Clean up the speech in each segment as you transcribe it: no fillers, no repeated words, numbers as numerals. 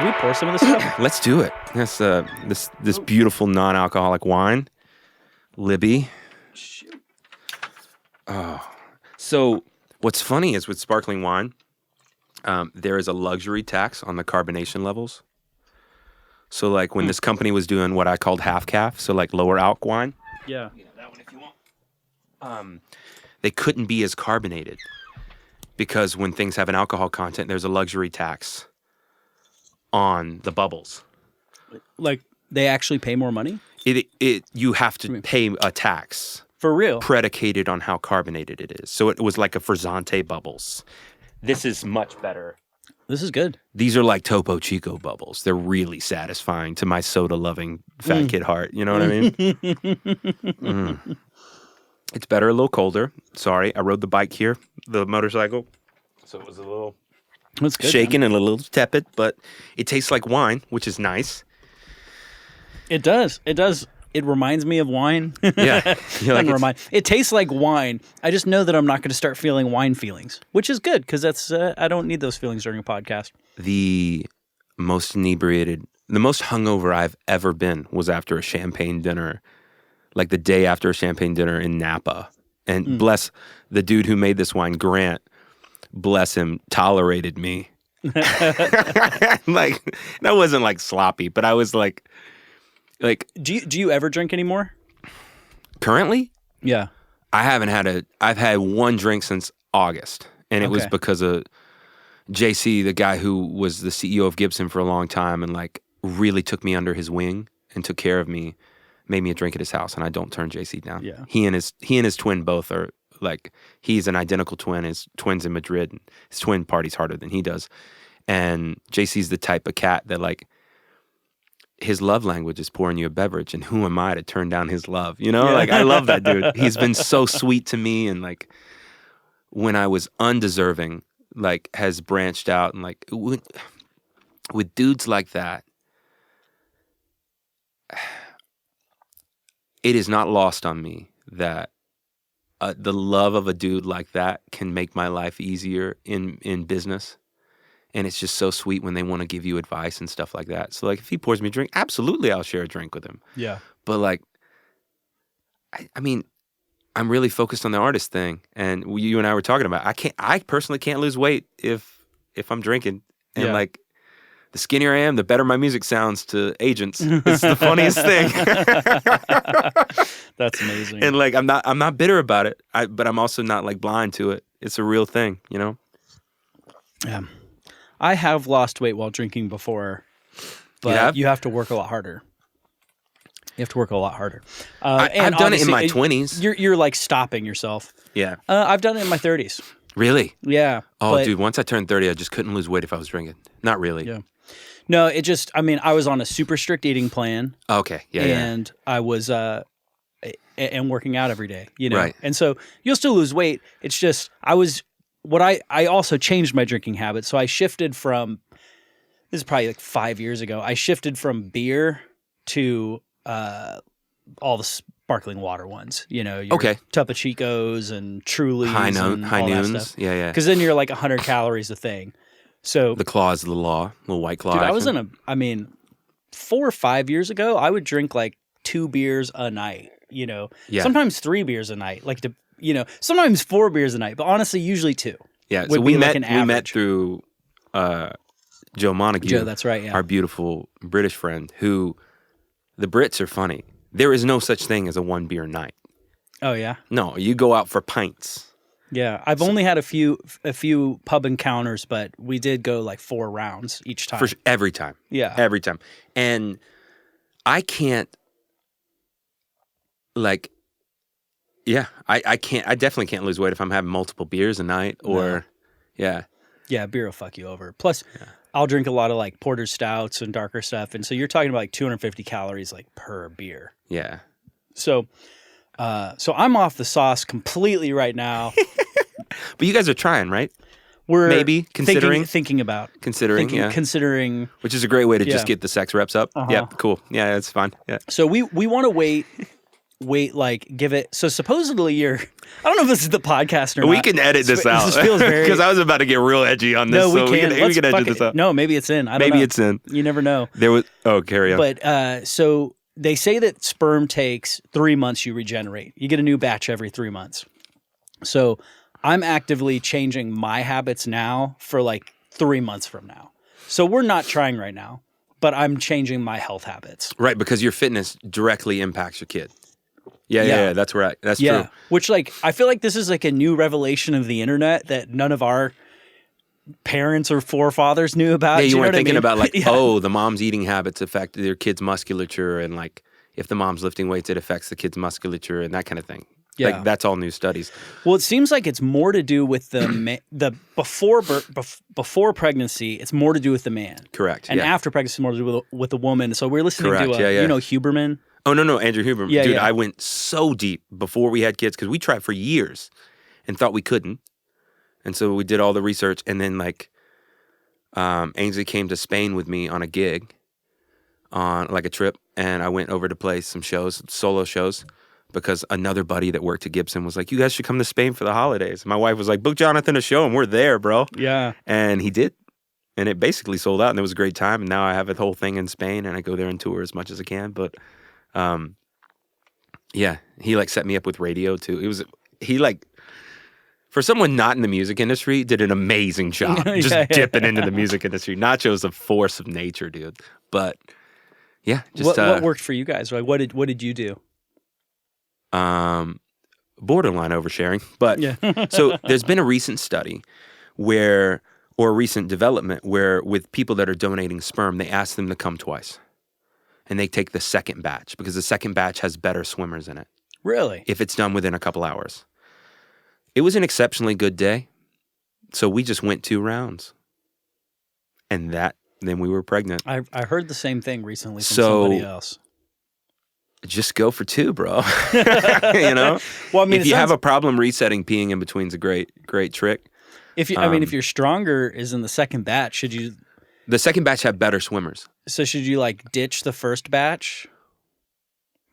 we pour some of this stuff? Let's do it. This beautiful non-alcoholic wine, Libby. Shoot. Oh, so what's funny is with sparkling wine, there is a luxury tax on the carbonation levels. So like when this company was doing what I called half calf, so like lower alc wine. Yeah. That one if you want. They couldn't be as carbonated because when things have an alcohol content, there's a luxury tax on the bubbles. Like they actually pay more money? You have to pay a tax. For real? Predicated on how carbonated it is. So it was like a Frizzante bubbles. This is much better. This is good. These are like Topo Chico bubbles. They're really satisfying to my soda-loving fat kid heart. You know what I mean? It's better, a little colder. Sorry, I rode the bike here, the motorcycle. So it was a little shaken and a little tepid, but it tastes like wine, which is nice. It does. It does. It reminds me of wine. Yeah. It tastes like wine. I just know that I'm not going to start feeling wine feelings, which is good because that's I don't need those feelings during a podcast. The most inebriated, the most hungover I've ever been was after a champagne dinner, like the day after a champagne dinner in Napa. And bless the dude who made this wine, Grant, bless him, tolerated me. Like, that wasn't like sloppy, but I was like, do you ever drink anymore? Currently? Yeah. I've had one drink since August, and it was because of Jessie, the guy who was the CEO of Gibson for a long time and like really took me under his wing and took care of me, made me a drink at his house, and I don't turn Jessie down. Yeah. He and his twin both are like, he's an identical twin. His twin's in Madrid. And his twin parties harder than he does. And Jessie's the type of cat that like, his love language is pouring you a beverage, and who am I to turn down his love? You know, like I love that dude. He's been so sweet to me, and like when I was undeserving, like has branched out, and like with dudes like that, it is not lost on me that the love of a dude like that can make my life easier in business. And it's just so sweet when they want to give you advice and stuff like that. So, like, if he pours me a drink, absolutely I'll share a drink with him. Yeah. But, like, I mean, I'm really focused on the artist thing. And you and I were talking about, I personally can't lose weight if I'm drinking. And, like, the skinnier I am, the better my music sounds to agents. It's the funniest thing. That's amazing. And, like, I'm not bitter about it, but I'm also not, like, blind to it. It's a real thing, you know? Yeah. I have lost weight while drinking before, but you have to work a lot harder. You have to work a lot harder. I've done it in my 20s. You're like stopping yourself. Yeah. I've done it in my 30s. Really? Yeah. Oh, dude, once I turned 30, I just couldn't lose weight if I was drinking. Not really. Yeah. No, I was on a super strict eating plan. Okay. Yeah. And I was and working out every day, you know. Right. And so you'll still lose weight. It's just I also changed my drinking habits. So I shifted from, this is probably like 5 years ago, I shifted from beer to all the sparkling water ones, you know, your Topo Chicos and Trulies High noons. That stuff. Yeah. Because then you're like 100 calories a thing. So the claws of the law, little White Claw. Dude, I was 4 or 5 years ago, I would drink like 2 beers a night, you know, sometimes 3 beers a night, like sometimes 4 beers a night, but honestly, usually 2. Yeah, so we met through Joe Montague. Joe, that's right, yeah. Our beautiful British friend, who, the Brits are funny. There is no such thing as a 1 beer night. Oh, yeah? No, you go out for pints. Yeah, I've only had a few pub encounters, but we did go like 4 rounds each time. Every time. Yeah. Every time. And I can't, like... Yeah, I definitely can't lose weight if I'm having multiple beers a night or, Yeah, beer will fuck you over. Plus, I'll drink a lot of like porter stouts and darker stuff. And so you're talking about like 250 calories like per beer. Yeah. So I'm off the sauce completely right now. But you guys are trying, right? We're maybe considering. Thinking, Considering. Which is a great way to just get the sex reps up. Uh-huh. Yeah, cool. Yeah, that's fine. Yeah. So we want to wait wait, like give it. So supposedly I don't know if this is the podcast or not. We can edit this out. This feels very. Because I was about to get real edgy on this. No, we so can. We can edit this out. No, maybe it's in. I don't know. Maybe it's in. You never know. Carry on. But so they say that sperm takes 3 months. You regenerate. You get a new batch every 3 months. So I'm actively changing my habits now for like 3 months from now. So we're not trying right now, but I'm changing my health habits. Right, because your fitness directly impacts your kid. Yeah, that's right. That's true. Which, like, I feel like this is like a new revelation of the internet that none of our parents or forefathers knew about. Yeah, you weren't know thinking about like, Yeah. oh, the mom's eating habits affect their kid's musculature, and like if the mom's lifting weights, it affects the kid's musculature and that kind of thing. Yeah. Like that's all new studies. Well, it seems like it's more to do with the before pregnancy. It's more to do with the man. Correct. And after pregnancy, more to do with the woman. So we're listening Correct. to you know Huberman. Oh no, Andrew Huberman. Yeah, Dude, yeah. I went so deep before we had kids because we tried for years and thought we couldn't, and so we did all the research, and then like Ainsley came to Spain with me on a gig, on like a trip, and I went over to play some shows, solo shows. Because another buddy that worked at Gibson was like, you guys should come to Spain for the holidays. My wife was like, book Jonathan a show and we're there, bro. Yeah. And he did. And it basically sold out and it was a great time. And now I have a whole thing in Spain and I go there and tour as much as I can. But yeah, he like set me up with radio too. He like, for someone not in the music industry, did an amazing job. Just dipping into the music industry. Nacho's a force of nature, dude. But yeah, just what worked for you guys? Like, what did you do? Borderline oversharing, but Yeah. so there's been a recent study or a recent development where with people that are donating sperm, they ask them to come twice and they take the second batch because the second batch has better swimmers in it. Really? If it's done within a couple hours. It was an exceptionally good day. So we just went 2 rounds and then we were pregnant. I heard the same thing recently from So- somebody else. Just go for 2, bro. You know? Well, I mean, if you have a problem resetting, peeing in between is a great trick. if you're stronger is in the second batch, should you? The second batch have better swimmers. So should you like ditch the first batch,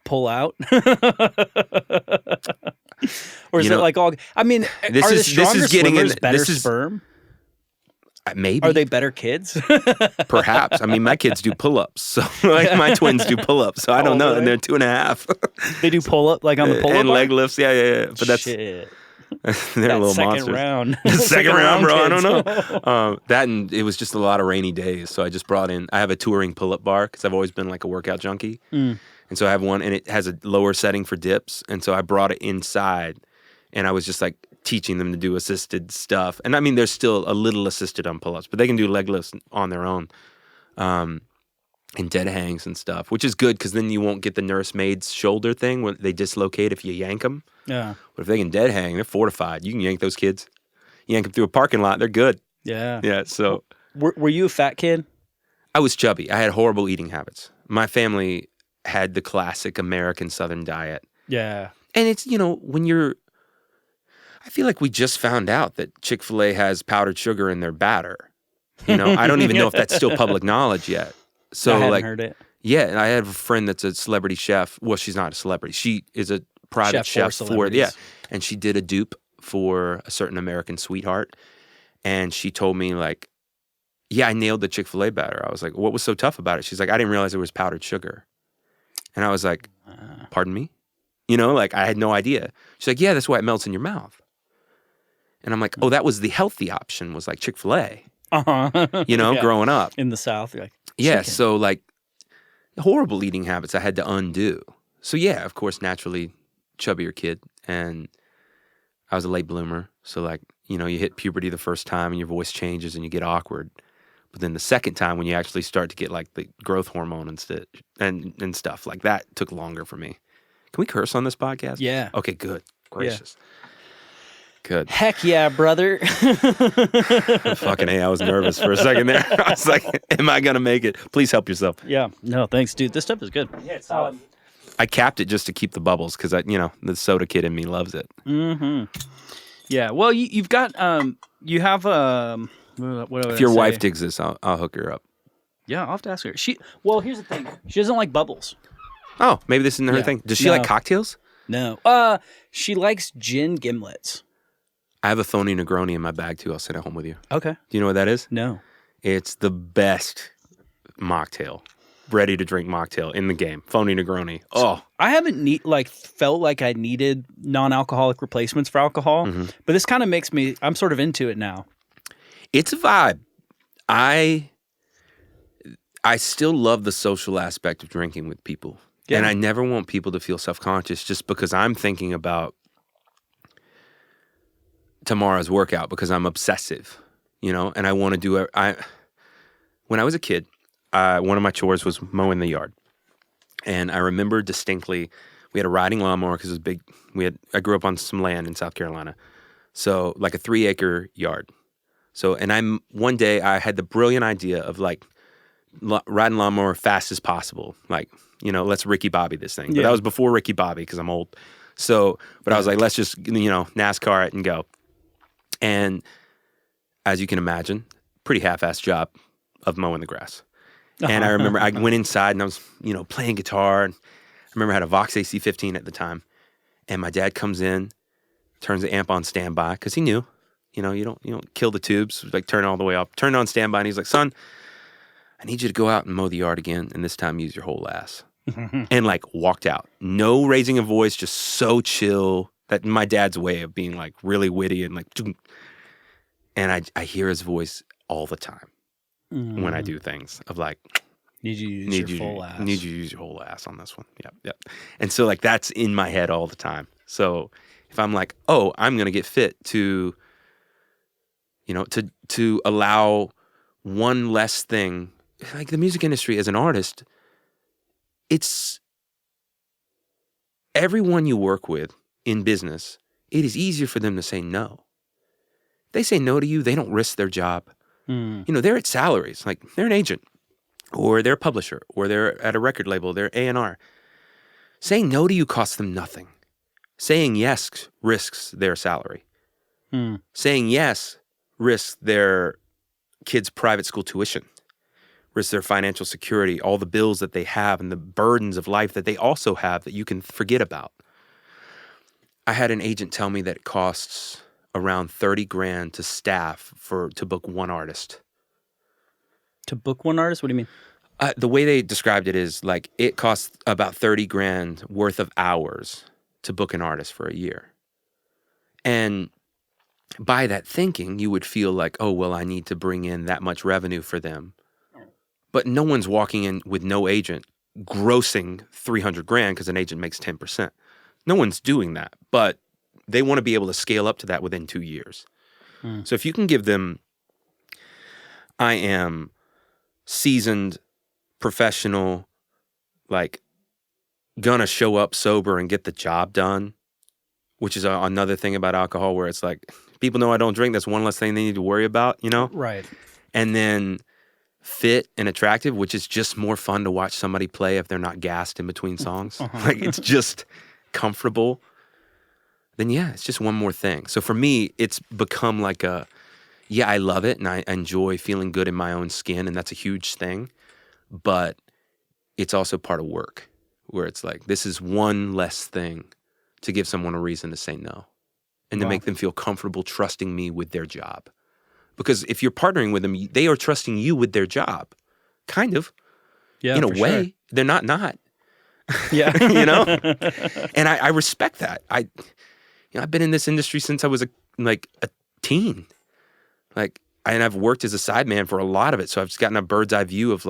pull out, or is it like all? I mean, are the stronger swimmers better sperm? Maybe. Are they better kids? Perhaps. I mean, my kids do pull-ups. So like my twins do pull-ups. So I don't know. Really? And they're 2.5. They do pull up like on the pull up and leg lifts. Yeah. But that's Shit. they're a little second monsters. round. The second round, bro. I kids. don't know. That and it was just a lot of rainy days. So I just brought in. I have a touring pull-up bar because I've always been like a workout junkie. And so I have one, and it has a lower setting for dips. And so I brought it inside, and I was just like teaching them to do assisted stuff. And I mean, there's still a little assisted on pull-ups, but they can do leg lifts on their own, and dead hangs and stuff, which is good because then you won't get the nursemaid's shoulder thing when they dislocate if you yank them. Yeah. But if they can dead hang, they're fortified. You can yank those kids. Yank them through a parking lot, they're good. Yeah. Yeah, so. Were you a fat kid? I was chubby. I had horrible eating habits. My family had the classic American Southern diet. Yeah. And it's, when you're, I feel like we just found out that Chick-fil-A has powdered sugar in their batter. I don't even know if that's still public knowledge yet. So I hadn't heard it. Yeah, I have a friend that's a celebrity chef. Well, she's not a celebrity. She is a private chef for celebrities. and she did a dupe for a certain American sweetheart. And she told me like, yeah, I nailed the Chick-fil-A batter. I was like, what was so tough about it? She's like, I didn't realize it was powdered sugar. And I was like, pardon me? I had no idea. She's like, yeah, that's why it melts in your mouth. And I'm like, oh, that was the healthy option, was like Chick-fil-A, Yeah. growing up. In the South, you're like, Yeah, chicken. so like horrible eating habits I had to undo. So yeah, of course, naturally chubbier kid. And I was a late bloomer. So like, you hit puberty the first time and your voice changes and you get awkward. But then the second time when you actually start to get like the growth hormone and stuff like that took longer for me. Can we curse on this podcast? Yeah. Okay, good. Gracious. Good. Heck yeah, brother. Fucking A, I was nervous for a second there. I was like, am I going to make it? Please help yourself. Yeah. No, thanks, dude. This stuff is good. Yeah, it's solid. I capped it just to keep the bubbles because the soda kid in me loves it. Mm-hmm. Yeah. Well, you've got you have what If your wife digs this, I'll hook her up. Yeah, I'll have to ask her. Well, here's the thing. She doesn't like bubbles. Oh, maybe this isn't her Yeah. thing. Does she like cocktails? No. She likes gin gimlets. I have a phony Negroni in my bag too. I'll send it home with you. Okay. Do you know what that is? No. It's the best mocktail, ready to drink mocktail in the game. Phony Negroni. Oh, I haven't felt like I needed non-alcoholic replacements for alcohol, but this kind of makes me. I'm sort of into it now. it's a vibe. I still love the social aspect of drinking with people. Yeah. And I never want people to feel self-conscious just because I'm thinking about tomorrow's workout because I'm obsessive, and I want to do it. When I was a kid, one of my chores was mowing the yard. And I remember distinctly, we had a riding lawnmower because it was big. I grew up on some land in South Carolina. So like a 3-acre yard. So, and one day I had the brilliant idea of like riding lawnmower fast as possible. Like, let's Ricky Bobby this thing. But that was before Ricky Bobby because I'm old. So, but I was like, let's just, NASCAR it and go. And as you can imagine, pretty half-assed job of mowing the grass. And I remember I went inside and I was, playing guitar. And I remember I had a Vox AC-15 at the time. And my dad comes in, turns the amp on standby because he knew, you don't kill the tubes, like turn it all the way up. Turn it on standby. And he's like, son, I need you to go out and mow the yard again. And this time use your whole ass. And like walked out. No raising a voice, just so chill. That my dad's way of being like really witty and like, and I hear his voice all the time when I do things of like, need you to use your full ass. Need you to use your whole ass on this one. Yep. And so like that's in my head all the time. So if I'm like, oh, I'm gonna get fit to, to allow one less thing, like the music industry as an artist, it's everyone you work with in business, it is easier for them to say no. They say no to you, they don't risk their job. They're at salaries, like they're an agent or they're a publisher or they're at a record label, they're A&R. Saying no to you costs them nothing. Saying yes risks their salary. Saying yes risks their kids' private school tuition, risks their financial security, all the bills that they have and the burdens of life that they also have that you can forget about. I had an agent tell me that it costs around $30,000 to staff to book one artist. To book one artist? What do you mean? The way they described it is like it costs about $30,000 worth of hours to book an artist for a year. And by that thinking, you would feel like, oh, well, I need to bring in that much revenue for them. But no one's walking in with no agent grossing $300,000 because an agent makes 10%. No one's doing that, but they want to be able to scale up to that within 2 years. So if you can give them, I am seasoned, professional, like gonna show up sober and get the job done, which is another thing about alcohol where it's like, people know I don't drink. That's one less thing they need to worry about, Right. And then fit and attractive, which is just more fun to watch somebody play if they're not gassed in between songs. Like it's just comfortable. Then yeah, it's just one more thing. So for me, it's become like I love it and I enjoy feeling good in my own skin and that's a huge thing. But it's also part of work where it's like, this is one less thing to give someone a reason to say no and to make them feel comfortable trusting me with their job. Because if you're partnering with them, they are trusting you with their job. Kind of. Yeah, in a way. Sure. They're not. Yeah. And I respect that. I've been in this industry since I was a teen. And I've worked as a sideman for a lot of it. So I've just gotten a bird's eye view of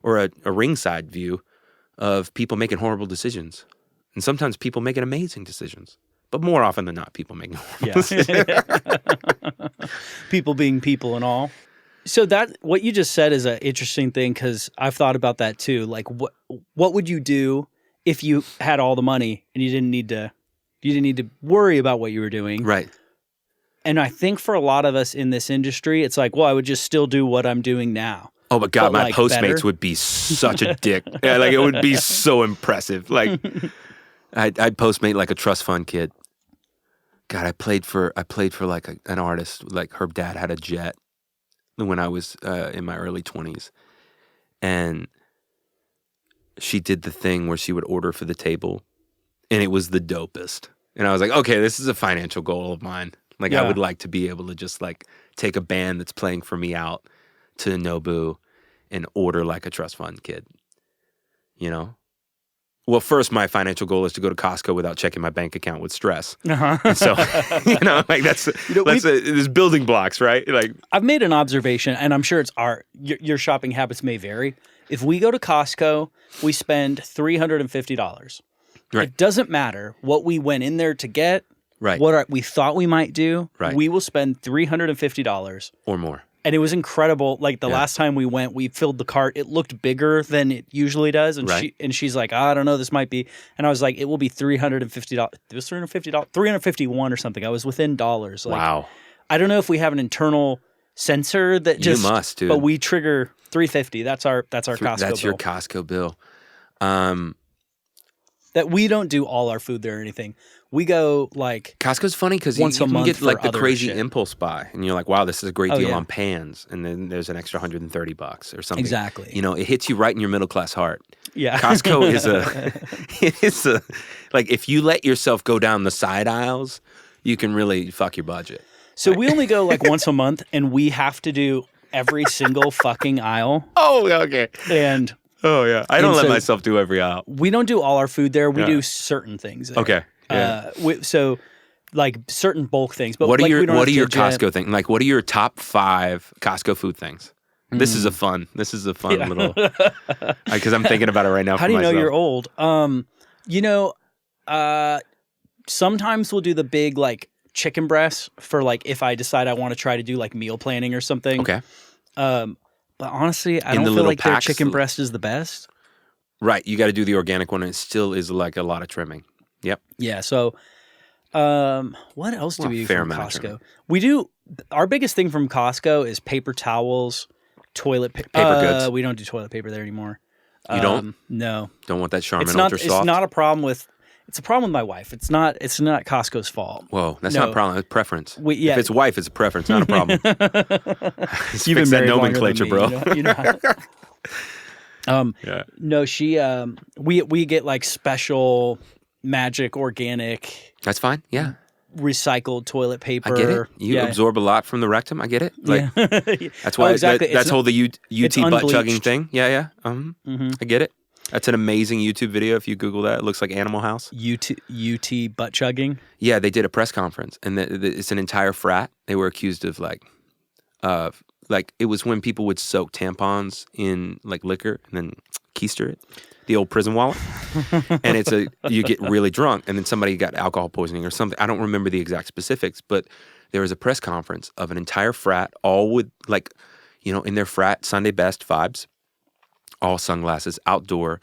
or a ringside view of people making horrible decisions. And sometimes people making amazing decisions. But more often than not, people make horrible decisions. People being people and all. So what you just said is an interesting thing because I've thought about that too. Like, what would you do if you had all the money and you didn't need to worry about what you were doing? Right. And I think for a lot of us in this industry, it's like, well, I would just still do what I'm doing now. Oh, but God, my Postmates better. would be such a dick. Yeah, it would be so impressive. Like, I'd Postmate like a trust fund kid. God, I played for like an artist. Like her dad had a jet when I was in my early 20s, and she did the thing where she would order for the table, and it was the dopest. And I was like, okay, this is a financial goal of mine. Like, I would like to be able to just like take a band that's playing for me out to Nobu and order like a trust fund kid. You know? Well, first, my financial goal is to go to Costco without checking my bank account with stress. And so, you know, like there's building blocks, right? Like, I've made an observation, and I'm sure it's your shopping habits may vary. If we go to Costco, we spend $350. Right. It doesn't matter what we went in there to get, what we thought we might do. Right. We will spend $350 or more. And it was incredible. Like the last time we went, we filled the cart. It looked bigger than it usually does. And she's like, I don't know, this might be. And I was like, it will be $350. It was $350, $351 or something. I was within dollars. Like, wow. I don't know if we have an internal sensor that just. You must, dude. But we trigger $350. That's our Costco bill. That's your Costco bill. That we don't do all our food there or anything. We go like Costco's funny because you can get like the crazy impulse buy, and you're like, "Wow, this is a great deal on pans," and then there's an extra $130 or something. Exactly. You know, it hits you right in your middle class heart. Yeah. Costco is a like if you let yourself go down the side aisles, you can really fuck your budget. So we only go like once a month, and we have to do every single fucking aisle. Oh, okay. And I don't let myself do every aisle. We don't do all our food there. We do certain things there. Okay. Yeah. So like certain bulk things. But what are like, your Costco things? Like, what are your top 5 Costco food things? This is a fun little because I'm thinking about it right now. How do you know you're old? Sometimes we'll do the big like chicken breasts for like if I decide I want to try to do like meal planning or something. Okay. But honestly, I don't feel like their chicken breast is the best. Right. You got to do the organic one. And it still is like a lot of trimming. Yep. Yeah. So, what else do we do from Costco? We do our biggest thing from Costco is paper towels, toilet paper goods. We don't do toilet paper there anymore. You don't? No. Don't want that Charmin Ultra Soft? It's not a problem with. It's a problem with my wife. It's not Costco's fault. Whoa, that's not a problem. It's preference. If it's wife, it's a preference, not a problem. You've been that nomenclature, bro. You know. No, she. We get like special magic organic. That's fine. Yeah. Recycled toilet paper. I get it. You absorb a lot from the rectum. I get it. Like that's why. Exactly. That's whole the UT butt chugging thing. Yeah. I get it. That's an amazing YouTube video. If you Google that, it looks like Animal House. UT butt chugging. Yeah, they did a press conference, and it's an entire frat. They were accused of like it was when people would soak tampons in like liquor and then keister it, the old prison wallet, and you get really drunk, and then somebody got alcohol poisoning or something. I don't remember the exact specifics, but there was a press conference of an entire frat, all with like, in their frat Sunday best vibes. All sunglasses, outdoor,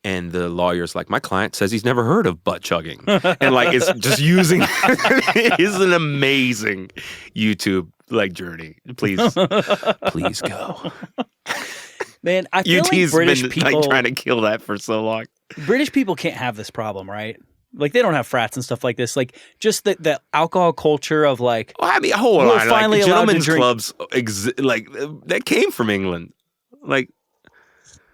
and the lawyer's like, my client says he's never heard of butt chugging, and like it's just using. It's an amazing YouTube like journey. Please go. Man, I feel UT's like British been people like trying to kill that for so long. British people can't have this problem, right? Like they don't have frats and stuff like this. Like just the alcohol culture of like. Well, I mean, hold on. Finally like, gentlemen's drink. clubs, like that came from England, like.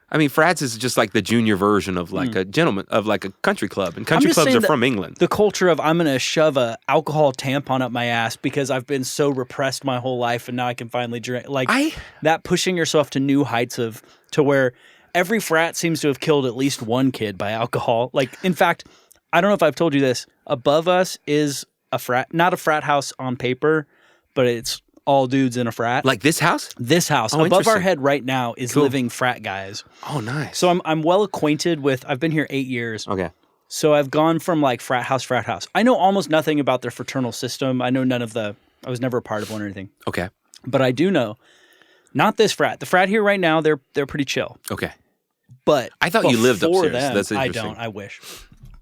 I mean, frats is just like the junior version of like a gentleman of like a country club, and country clubs are from England. The culture of I'm going to shove a alcohol tampon up my ass because I've been so repressed my whole life, and now I can finally drink. Like that pushing yourself to new heights to where every frat seems to have killed at least one kid by alcohol. Like in fact, I don't know if I've told you this. Above us is a frat, not a frat house on paper, but it's all dudes in a frat. Like this house? This house. Oh, above our head right now is living frat guys. Oh, nice. So I'm well acquainted with, I've been here 8 years. Okay. So I've gone from like frat house. I know almost nothing about their fraternal system. I know I was never a part of one or anything. Okay. But I do know, not this frat. The frat here right now, they're pretty chill. Okay. But I thought you lived upstairs. That's interesting. I don't. I wish.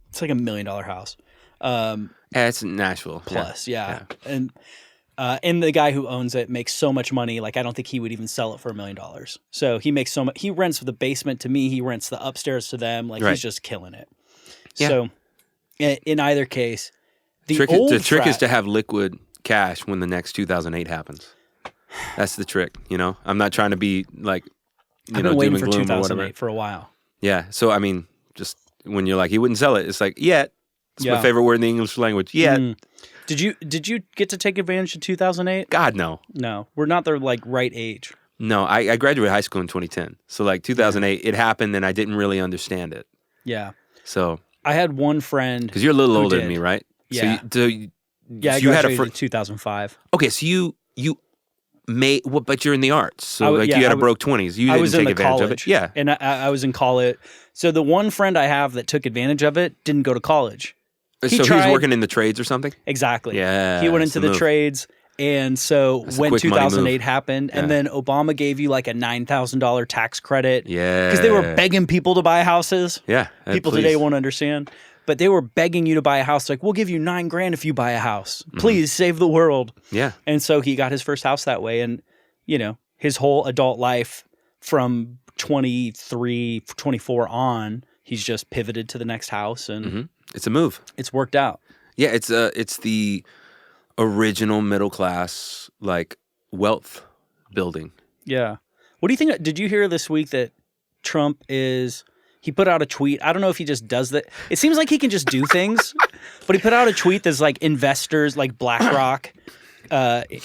It's like $1 million house. Yeah, it's Nashville. Plus, yeah. And the guy who owns it makes so much money. Like I don't think he would even sell it for $1 million. So he makes so much. He rents the basement to me. He rents the upstairs to them. Like he's just killing it. Yeah. So in either case, the trick is to have liquid cash when the next 2008 happens. That's the trick. I'm not trying to be like I've been waiting for doom 2008 for a while. Yeah. So I mean, just when you're like he wouldn't sell it, it's like yet. It's my favorite word in the English language. Yeah. Did you get to take advantage of 2008? God, no. No, we're not the like right age. No, I graduated high school in 2010. So like 2008, it happened and I didn't really understand it. Yeah. So I had one friend. Because you're a little older than me, right? Yeah. So I graduated in 2005. Okay, so you made, but you're in the arts. So you had a broke 20s. You didn't take advantage of it. Yeah. And I was in college. So the one friend I have that took advantage of it didn't go to college. He was working in the trades or something? Exactly. Yeah. He went into the trades. And so when 2008 happened, and then Obama gave you like a $9,000 tax credit. Yeah. Because they were begging people to buy houses. Yeah. People today won't understand. But they were begging you to buy a house. Like, we'll give you $9,000 if you buy a house. Please save the world. Yeah. And so he got his first house that way. And, you know, his whole adult life from 23, 24 on, he's just pivoted to the next house. And it's a move. It's worked out. Yeah. It's the original middle class, like, wealth building. Yeah. What do you think? Did you hear this week that Trump he put out a tweet. I don't know if he just does that. It seems like he can just do things, but he put out a tweet that's like investors, like BlackRock,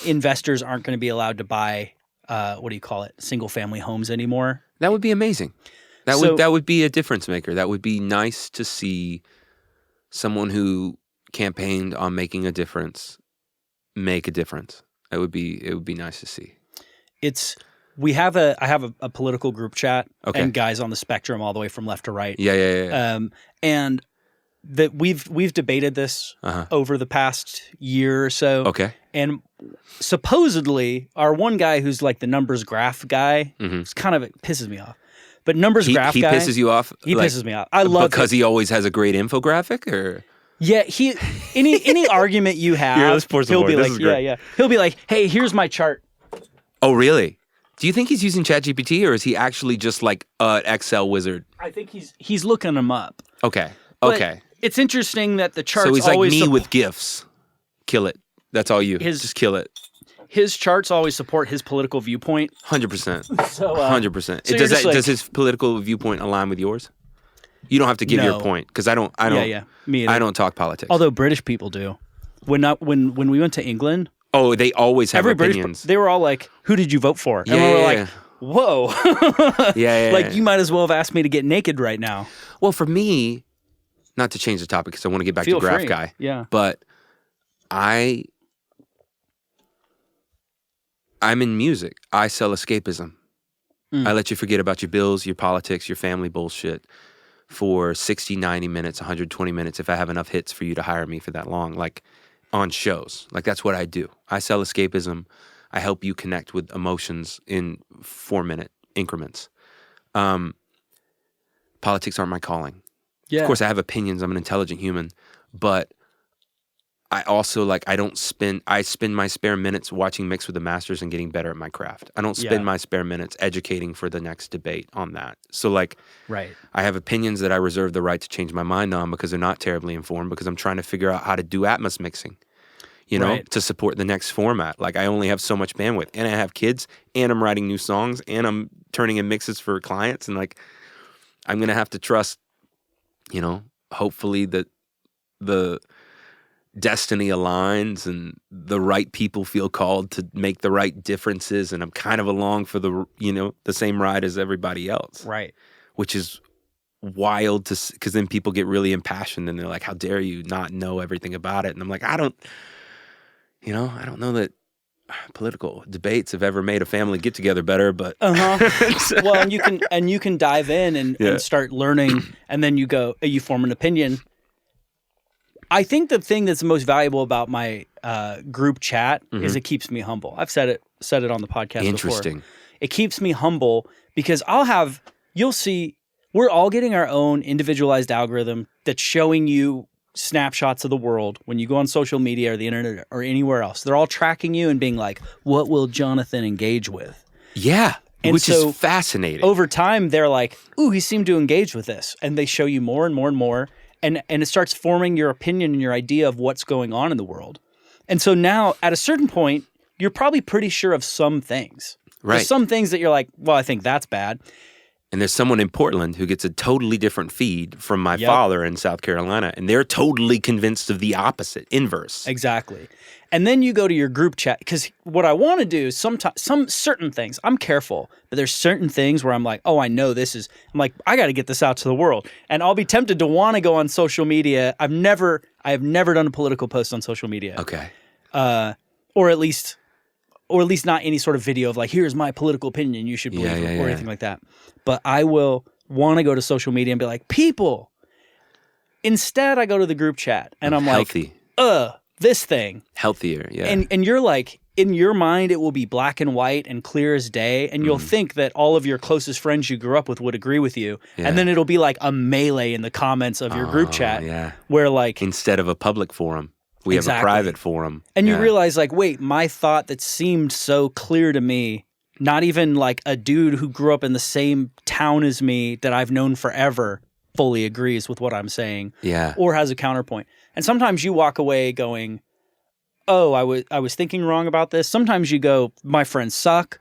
investors aren't going to be allowed to buy, what do you call it? Single family homes anymore. That would be amazing. That would be a difference maker. That would be nice to see someone who campaigned on making a difference make a difference. It would be nice to see. I have a political group chat and guys on the spectrum all the way from left to right. Yeah. And that we've debated this over the past year or so. Okay. And supposedly our one guy who's like the numbers graph guy, it pisses me off. But numbers graph guy, he pisses you off. He pisses me off. I love because he always has a great infographic, or yeah, any argument you have, he'll be like, he'll be like, hey, here's my chart. Oh, really? Do you think he's using ChatGPT, or is he actually just like an Excel wizard? I think he's looking them up. Okay. But it's interesting that the charts. So he's like always me with GIFs. Kill it. That's all you. Just kill it. His charts always support his political viewpoint. 100%. So 100%. So does his political viewpoint align with yours? You don't have to give your point, because I don't. Yeah. Me either. I don't talk politics. Although British people do. When we went to England. Oh, they always have opinions. They were all like, "Who did you vote for?" And we were like, "Whoa, like you might as well have asked me to get naked right now." Well, for me, not to change the topic because I want to get back to Graph Guy. Yeah, but I'm in music. I sell escapism. I let you forget about your bills, your politics, your family bullshit for 60, 90 minutes, 120 minutes if I have enough hits for you to hire me for that long. Like, on shows. Like, that's what I do. I sell escapism. I help you connect with emotions in 4-minute increments. Politics aren't my calling. Yeah. Of course, I have opinions. I'm an intelligent human. But I also, I spend my spare minutes watching Mix with the Masters and getting better at my craft. I don't spend my spare minutes educating for the next debate on that. So, right. I have opinions that I reserve the right to change my mind on because they're not terribly informed, because I'm trying to figure out how to do Atmos mixing, to support the next format. Like, I only have so much bandwidth, and I have kids, and I'm writing new songs, and I'm turning in mixes for clients, and I'm going to have to trust, hopefully that the destiny aligns and the right people feel called to make the right differences, and I'm kind of along for the same ride as everybody else. Right. Which is wild because then people get really impassioned and they're like, how dare you not know everything about it? And I'm like, I don't know that political debates have ever made a family get together better, but well, and you can dive in and start learning, and then you form an opinion. I think the thing that's most valuable about my group chat is it keeps me humble. I've said it on the podcast Interesting. before. It keeps me humble because you'll see, we're all getting our own individualized algorithm that's showing you snapshots of the world when you go on social media or the internet or anywhere else. They're all tracking you and being like, what will Jonathan engage with? Yeah. And which is fascinating. Over time, they're like, ooh, he seemed to engage with this. And they show you more and more and more. And it starts forming your opinion and your idea of what's going on in the world. And so now, at a certain point, you're probably pretty sure of some things. Right. There's some things that you're like, well, I think that's bad. And there's someone in Portland who gets a totally different feed from my father in South Carolina, and they're totally convinced of the opposite, inverse. Exactly. And then you go to your group chat, because what I want to do is some certain things, I'm careful, but there's certain things where I'm like, oh, I know this is, I'm like, I got to get this out to the world. And I'll be tempted to want to go on social media. I have never done a political post on social media. Okay. Or at least not any sort of video of like, here's my political opinion, you should believe it, or anything like that. But I will want to go to social media and be like, people. Instead, I go to the group chat and I'm Healthy. like, this thing. Healthier, yeah. And you're like, in your mind, it will be black and white and clear as day. And you'll think that all of your closest friends you grew up with would agree with you. Yeah. And then it'll be like a melee in the comments of your group chat. Yeah. Where like. Instead of a public forum. We have a private forum. And you realize like, wait, my thought that seemed so clear to me, not even like a dude who grew up in the same town as me that I've known forever fully agrees with what I'm saying. Yeah. Or has a counterpoint. And sometimes you walk away going, oh, I was thinking wrong about this. Sometimes you go, my friends suck.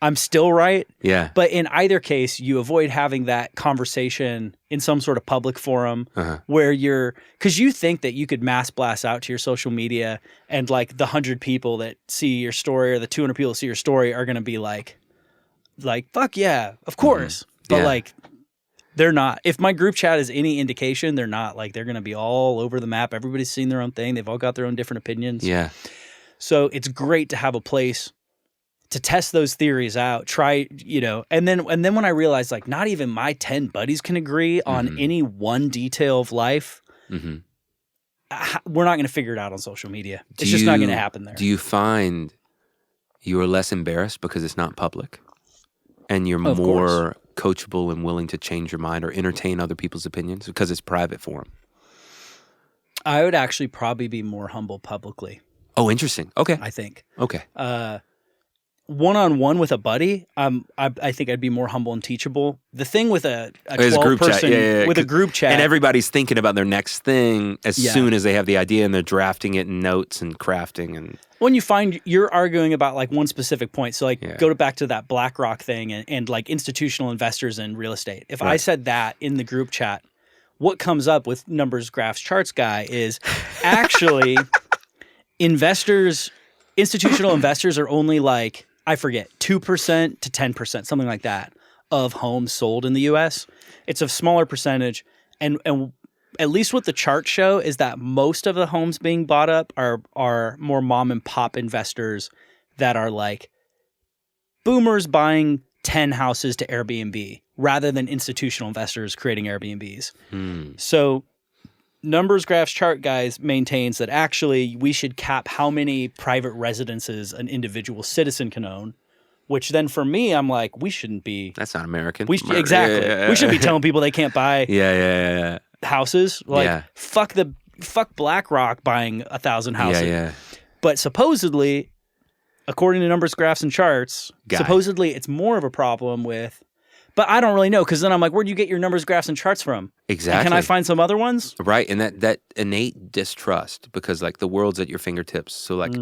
I'm still right. Yeah. But in either case, you avoid having that conversation in some sort of public forum where because you think that you could mass blast out to your social media and like the 100 people that see your story or the 200 people that see your story are going to be like, fuck yeah, of course. But like, they're not. If my group chat is any indication, they're not. Like, they're going to be all over the map. Everybody's seeing their own thing. They've all got their own different opinions. Yeah. So it's great to have a place to test those theories out, try, and then when I realized like not even my 10 buddies can agree on any one detail of life, we're not going to figure it out on social media. It's just not going to happen there. Do you find you are less embarrassed because it's not public and you're more coachable and willing to change your mind or entertain other people's opinions because it's private forum? I would actually probably be more humble publicly. Oh, interesting. Okay. I think. Okay. One-on-one with a buddy, I think I'd be more humble and teachable. The thing with a 12-person with a group chat, and everybody's thinking about their next thing as soon as they have the idea, and they're drafting it in notes and crafting. And when you find you're arguing about like one specific point, so like go back to that BlackRock thing and like institutional investors in real estate. If I said that in the group chat, what comes up with numbers, graphs, charts guy is actually institutional investors are only like, I forget, 2% to 10%, something like that, of homes sold in the U.S. It's a smaller percentage. And at least what the charts show is that most of the homes being bought up are more mom and pop investors that are like boomers buying 10 houses to Airbnb rather than institutional investors creating Airbnbs. So Numbers, Graphs, Chart Guys maintains that actually we should cap how many private residences an individual citizen can own, which then for me, I'm like, we shouldn't be. That's not American. Exactly. Yeah. We should be telling people they can't buy houses. Like, fuck BlackRock buying 1,000 houses. But supposedly, according to Numbers, Graphs, and Charts, supposedly it's more of a problem with. But I don't really know, because then I'm like, where do you get your numbers, graphs, and charts from? Exactly. And can I find some other ones? Right, and that innate distrust, because like the world's at your fingertips. So like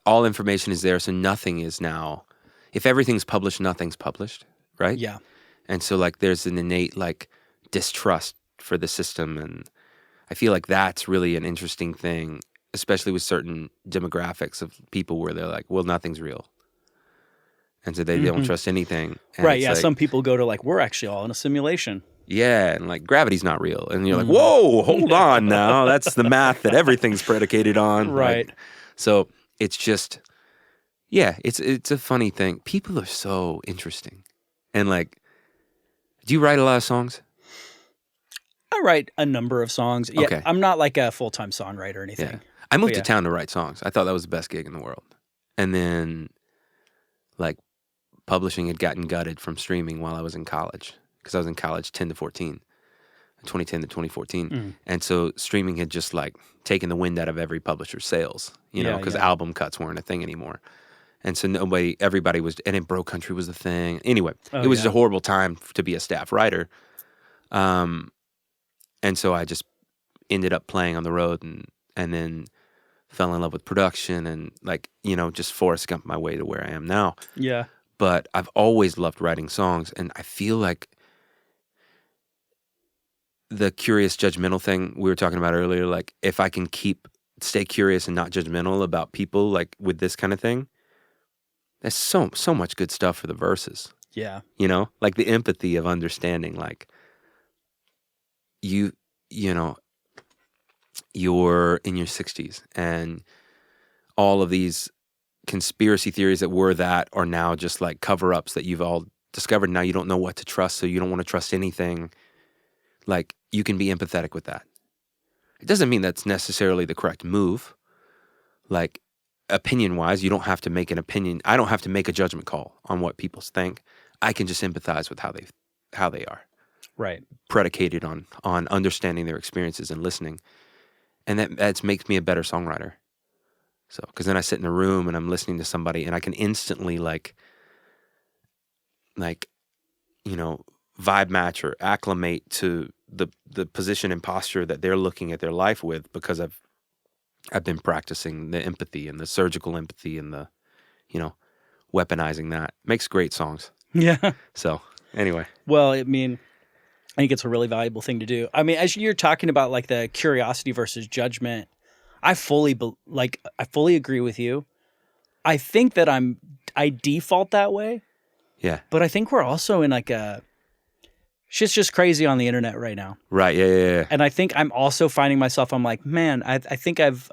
all information is there, so nothing is now. If everything's published, nothing's published, right? Yeah. And so like there's an innate like distrust for the system, and I feel like that's really an interesting thing, especially with certain demographics of people where they're like, well, nothing's real. And so they don't trust anything. And right, yeah. Like, some people go to like, we're actually all in a simulation. Yeah, and like gravity's not real. And you're like, whoa, hold on now. That's the math that everything's predicated on. Right. Like, so it's just, it's a funny thing. People are so interesting. And like, do you write a lot of songs? I write a number of songs. Yeah, okay. I'm not like a full-time songwriter or anything. Yeah. I moved to town to write songs. I thought that was the best gig in the world. And then like, publishing had gotten gutted from streaming while I was in college, because I was in college 2010 to 2014. And so streaming had just like taken the wind out of every publisher's sails, because album cuts weren't a thing anymore. And so everybody was, and then Bro Country was the thing. Anyway, it was just a horrible time to be a staff writer. And so I just ended up playing on the road and then fell in love with production and like, just Forrest Gump my way to where I am now. Yeah. but I've always loved writing songs, and I feel like the curious judgmental thing we were talking about earlier, like if I can stay curious and not judgmental about people, like with this kind of thing, there's so much good stuff for the verses. Yeah. You know, like the empathy of understanding, like you know, you're in your 60s and all of these conspiracy theories that were that are now just like cover-ups that you've all discovered. Now you don't know what to trust, so you don't want to trust anything. Like, you can be empathetic with that. It doesn't mean that's necessarily the correct move. Like, opinion-wise, you don't have to make an opinion. I don't have to make a judgment call on what people think. I can just empathize with how they are. Right. Predicated on understanding their experiences and listening. And that makes me a better songwriter. So, because then I sit in a room and I'm listening to somebody and I can instantly like, you know, vibe match or acclimate to the position and posture that they're looking at their life with, because I've been practicing the empathy and the surgical empathy and the, you know, weaponizing that. Makes great songs. Yeah. So anyway. Well, I mean, I think it's a really valuable thing to do. I mean, as you're talking about like the curiosity versus judgment, I fully agree with you. I think that I default that way. Yeah. But I think we're also in like shit's just crazy on the internet right now. Right. Yeah. And I think I'm also finding myself, I'm like, man, I think I've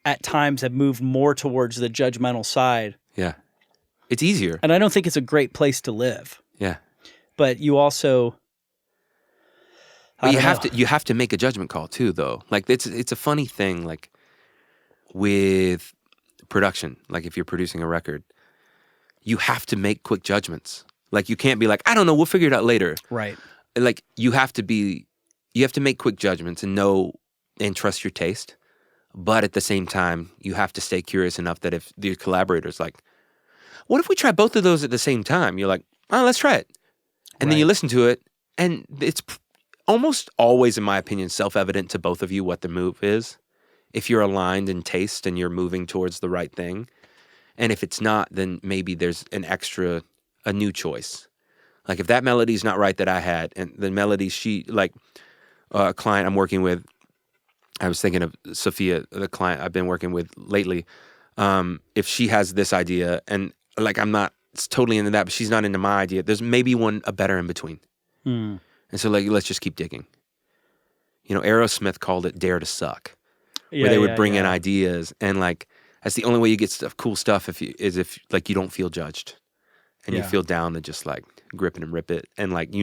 at times have moved more towards the judgmental side. Yeah. It's easier. And I don't think it's a great place to live. Yeah. But you also you have to make a judgment call too, though. Like it's a funny thing, like with production. Like if you're producing a record, you have to make quick judgments. Like you can't be like, I don't know, we'll figure it out later. Right. Like you have to make quick judgments and know and trust your taste. But at the same time, you have to stay curious enough that if your collaborator's like, what if we try both of those at the same time? You're like, oh, let's try it. And then you listen to it, and it's almost always, in my opinion, self-evident to both of you what the move is. If you're aligned in taste and you're moving towards the right thing. And if it's not, then maybe there's a new choice. Like if that melody's not right that I had, and the melody a client I'm working with, I was thinking of Sophia, the client I've been working with lately. If she has this idea, and like I'm not totally into that, but she's not into my idea, there's maybe a better in between. And so like, let's just keep digging. You know, Aerosmith called it Dare to Suck, where they would bring in ideas, and like that's the only way you get cool stuff if you don't feel judged, and you feel down to just like grip it and rip it, and like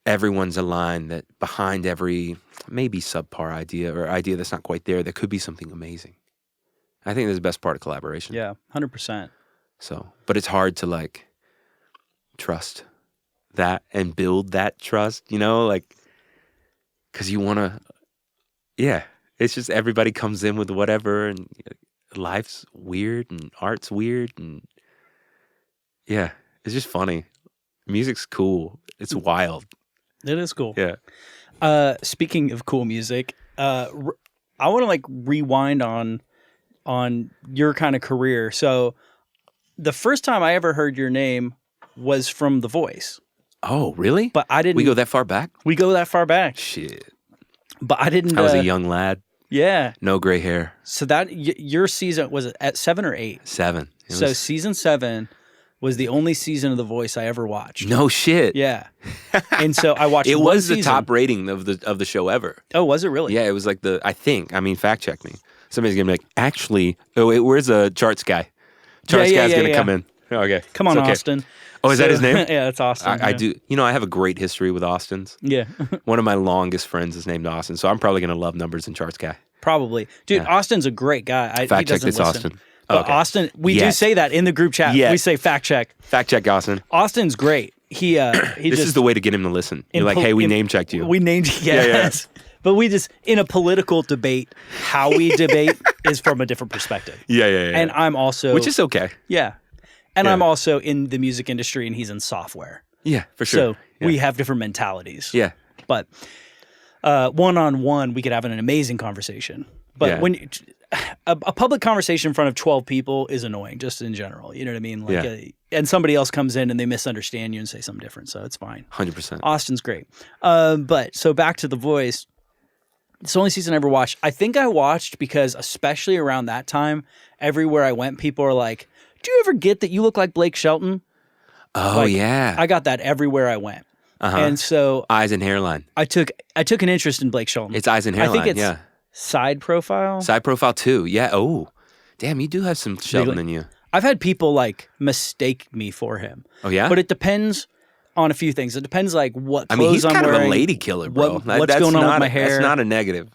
everyone's aligned that behind every maybe subpar idea or idea that's not quite there could be something amazing. I think that's the best part of collaboration. Yeah, 100%. So, but it's hard to like trust that and build that trust, you know, like, because you want to, it's just everybody comes in with whatever, and life's weird and art's weird, and it's just funny. Music's cool. It's wild. It is cool. Yeah. Speaking of cool music, I want to like rewind on your kind of career. So the first time I ever heard your name was from The Voice. Oh, really? But I didn't. We go that far back? We go that far back. Shit. But I didn't. I was a young lad. Yeah. No gray hair. So that your season was at 7 or 8? 7. So season 7 was the only season of The Voice I ever watched. No shit. Yeah. And so I watched. It one was the season. top rating of the show ever. Oh, was it really? Yeah, it was like fact check me. Somebody's gonna be like, actually, oh wait, where's a charts guy? Charts guy's gonna come in. Okay. Come on, okay. Austin. Oh, is that his name? Yeah, it's Austin. I do. You know, I have a great history with Austins. Yeah. One of my longest friends is named Austin, so I'm probably gonna love numbers and charts guy. Probably. Dude, Austin's a great guy. Fact check this, Austin. But okay. Austin, we do say that in the group chat. We say fact check. Fact check Austin. Austin's great. He this is the way to get him to listen. You're like, hey, we name checked you. We named yes. But we just, in a political debate, how we debate is from a different perspective. Yeah. And I'm also... Which is okay. Yeah. And I'm also in the music industry, and he's in software. Yeah, for sure. So we have different mentalities. Yeah. But one-on-one, we could have an amazing conversation. But a public conversation in front of 12 people is annoying, just in general. You know what I mean? Like, Yeah. And somebody else comes in and they misunderstand you and say something different, so it's fine. 100%. Austin's great. But so back to The Voice. It's the only season I ever watched. I think I watched because, especially around that time, everywhere I went, people are like, "Do you ever get that you look like Blake Shelton?" Oh, Like, yeah. I got that everywhere I went. And so eyes and hairline. I took an interest in Blake Shelton. It's eyes and hairline, I think it's yeah. side profile. Side profile too. Yeah. Oh, damn, you do have some Shelton in you. I've had people like mistake me for him. Oh, yeah? But it depends on a few things. It depends like what clothes I mean, he's I'm kind wearing, of a lady killer, bro. what's going on with my hair. That's not a negative.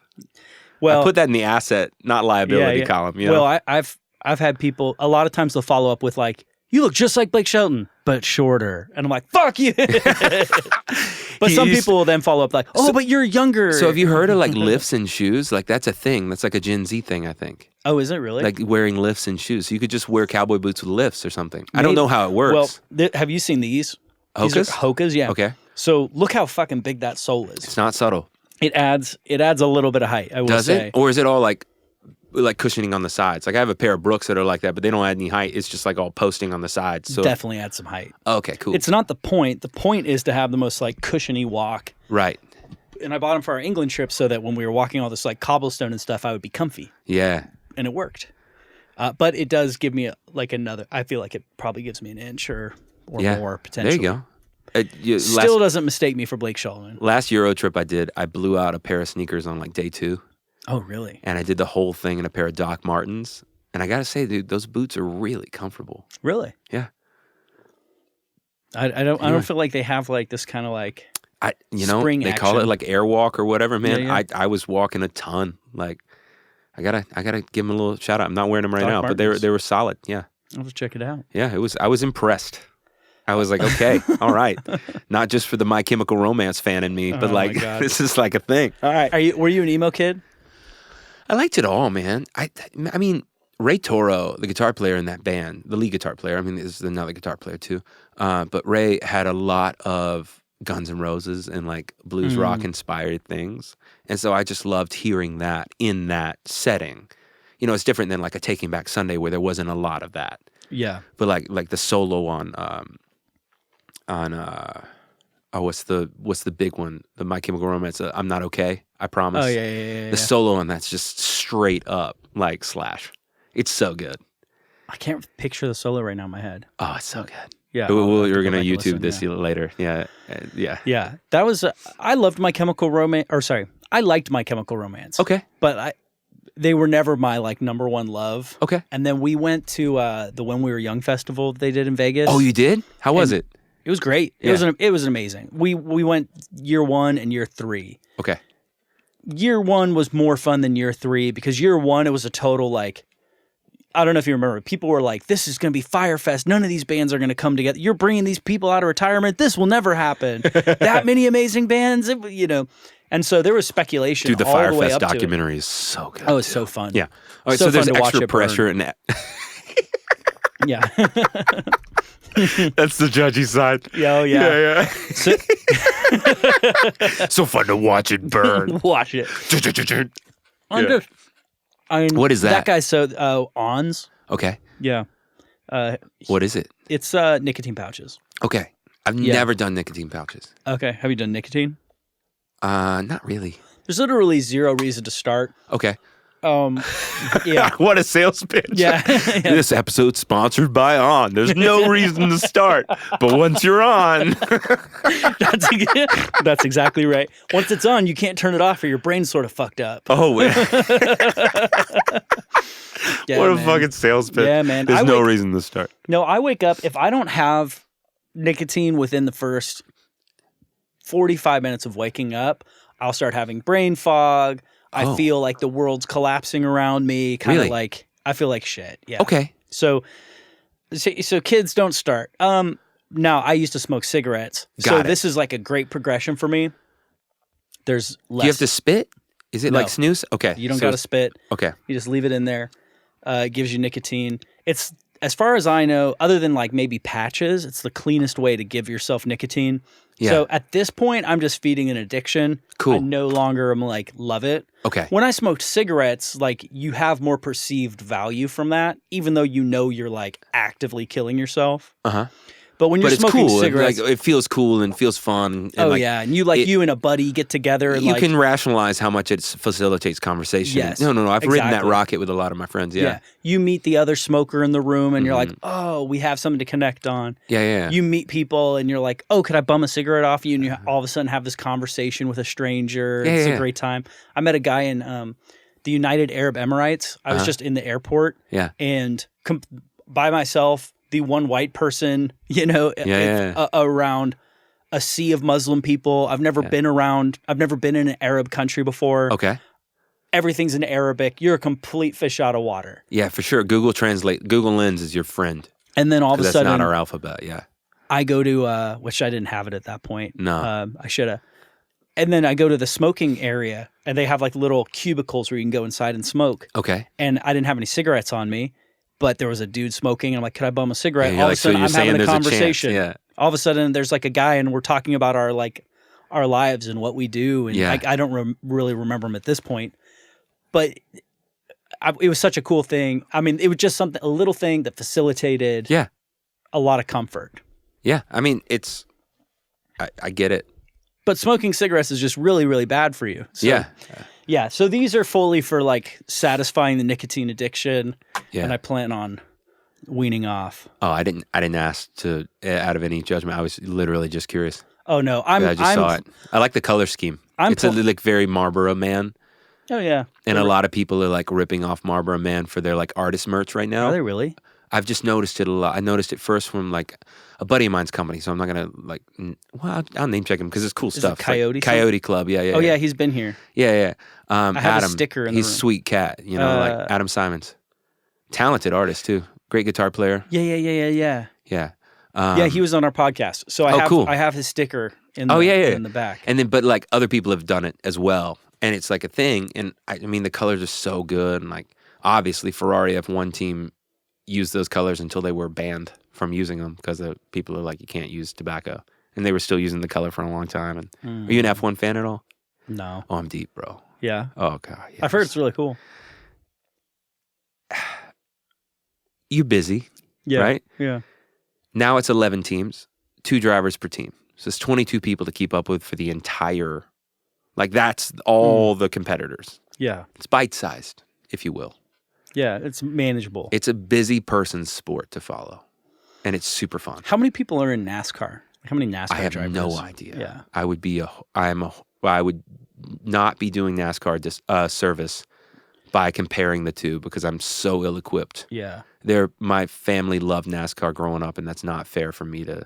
Well, I put that in the asset, not liability column. You know? Well, I've had people, a lot of times they'll follow up with like, "You look just like Blake Shelton, but shorter." And I'm like, "Fuck you." But some people will then follow up like, "Oh, but you're younger." So have you heard of like lifts in shoes? Like that's a thing. That's like a Gen Z thing, I think. Oh, is it really? Like wearing lifts in shoes. So you could just wear cowboy boots with lifts or something. I don't know how it works. Well, have you seen these? Hokas? These are Hokas, yeah. Okay. So look how fucking big that sole is. It's not subtle. It adds a little bit of height, I will Does say. it? Or is it all like cushioning on the sides? Like I have a pair of Brooks that are like that, but they don't add any height. It's just like all posting on the sides. So Definitely adds some height. okay, cool. It's not the point. The point is to have the most like cushiony walk. Right. And I bought them for our England trip so that when we were walking all this like cobblestone and stuff, I would be comfy. Yeah. And it worked. But it does give me another. I feel like it probably gives me an inch or more potentially. There you go. Still doesn't mistake me for Blake Shelton. Last Euro trip I did, I blew out a pair of sneakers on like day 2. Oh, really? And I did the whole thing in a pair of Doc Martens. And I got to say, dude, those boots are really comfortable. Really? Yeah. I don't feel like they have like this kind of like spring they call it action. like airwalk or whatever, man. Yeah. I was walking a ton. Like I gotta give them a little shout out. I'm not wearing them right Doc now, Martens. but they were solid. Yeah. I'll just check it out. Yeah, I was impressed. I was like, okay, all right. Not just for the My Chemical Romance fan in me, but like this is like a thing. All right. Were you an emo kid? I liked it all, man. I mean, Ray Toro, the guitar player in that band, the lead guitar player. I mean, this is another guitar player too. But Ray had a lot of Guns N' Roses and like blues rock inspired things, and so I just loved hearing that in that setting. You know, it's different than like a Taking Back Sunday where there wasn't a lot of that. Yeah. But like the solo on what's the big one? The My Chemical Romance. I'm Not Okay. I Promise. Oh yeah. The solo on that's just straight up like Slash. It's so good. I can't picture the solo right now in my head. Oh, it's so good. Yeah. We're gonna back and YouTube listen, this later. Yeah. Yeah. That was. I loved My Chemical Romance. Or sorry, I liked My Chemical Romance. Okay. But they were never my like number one love. Okay. And then we went to the When We Were Young festival they did in Vegas. Oh, you did? How was it? It was great. It was amazing. We went year 1 and year 3. Okay. Year 1 was more fun than year 3 because year 1 it was a total like, I don't know if you remember, people were like, "This is going to be Firefest. None of these bands are going to come together. You're bringing these people out of retirement. This will never happen. That many amazing bands, And so there was speculation. Dude, the all the way Firefest up documentary is so good. Oh, it's so fun. Yeah. All right, So so there's fun to watch extra it burn. pressure and Yeah. that's the judgy side. Yeah, oh, yeah. So fun to watch it burn. Watch it. What is that? That guy, Ons. Okay. Yeah. What is it? It's nicotine pouches. Okay. I've never done nicotine pouches. Okay. Have you done nicotine? Not really. There's literally zero reason to start. Okay. Yeah. What a sales pitch. Yeah. This episode's sponsored by On. There's no reason to start, but once you're on. That's exactly right. Once it's on, you can't turn it off or your brain's sort of fucked up. Oh, Yeah, what a man. fucking sales pitch. Yeah, man. There's no reason to start. No, I wake up, if I don't have nicotine within the first 45 minutes of waking up, I'll start having brain fog. I feel like the world's collapsing around me. Kind of Really? like, I feel like shit. Yeah. Okay. So kids don't start. Now I used to smoke cigarettes. Got it. This is like a great progression for me. There's less. Do you have to spit? Is it No. like snooze? Okay. You don't so got to spit. Okay. You just leave it in there. It gives you nicotine. It's, as far as I know, other than like maybe patches, it's the cleanest way to give yourself nicotine. Yeah. So at this point, I'm just feeding an addiction. Cool. I no longer am like, love it. Okay. When I smoked cigarettes, like you have more perceived value from that, even though you know you're like actively killing yourself. Uh-huh. But when you're But it's smoking cool. cigarettes, Like, it feels cool and feels fun. And like, and you and a buddy get together and you like can rationalize how much it facilitates conversation. Yes, No. I've ridden that exactly. rocket with a lot of my friends. Yeah. You meet the other smoker in the room and you're like, Mm-hmm. oh, we have something to connect on. Yeah. You meet people and you're like, oh, could I bum a cigarette off you? And you all of a sudden have this conversation with a stranger. It's a great time. I met a guy in the United Arab Emirates. I was just in the airport. Yeah. And by myself, the one white person, around a sea of Muslim people. I've never been in an Arab country before. Okay. Everything's in Arabic. You're a complete fish out of water. Yeah, for sure. Google Lens is your friend. And then all of a sudden, that's not our alphabet. Yeah. I go to, which I didn't have it at that point. No. I should have. And then I go to the smoking area and they have like little cubicles where you can go inside and smoke. Okay. And I didn't have any cigarettes on me, but there was a dude smoking. And I'm like, could I bum a cigarette? Yeah, all of a like, so sudden, you're I'm saying having a there's a chance, conversation. yeah. All of a sudden, there's like a guy and we're talking about our lives and what we do. And I don't really remember him at this point. But it was such a cool thing. I mean, it was just a little thing that facilitated a lot of comfort. Yeah. I mean, I get it. But smoking cigarettes is just really, really bad for you. So, yeah. So these are fully for like satisfying the nicotine addiction. Yeah. And I plan on weaning off. Oh, I didn't ask to out of any judgment. I was literally just curious. Oh no, I just saw it. I like the color scheme. It's like very Marlboro Man. Oh yeah. And a lot of people are like ripping off Marlboro Man for their like artist merch right now. Are they really? I've just noticed it a lot. I noticed it first from like a buddy of mine's company, so I'm not gonna like. Well, I'll name check him because it's cool stuff. It Coyote? Like Coyote Club, yeah. Oh yeah, he's been here. Yeah. I have Adam, a sticker in the he's room. sweet cat, like Adam Simons, talented artist too, great guitar player. Yeah. Yeah, he was on our podcast, so I have his sticker in the back. And then, but like other people have done it as well, and it's like a thing. And I mean, the colors are so good, and like obviously Ferrari F1 team used those colors until they were banned from using them because people are like, you can't use tobacco, and they were still using the color for a long time. And are you an F1 fan at all? No. Oh, I'm deep, bro. Yeah. Oh god, yes. I've heard it's really cool. You busy? Yeah. Right? Yeah. Now it's 11 teams, 2 drivers per team. So it's 22 people to keep up with for the entire, like that's all the competitors. Yeah. It's bite-sized, if you will. Yeah, it's manageable. It's a busy person's sport to follow, and it's super fun. How many people are in NASCAR? How many NASCAR I have drivers? no idea. Yeah. I would not be doing NASCAR service by comparing the two because I'm so ill-equipped. Yeah. My family loved NASCAR growing up, and that's not fair for me to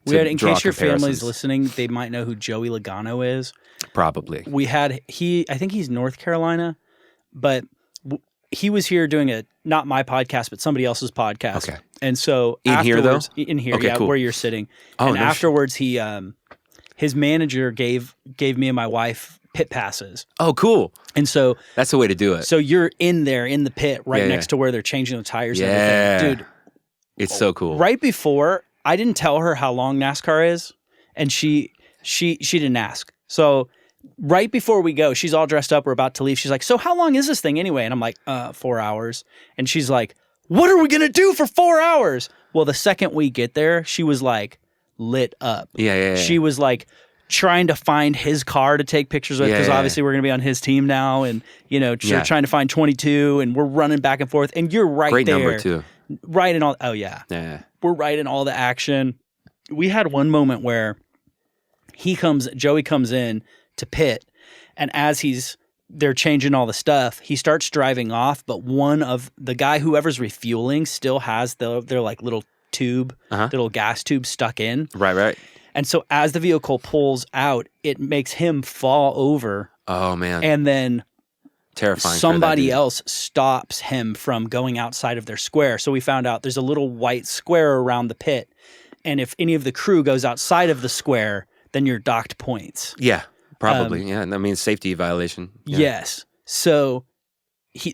in draw case your family's comparisons. listening, they might know who Joey Logano is. Probably. I think he's North Carolina, but he was here doing not my podcast, but somebody else's podcast. Okay. And so in here, yeah, cool. where you're sitting. Oh, and no afterwards, his manager gave me and my wife pit passes. Oh, cool. And so that's the way to do it. So you're in there in the pit right next to where they're changing the tires and everything. Dude, it's so cool. Right before, I didn't tell her how long NASCAR is, and she didn't ask. So right before we go, she's all dressed up, we're about to leave. She's like, so how long is this thing anyway? And I'm like, 4 hours. And she's like, what are we going to do for 4 hours? Well, the second we get there, she was like lit up. Yeah. She was like trying to find his car to take pictures with because obviously we're going to be on his team now. And, trying to find 22 and we're running back and forth. And you're right Great there. Great number too. Right in all. Oh, yeah. Yeah. We're right in all the action. We had one moment where Joey comes in to pit, and as they're changing all the stuff, he starts driving off, but one of the guy, whoever's refueling, still has their like little tube, little gas tube stuck in. Right. And so as the vehicle pulls out, it makes him fall over. Oh man. And then terrifying. Somebody else stops him from going outside of their square. So we found out there's a little white square around the pit. And if any of the crew goes outside of the square, then you're docked points. Yeah, probably. I mean, safety violation. Yeah. Yes. So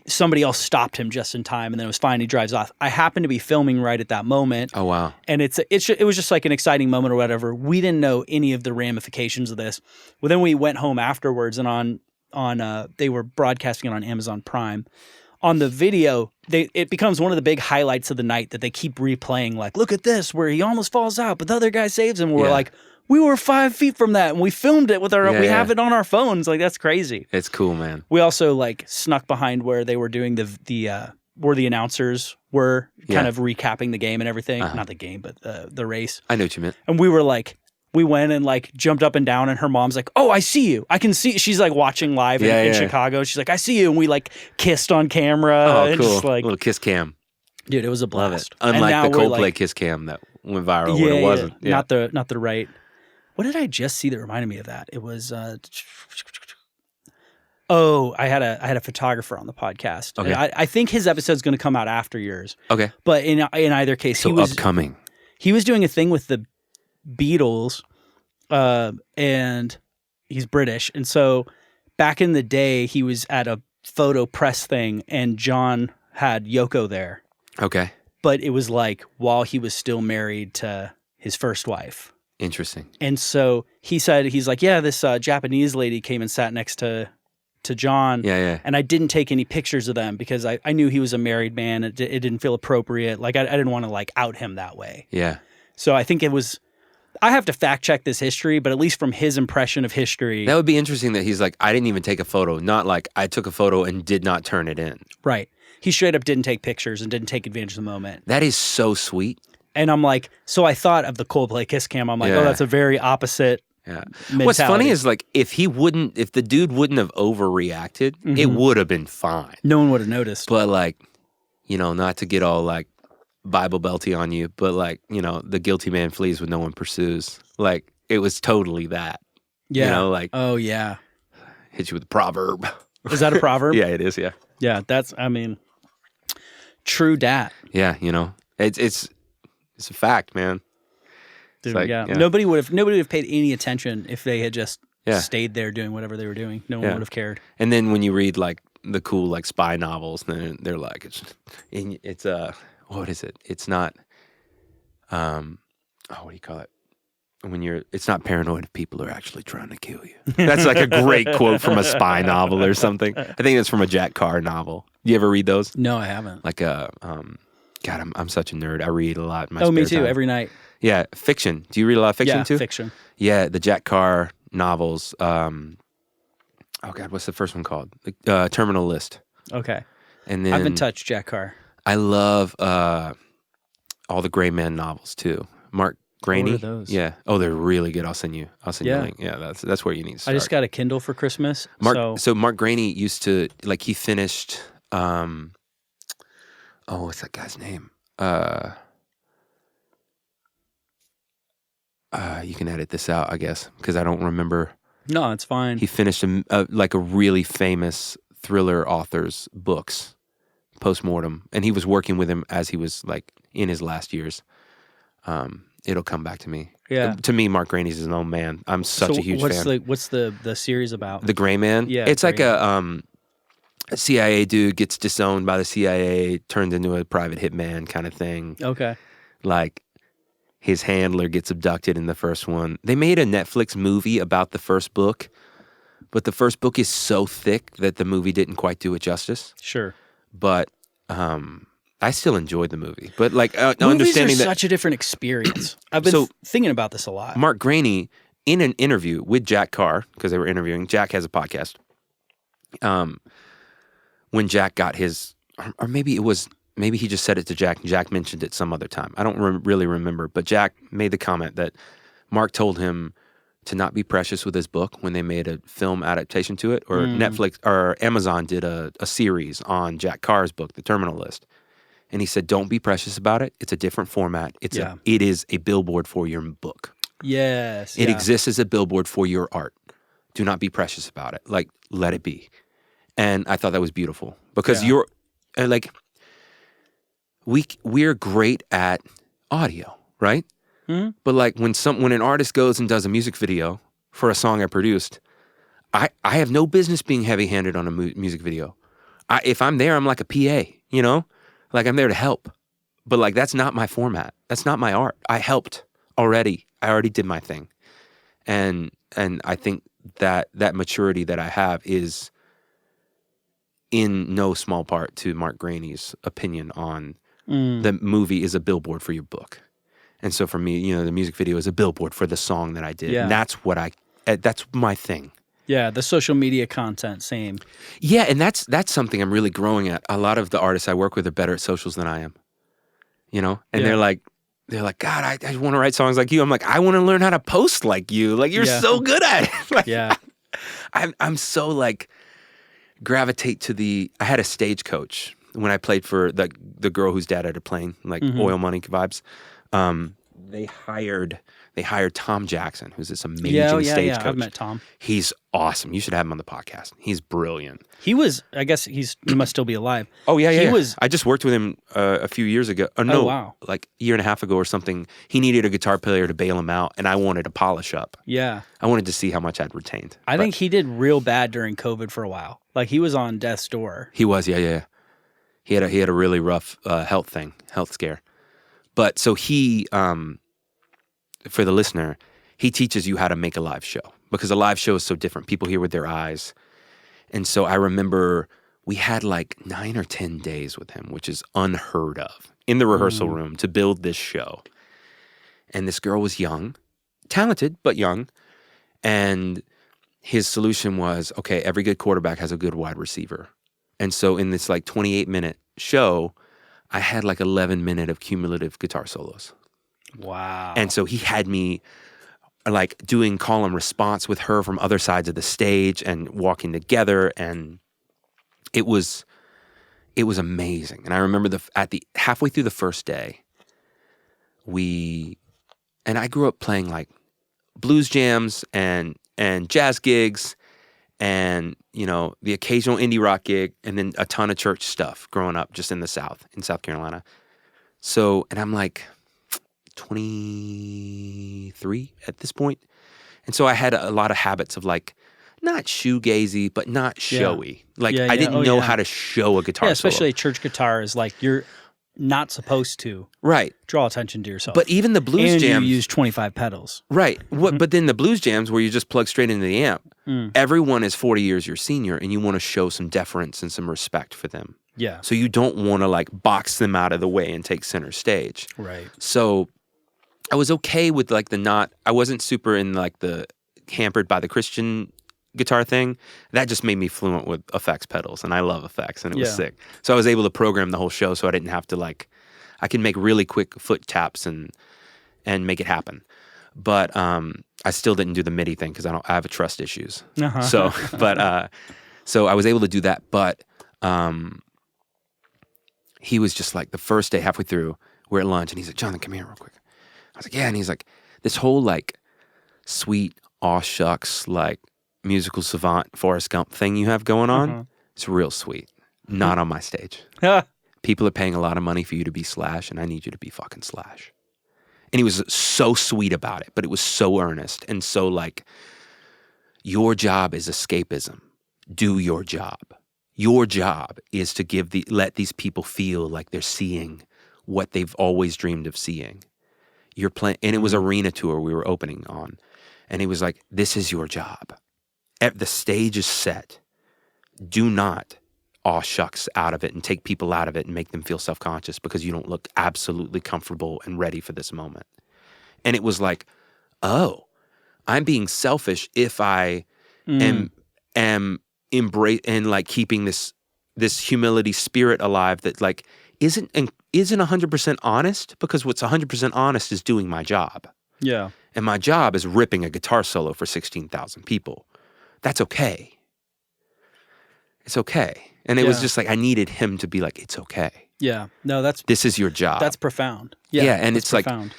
somebody else stopped him just in time, and then it was fine. He drives off. I happened to be filming right at that moment. Oh, wow. And it was just like an exciting moment or whatever. We didn't know any of the ramifications of this. Well, then we went home afterwards, and they were broadcasting it on Amazon Prime. On the video, it becomes one of the big highlights of the night that they keep replaying. Like, look at this, where he almost falls out, but the other guy saves him. We're like, we were 5 feet from that, and we filmed it with we have it on our phones. Like, that's crazy. It's cool, man. We also like snuck behind where they were doing where the announcers were kind of recapping the game and everything. Not the game, but the race. I know what you meant. And we went and like jumped up and down, and her mom's like, "Oh, I see you. I can see." She's like watching live in Chicago. She's like, "I see you," and we like kissed on camera. Oh, and cool! Just, like, little kiss cam. Dude, it was a blast. Unlike the Coldplay kiss cam that went viral when it wasn't. Yeah. Not the right. What did I just see that reminded me of that? It was. I had a photographer on the podcast. Okay. I think his episode's going to come out after yours. Okay. But in either case, he was upcoming. He was doing a thing with the Beatles, and he's British, and so back in the day, he was at a photo press thing, and John had Yoko there. Okay. But it was like while he was still married to his first wife. Interesting. And so he's like, yeah, this Japanese lady came and sat next to John. Yeah. And I didn't take any pictures of them because I knew he was a married man. It didn't feel appropriate. Like I didn't want to like out him that way. Yeah. So I think it was. I have to fact check this history, but at least from his impression of history, that would be interesting. That he's like, I didn't even take a photo. Not like I took a photo and did not turn it in. Right. He straight up didn't take pictures and didn't take advantage of the moment. That is so sweet. And I'm like, so I thought of the Coldplay kiss cam. I'm like, oh, that's a very opposite. Yeah. Mentality. What's funny is like if the dude wouldn't have overreacted, it would have been fine. No one would have noticed. But like, not to get all like Bible belty on you, but like, the guilty man flees when no one pursues. Like it was totally that. Yeah. Like, oh yeah. Hit you with a proverb. Is that a proverb? Yeah, it is. Yeah. Yeah. True dat. Yeah. It's a fact, man. Dude, like, nobody would have paid any attention if they had just stayed there doing whatever they were doing. No one would have cared. And then when you read like the cool like spy novels, then they're like it's what is it? It's not what do you call it? It's not paranoid if people are actually trying to kill you. That's like a great quote from a spy novel or something. I think it's from a Jack Carr novel. You ever read those? No, I haven't. Like God, I'm such a nerd. I read a lot in my spare me too, time. every night. Yeah, fiction. Do you read a lot of fiction too? Yeah, fiction. Yeah, the Jack Carr novels. Oh God, what's the first one called? Terminal List. Okay. And then I haven't touched Jack Carr. I love all the Gray Man novels too. Mark Graney. What are those? Yeah. Oh, they're really good. I'll send you a link. Yeah, that's where you need to start. I just got a Kindle for Christmas. So Mark Graney used to like he finished. What's that guy's name? You can edit this out, I guess, because I don't remember. No, it's fine. He finished a really famous thriller author's books, postmortem, and he was working with him as he was like in his last years. It'll come back to me. Yeah. To me, Mark Graney's his own man. I'm such a huge fan. What's the series about? The Gray Man? Yeah. It's like a CIA dude gets disowned by the CIA, turned into a private hitman kind of thing. Okay. Like his handler gets abducted in the first one. They made a Netflix movie about the first book, but the first book is so thick that the movie didn't quite do it justice. Sure. But I still enjoyed the movie. But like movies understanding are that such a different experience. I've been thinking about this a lot. Mark Graney, in an interview with Jack Carr, because they were interviewing, Jack has a podcast. When Jack got his, or maybe he just said it to Jack, and Jack mentioned it some other time. I don't really remember, but Jack made the comment that Mark told him to not be precious with his book when they made a film adaptation to it, or Netflix or Amazon did a series on Jack Carr's book, The Terminal List. And he said, don't be precious about it. It's a different format. It is a billboard for your book. Yes. It exists as a billboard for your art. Do not be precious about it. Like, let it be. And I thought that was beautiful because you're like, we're great at audio, right? Mm-hmm. But like when an artist goes and does a music video for a song I produced, I have no business being heavy-handed on a music video. if I'm there, I'm like a PA, you know? Like I'm there to help. But like that's not my format. That's not my art. I helped already. I already did my thing. And I think that maturity that I have is in no small part to Mark Graney's opinion on the movie is a billboard for your book. And so for me, you know, the music video is a billboard for the song that I did. Yeah. And that's my thing. Yeah, the social media content, same. Yeah, and that's something I'm really growing at. A lot of the artists I work with are better at socials than I am. You know? And they're like, God, I want to write songs like you. I'm like, I want to learn how to post like you. Like you're so good at it. Like, yeah. I'm so like gravitate to I had a stage coach when I played for the girl whose dad had a plane, like Oil Money vibes. They hired Tom Jackson, who's this amazing stage coach. I've met Tom. He's awesome. You should have him on the podcast. He's brilliant. He was, I guess he must still be alive. Oh yeah. He was. I just worked with him a few years ago. No, wow. Like a year and a half ago or something. He needed a guitar player to bail him out, and I wanted to polish up. Yeah. I wanted to see how much I'd retained. I think he did real bad during COVID for a while. Like he was on death's door. He was, yeah. He had a really rough health scare. But so he, for the listener, he teaches you how to make a live show because a live show is so different. People hear with their eyes. And so I remember we had like 9 or 10 days with him, which is unheard of, in the rehearsal room to build this show. And this girl was young, talented, but young. And his solution was, okay, every good quarterback has a good wide receiver. And so in this like 28-minute show, I had like 11 minutes of cumulative guitar solos. Wow. And so he had me like doing call and response with her from other sides of the stage and walking together, and it was amazing. And I remember halfway through the first day, and I grew up playing like blues jams and jazz gigs and, you know, the occasional indie rock gig and then a ton of church stuff growing up just in the South, in South Carolina. So, and I'm like 23 at this point. And so I had a lot of habits of like, not shoegazy, but not showy. Like I didn't know how to show a guitar especially solo. a church guitar is like you're not supposed to draw attention to yourself. But even the blues and jams, you use 25 pedals. Right. But then the blues jams where you just plug straight into the amp, everyone is 40 years your senior and you want to show some deference and some respect for them. Yeah. So you don't want to like box them out of the way and take center stage. Right. So I was okay with like I wasn't super in like the hampered by the Christian guitar thing. That just made me fluent with effects pedals, and I love effects, and it was sick. So I was able to program the whole show so I didn't have to like, I can make really quick foot taps and make it happen. But I still didn't do the MIDI thing because I have trust issues. So, so I was able to do that. But he was just like the first day, halfway through, we're at lunch, and he's like, "Jonathan, come here real quick." I was like, "Yeah," and he's like, "This whole like sweet aw shucks like musical savant Forrest Gump thing you have going on, it's real sweet. Not on my stage. People are paying a lot of money for you to be Slash, and I need you to be fucking Slash." And he was so sweet about it, but it was so earnest and so like, your job is escapism. Do your job. Your job is to let these people feel like they're seeing what they've always dreamed of seeing. You're playing, and it was arena tour we were opening on, and he was like, "This is your job. The stage is set. Do not aw shucks out of it and take people out of it and make them feel self-conscious because you don't look absolutely comfortable and ready for this moment." And it was like, oh, I'm being selfish if I am embrace and like keeping this humility spirit alive that like isn't 100% honest, because what's 100% honest is doing my job. Yeah. And my job is ripping a guitar solo for 16,000 people. That's okay. It's okay. And it was just like, I needed him to be like, it's okay. Yeah. No, this is your job. That's profound. Yeah. And it's profound.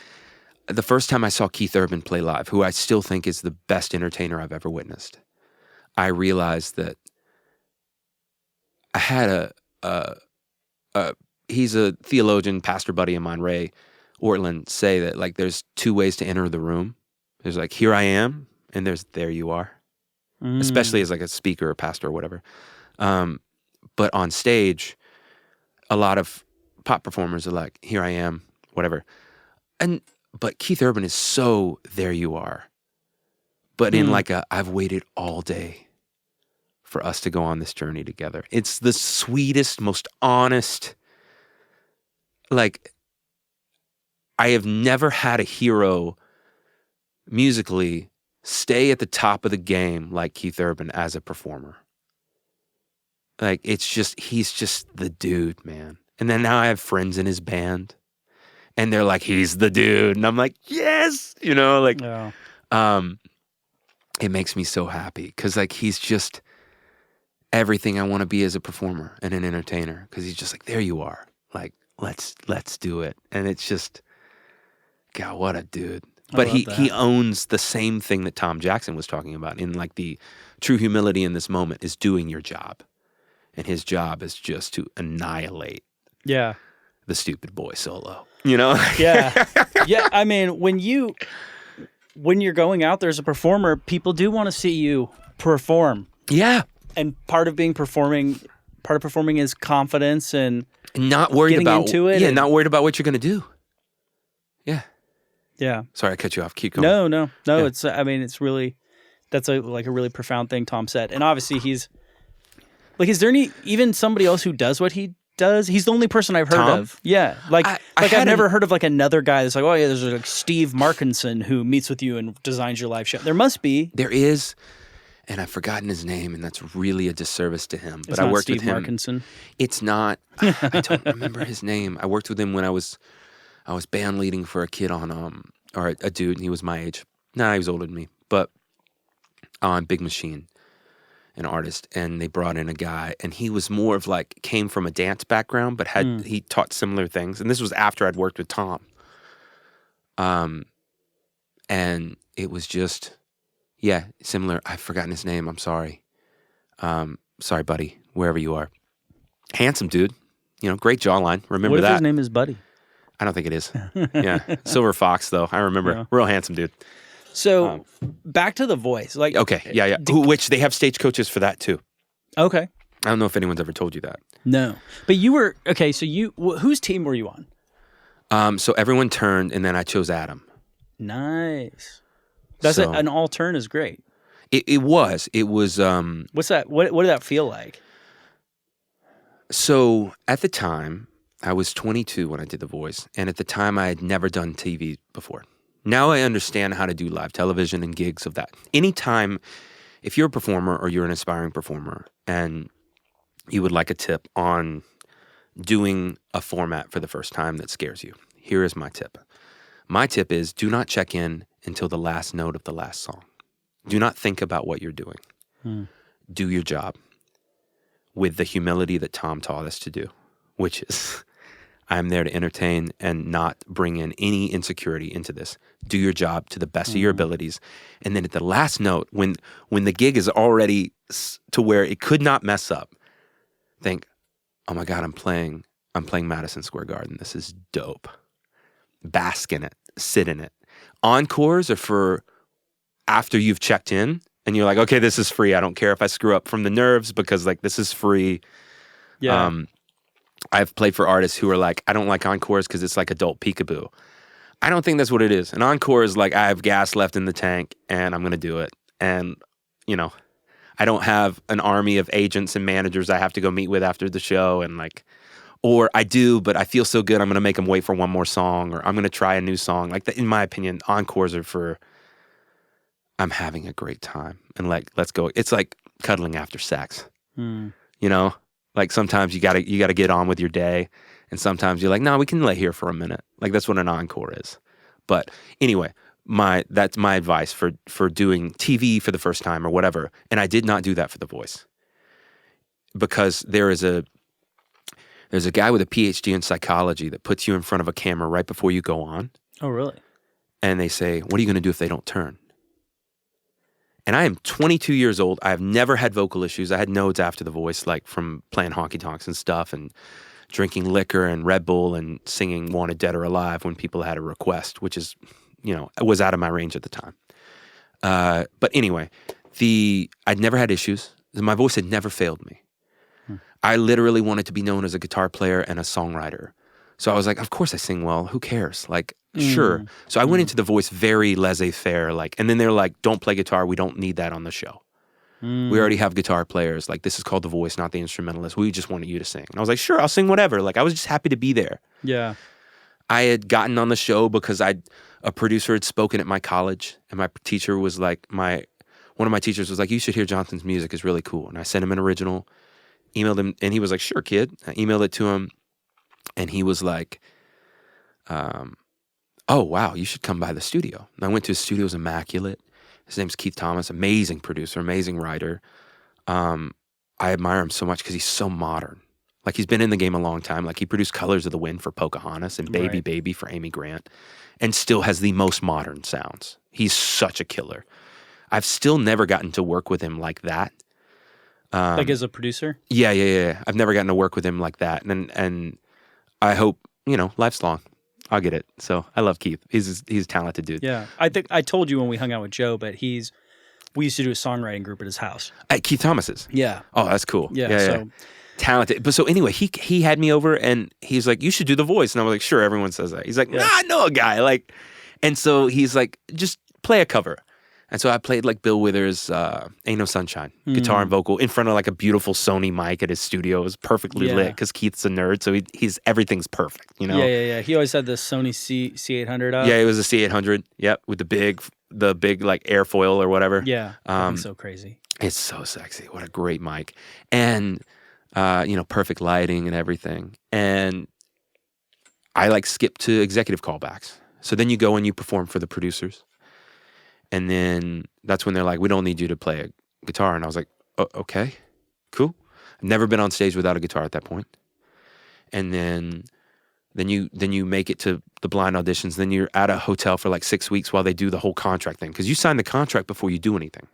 Like the first time I saw Keith Urban play live, who I still think is the best entertainer I've ever witnessed, I realized that I had he's a theologian, pastor buddy of mine, Ray Ortland, say that like there's two ways to enter the room. There's like, here I am, and there's there you are. Especially as like a speaker or pastor or whatever. But on stage, a lot of pop performers are like, here I am, whatever. But Keith Urban is so there you are. But in like I've waited all day for us to go on this journey together. It's the sweetest, most honest, like, I have never had a hero musically stay at the top of the game like Keith Urban as a performer. Like, it's just, he's just the dude, man. And then now I have friends in his band and they're like, he's the dude. And I'm like, yes, you know, like, it makes me so happy because like, he's just everything I want to be as a performer and an entertainer. Cause he's just like, there you are. Like, let's do it. And it's just, God, what a dude. But he owns the same thing that Tom Jackson was talking about in like the true humility in this moment is doing your job. And his job is just to annihilate the stupid boy solo, you know? Yeah. I mean, when you're going out there as a performer, people do want to see you perform. Yeah. And part of performing is confidence and not worried about into it. Yeah, not worried about what you're going to do. Yeah. Yeah. Sorry, I cut you off. Keep going. No. Yeah. It's, I mean, it's really, that's a really profound thing Tom said. And obviously he's like, is there even somebody else who does what he does? He's the only person I've heard of. Yeah. I've never heard of like another guy that's like, oh yeah, there's like Steve Markinson who meets with you and designs your live show. There must be. There is. And I've forgotten his name, and that's really a disservice to him. But I worked with him. Markinson. It's not. I don't remember his name. I worked with him when I was band leading for a kid on or a dude, and he was my age. Nah, he was older than me, but on Big Machine, an artist, and they brought in a guy, and he was more of like came from a dance background, but he taught similar things, and this was after I'd worked with Tom. And it was just. Yeah, similar. I've forgotten his name. I'm sorry. Sorry, buddy, wherever you are. Handsome dude. You know, great jawline. Remember what that. If his name is Buddy? I don't think it is. Yeah. Silver Fox, though. I remember. Yeah. Real handsome dude. So, back to The Voice. Like, okay. Yeah. Which they have stage coaches for that, too. Okay. I don't know if anyone's ever told you that. No. But you were, okay, so whose team were you on? So everyone turned, and then I chose Adam. Nice. An all turn is great. It was. What's that? What did that feel like? So at the time, I was 22 when I did The Voice, and at the time I had never done TV before. Now I understand how to do live television and gigs of that. Anytime, if you're a performer or you're an aspiring performer, and you would like a tip on doing a format for the first time that scares you, here is my tip. My tip is do not check in until the last note of the last song. Do not think about what you're doing. Do your job with the humility that Tom taught us to do, which is I'm there to entertain and not bring in any insecurity into this. Do your job to the best of your abilities. And then at the last note, when the gig is already to where it could not mess up, think, oh my God, I'm playing Madison Square Garden. This is dope. Bask in it. Sit in it. Encores are for after you've checked in and you're like, okay, this is free. I don't care if I screw up from the nerves because like this is free. Yeah. I've played for artists who are like, I don't like encores because it's like adult peekaboo. I don't think that's what it is. An encore is like I have gas left in the tank and I'm going to do it. And, you know, I don't have an army of agents and managers I have to go meet with after the show and like, or I do, but I feel so good I'm going to make them wait for one more song or I'm going to try a new song. Like, in my opinion, encores are for I'm having a great time and like, let's go. It's like cuddling after sex, you know? Like sometimes you gotta get on with your day and sometimes you're like, no, we can lay here for a minute. Like that's what an encore is. But anyway, that's my advice for doing TV for the first time or whatever. And I did not do that for The Voice because there's a guy with a PhD in psychology that puts you in front of a camera right before you go on. Oh, really? And they say, what are you going to do if they don't turn? And I am 22 years old. I have never had vocal issues. I had nodes after The Voice, like from playing honky tonks and stuff and drinking liquor and Red Bull and singing Wanted Dead or Alive when people had a request, which is, you know, was out of my range at the time. But anyway, I'd never had issues. My voice had never failed me. I literally wanted to be known as a guitar player and a songwriter. So I was like, of course I sing well. Who cares? Like, sure. So I went into The Voice very laissez-faire. Like, and then they're like, don't play guitar. We don't need that on the show. We already have guitar players. Like, this is called The Voice, not the instrumentalist. We just wanted you to sing. And I was like, sure, I'll sing whatever. Like, I was just happy to be there. Yeah. I had gotten on the show because a producer had spoken at my college, and my teacher was like, one of my teachers was like, you should hear Jonathan's music. It's really cool. And I sent him an original, emailed him, and he was like, sure, kid. I emailed it to him, and he was like, oh, wow, you should come by the studio. And I went to his studio. It was immaculate. His name's Keith Thomas, amazing producer, amazing writer. I admire him so much because he's so modern. Like, he's been in the game a long time. Like, he produced Colors of the Wind for Pocahontas and Baby Right. Baby for Amy Grant, and still has the most modern sounds. He's such a killer. I've still never gotten to work with him like that. Like as a producer? Yeah. I've never gotten to work with him like that. And I hope, life's long. I'll get it. So I love Keith. He's a talented dude. Yeah. I think I told you when we hung out with Joe, but we used to do a songwriting group at his house. At Keith Thomas's? Yeah. Oh, that's cool. Yeah. So talented. But so anyway, he had me over and he's like, you should do The Voice. And I was like, sure, everyone says that. He's like, nah, I know a guy. Like, and so he's like, just play a cover. And so I played like Bill Withers' Ain't No Sunshine, guitar and vocal in front of like a beautiful Sony mic at his studio. It was perfectly lit because Keith's a nerd. So everything's perfect, Yeah. He always had the Sony C800 out. Yeah, it was a C800. Yep. With the big like airfoil or whatever. Yeah. That's so crazy. It's so sexy. What a great mic. And, perfect lighting and everything. And I like skip to executive callbacks. So then you go and you perform for the producers. And then that's when they're like, we don't need you to play a guitar. And I was like, oh, okay, cool. I've never been on stage without a guitar at that point. And then you make it to the blind auditions. Then you're at a hotel for like 6 weeks while they do the whole contract thing. Because you sign the contract before you do anything.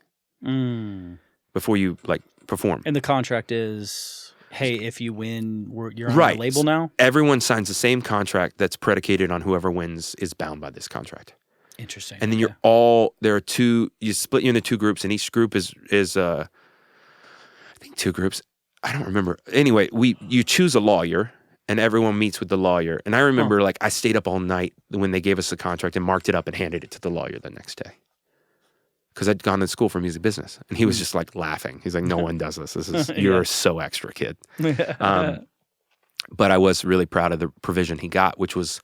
Before you like perform. And the contract is, hey, if you win, you're on right. the label now? Everyone signs the same contract that's predicated on whoever wins is bound by this contract. Interesting. And then you split you into two groups, and each group is I think two groups. I don't remember. Anyway, you choose a lawyer, and everyone meets with the lawyer. And I remember like I stayed up all night when they gave us the contract and marked it up and handed it to the lawyer the next day. Because I'd gone to school for music business. And he was just like laughing. He's like, no one does this. You're so extra, kid. But I was really proud of the provision he got, which was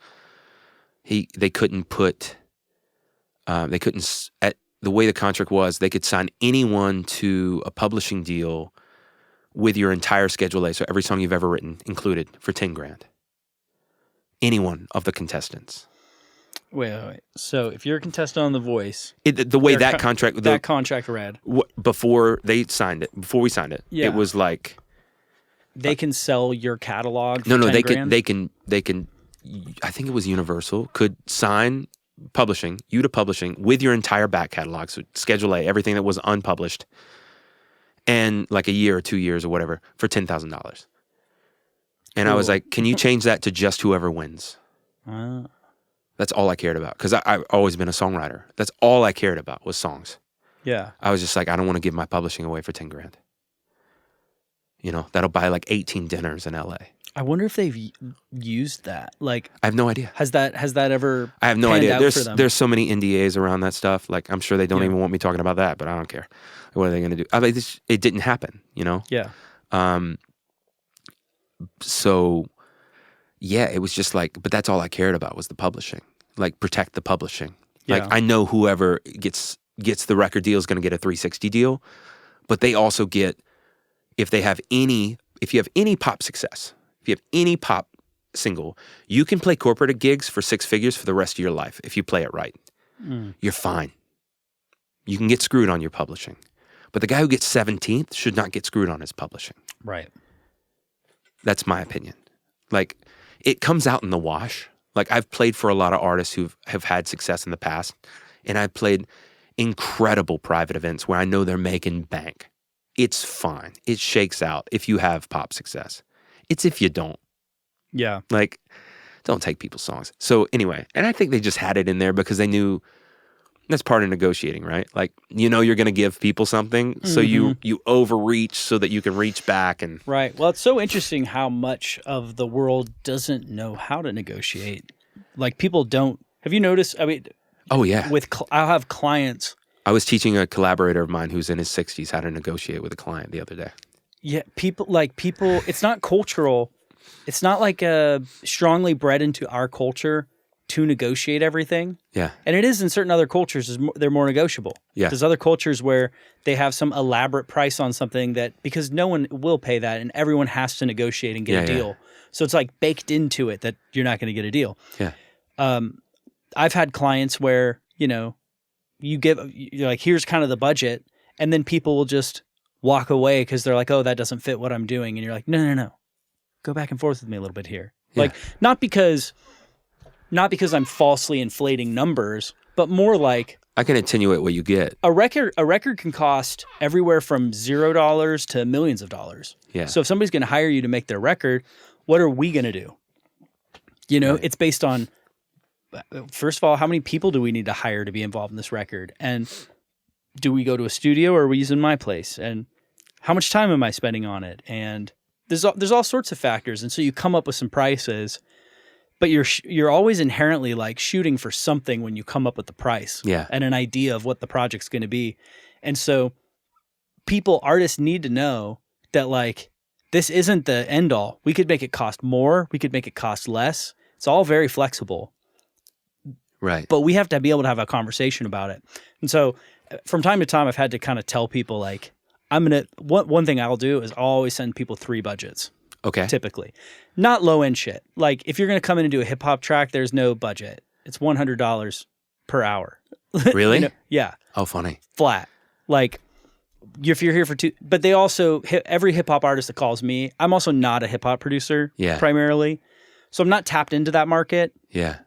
they couldn't the way the contract was, they could sign anyone to a publishing deal with your entire Schedule A, so every song you've ever written included, for $10,000. Anyone of the contestants. Wait. So if you're a contestant on The Voice, The way that contract read before we signed it, it was like they can sell your catalog. For no, $10,000? they can. I think it was Universal could sign you to publishing with your entire back catalog, so Schedule A, everything that was unpublished, and like a year or 2 years or whatever for $10,000. And I was like, can you change that to just whoever wins? That's all I cared about, because I've always been a songwriter. That's all I cared about was songs. Yeah. I was just like, I don't want to give my publishing away for $10,000. That'll buy like 18 dinners in LA. I wonder if they've used that. Like, I have no idea. Has that ever? I have no panned idea. out for them? There's so many NDAs around that stuff. Like, I'm sure they don't even want me talking about that, but I don't care. What are they going to do? It didn't happen, Yeah. So, yeah, it was just like, but that's all I cared about was the publishing. Like, protect the publishing. Yeah. Like, I know whoever gets the record deal is going to get a 360 deal, but they also get, if you have any pop success, if you have any pop single, you can play corporate gigs for 6 figures for the rest of your life if you play it right. You're fine. You can get screwed on your publishing. But the guy who gets 17th should not get screwed on his publishing. Right. That's my opinion. Like, it comes out in the wash. Like, I've played for a lot of artists who have had success in the past, and I've played incredible private events where I know they're making bank. It's fine. It shakes out if you have pop success. It's if you don't. Yeah. Like, don't take people's songs. So anyway, and I think they just had it in there because they knew That's part of negotiating, right? Like, you know, you're going to give people something, so you overreach so that you can reach back. And Right. Well, it's so interesting how much of the world doesn't know how to negotiate. Like, people don't. Have you noticed? I mean, oh yeah, I'll have clients. I was teaching a collaborator of mine who's in his 60s how to negotiate with a client the other day. Yeah, people. It's not cultural. It's not like strongly bred into our culture to negotiate everything. Yeah. And it is in certain other cultures, they're more negotiable. Yeah. There's other cultures where they have some elaborate price on something that, because no one will pay that and everyone has to negotiate and get a deal. So it's like baked into it that you're not going to get a deal. Yeah. I've had clients where, you know, you're like, here's kind of the budget. And then people will just walk away because they're like, oh, that doesn't fit what I'm doing. And you're like, no. Go back and forth with me a little bit here. Yeah. Like, not because I'm falsely inflating numbers, but more like I can attenuate what you get. a record can cost everywhere from $0 to millions of dollars. Yeah. So if somebody's going to hire you to make their record, what are we going to do? You know, It's based on, first of all, how many people do we need to hire to be involved in this record? And do we go to a studio or are we using my place? And how much time am I spending on it? And there's all sorts of factors. And so you come up with some prices, but you're always inherently like shooting for something when you come up with the price and an idea of what the project's going to be. And so artists need to know that, like, this isn't the end all. We could make it cost more. We could make it cost less. It's all very flexible. Right. But we have to be able to have a conversation about it. And so from time to time, I've had to kind of tell people, like, one thing I'll do is I'll always send people 3 budgets. Okay. Typically. Not low end shit. Like, if you're going to come in and do a hip hop track, there's no budget. It's $100 per hour. Really? You know? Yeah. Oh, funny. Flat. Like, if you're here for 2, but they also, every hip hop artist that calls me, I'm also not a hip hop producer primarily. So I'm not tapped into that market. Yeah.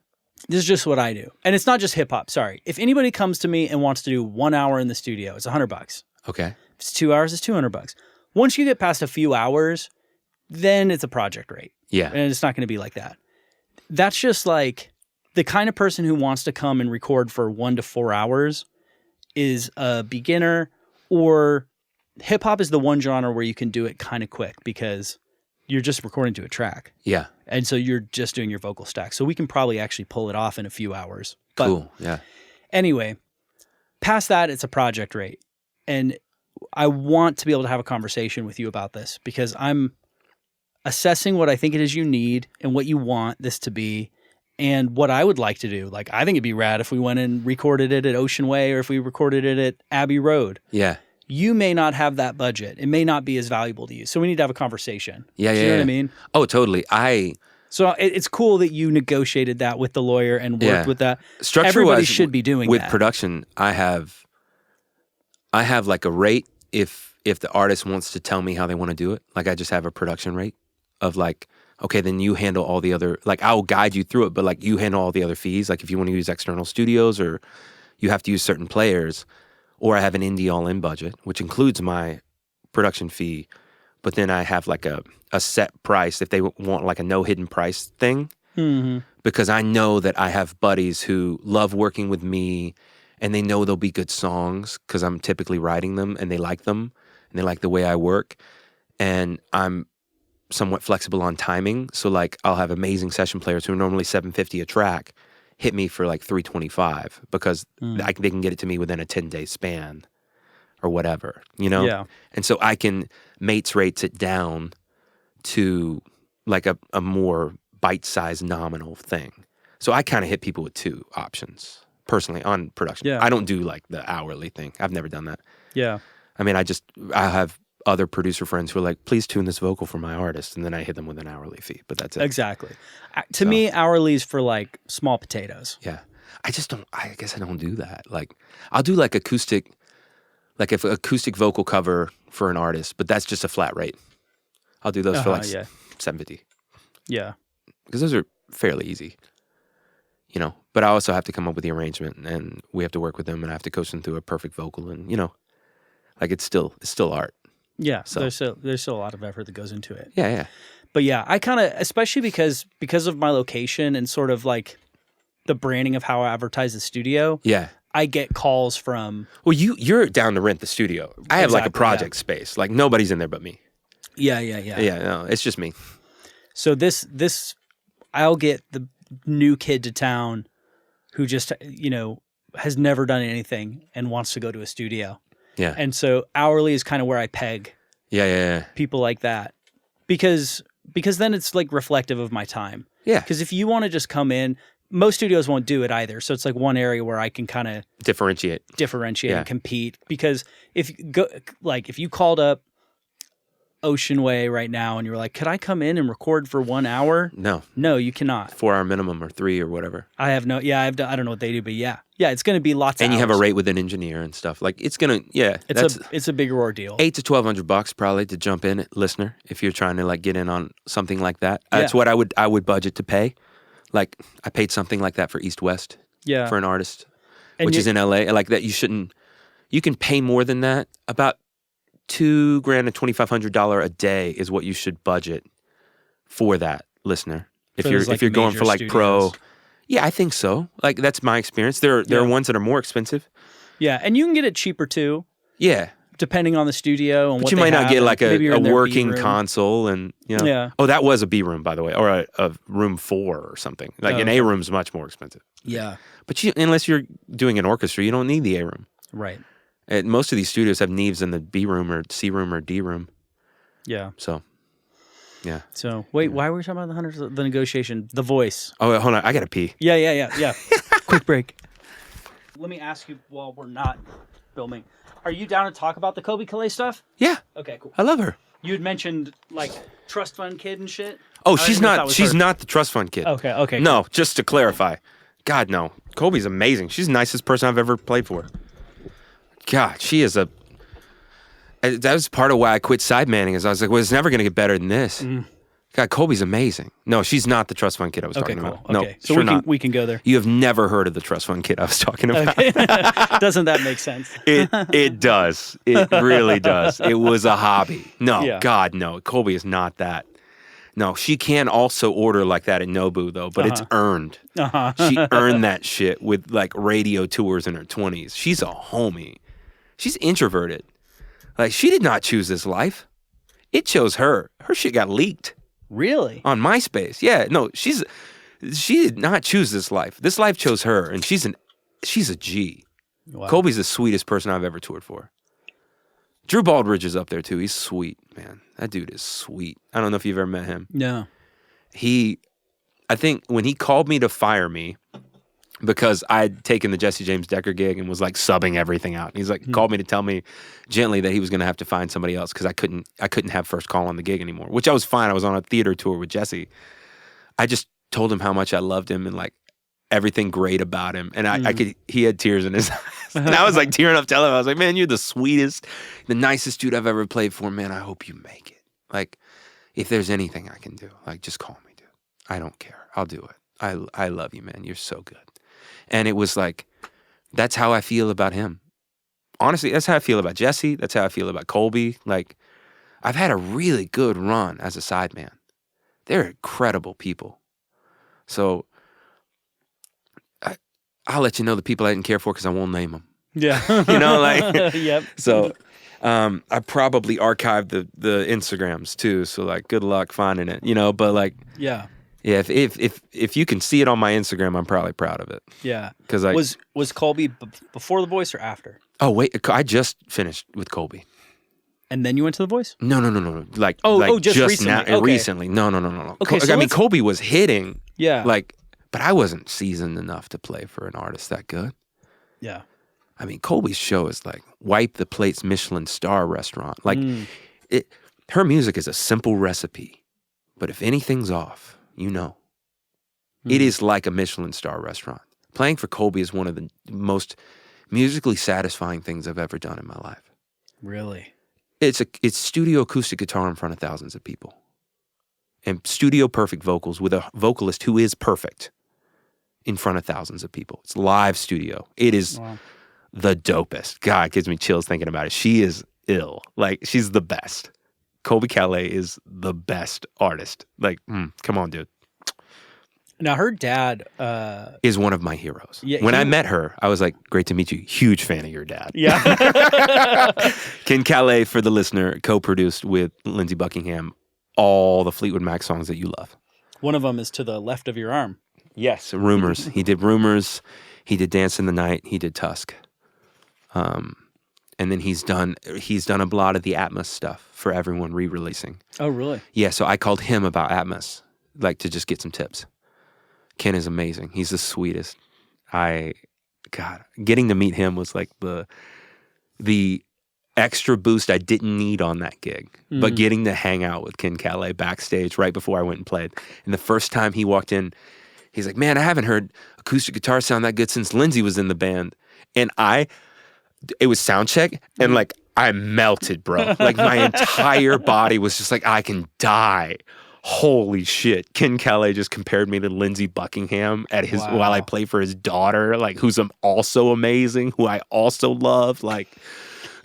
This is just what I do. And it's not just hip hop. Sorry. If anybody comes to me and wants to do 1 hour in the studio, it's $100. Okay. If it's 2 hours, it's $200. Once you get past a few hours, then it's a project rate. Yeah. And it's not going to be like that. That's just like the kind of person who wants to come and record for 1 to 4 hours is a beginner, or hip hop is the one genre where you can do it kind of quick because you're just recording to a track. Yeah. And so you're just doing your vocal stack. So we can probably actually pull it off in a few hours. But cool. Yeah. Anyway, past that, it's a project rate. And I want to be able to have a conversation with you about this because I'm assessing what I think it is you need and what you want this to be and what I would like to do. Like, I think it'd be rad if we went and recorded it at Ocean Way or if we recorded it at Abbey Road. Yeah. You may not have that budget. It may not be as valuable to you. So we need to have a conversation. Yeah, Do you know what I mean? Oh, totally. So it's cool that you negotiated that with the lawyer and worked with that. Everybody should be doing with that. With production, I have like a rate if the artist wants to tell me how they want to do it. Like, I just have a production rate of like, okay, then you handle all the other, like, I'll guide you through it, but like you handle all the other fees. Like, if you want to use external studios or you have to use certain players, or I have an indie all-in budget, which includes my production fee, but then I have like a set price if they want like a no hidden price thing, because I know that I have buddies who love working with me and they know they'll be good songs because I'm typically writing them and they like them and they like the way I work, and I'm somewhat flexible on timing. So like, I'll have amazing session players who are normally $750 a track hit me for like $325 because they can get it to me within a 10-day span or whatever, you know? Yeah. And so I can mates rates it down to like a more bite-sized nominal thing. So I kind of hit people with 2 options personally on production. Yeah. I don't do like the hourly thing. I've never done that. Yeah. I mean, I have other producer friends who are like, please tune this vocal for my artist. And then I hit them with an hourly fee, but that's it. Exactly. To me, hourly is for like small potatoes. Yeah. I guess I don't do that. Like, I'll do like acoustic vocal cover for an artist, but that's just a flat rate. I'll do those for like $750. Yeah. Because those are fairly easy, you know, but I also have to come up with the arrangement and we have to work with them and I have to coach them through a perfect vocal and, you know, like it's still art. Yeah, so there's still a lot of effort that goes into it. Yeah, yeah. But yeah, I kind of, especially because of my location and sort of like the branding of how I advertise the studio. Yeah. I get calls from. Well, you're down to rent the studio. I have like a Exactly, project space. Like nobody's in there but me. Yeah. Yeah, no, it's just me. So this, I'll get the new kid to town who just, has never done anything and wants to go to a studio. Yeah. And so hourly is kind of where I peg Yeah. people like that because then it's like reflective of my time. Yeah. Because if you want to just come in, most studios won't do it either. So it's like one area where I can kind of differentiate and compete. Because if you called up Ocean Way right now and you were like, could I come in and record for 1 hour? No, you cannot. 4 hour minimum or 3 or whatever. I have no, I don't know what they do, but yeah, it's going to be lots of and you hours. have a rate with an engineer and stuff. Like it's gonna, it's a bigger ordeal. $800 to $1,200 probably to jump in, listener, if you're trying to like get in on something like that. That's what I would budget to pay. Like I paid something like that for East West. Yeah. For an artist, which is in LA. Like that, you can pay more than that. About $2,000 to $2,500 a day is what you should budget for that, listener. If you're going for like pro, yeah, I think so. Like that's my experience. There are ones that are more expensive. Yeah, and you can get it cheaper too. Yeah, depending on the studio and but what you might not get like a working B-room. console and Yeah. Oh, that was a B room, by the way, or a room 4 or something. Like an A room's much more expensive. Yeah, but unless you're doing an orchestra, you don't need the A room. Right. Most of these studios have Neves in the B room or C room or D room. Yeah. So, yeah. So wait, why were we talking about the hunters? The negotiation, the voice. Oh, hold on, I gotta pee. Yeah. Quick break. Let me ask you while we're not filming. Are you down to talk about the Colbie Caillat stuff? Yeah. Okay, cool. I love her. You had mentioned like trust fund kid and shit. Oh, she's not. She's not the trust fund kid. Okay. No, cool. Just to clarify. God, no. Colbie's amazing. She's the nicest person I've ever played for. God, she is a. That was part of why I quit sidemanning. Is I was like, well, it's never going to get better than this. God, Colbie's amazing. No, she's not the trust fund kid I was talking about. Okay, No, so we can go there. You have never heard of the trust fund kid I was talking about. Okay. Doesn't that make sense? It does. It really does. It was a hobby. No, Yeah. God, no. Colbie is not that. No, she can also order like that at Nobu though, but it's earned. She earned that shit with like radio tours in her 20s. She's a homie. She's introverted. Like she did not choose this life. It chose her. Her shit got leaked. Really? On MySpace. Yeah, no, she did not choose this life. This life chose her, and she's a G. Wow. Colbie's the sweetest person I've ever toured for. Drew Baldridge is up there too. He's sweet, man. That dude is sweet. I don't know if you've ever met him. No. I think when he called me to fire me because I'd taken the Jesse James Decker gig and was like subbing everything out. He's like called me to tell me gently that he was going to have to find somebody else because I couldn't have first call on the gig anymore, which I was fine. I was on a theater tour with Jessie. I just told him how much I loved him and like everything great about him. And he had tears in his eyes. And I was like tearing up telling him, I was like, man, you're the sweetest, the nicest dude I've ever played for. Man, I hope you make it. Like, if there's anything I can do, like, just call me, dude. I don't care. I'll do it. I love you, man. You're so good. And it was like, that's how I feel about him. Honestly, that's how I feel about Jessie. That's how I feel about Colbie. Like, I've had a really good run as a sideman. They're incredible people. So, I'll let you know the people I didn't care for because I won't name them. Yeah. You know, like, Yep. So, I probably archived the Instagrams too. So, like, good luck finding it, you know, but like, Yeah. yeah, if you can see it on my Instagram, I'm probably proud of it. Yeah. Because was Colbie before The Voice or after? Oh wait, I just finished with Colbie. And then you went to The Voice? No. Like just recently. now, Okay. recently. No. Okay, so I mean, Colbie was hitting. Yeah. Like, but I wasn't seasoned enough to play for an artist that good. Yeah. I mean, Colbie's show is like wipe the plates Michelin star restaurant. Like, her music is a simple recipe, but if anything's off, you know. It is like a Michelin star restaurant. Playing for Colbie is one of the most musically satisfying things I've ever done in my life. Really? It's studio acoustic guitar in front of thousands of people. And studio perfect vocals with a vocalist who is perfect in front of thousands of people. It's live studio. It is the dopest. God, it gives me chills thinking about it. She is ill. Like, she's the best. Colbie Caillat is the best artist. Like, come on, dude. Now her dad, is one of my heroes. Yeah, when I met her, I was like, great to meet you. Huge fan of your dad. yeah, Ken Caillat, for the listener, co-produced with Lindsey Buckingham all the Fleetwood Mac songs that you love. one of them is to the left of your arm. Yes, Rumors. He did Rumors. He did Dance in the Night. He did Tusk. And then he's done a lot of the Atmos stuff for everyone re-releasing. Oh, really? Yeah, so I called him about Atmos, like to just get some tips. Ken is amazing. He's the sweetest. Getting to meet him was like the extra boost I didn't need on that gig. But getting to hang out with Ken Caillat backstage right before I went and played. And the first time he walked in, he's like, man, I haven't heard acoustic guitar sound that good since Lindsey was in the band. And it was sound check, and like I melted, bro. Like my entire body was just like, I can die. Holy shit. Ken Caillat just compared me to Lindsey Buckingham while I play for his daughter, like who's also amazing, who I also love. Like,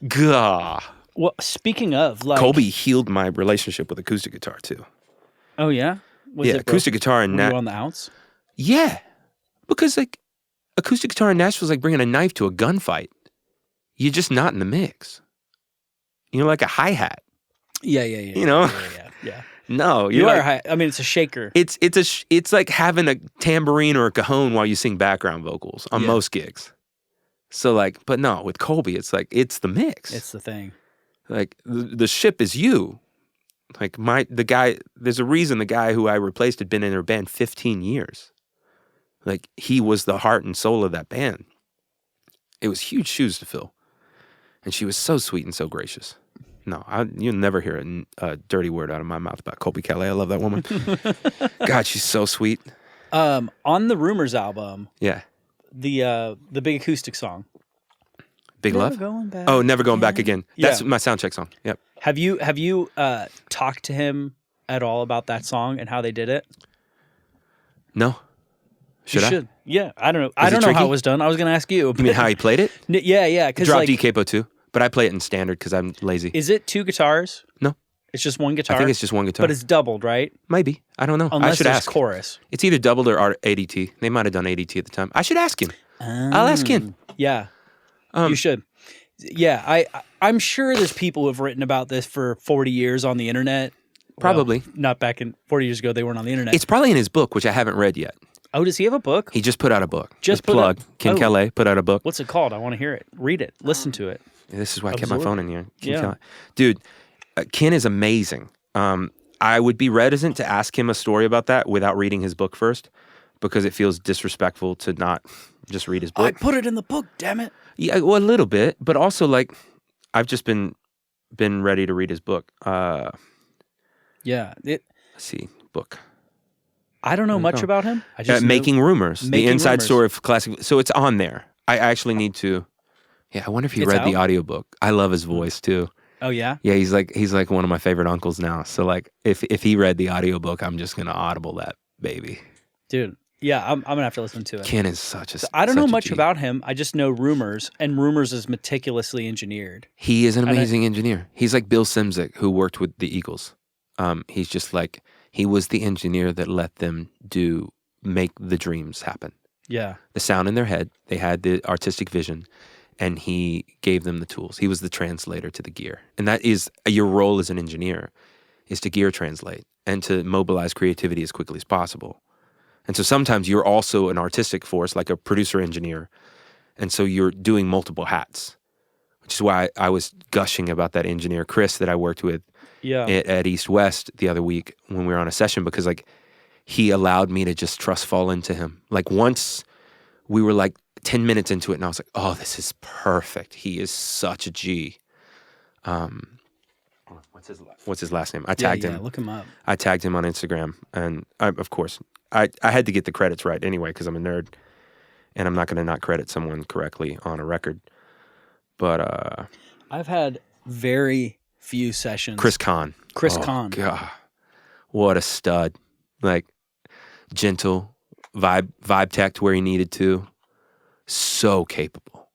gah. Well, speaking of, like, Colbie healed my relationship with acoustic guitar too. Oh yeah, Acoustic guitar and were you on the outs? Yeah, because like acoustic guitar in Nashville is like bringing a knife to a gunfight. You're just not in the mix. You're like a hi-hat. Yeah. You know? Yeah. No, You are high. I mean, it's a shaker. It's like having a tambourine or a cajon while you sing background vocals on most gigs. So like, but no, with Colbie, it's like it's the mix. It's the thing. Like the ship is you. Like there's a reason the guy who I replaced had been in their band 15 years. Like he was the heart and soul of that band. It was huge shoes to fill. And she was so sweet and so gracious. No, you'll never hear a dirty word out of my mouth about Colbie Caillat. I love that woman. God, she's so sweet. On the Rumors album, Yeah. the big acoustic song, Big Never Love? Going Back Oh, Never Going Back Again. That's Yeah. my soundcheck song. Yep. Have you talked to him at all about that song and how they did it? No. Should You I? should. Yeah, I don't know. I it don't know how tricky? it was done. I was going to ask you. You mean how he played it? Yeah. Because Drop like, D capo too. But I play it in standard because I'm lazy. is it two guitars? No. It's just one guitar. I think it's just one guitar. but it's doubled, right? Maybe. I don't know. Unless I should there's ask. chorus. It's either doubled or ADT. They might have done ADT at the time. I should ask him. I'll ask him. Yeah, you should. Yeah, I'm sure there's people who have written about this for 40 years on the internet. Probably. Well, not back in 40 years ago. They weren't on the internet. It's probably in his book, which I haven't read yet. Oh, does he have a book? He just put out a book. Just His put plug. out- Ken oh. Caillat put out a book. What's it called? I want to hear it. Read it. Listen to it. This is why I kept my Absorb phone it. in here. Yeah. Dude, Ken is amazing. I would be reticent to ask him a story about that without reading his book first because it feels disrespectful to not just read his book. I put it in the book, damn it. Yeah, well, a little bit, but also like I've just been ready to read his book. Yeah. Let's see, book. I don't know much go. about him. I just know- Making Rumors, the Making inside Rumors. story of classic. So it's on there. I actually need to. Yeah, I wonder if he It's read the out? audiobook. I love his voice too. Oh, yeah? Yeah, he's like one of my favorite uncles now. So like if he read the audiobook, I'm just gonna audible that baby. Dude. Yeah, I'm going to have to listen to it. Ken is such a I don't know such a much G. about him. I just know Rumors, and Rumors is meticulously engineered. He is an amazing engineer. He's like Bill Simzik, who worked with the Eagles. He's just like he was the engineer that let them make the dreams happen. Yeah. The sound in their head, they had the artistic vision, and he gave them the tools. He was the translator to the gear. And that is your role as an engineer, is to gear translate and to mobilize creativity as quickly as possible. And so sometimes you're also an artistic force, like a producer engineer. And so you're doing multiple hats, which is why I was gushing about that engineer, Chris, that I worked with Yeah. at East West the other week when we were on a session, because like he allowed me to just trust fall into him. Like once we were like 10 minutes into it and I was like, oh, this is perfect. He is such a G. What's his last name? I tagged him. Look him up. I tagged him on Instagram, and of course, I had to get the credits right anyway because I'm a nerd, and I'm not going to not credit someone correctly on a record. But I've had very few sessions. Chris Kahn. Chris Oh, Kahn. God, what a stud! Like gentle, vibe tech to where he needed to. So capable,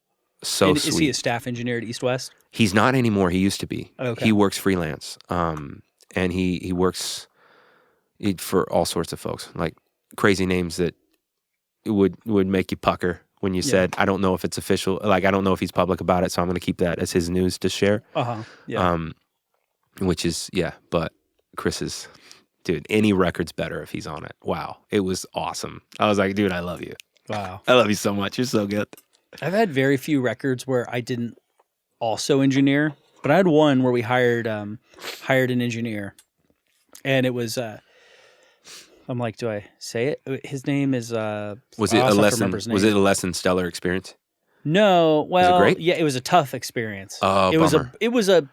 so And sweet. is he a staff engineer at East West? He's not anymore. He used to be. Okay. He works freelance, and he works for all sorts of folks, like crazy names that would make you pucker when you said, I don't know if it's official. Like, I don't know if he's public about it, so I'm going to keep that as his news to share. Yeah. Which is, but Chris is, dude, any record's better if he's on it. Wow. It was awesome. I was like, dude, I love you. Wow. I love you so much. You're so good. I've had very few records where I didn't also engineer, but I had one where we hired an engineer, and it was I'm like, do I say it? His name is Was it a less than stellar experience? No, well, was it great? Yeah, it was a tough experience. Oh, it bummer.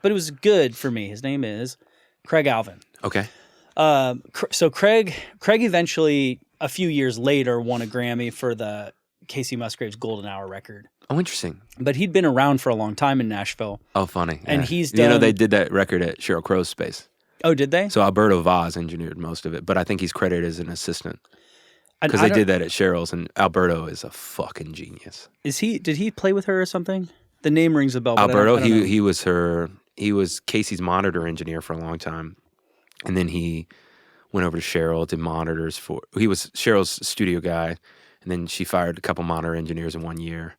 But it was good for me. His name is Craig Alvin. Okay. So Craig eventually, a few years later, won a Grammy for the Casey Musgraves Golden Hour record. Oh, interesting. But he'd been around for a long time in Nashville. Oh, funny. And he's done... they did that record at Sheryl Crow's space. Oh, did they? So Alberto Vaz engineered most of it, but I think he's credited as an assistant. Because they did that at Cheryl's, and Alberto is a fucking genius. Did he play with her or something? The name rings a bell. Alberto, he was Casey's monitor engineer for a long time. And then he went over to Cheryl, did monitors he was Cheryl's studio guy. And then she fired a couple monitor engineers in 1 year.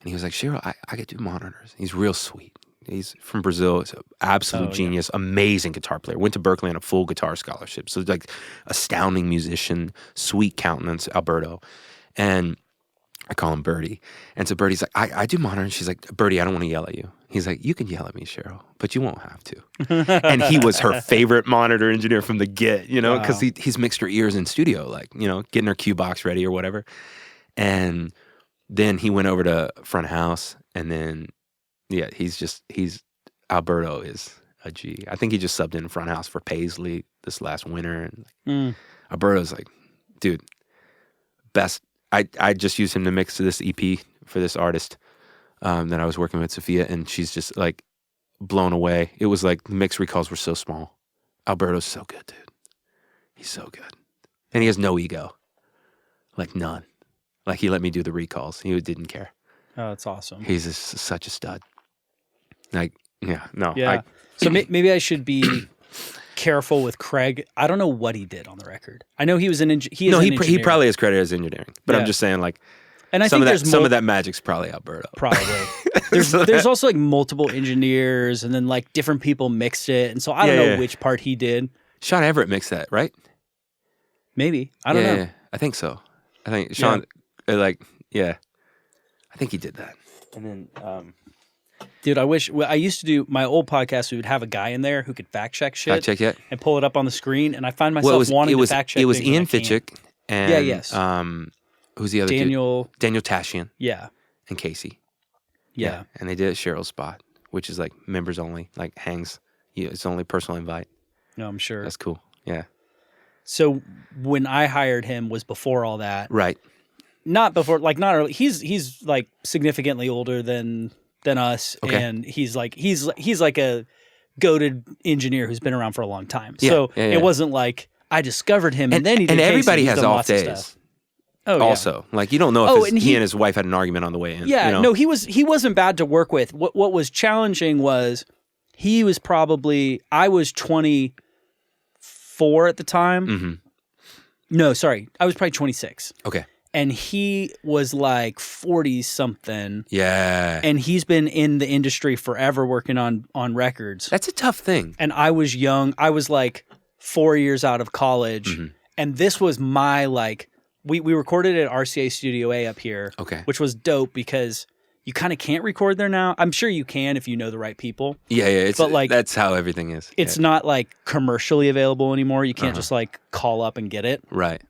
And he was like, Cheryl, I could do monitors. He's real sweet. He's from Brazil. He's an absolute genius, amazing guitar player. Went to Berkeley on a full guitar scholarship. So like astounding musician, sweet countenance, Alberto. And I call him Birdie. And so Birdie's like, I do monitor. And she's like, Birdie, I don't want to yell at you. He's like, you can yell at me, Cheryl, but you won't have to. And he was her favorite monitor engineer from the get, because he's mixed her ears in studio, like, getting her cue box ready or whatever. And then he went over to front house, and then, Alberto is a G. I think he just subbed in front house for Paisley this last winter. And Alberto's like, dude, best. I just used him to mix this EP for this artist that I was working with, Sophia, and she's just like blown away. It was like the mix recalls were so small. Alberto's so good, dude. He's so good. And he has no ego. Like none. Like he let me do the recalls. He didn't care. Oh, that's awesome. He's such a stud. Like, no. Yeah. So maybe I should be careful with Craig. I don't know what he did on the record. I know he was an engineer. He probably is credited as engineering. But I'm just saying, like, and I some think of that magic's probably Alberto. Probably. There's also like multiple engineers, and then like different people mixed it, and so I don't know which part he did. Sean Everett mixed that, right? Maybe. I don't know. Yeah, I think so. I think Sean, I think he did that. And then, dude, I used to do my old podcast. We would have a guy in there who could fact check shit. And pull it up on the screen. And I find myself wanting to fact check. It was Ian Fitchick and who's the other Daniel Tashian. Yeah. And Casey. Yeah. And they did Cheryl's spot, which is like members only, like hangs. It's only personal invite. No, I'm sure. That's cool. Yeah. So when I hired him was before all that. Right. Not before, like not early. He's like significantly older than us, and he's like a goated engineer who's been around for a long time. So it wasn't like I discovered him and then he did. And everybody has off days. Oh, also, like you don't know if he and his wife had an argument on the way in. Yeah, no, he wasn't bad to work with. What was challenging was he was probably I was 24 at the time. Mm-hmm. No, sorry, I was probably 26. Okay. And he was like 40 something. Yeah. And he's been in the industry forever working on records. That's a tough thing. And I was young. I was like 4 years out of college. Mm-hmm. And this was my like, we recorded at RCA Studio A up here. Okay. Which was dope because you kind of can't record there now. I'm sure you can if you know the right people. Yeah. But like, that's how everything is. It's not like commercially available anymore. You can't just like call up and get it. Right.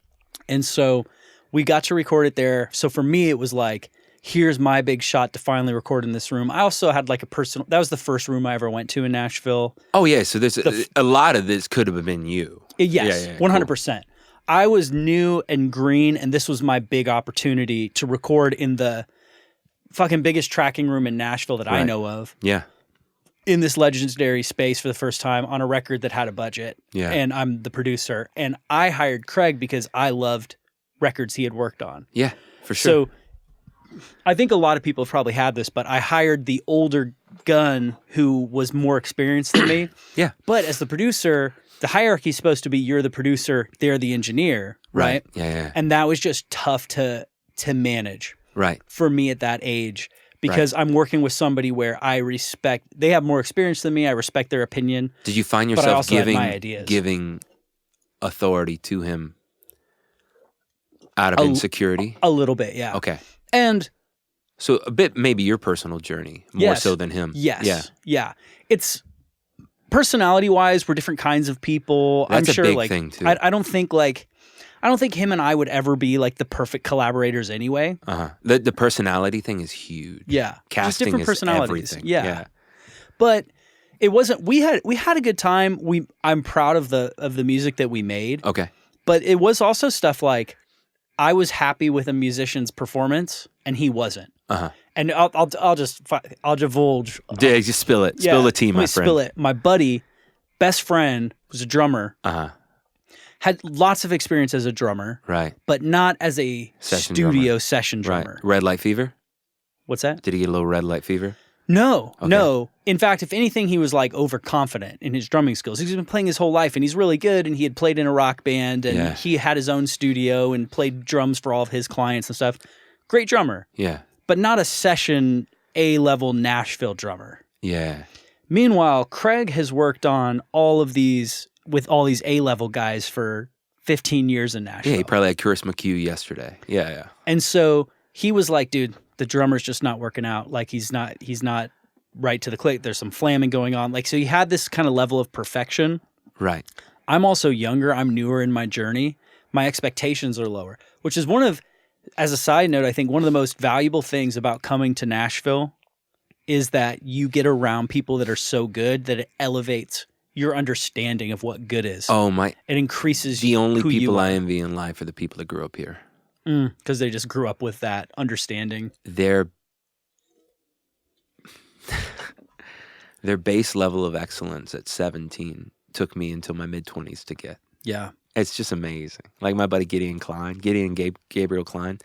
And so we got to record it there. So for me, it was like, here's my big shot to finally record in this room. I also had like that was the first room I ever went to in Nashville. Oh, yeah. So there's a lot of this could have been you. Yes, 100%. Cool. I was new and green, and this was my big opportunity to record in the fucking biggest tracking room in Nashville that I know of. Yeah. In this legendary space for the first time on a record that had a budget. Yeah. And I'm the producer. And I hired Craig because I loved records he had worked on. Yeah, for sure. So I think a lot of people have probably had this, but I hired the older gun who was more experienced than me. Yeah. But as the producer, the hierarchy is supposed to be you're the producer, they're the engineer, right? Yeah. And that was just tough to manage. Right. For me at that age. Because I'm working with somebody where I respect, they have more experience than me. I respect their opinion. Did you find but I yourself also had my ideas. giving authority to him out of insecurity? A little bit, yeah. Okay. And so a bit maybe your personal journey more so than him. Yes. Yeah. It's personality-wise, we're different kinds of people. That's I'm sure a big like thing too. I don't think him and I would ever be like the perfect collaborators anyway. The personality thing is huge. Yeah. Casting just different is personalities. everything. Yeah. But it wasn't we had a good time. I'm proud of the music that we made. Okay. But it was also stuff like I was happy with a musician's performance and he wasn't. And I'll divulge. Yeah, just spill it. Spill the tea, my friend. Spill it. My buddy, best friend, was a drummer. Had lots of experience as a drummer. Right. But not as a session drummer. Right. Red light fever? What's that? Did he get a little red light fever? No. In fact, if anything, he was like overconfident in his drumming skills. He's been playing his whole life and he's really good, and he had played in a rock band and he had his own studio and played drums for all of his clients and stuff. Great drummer. Yeah. But not a session A-level Nashville drummer. Yeah. Meanwhile, Craig has worked on all of these with all these A-level guys for 15 years in Nashville. Yeah, he probably had Chris McHugh yesterday. Yeah. And so he was like, dude, the drummer's just not working out. Like he's not right to the click. There's some flamming going on. Like, so he had this kind of level of perfection. Right. I'm also younger. I'm newer in my journey. My expectations are lower, which is as a side note, I think one of the most valuable things about coming to Nashville is that you get around people that are so good that it elevates your understanding of what good is. Oh my! It increases the only who people you I envy in life are the people that grew up here. Because they just grew up with that understanding. Their base level of excellence at 17 took me until my mid-20s to get. Yeah. It's just amazing. Like my buddy Gideon Gabriel Klein,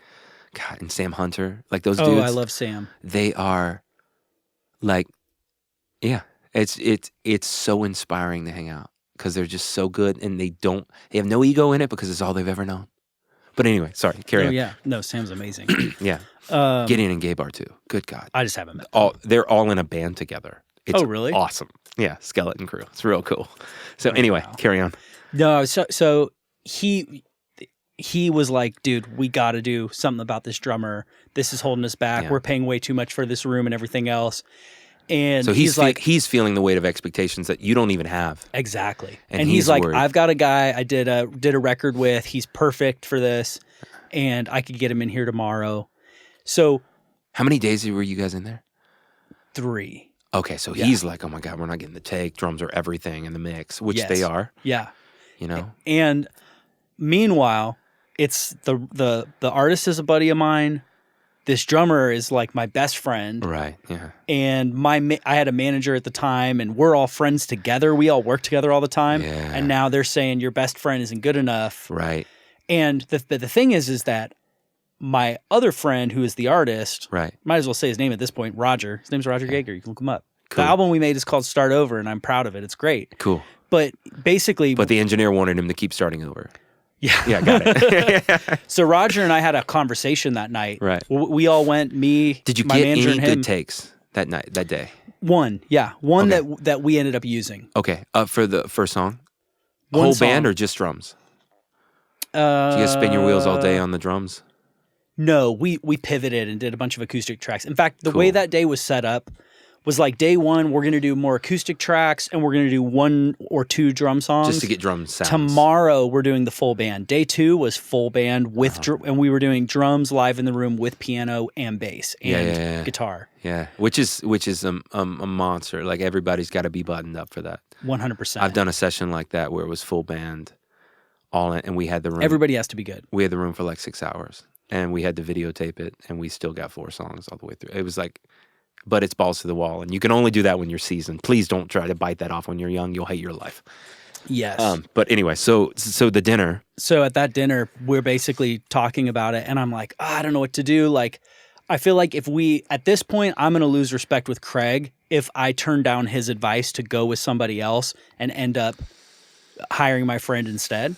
God, and Sam Hunter, like those dudes. Oh, I love Sam. They are like, yeah, it's so inspiring to hang out because they're just so good and they have no ego in it because it's all they've ever known. But anyway, sorry, carry on. Yeah. No, Sam's amazing. Yeah. Gideon and Gabe are too. Good God. I just haven't met them. They're all in a band together. It's really? Awesome. Yeah, Skeleton Crew. It's real cool. So anyway, carry on. No, so he was like, dude, we got to do something about this drummer. This is holding us back. Yeah. We're paying way too much for this room and everything else. And so he's like, he's feeling the weight of expectations that you don't even have. Exactly. And he's like, worried. I've got a guy I did a record with. He's perfect for this, and I could get him in here tomorrow. So, how many days were you guys in there? 3. Okay, so he's like, oh my God, we're not getting the take. Drums are everything in the mix, which they are. Yeah. You know. And meanwhile, it's the artist is a buddy of mine. This drummer is like my best friend. Right, yeah. And I had a manager at the time, and we're all friends together. We all work together all the time. Yeah. And now they're saying your best friend isn't good enough. Right. And the thing is that my other friend, who is the artist, right, might as well say his name at this point, Roger. His name's Roger Gager. You can look him up. Cool. The album we made is called Start Over, and I'm proud of it. It's great. Cool. But basically... But the engineer wanted him to keep starting over. Yeah. Yeah, got it. So Roger and I had a conversation that night. Right. We all went, Did you my get manager any and him. good takes that night, that day? One, yeah. One that we ended up using. Okay. For the first song? One whole song. Band or just drums? Do you guys spin your wheels all day on the drums? No, we pivoted and did a bunch of acoustic tracks. In fact, the way that day was set up was like day one, we're going to do more acoustic tracks and we're going to do 1 or 2 drum songs. Just to get drum sounds. Tomorrow, we're doing the full band. Day 2 was full band with and we were doing drums live in the room with piano and bass and guitar. Yeah, which is a monster. Like everybody's got to be buttoned up for that. 100%. I've done a session like that where it was full band, all in, and we had the room. Everybody has to be good. We had the room for like 6 hours, and we had to videotape it, and we still got 4 songs all the way through. It was like, but it's balls to the wall, and you can only do that when you're seasoned. Please don't try to bite that off when you're young. You'll hate your life. Yes. But anyway, so the dinner. So at that dinner, we're basically talking about it, and I'm like, I don't know what to do. Like, I feel like if we, at this point, I'm going to lose respect with Craig if I turn down his advice to go with somebody else and end up hiring my friend instead.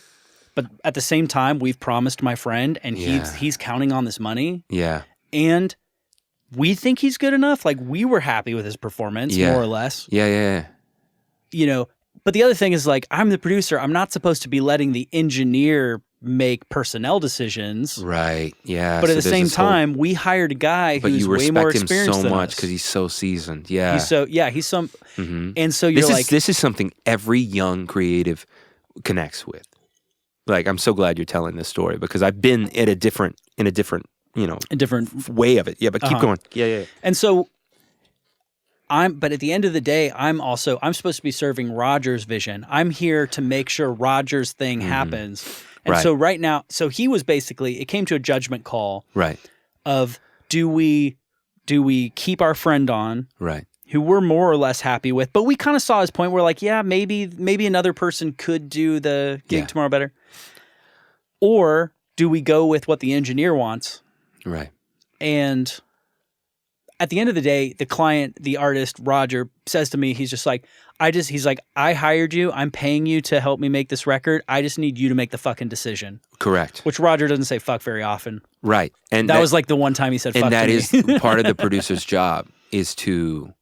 But at the same time, we've promised my friend, and he's counting on this money. Yeah. And we think he's good enough. Like, we were happy with his performance, more or less. Yeah. You know, but the other thing is, like, I'm the producer. I'm not supposed to be letting the engineer make personnel decisions. Right. Yeah. But at the same time, we hired a guy who's way more experienced than us. But you respect him so much because he's so seasoned. Yeah. He's some, and so you're this is something every young creative connects with. Like, I'm so glad you're telling this story because I've been in a different, you know, a different way of it. Yeah, but keep going. Yeah. And so but at the end of the day, I'm supposed to be serving Roger's vision. I'm here to make sure Roger's thing happens. And so right now, he was basically, it came to a judgment call. Right. Of do we keep our friend on? Right. Who we're more or less happy with, but we kind of saw his point. We're like, yeah, maybe another person could do the gig tomorrow better. Or do we go with what the engineer wants? Right. And at the end of the day, the client, the artist, Roger, says to me, he's just like, he's like, I hired you. I'm paying you to help me make this record. I just need you to make the fucking decision. Correct. Which Roger doesn't say fuck very often. Right. And that was like the one time he said fuck to me. And that is part of the producer's job is to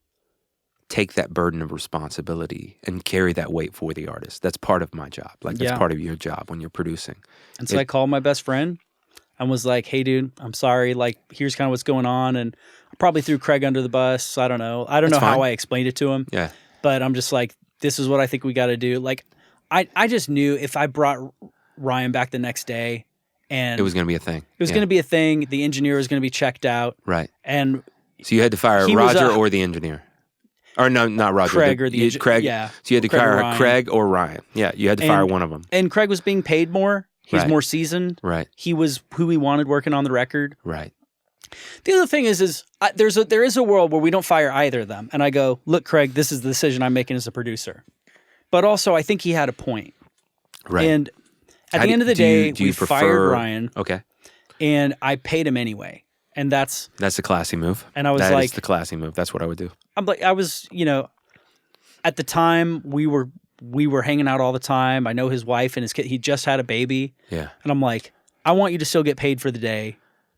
take that burden of responsibility and carry that weight for the artist. That's part of my job. Like, that's part of your job when you're producing. And so I called my best friend and was like, hey, dude, I'm sorry. Like, here's kind of what's going on. And I probably threw Craig under the bus. I don't know. I don't know how I explained it to him. Yeah. But I'm just like, this is what I think we got to do. Like, I just knew if I brought Ryan back the next day and... It was going to be a thing. It was going to be a thing. The engineer was going to be checked out. Right. And... So you had to fire Roger or the engineer? Or no, not Roger. Craig or the engineer. Craig. Yeah. So you had to fire Craig or Ryan. Yeah, you had to fire one of them. And Craig was being paid more. He's more seasoned. Right. He was who we wanted working on the record. Right. The other thing is there is a world where we don't fire either of them. And I go, look, Craig, this is the decision I'm making as a producer. But also, I think he had a point. Right. And at the end of the day, we fired Ryan. Okay. And I paid him anyway. And that's a classy move. And I was that is the classy move. That's what I would do. I was, at the time we were hanging out all the time. I know his wife and his kid. He just had a baby. Yeah. And I'm like, I want you to still get paid for the day,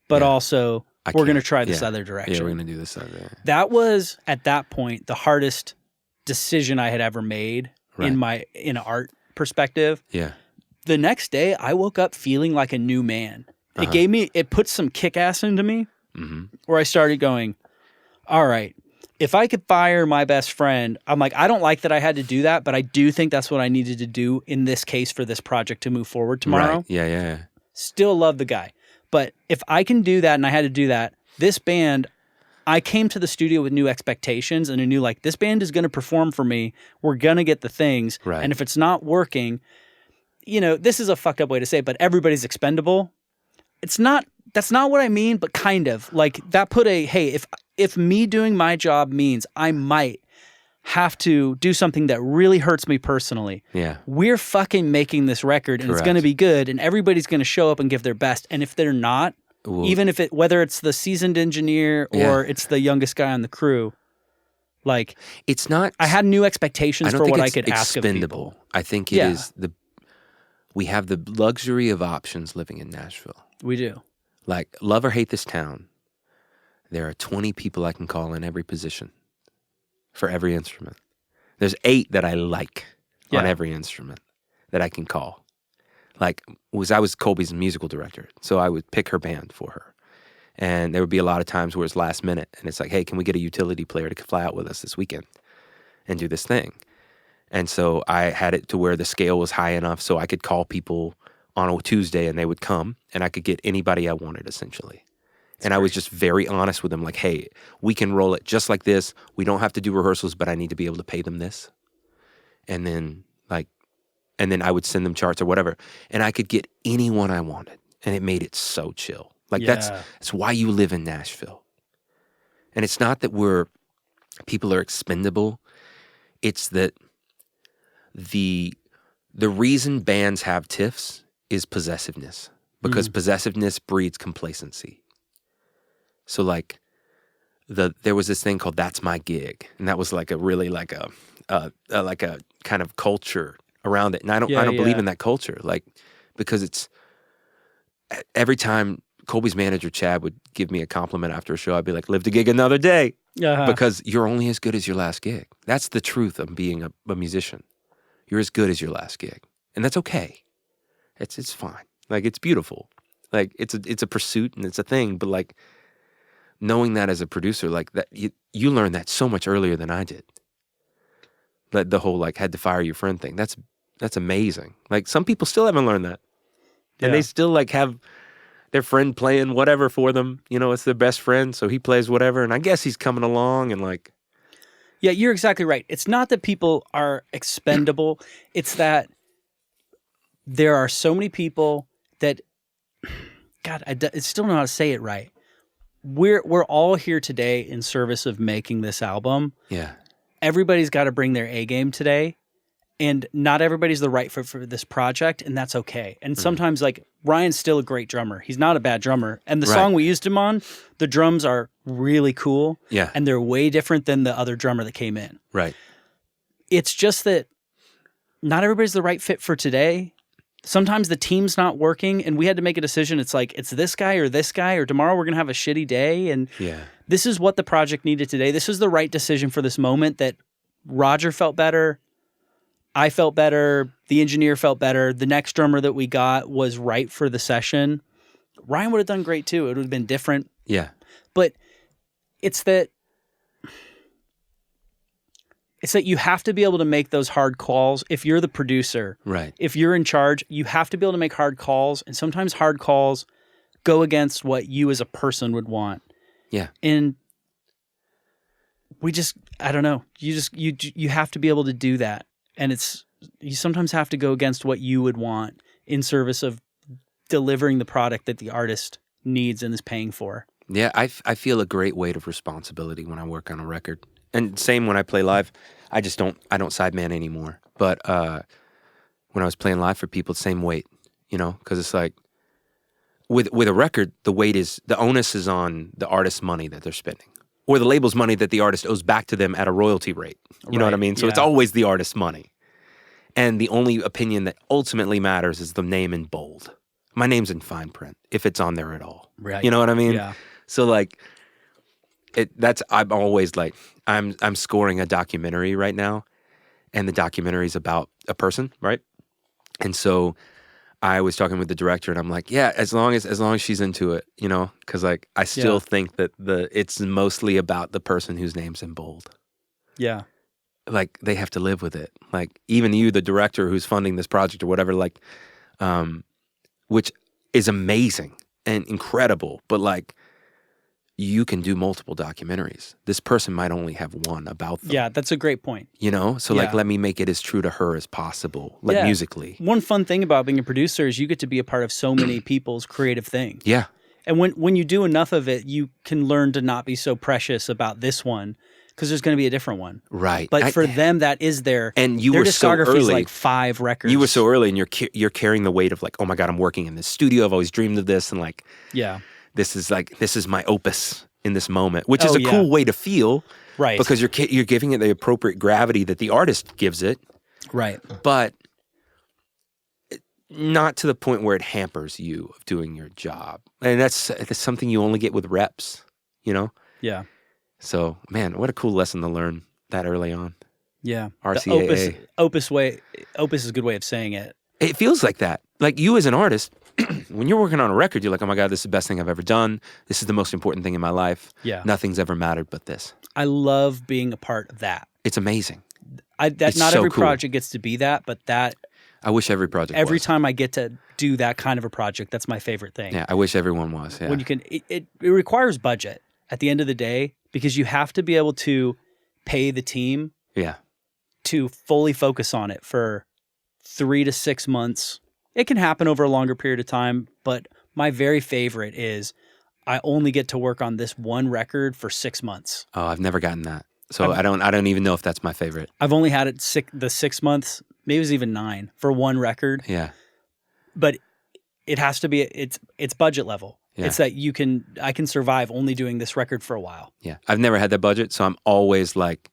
but also we're going to try this other direction. Yeah, we're going to do this other. That was at that point the hardest decision I had ever made in an art perspective. Yeah. The next day, I woke up feeling like a new man. It put some kick ass into me where I started going, all right, if I could fire my best friend, I'm like, I don't like that I had to do that, but I do think that's what I needed to do in this case for this project to move forward tomorrow. Right. Yeah. Still love the guy. But if I can do that and I had to do that, this band, I came to the studio with new expectations and a new, like, this band is going to perform for me. We're going to get the things. Right. And if it's not working, this is a fucked up way to say it, but everybody's expendable. That's not what I mean, but kind of. Like, that put hey, if me doing my job means I might have to do something that really hurts me personally. Yeah. We're fucking making this record and it's going to be good and everybody's going to show up and give their best. And if they're not, even if whether it's the seasoned engineer or it's the youngest guy on the crew, like, it's not. I had new expectations for what I could ask of people. I think it is we have the luxury of options living in Nashville. We do. Like, love or hate this town, there are 20 people I can call in every position for every instrument. There's 8 that I like on every instrument that I can call. Like, I was Colbie's musical director, so I would pick her band for her. And there would be a lot of times where it's last minute, and it's like, hey, can we get a utility player to fly out with us this weekend and do this thing? And so I had it to where the scale was high enough so I could call people on a Tuesday and they would come, and I could get anybody I wanted, essentially. And I was just very honest with them, like, hey, we can roll it just like this. We don't have to do rehearsals, but I need to be able to pay them this. And then I would send them charts or whatever. And I could get anyone I wanted. And it made it so chill. Like, that's why you live in Nashville. And it's not that people are expendable. It's that the reason bands have tiffs is possessiveness. Because possessiveness breeds complacency. So like there was this thing called That's My Gig, and that was like a really like a kind of culture around it. And I don't believe in that culture, like, because it's every time Colbie's manager Chad would give me a compliment after a show, I'd be like, live the gig another day. Because you're only as good as your last gig. That's the truth of being a musician. You're as good as your last gig. And that's okay. It's fine. Like, it's beautiful. Like, it's a pursuit and it's a thing, but like knowing that as a producer, like that you learn that so much earlier than I did. Like the whole like had to fire your friend thing. That's amazing. Like, some people still haven't learned that. And they still like have their friend playing whatever for them. You know, it's their best friend, so he plays whatever. And I guess he's coming along and like... Yeah, you're exactly right. It's not that people are expendable. It's that there are so many people that... God, I still don't know how to say it right. We're all here today in service of making this album. Yeah. Everybody's got to bring their A game today. And not everybody's the right fit for this project, and that's okay. And sometimes, like, Ryan's still a great drummer. He's not a bad drummer. And the song we used him on, the drums are really cool. Yeah. And they're way different than the other drummer that came in. Right. It's just that not everybody's the right fit for today. Sometimes the team's not working, and we had to make a decision. It's like, it's this guy, or tomorrow we're going to have a shitty day. And this is what the project needed today. This is the right decision for this moment, that Roger felt better. I felt better. The engineer felt better. The next drummer that we got was right for the session. Ryan would have done great too. It would have been different. Yeah. But it's that you have to be able to make those hard calls. If you're the producer, right? If you're in charge, you have to be able to make hard calls. And sometimes hard calls go against what you as a person would want. Yeah. And I don't know. You have to be able to do that. And you sometimes have to go against what you would want in service of delivering the product that the artist needs and is paying for. Yeah, I feel a great weight of responsibility when I work on a record. And same when I play live. I don't sideman anymore. But when I was playing live for people, same weight, you know, because it's like with a record, the onus is on the artist's money that they're spending, or the label's money that the artist owes back to them at a royalty rate. You know what I mean? So it's always the artist's money. And the only opinion that ultimately matters is the name in bold. My name's in fine print, if it's on there at all. Right. You know what I mean? Yeah. So like, I'm always like, I'm scoring a documentary right now, and the documentary's about a person, right? And so I was talking with the director, and I'm like, yeah, as long as she's into it, you know, because like I still think that it's mostly about the person whose name's in bold. Yeah, like they have to live with it. Like even you, the director who's funding this project or whatever, like, which is amazing and incredible, but like you can do multiple documentaries. This person might only have one about them. Yeah, that's a great point. You know? So like, let me make it as true to her as possible, like musically. One fun thing about being a producer is you get to be a part of so many people's creative thing. Yeah. And when you do enough of it, you can learn to not be so precious about this one, because there's going to be a different one. Right. But for them, that is their discography so early. Is like 5 records. You were so early, and you're carrying the weight of like, oh my God, I'm working in this studio. I've always dreamed of this. And like, this is my opus in this moment, which is a cool way to feel. Right. Because you're giving it the appropriate gravity that the artist gives it. Right. But not to the point where it hampers you of doing your job. And that's something you only get with reps, you know? Yeah. So, man, what a cool lesson to learn that early on. Yeah. RCAA. Opus is a good way of saying it. It feels like that. Like you as an artist, when you're working on a record, you're like, oh my God, this is the best thing I've ever done. This is the most important thing in my life. Yeah. Nothing's ever mattered but this. I love being a part of that. It's amazing. Not so every cool. project gets to be that, but that... I wish every project Every was. time I get to do that kind of a project, that's my favorite thing. Yeah, I wish everyone was. Yeah. When you can, it requires budget at the end of the day, because you have to be able to pay the team to fully focus on it for 3 to 6 months. It can happen over a longer period of time, but my very favorite is I only get to work on this one record for 6 months. Oh, I've never gotten that. So I don't even know if that's my favorite. I've only had it the 6 months, maybe it was even 9 for one record. Yeah. But it has to be, it's budget level. Yeah. It's that I can survive only doing this record for a while. Yeah. I've never had that budget, so I'm always like,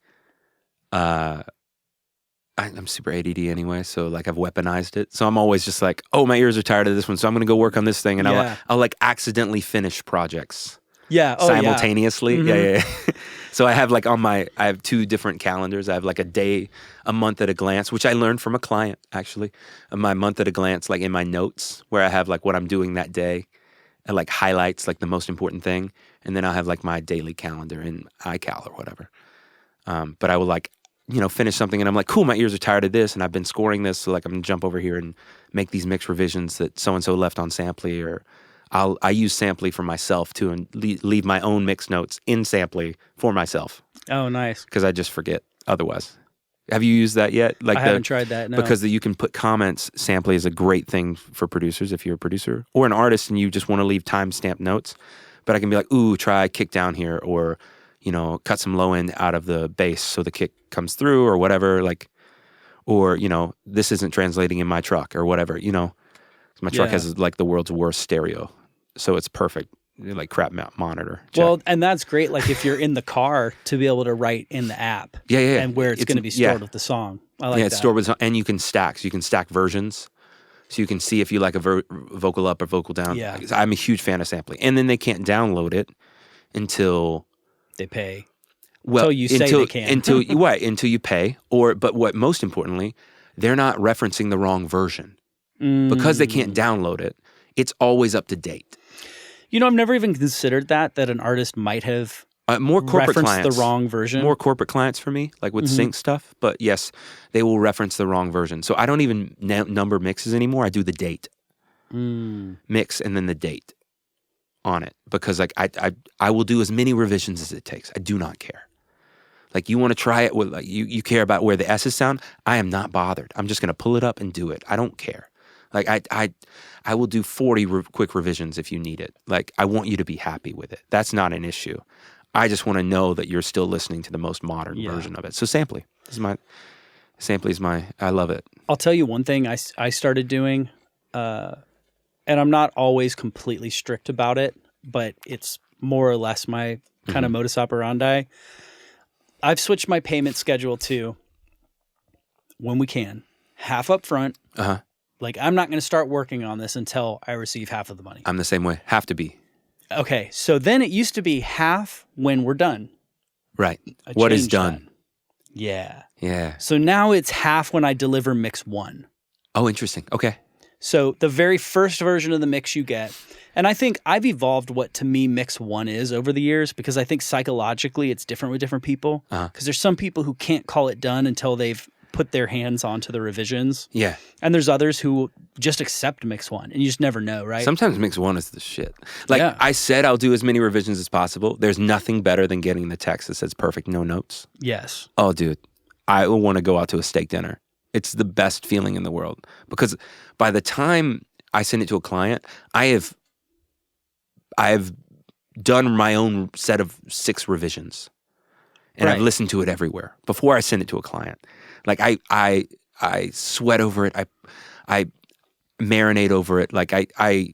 I'm super ADD anyway, so like I've weaponized it. So I'm always just like, oh, my ears are tired of this one, so I'm going to go work on this thing. And I'll like accidentally finish projects. Yeah. Oh, simultaneously. Yeah. Yeah. So I have like I have 2 different calendars. I have like a month at a glance, which I learned from a client actually. My month at a glance, like in my notes, where I have like what I'm doing that day and like highlights like the most important thing. And then I'll have like my daily calendar in iCal or whatever. But I will like, finish something and I'm like, cool, my ears are tired of this and I've been scoring this, so like I'm gonna jump over here and make these mix revisions that so-and-so left on Samply, or I use Samply for myself too and leave my own mix notes in Samply for myself. Oh, nice. Because I just forget otherwise. Have you used that yet? Like I haven't tried that, no. Because you can put comments. Samply is a great thing for producers if you're a producer or an artist and you just want to leave timestamp notes. But I can be like, ooh, try kick down here, or cut some low end out of the bass so the kick comes through, or whatever, like, or, this isn't translating in my truck or whatever, my truck has like the world's worst stereo. So it's perfect, like crap monitor. Check. Well, and that's great. Like if you're in the car to be able to write in the app. Yeah. And where it's going to be stored with the song. I like that. It's stored with, and you can stack. So you can stack versions. So you can see if you like a vocal up or vocal down. Yeah. I'm a huge fan of Sampling. And then they can't download it until they pay. Well, until you say they can. until you pay. But what most importantly, they're not referencing the wrong version. Because they can't download it, it's always up to date. I've never even considered that an artist might have more corporate referenced clients, the wrong version. More corporate clients for me, like with sync stuff. But yes, they will reference the wrong version. So I don't even number mixes anymore. I do the date. Mix and then the date on it. Because like I will do as many revisions as it takes. I do not care. Like you want to try it with like you care about where the S's sound. I am not bothered. I'm just going to pull it up and do it. I don't care. Like I will do 40 quick revisions if you need it. Like I want you to be happy with it. That's not an issue. I just want to know that you're still listening to the most modern version of it. So Samply is my I love it. I'll tell you one thing I started doing, and I'm not always completely strict about it, but it's more or less my kind of modus operandi. I've switched my payment schedule to, when we can, half up front. Like, I'm not going to start working on this until I receive half of the money. I'm the same way. Have to be. Okay. So then it used to be half when we're done. Right. What is done? That. Yeah. Yeah. So now it's half when I deliver mix 1. Oh, interesting. Okay. So the very first version of the mix you get, and I think I've evolved what to me mix 1 is over the years, because I think psychologically it's different with different people. Because there's some people who can't call it done until they've put their hands onto the revisions. Yeah. And there's others who just accept mix 1, and you just never know, right? Sometimes mix 1 is the shit. Like I said, I'll do as many revisions as possible. There's nothing better than getting the text that says perfect, no notes. Yes. Oh, dude, I will want to go out to a steak dinner. It's the best feeling in the world, because by the time I send it to a client, I have done my own set of 6 revisions, and I've listened to it everywhere before I send it to a client. Like I sweat over it. I marinate over it. Like I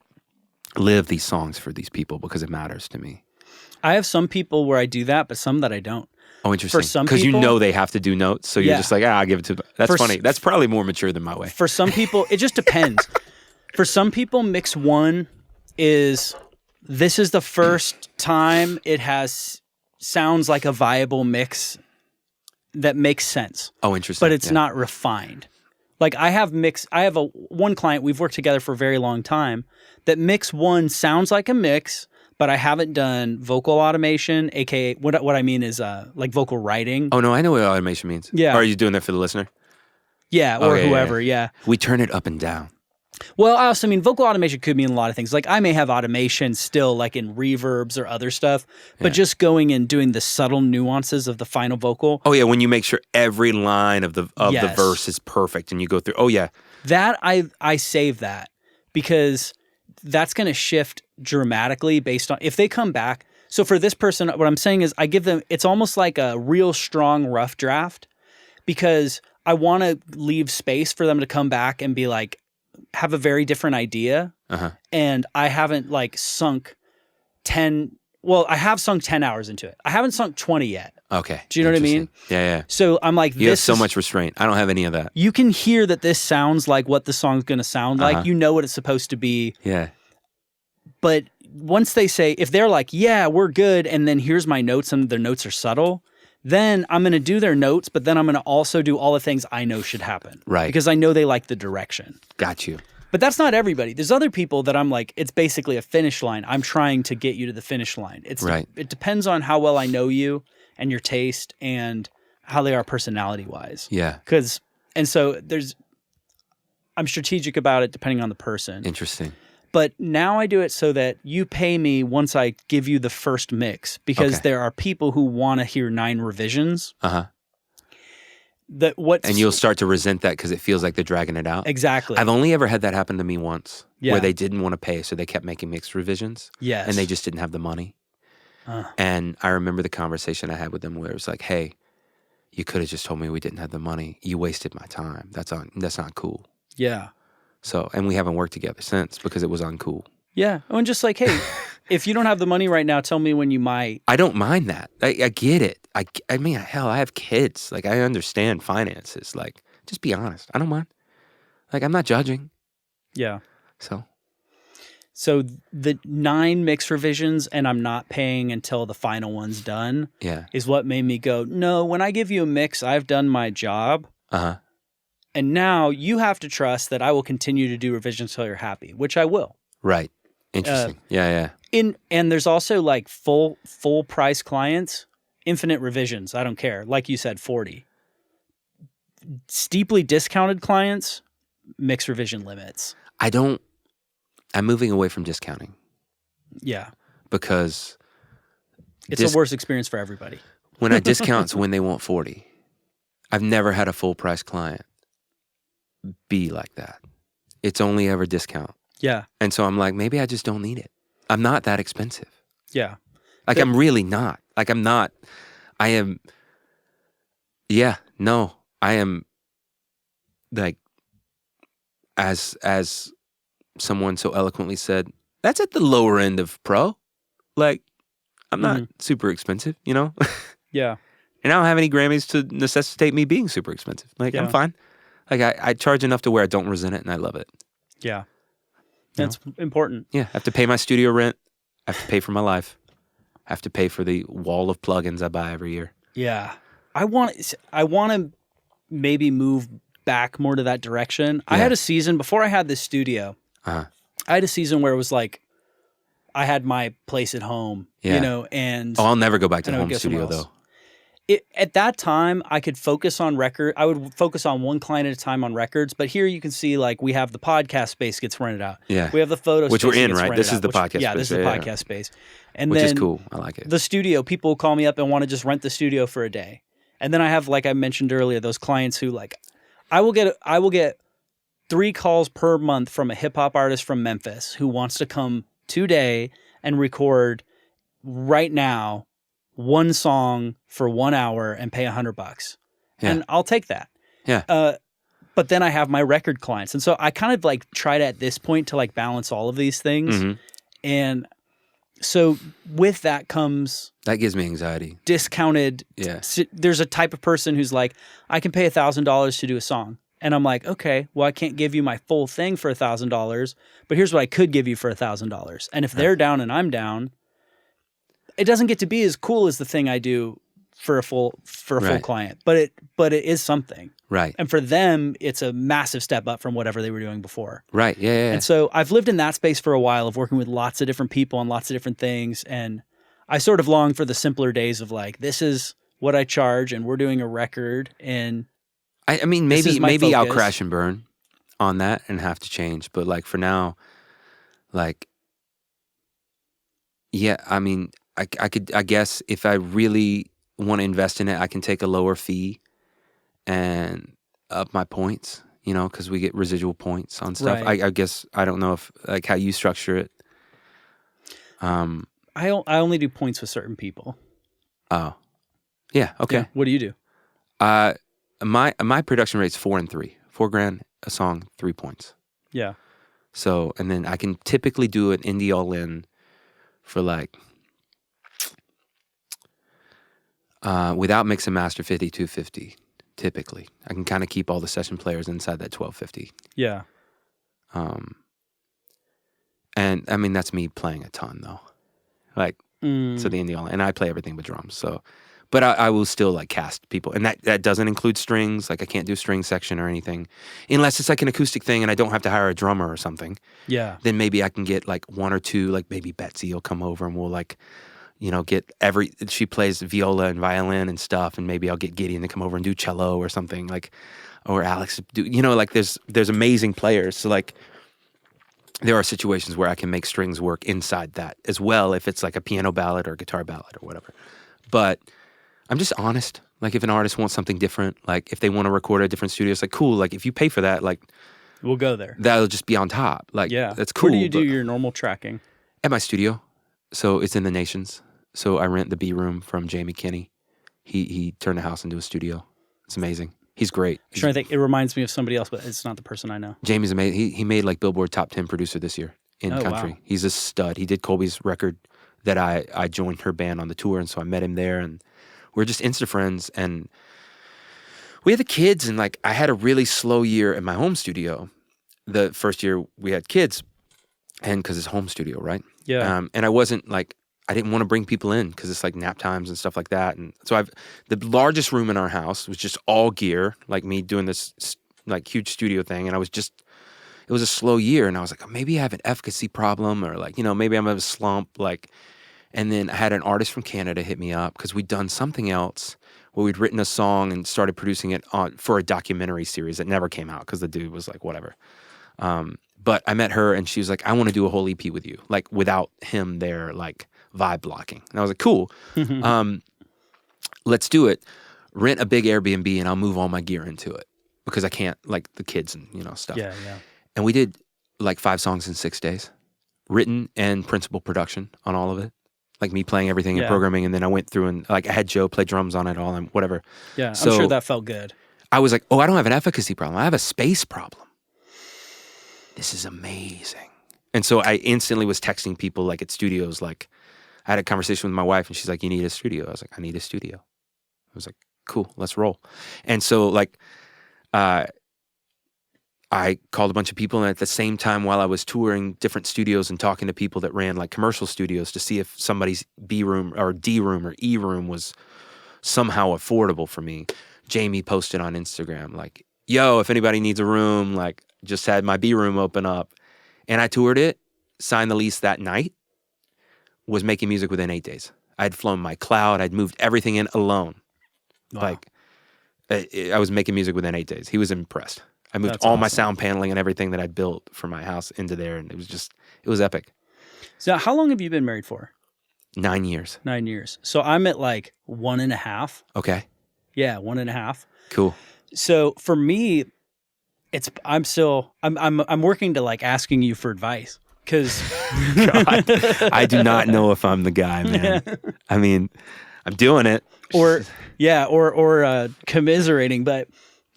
live these songs for these people because it matters to me. I have some people where I do that, but some that I don't. Oh, interesting. For some because you people, know they have to do notes, so you're just like, I'll give it to them. That's funny. That's probably more mature than my way. For some people, it just depends. For some people, mix 1 is, this is the first time it sounds like a viable mix that makes sense. Oh, interesting. But it's not refined. Like I have one client, we've worked together for a very long time, that mix 1 sounds like a mix, but I haven't done vocal automation, aka what I mean is like vocal writing. Oh no, I know what automation means. Yeah. Or are you doing that for the listener? Yeah, or whoever, yeah. We turn it up and down. Well, I also mean vocal automation could mean a lot of things. Like I may have automation still like in reverbs or other stuff, but just going and doing the subtle nuances of the final vocal. Oh yeah, when you make sure every line of the verse is perfect and you go through. Oh yeah. That I save that because that's going to shift dramatically based on if they come back. So for this person, what I'm saying is I give them, it's almost like a real strong rough draft, because I want to leave space for them to come back and be like, have a very different idea. And I haven't like sunk 10. Well, I have sunk 10 hours into it. I haven't sunk 20 yet. Okay. Do you know what I mean? Yeah. So I'm like, you have so much restraint. I don't have any of that. You can hear that this sounds like what the song's going to sound like. You know what it's supposed to be. Yeah. But once they say, if they're like, yeah, we're good, and then here's my notes, and their notes are subtle, then I'm going to do their notes, but then I'm going to also do all the things I know should happen. Right. Because I know they like the direction. Got you. But that's not everybody. There's other people that I'm like, it's basically a finish line. I'm trying to get you to the finish line. It depends on how well I know you and your taste and how they are personality-wise. Yeah. And so I'm strategic about it depending on the person. Interesting. But now I do it so that you pay me once I give you the first mix, because there are people who want to hear 9 revisions. And you'll start to resent that because it feels like they're dragging it out. Exactly. I've only ever had that happen to me once, where they didn't want to pay, so they kept making mixed revisions. Yes. And they just didn't have the money. And I remember the conversation I had with them where it was like, hey, you could have just told me we didn't have the money. You wasted my time. That's not cool. Yeah. So, and we haven't worked together since because it was uncool. Yeah. Oh, and just like, hey, if you don't have the money right now, tell me when you might. I don't mind that. I get it. I mean, hell, I have kids. Like, I understand finances. Like, just be honest. I don't mind. Like, I'm not judging. Yeah. So the 9 mix revisions and I'm not paying until the final one's done is what made me go, no, when I give you a mix, I've done my job. And now you have to trust that I will continue to do revisions until you're happy, which I will. Right. Interesting. Yeah. And there's also like full price clients, infinite revisions. I don't care. Like you said, 40. Steeply discounted clients, mix revision limits. I'm moving away from discounting. Yeah. Because it's a worse experience for everybody. When I discount, it's when they want 40. I've never had a full price client be like that. It's only ever discount. Yeah. And so I'm like, maybe I just don't need it. I'm not that expensive. Yeah. Like, I'm really not. Like, I'm not. I am. Yeah. No. I am. Like, as someone so eloquently said, that's at the lower end of pro. Like, I'm not super expensive, you know? Yeah. And I don't have any Grammys to necessitate me being super expensive. Like, I'm fine. Like, I charge enough to where I don't resent it and I love it. Yeah. That's important. Yeah. I have to pay my studio rent. I have to pay for my life. I have to pay for the wall of plugins I buy every year. Yeah. I want to maybe move back more to that direction. Yeah. I had a season before I had this studio. I had a season where it was like I had my place at home, you know, and I'll never go back to the home studio though. At that time, I could focus on record. I would focus on one client at a time on records. But here you can see, like, we have the podcast space gets rented out. Yeah, we have the photo which space we're in, right? This is the podcast space. Yeah, this is the podcast space. And which then is cool. I like it. The studio, people call me up and want to just rent the studio for a day. And then I have, like I mentioned earlier, those clients who, like, I will get 3 calls per month from a hip hop artist from Memphis who wants to come today and record right now 1 song for 1 hour and pay $100. Yeah. And I'll take that. Yeah. But then I have my record clients. And so I kind of like try to at this point to like balance all of these things. Mm-hmm. And so with that comes... That gives me anxiety. Discounted. Yeah. There's a type of person who's like, I can pay $1,000 to do a song. And I'm like, okay, well, I can't give you my full thing for $1,000, but here's what I could give you for $1,000. And if they're down and I'm down, it doesn't get to be as cool as the thing I do for a full client, but it is something. Right. And for them, it's a massive step up from whatever they were doing before. Right. Yeah. And so I've lived in that space for a while of working with lots of different people on lots of different things. And I sort of long for the simpler days of like, this is what I charge and we're doing a record. And I mean, maybe I'll crash and burn on that and have to change. But like for now, like, yeah, I mean, I guess if I really want to invest in it, I can take a lower fee and up my points, you know, because we get residual points on stuff. Right. I guess, I don't know if like how you structure it. I only do points with certain people. Oh, yeah. Okay. Yeah. What do you do? My production rate's 4 and 3, $4,000 a song, 3 points. Yeah. So, and then I can typically do an indie all in for like, without mix and master 5250, typically. I can kind of keep all the session players inside that 1250. Yeah. And I mean, that's me playing a ton though. Like, so the indie all, and I play everything but drums. So, but I will still like cast people. And that doesn't include strings. Like I can't do string section or anything unless it's like an acoustic thing and I don't have to hire a drummer or something. Yeah. Then maybe I can get like one or two, like maybe Betsy will come over and we'll like, get she plays viola and violin and stuff. And maybe I'll get Gideon to come over and do cello or something like, or Alex do, like there's amazing players. So like, there are situations where I can make strings work inside that as well if it's like a piano ballad or a guitar ballad or whatever. But I'm just honest. Like if an artist wants something different, like if they want to record at a different studio, it's like cool. Like if you pay for that, like we'll go there. That'll just be on top. Like that's cool. Where do you do your normal tracking? At my studio. So it's in the Nations. So I rent the B room from Jamie Kinney. He turned the house into a studio. It's amazing. He's great. I'm trying to think. It reminds me of somebody else, but it's not the person I know. Jamie's amazing. He made like Billboard Top 10 producer this year in country. Wow. He's a stud. He did Colbie's record that I joined her band on the tour, and so I met him there, and we're just Insta friends. And we had the kids, and like I had a really slow year in my home studio. The first year we had kids, and because it's home studio, right? Yeah. And I wasn't like, I didn't want to bring people in because it's like nap times and stuff like that. And so the largest room in our house was just all gear, like me doing this like huge studio thing. And it was a slow year. And I was like, oh, maybe I have an efficacy problem or like, maybe I'm in a slump. Like, and then I had an artist from Canada hit me up because we'd done something else where we'd written a song and started producing it for a documentary series that never came out because the dude was like, whatever. But I met her and she was like, I want to do a whole EP with you, like without him there, like vibe blocking. And I was like, cool. Let's do it. Rent a big Airbnb and I'll move all my gear into it because I can't, like the kids and, stuff. Yeah, yeah. And we did like 5 songs in 6 days, written and principal production on all of it. Like me playing everything and programming. And then I went through and like I had Joe play drums on it all and whatever. Yeah, so, I'm sure that felt good. I was like, oh, I don't have an efficacy problem. I have a space problem. This is amazing. And so I instantly was texting people like at studios, like I had a conversation with my wife and she's like, you need a studio. I was like, I need a studio. I was like, cool, let's roll. And so like, I called a bunch of people and at the same time while I was touring different studios and talking to people that ran like commercial studios to see if somebody's B room or D room or E room was somehow affordable for me, Jamie posted on Instagram like, yo, if anybody needs a room, like just had my B room open up. And I toured it, signed the lease that night, was making music within 8 days. I'd flown my cloud. I'd moved everything in alone. Wow. Like, I was making music within 8 days. He was impressed. I moved all my sound paneling and everything that I'd built for my house into there. And it was epic. So how long have you been married for? 9 years. 9 years. So I'm at like 1.5. Okay. Yeah, 1.5. Cool. So for me, I'm working to like asking you for advice because God, I do not know if I'm the guy, man. I mean, I'm doing it. Or commiserating, but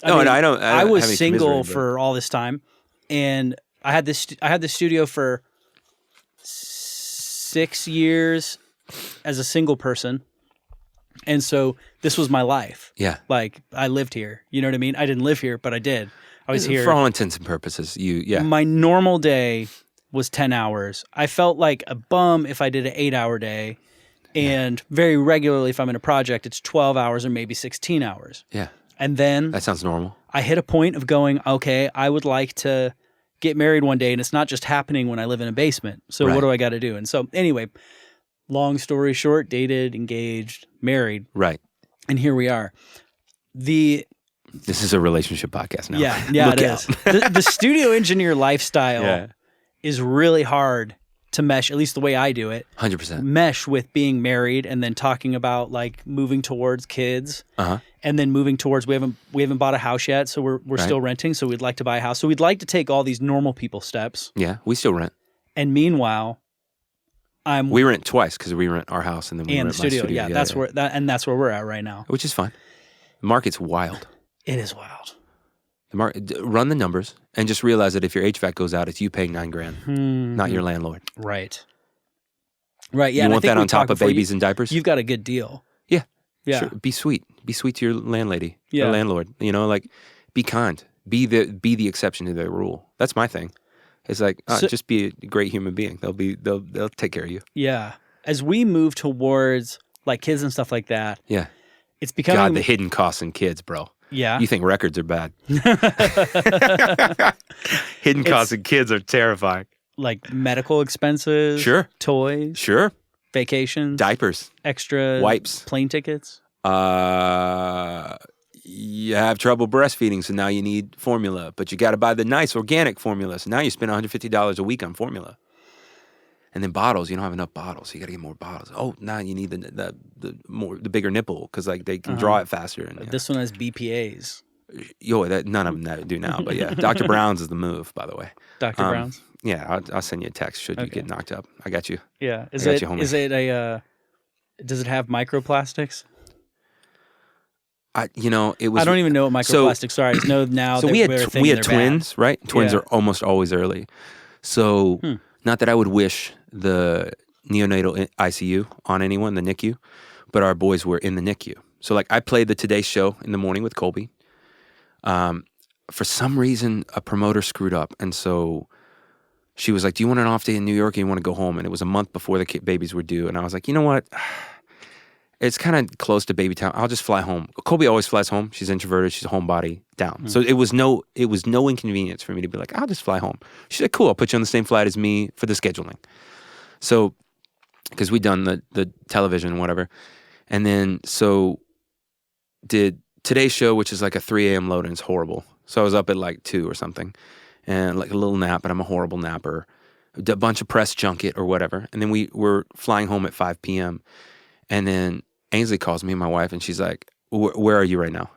I was single for all this time, and I had the studio for 6 years as a single person. And so this was my life. Yeah. Like I lived here. You know what I mean? I didn't live here, but I did. I was here. For all intents and purposes, My normal day was 10 hours. I felt like a bum if I did an 8-hour day. And very regularly, if I'm in a project, it's 12 hours or maybe 16 hours. Yeah. And then that sounds normal. I hit a point of going, okay, I would like to get married one day. And it's not just happening when I live in a basement. So what do I got to do? And so anyway, long story short, dated, engaged, married. Right. And here we are. This is a relationship podcast now. Yeah, it is. The studio engineer lifestyle is really hard to mesh, at least the way I do it. 100%. Mesh with being married and then talking about like moving towards kids. Uh-huh. And then moving towards we haven't bought a house yet, so we're still renting, so we'd like to buy a house. So we'd like to take all these normal people steps. Yeah, we still rent. And meanwhile, we rent twice because we rent our house and then we rent the studio. My studio. Yeah, that's where we're at right now. Which is fine. The market's wild. It is wild. Run the numbers and just realize that if your HVAC goes out, it's you paying $9,000, not your landlord. Right. Right. Yeah. You and I want think that we on top talked of before, babies and diapers? You've got a good deal. Yeah. Yeah. Sure. Be sweet. Be sweet to your landlady, Yeah. or landlord. You know, like be kind. Be the exception to the rule. That's my thing. It's like just be a great human being. They'll take care of you. Yeah. As we move towards like kids and stuff like that, Yeah. it's becoming God, the hidden costs in kids, bro. Yeah. You think records are bad? Hidden costs in kids are terrifying. Like medical expenses, Sure. toys, Sure. vacations, Diapers, extra wipes, plane tickets. You have trouble breastfeeding, so now you need formula, but you got to buy the nice organic formula. So now you spend $150 a week on formula. And then bottles, you don't have enough bottles, so you got to get more bottles. Oh, now you need the bigger nipple because like they can draw it faster. And This one has BPAs. None of them do now, but yeah, Dr. Brown's is the move, by the way. Dr. Brown's. Yeah, I'll send you a text should you get knocked up. I got you. Yeah, Does it have microplastics? It was. I don't even know what microplastics are. I just know now. So that we had they're we had bad. twins, right? Twins Yeah. are almost always early. So not that I would wish the neonatal ICU on anyone, the NICU, but our boys were in the NICU. So like I played the Today Show in the morning with Colbie. For some reason, a promoter screwed up, and so she was like, "Do you want an off day in New York? Or you want to go home?" And it was a month before the babies were due, and I was like, "You know what? It's kind of close to baby time. I'll just fly home." Colbie always flies home. She's introverted. She's a homebody down. So it was no inconvenience for me to be like, "I'll just fly home." She said, "Cool. I'll put you on the same flight as me for the scheduling." So, because we'd done the television and whatever, and then so did Today's Show, which is like a 3 a.m. load and it's horrible. So I was up at like 2 or something, and like a little nap, and I'm a horrible napper. A bunch of press junket or whatever, and then we were flying home at 5 p.m. And then Ainsley calls me and my wife, and she's like, "Where are you right now?"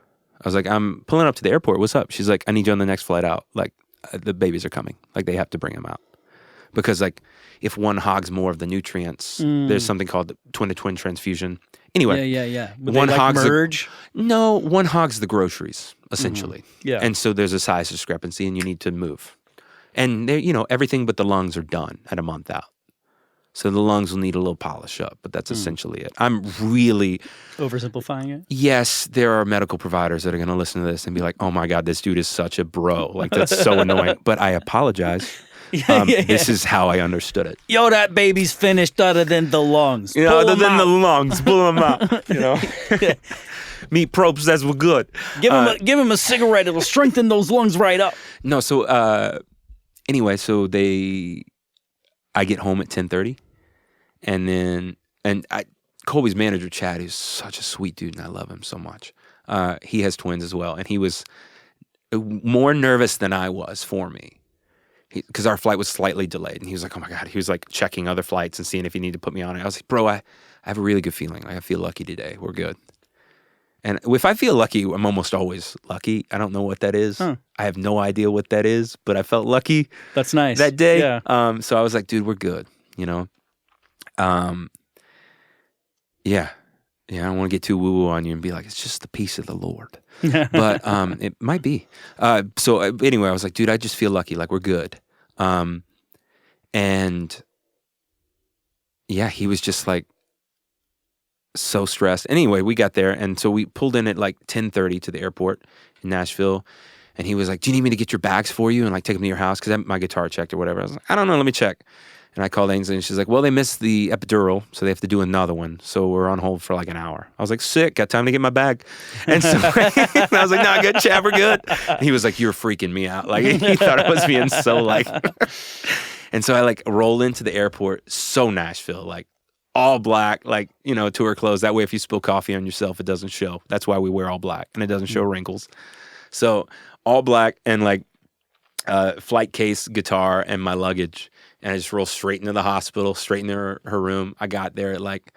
I was like, "I'm pulling up to the airport. What's up?" She's like, "I need you on the next flight out. Like, the babies are coming. Like, they have to bring them out. Because, like, if one hogs more of the nutrients, there's something called the twin-to-twin transfusion." Anyway. Yeah. Would one they, like, hogs merge? one hogs the groceries, essentially. Yeah. And so there's a size discrepancy, and you need to move. And, everything but the lungs are done at a month out. So the lungs will need a little polish up, but that's essentially it. I'm really... Oversimplifying it? Yes, there are medical providers that are going to listen to this and be like, "Oh my God, this dude is such a bro. Like, that's so annoying." But I apologize. This is how I understood it. Yo, that baby's finished other than the lungs. Other than the lungs, pull them out. Meat probes, that's what good. Give him a cigarette. It'll strengthen those lungs right up. No, so anyway, so I get home at 10:30, and Colbie's manager, Chad, who's such a sweet dude, and I love him so much. He has twins as well, and he was more nervous than I was for me. Because our flight was slightly delayed, and he was like, "Oh my God," he was like checking other flights and seeing if he needed to put me on it. I was like, "Bro, I have a really good feeling. Like, I feel lucky today. We're good." And if I feel lucky, I'm almost always lucky. I don't know what that is. I have no idea what that is, but I felt lucky. That's nice. That day. Yeah. So I was like, "Dude, we're good." Yeah. I don't want to get too woo-woo on you and be like, "It's just the peace of the Lord." But it might be. So anyway, I was like, "Dude, I just feel lucky. Like, we're good." And yeah, he was just like so stressed. Anyway, we got there, and so we pulled in at like 10:30 to the airport in Nashville, and he was like, "Do you need me to get your bags for you and like take them to your house? Because my guitar checked or whatever." I was like, "I don't know, let me check." And I called Ainsley, and she's like, "Well, they missed the epidural, so they have to do another one. So we're on hold for like an hour." I was like, "Sick, got time to get my bag." And so and I was like, "No, good, Chad, we're good." And he was like, "You're freaking me out." Like, he thought I was being so like... And so I like roll into the airport, so Nashville, like all black, like, tour clothes. That way, if you spill coffee on yourself, it doesn't show. That's why we wear all black, and it doesn't show wrinkles. So all black and like flight case, guitar, and my luggage. And I just rolled straight into the hospital, straight into her room. I got there at like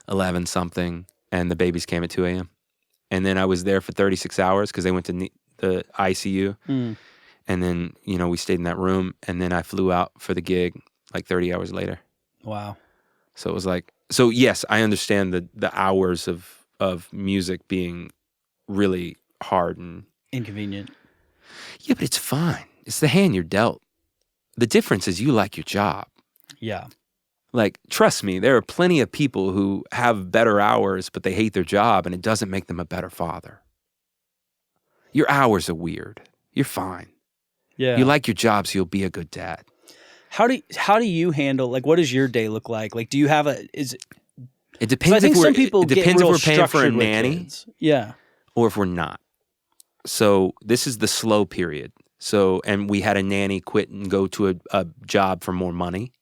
11 something, and the babies came at 2 a.m. And then I was there for 36 hours because they went to the ICU. And then, we stayed in that room, and then I flew out for the gig like 30 hours later. Wow. So it was like, so yes, I understand the hours of music being really hard and inconvenient. Yeah, but it's fine. It's the hand you're dealt. The difference is you like your job. Yeah. Like, trust me, there are plenty of people who have better hours, but they hate their job, and it doesn't make them a better father. Your hours are weird. You're fine. Yeah. You like your job, so you'll be a good dad. How do you handle, like, what does your day look like? Like, do you have it depends. I think some people it depends get real if we're paying for a structured with nanny, kids. Yeah. or if we're not. So this is the slow period. So, and we had a nanny quit and go to a job for more money.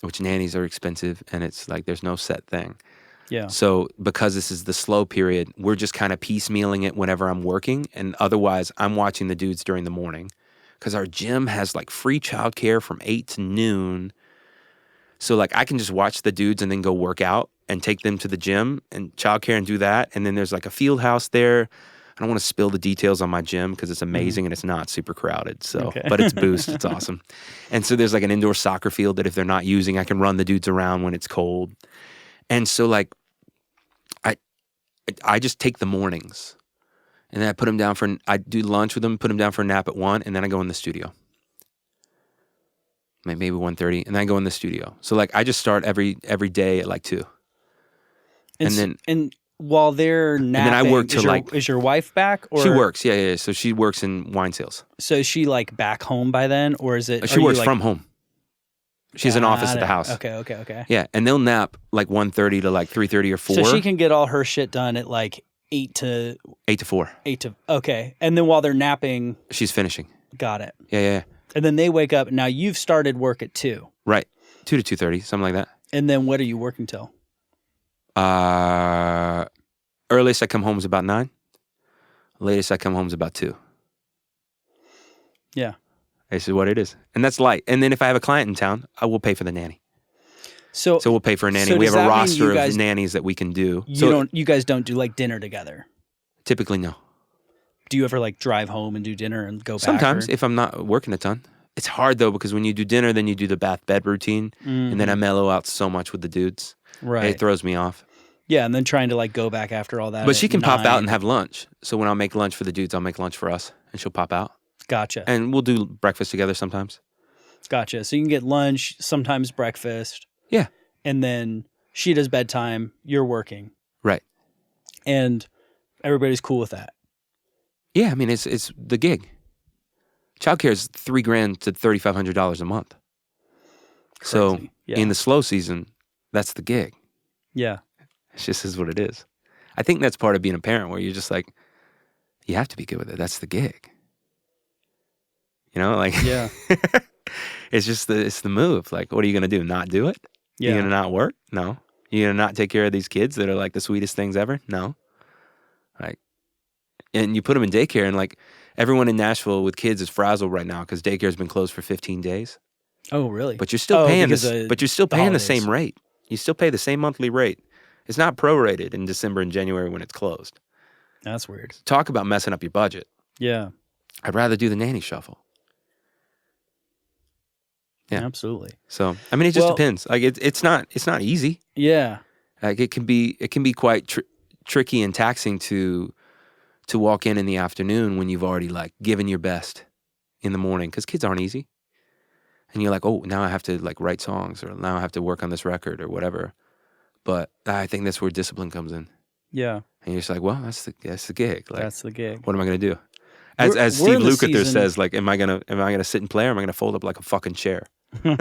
Which nannies are expensive, and it's like there's no set thing. Yeah. So because this is the slow period, we're just kind of piecemealing it whenever I'm working, and otherwise I'm watching the dudes during the morning because our gym has like free childcare from 8 to noon. So like I can just watch the dudes and then go work out and take them to the gym and childcare and do that. And then there's like a field house there. I don't want to spill the details on my gym because it's amazing and it's not super crowded. So, but it's Boost. It's awesome. And so there's like an indoor soccer field that if they're not using, I can run the dudes around when it's cold. And so like I just take the mornings and then I put them down I do lunch with them, put them down for a nap at 1, and then I go in the studio. Maybe 1:30, and then I go in the studio. So like I just start every day at like 2. And while they're napping, and then I work till is your wife back? Or she works, yeah. So she works in wine sales. So is she like back home by then, or is it? She works from home. She has an office at the house. Okay. Yeah, and they'll nap like 1:30 to like 3:30 or 4. So she can get all her shit done at like 8 to 4. Okay, and then while they're napping, she's finishing. Got it. Yeah. And then they wake up. Now you've started work at 2. Right, 2 to 2:30, something like that. And then what are you working till? Earliest I come home is about 9. Latest I come home is about 2. Yeah. This is what it is. And that's light. And then if I have a client in town, I will pay for the nanny. So we'll pay for a nanny. So we have a roster of nannies that we can do. You guys don't do like dinner together? Typically, no. Do you ever like drive home and do dinner and go back? Sometimes, if I'm not working a ton. It's hard though, because when you do dinner, then you do the bath bed routine. And then I mellow out so much with the dudes. Right. It throws me off. Yeah, and then trying to like go back after all that. But she can pop out and have lunch. So when I'll make lunch for the dudes, I'll make lunch for us. And she'll pop out. Gotcha. And we'll do breakfast together sometimes. Gotcha. So you can get lunch, sometimes breakfast. Yeah. And then she does bedtime, you're working. Right. And everybody's cool with that. Yeah, I mean, it's the gig. Childcare is $3,000 to $3,500 a month. Crazy. So Yeah. in the slow season, that's the gig. Yeah. It just is what it is. I think that's part of being a parent, where you're just like, you have to be good with it. That's the gig. You know, like, Yeah. it's the move. Like, what are you going to do? Not do it? Yeah. You're going to not work? No. You're going to not take care of these kids that are like the sweetest things ever? No. Like, and you put them in daycare, and like everyone in Nashville with kids is frazzled right now because daycare's been closed for 15 days. Oh, really? But you're still paying because this. of But you're still the paying the holidays. same rate. You still pay the same monthly rate. It's not prorated in December and January when it's closed. That's weird. Talk about messing up your budget. Yeah. I'd rather do the nanny shuffle. Yeah. Absolutely. So I mean, it just depends. Like it's not easy. Yeah. Like it can be quite tricky and taxing to walk in the afternoon when you've already like given your best in the morning, because kids aren't easy. And you're like, oh, now I have to like write songs, or now I have to work on this record or whatever. But I think that's where discipline comes in. Yeah. And you're just like, well, that's the gig. Like, That's the gig. what am I gonna do? As We're Steve in the Lukather season- says, like, am I gonna sit and play, or am I gonna fold up like a fucking chair? You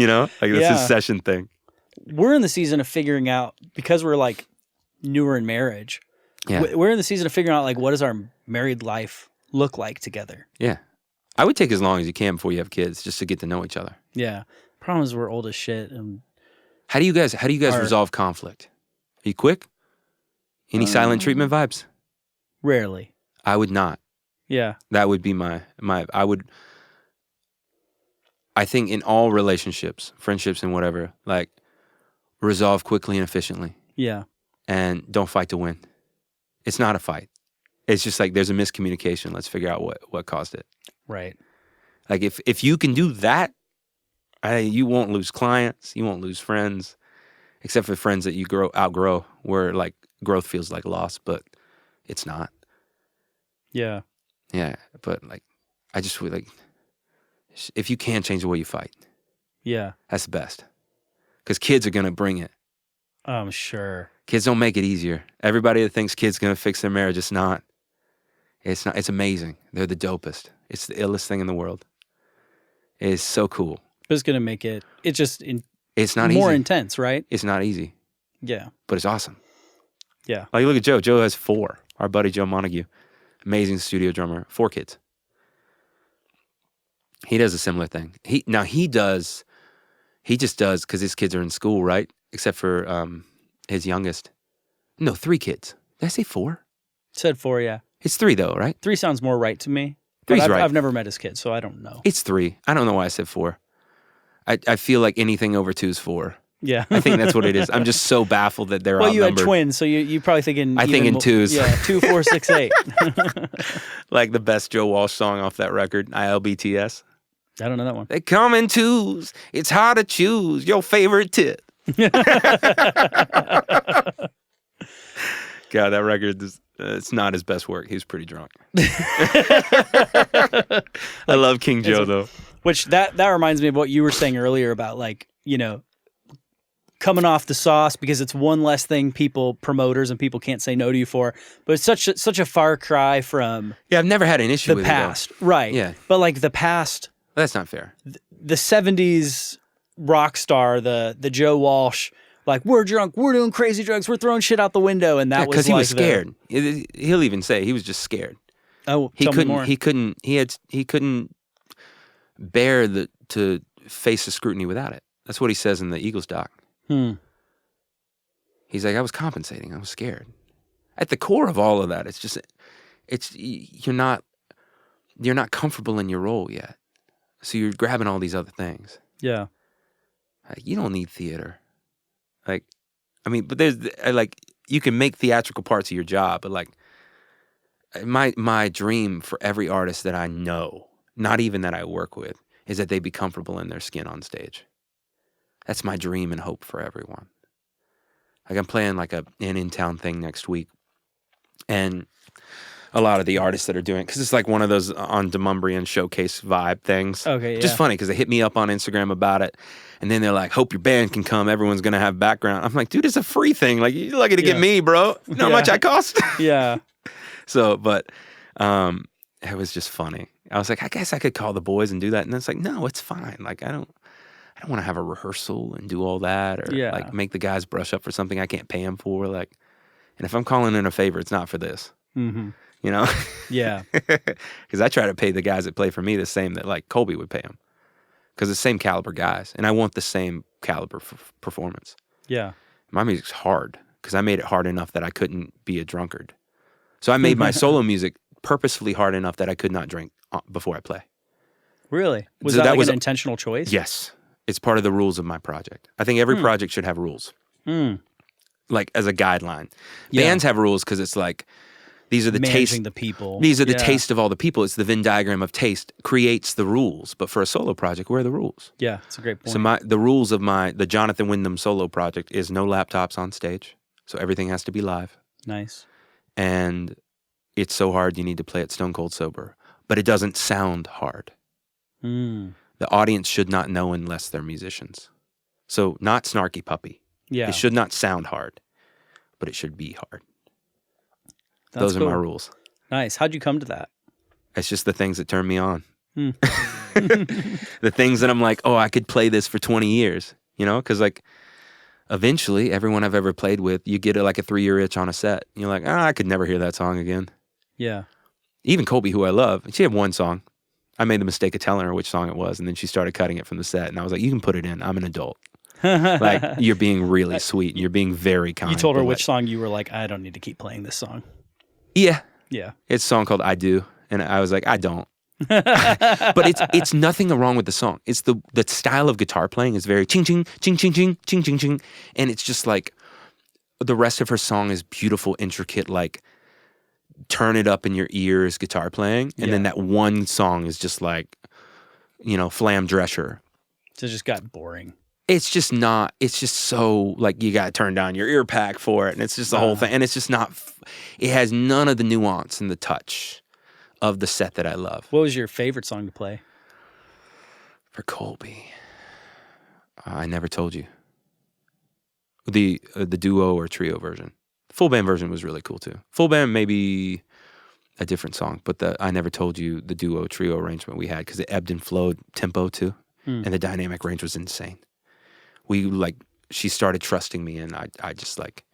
know, like that's Yeah. a session thing. We're in the season of figuring out, because we're like newer in marriage. Yeah. We're in the season of figuring out like, what does our married life look like together? Yeah. I would take as long as you can before you have kids, just to get to know each other. Yeah. Problem is we're old as shit. And How do you guys resolve conflict? Are you quick? Any silent treatment vibes? rarely. I would not. Yeah. That would be I think in all relationships, friendships and whatever, like, resolve quickly and efficiently, Yeah. and don't fight to win. It's not a fight. It's just like there's a miscommunication. Let's figure out what caused it. Right. Like if you can do that, you won't lose clients, you won't lose friends, except for friends that you outgrow, where like growth feels like loss, but it's not. Yeah. Yeah, but like I just would like, If you can change the way you fight, Yeah. that's the best. Because kids are going to bring it. I'm sure. Kids don't make it easier. Everybody that thinks kids going to fix their marriage, it's not. It's not. It's amazing. They're the dopest. It's the illest thing in the world. It's so cool. But it's going to make it, It's not more easy. intense, right? It's not easy, Yeah. but it's awesome. Yeah. Like, look at Joe. Joe has 4. Our buddy Joe Montague, amazing studio drummer, 4 kids. He does a similar thing. He just does because his kids are in school, right? Except for his youngest. No, 3 kids. Did I say 4? Said 4, yeah. It's 3 though, right? 3 sounds more right to me. Three's But right. I've never met his kids, so I don't know. It's 3. I don't know why I said 4. I feel like anything over 2 is 4. Yeah. I think that's what it is. I'm just so baffled that they're well, you had outnumbered. twins, so you probably thinking. I think in twos. Yeah, 2, 4, 6, 8. Like the best Joe Walsh song off that record, ILBTS. I don't know that one. They come in twos. It's hard to choose your favorite tit. God, that record is it's not his best work. He was pretty drunk. I love King Joe though. Which that reminds me of what you were saying earlier about, like, you know, coming off the sauce, because it's one less thing promoters and people can't say no to you for. But it's such a far cry from Yeah, I've never had an issue the with past. it though. Right. Yeah. But like the past, That's not fair. the 70s rock star, the Joe Walsh, like, we're drunk, we're doing crazy drugs, we're throwing shit out the window, and that was because he like was scared. He'll even say he was just scared. He tell me more. couldn't bear to face the scrutiny without it. That's what he says in the Eagles doc. He's like, I was compensating. I was scared. At the core of all of that, you're not comfortable in your role yet. So you're grabbing all these other things. Yeah. Like, you don't need theater. Like, I mean, but you can make theatrical parts of your job, but like, my dream for every artist that I know, not even that I work with, is that they be comfortable in their skin on stage. That's my dream and hope for everyone. Like, I'm playing like an in-town thing next week, and a lot of the artists that are doing it, because it's like one of those on Demumbrian showcase vibe things. Okay, yeah. Just funny, because they hit me up on Instagram about it, and then they're like, hope your band can come, everyone's going to have background. I'm like, dude, it's a free thing. Like, you're lucky to get me, bro. You know how much I cost? Yeah. So, but it was just funny. I was like, I guess I could call the boys and do that. And it's like, no, it's fine. Like, I don't want to have a rehearsal and do all that, or like make the guys brush up for something I can't pay them for. Like, and if I'm calling in a favor, it's not for this. Mm-hmm. You know? Yeah. Because I try to pay the guys that play for me the same that like Colbie would pay them. Because it's the same caliber guys, and I want the same caliber performance. Yeah. My music's hard because I made it hard enough that I couldn't be a drunkard. So I made my solo music purposefully hard enough that I could not drink before I play. Really? Was So that that like was an intentional choice? Yes. It's part of the rules of my project. I think every project should have rules. Like as a guideline. Yeah. Bands have rules because it's like, these are the Managing the people. These are the taste of all the people. It's the Venn diagram of taste creates the rules. But for a solo project, where are the rules? Yeah, it's a great point. So the rules of the Jonathan Wyndham solo project is no laptops on stage. So everything has to be live. Nice. And it's so hard you need to play it stone cold sober. But it doesn't sound hard. The audience should not know unless they're musicians. So not snarky puppy. Yeah. It should not sound hard, but it should be hard. That's Those are my rules. Nice. How'd you come to that? It's just the things that turn me on. The things that I'm like, oh, I could play this for 20 years, you know? Because like eventually everyone I've ever played with, you get like a 3-year itch on a set. You're like, I could never hear that song again. Yeah. Even Colbie, who I love, she had one song. I made the mistake of telling her which song it was, and then she started cutting it from the set. And I was like, you can put it in. I'm an adult. Like, you're being really sweet, and you're being very kind. You told her which song you were like, I don't need to keep playing this song. Yeah. Yeah. It's a song called I Do. And I was like, I don't. But it's nothing wrong with the song. It's the style of guitar playing is very ching ching ching ching ching ching ching ching, and it's just like the rest of her song is beautiful, intricate, like turn it up in your ears guitar playing, and then that one song is just like, you know, Flam Drescher. So it just got boring. It's just not. It's just so like you got to turn down your ear pack for it, and it's just the whole thing, and it's just not. It has none of the nuance and the touch of the set that I love. What was your favorite song to play? For Colbie, I Never Told You. The duo or trio version. The full band version was really cool too. Full band maybe a different song, but the I Never Told You, the duo trio arrangement we had, because it ebbed and flowed tempo too, and the dynamic range was insane. She started trusting me, and I just like,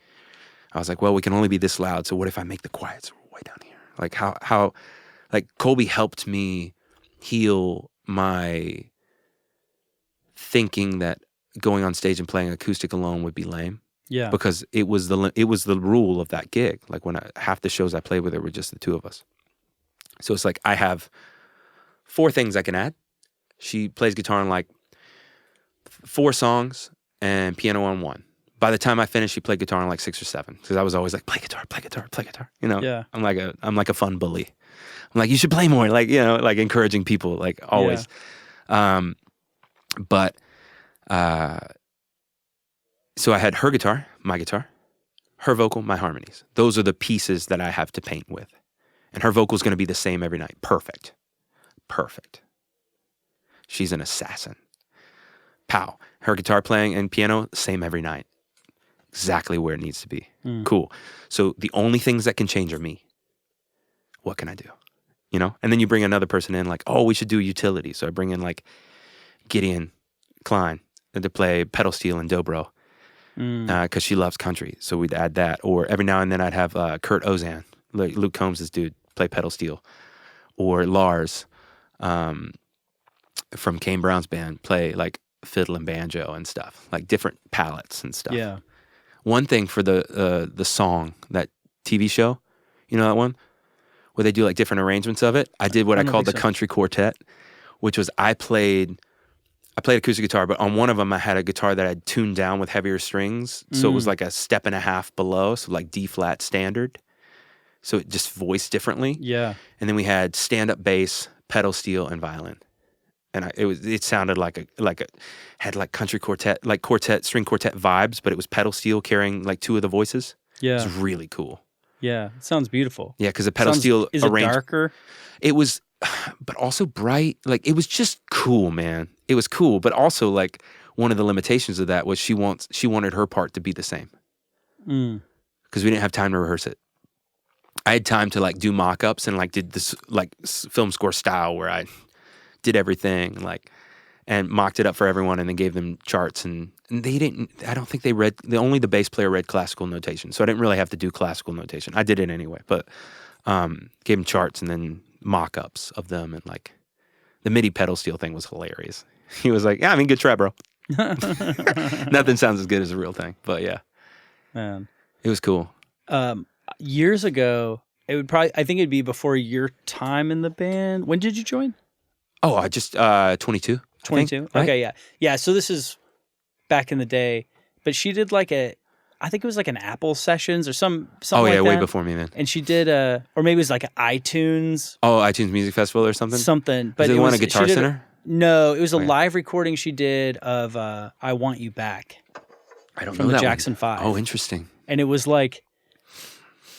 I was like, well, we can only be this loud, so what if I make the quiets way down here? Like how like Colbie helped me heal my thinking that going on stage and playing acoustic alone would be lame. Yeah. Because it was the rule of that gig. Like half the shows I played with her were just the two of us. So it's like I have 4 things I can add. She plays guitar on like 4 songs and piano on 1. By the time I finished, she played guitar on like 6 or 7. Because I was always like, play guitar, play guitar, play guitar. You know? Yeah. I'm like a fun bully. I'm like, you should play more. Like, you know, like encouraging people, like always. Yeah. So I had her guitar, my guitar, her vocal, my harmonies. Those are the pieces that I have to paint with. And her vocal's going to be the same every night. Perfect. She's an assassin. Pow. Her guitar playing and piano, same every night. Exactly where it needs to be. Cool. So the only things that can change are me. What can I do? You know? And then you bring another person in like, oh, we should do utility. So I bring in like Gideon Klein to play pedal steel and dobro. Because she loves country, so we'd add that. Or every now and then I'd have Kurt Ozan, like Luke Combs' dude, play pedal steel. Or Lars from Kane Brown's band play like fiddle and banjo and stuff, like different palettes and stuff. Yeah. One thing for the song, that TV show, you know that one? Where they do like different arrangements of it? I did what I called the country quartet, which was I played acoustic guitar, but on one of them I had a guitar that I'd tuned down with heavier strings. So it was like a step and a half below, so like D flat standard. So it just voiced differently. Yeah. And then we had stand-up bass, pedal steel, and violin. And it sounded had like country quartet, like string quartet vibes, but it was pedal steel carrying like 2 of the voices. Yeah. It was really cool. Yeah. It sounds beautiful. Yeah, because the pedal steel is it darker? It was, but also bright. Like, it was just cool, man. It was cool, but also like one of the limitations of that was she wanted her part to be the same. Because we didn't have time to rehearse it. I had time to like do mock-ups and like did this like film score style where I did everything like and mocked it up for everyone and then gave them charts and they didn't. I don't think they read. Only the bass player read classical notation, so I didn't really have to do classical notation. I did it anyway, but gave them charts and then mock-ups of them and like the MIDI pedal steel thing was hilarious. He was like, "Yeah, I mean, good try, bro." Nothing sounds as good as a real thing, but yeah, man, it was cool. Years ago, I think it'd be before your time in the band. When did you join? Oh, I just 22. 22. Right? Okay, yeah. So this is back in the day, but she did like I think it was like an Apple Sessions or something. Oh yeah, like way that. before me then. And she did or maybe it was like an iTunes. Oh, iTunes Music Festival or something. Something, but it was a Guitar Center. No, it was a live recording she did of "I Want You Back." I don't know from the that Jackson one. 5. Oh, interesting. And it was like,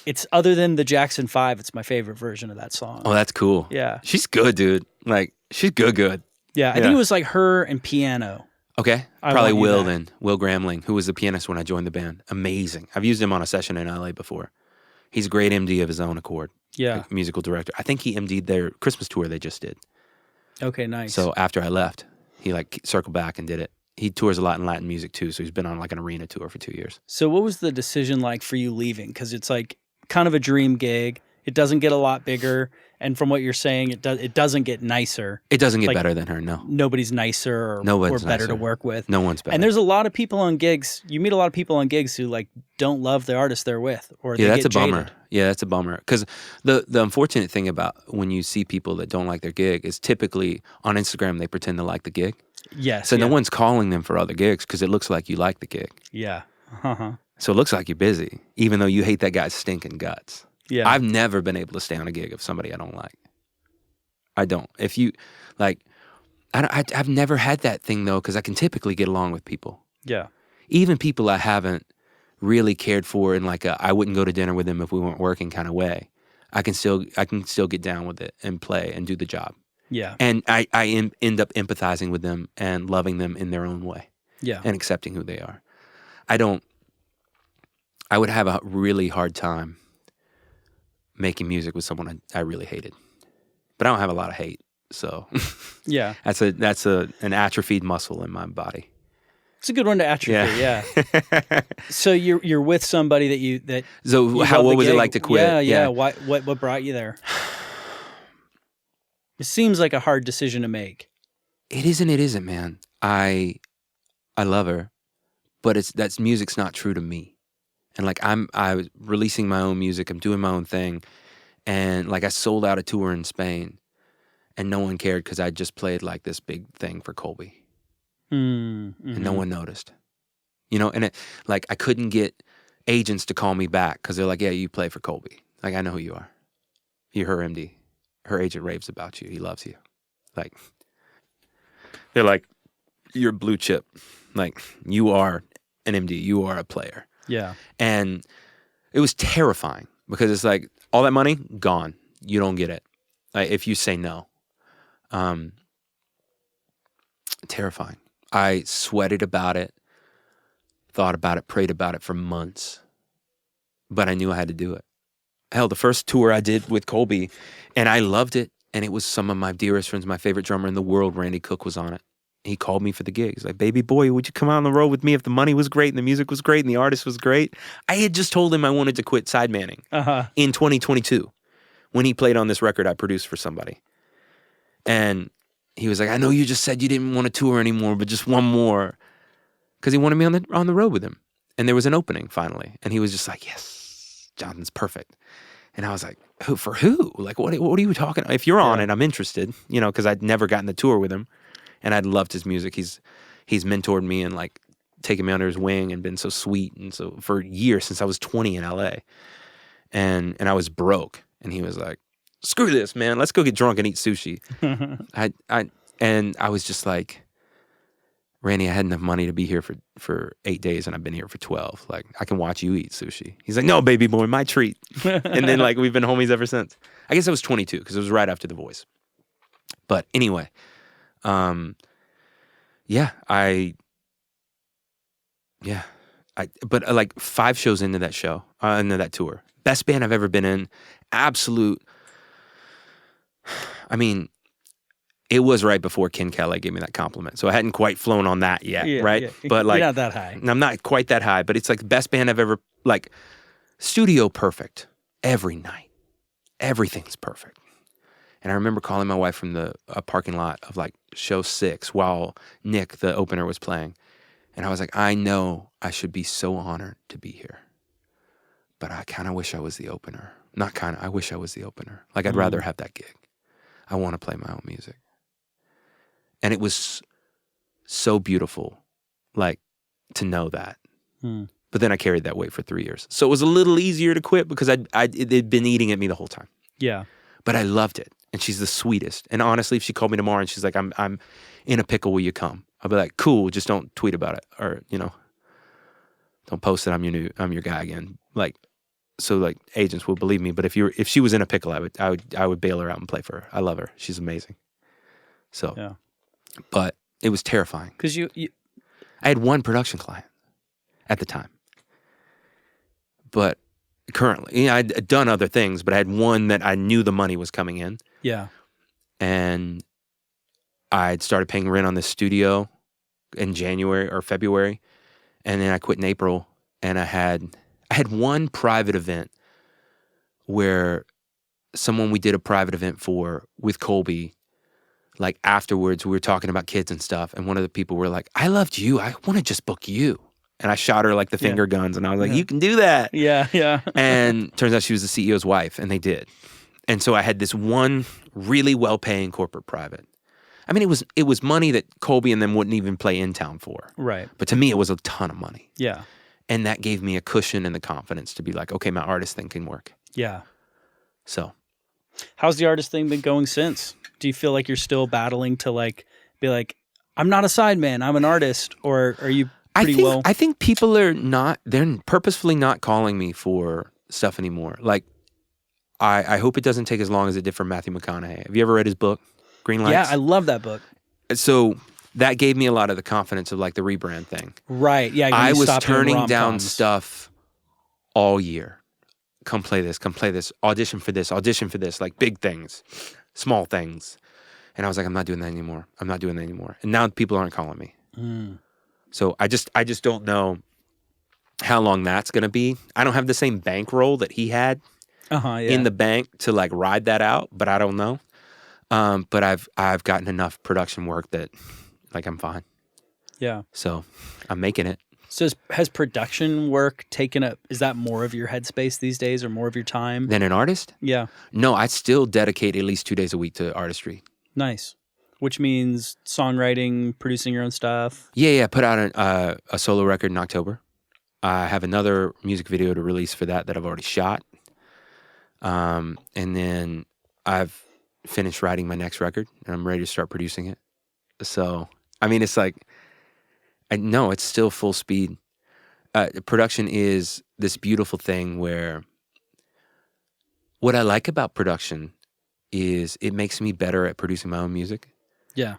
it's other than the Jackson 5, it's my favorite version of that song. Oh, that's cool. Yeah, she's good, dude. Like she's good. Yeah, I think it was like her and piano. Okay, probably Will then. Will Gramling, who was the pianist when I joined the band. Amazing. I've used him on a session in LA before. He's a great MD of his own accord. Yeah, like musical director. I think he MD'd their Christmas tour they just did. Okay, nice. So after I left, he like circled back and did it. He tours a lot in Latin music too, so he's been on like an arena tour for 2 years. So what was the decision like for you leaving? Because it's like kind of a dream gig. It doesn't get a lot bigger, and from what you're saying, it doesn't get nicer. It doesn't get better than her. No, nobody's nicer or better to work with. No one's better. And there's a lot of people on gigs. You meet a lot of people on gigs who like don't love the artist they're with, or they that's get a bummer. jaded. Yeah, that's a bummer. Because the unfortunate thing about when you see people that don't like their gig is typically on Instagram they pretend to like the gig. Yes. So no one's calling them for other gigs because it looks like you like the gig. Yeah. So it looks like you're busy, even though you hate that guy's stinking guts. Yeah. I've never been able to stay on a gig of somebody I don't like. I don't. If you like, I've never had that thing though, because I can typically get along with people. Yeah. Even people I haven't really cared for in like I wouldn't go to dinner with them if we weren't working kind of way. I can still get down with it and play and do the job. Yeah. And I end up empathizing with them and loving them in their own way. Yeah. And accepting who they are. I would have a really hard time making music with someone I really hated. But I don't have a lot of hate. So yeah. That's an atrophied muscle in my body. It's a good one to atrophy, yeah. So you're with somebody that So what was it like to quit? Yeah. What brought you there? It seems like a hard decision to make. It isn't, man. I love her, but music's not true to me. And like I was releasing my own music, I'm doing my own thing, and like I sold out a tour in Spain, and no one cared because I just played like this big thing for Colbie. Mm-hmm. And no one noticed, and like I couldn't get agents to call me back because they're like, yeah, you play for Colbie. Like, I know who you are. You're her MD. Her agent raves about you. He loves you. Like, they're like, you're blue chip. Like, you are an MD. You are a player. Yeah. And it was terrifying because it's like, all that money, gone. You don't get it. Like, if you say no. Terrifying. I sweated about it, thought about it, prayed about it for months. But I knew I had to do it. Hell, the first tour I did with Colbie, and I loved it, and it was some of my dearest friends, my favorite drummer in the world, Randy Cook, was on it. He called me for the gig. He's like, baby boy, would you come out on the road with me if the money was great and the music was great and the artist was great? I had just told him I wanted to quit sidemanning in 2022 when he played on this record I produced for somebody. And he was like, I know you just said you didn't want to tour anymore, but just one more. Because he wanted me on the road with him. And there was an opening finally. And he was just like, yes, Jonathan's perfect. And I was like, for who? Like, what are you talking about? If you're on it, I'm interested, because I'd never gotten the tour with him. And I'd loved his music. He's mentored me and like taken me under his wing and been so sweet. And so for years, since I was 20 in LA. And I was broke. And he was like, screw this, man. Let's go get drunk and eat sushi. I was just like, Randy, I had enough money to be here for 8 days and I've been here for 12. Like, I can watch you eat sushi. He's like, no, baby boy, my treat. And then like we've been homies ever since. I guess I was 22 because it was right after The Voice. But anyway, but like 5 shows into that tour, best band I've ever been in, absolute. I mean, it was right before Ken Caillat gave me that compliment, so I hadn't quite flown on that yet, right? Yeah. But like, you're not that high. I'm not quite that high, but it's like the best band I've ever, like, studio perfect every night, everything's perfect. And I remember calling my wife from a parking lot of like show 6 while Nick, the opener, was playing, and I was like, I know I should be so honored to be here, but I kind of wish I was the opener. Not kind of, I wish I was the opener. Like, I'd rather have that gig. I want to play my own music. And it was so beautiful, like, to know that. But then I carried that weight for 3 years. So it was a little easier to quit because it'd been eating at me the whole time. Yeah. But I loved it. And she's the sweetest. And honestly, if she called me tomorrow and she's like, I'm in a pickle, will you come? I'll be like, cool, just don't tweet about it. Or, don't post that I'm your guy again. Like, so like agents will believe me, but if she was in a pickle, I would bail her out and play for her. I love her. She's amazing. So, yeah. But it was terrifying because you I had one production client at the time, but currently, I'd done other things, but I had one that I knew the money was coming in. Yeah, and I'd started paying rent on this studio in January or February, and then I quit in April, and I had one private event where someone we did a private event for with Colbie, like afterwards we were talking about kids and stuff, and one of the people were like, I loved you, I want to just book you. And I shot her like the finger guns, and I was like, you can do that. Yeah. And turns out she was the CEO's wife, and they did. And so I had this one really well-paying corporate private. I mean, it was money that Colbie and them wouldn't even play in town for. Right. But to me, it was a ton of money. Yeah. And that gave me a cushion and the confidence to be like, okay, my artist thing can work. Yeah. So. How's the artist thing been going since? Do you feel like you're still battling to like be like, I'm not a sideman, I'm an artist, or are you I think people are they're purposefully not calling me for stuff anymore. Like, I hope it doesn't take as long as it did for Matthew McConaughey. Have you ever read his book? Green Lights. Yeah, I love that book. So that gave me a lot of the confidence of like the rebrand thing. Right. Yeah. I was turning down stuff all year. Come play this, audition for this, like big things, small things. And I was like, I'm not doing that anymore. And now people aren't calling me. So I just don't know how long that's going to be. I don't have the same bankroll that he had in the bank to like ride that out, but I don't know. But I've gotten enough production work that like I'm fine. Yeah. So I'm making it. So has production work taken up, is that more of your headspace these days or more of your time? Than an artist? Yeah. No, I still dedicate at least 2 days a week to artistry. Nice. Which means songwriting, producing your own stuff. Yeah. Put out a solo record in October. I have another music video to release for that I've already shot. And then I've finished writing my next record and I'm ready to start producing it. So, I mean, it's like, no, it's still full speed. Production is this beautiful thing where what I like about production is it makes me better at producing my own music. Yeah.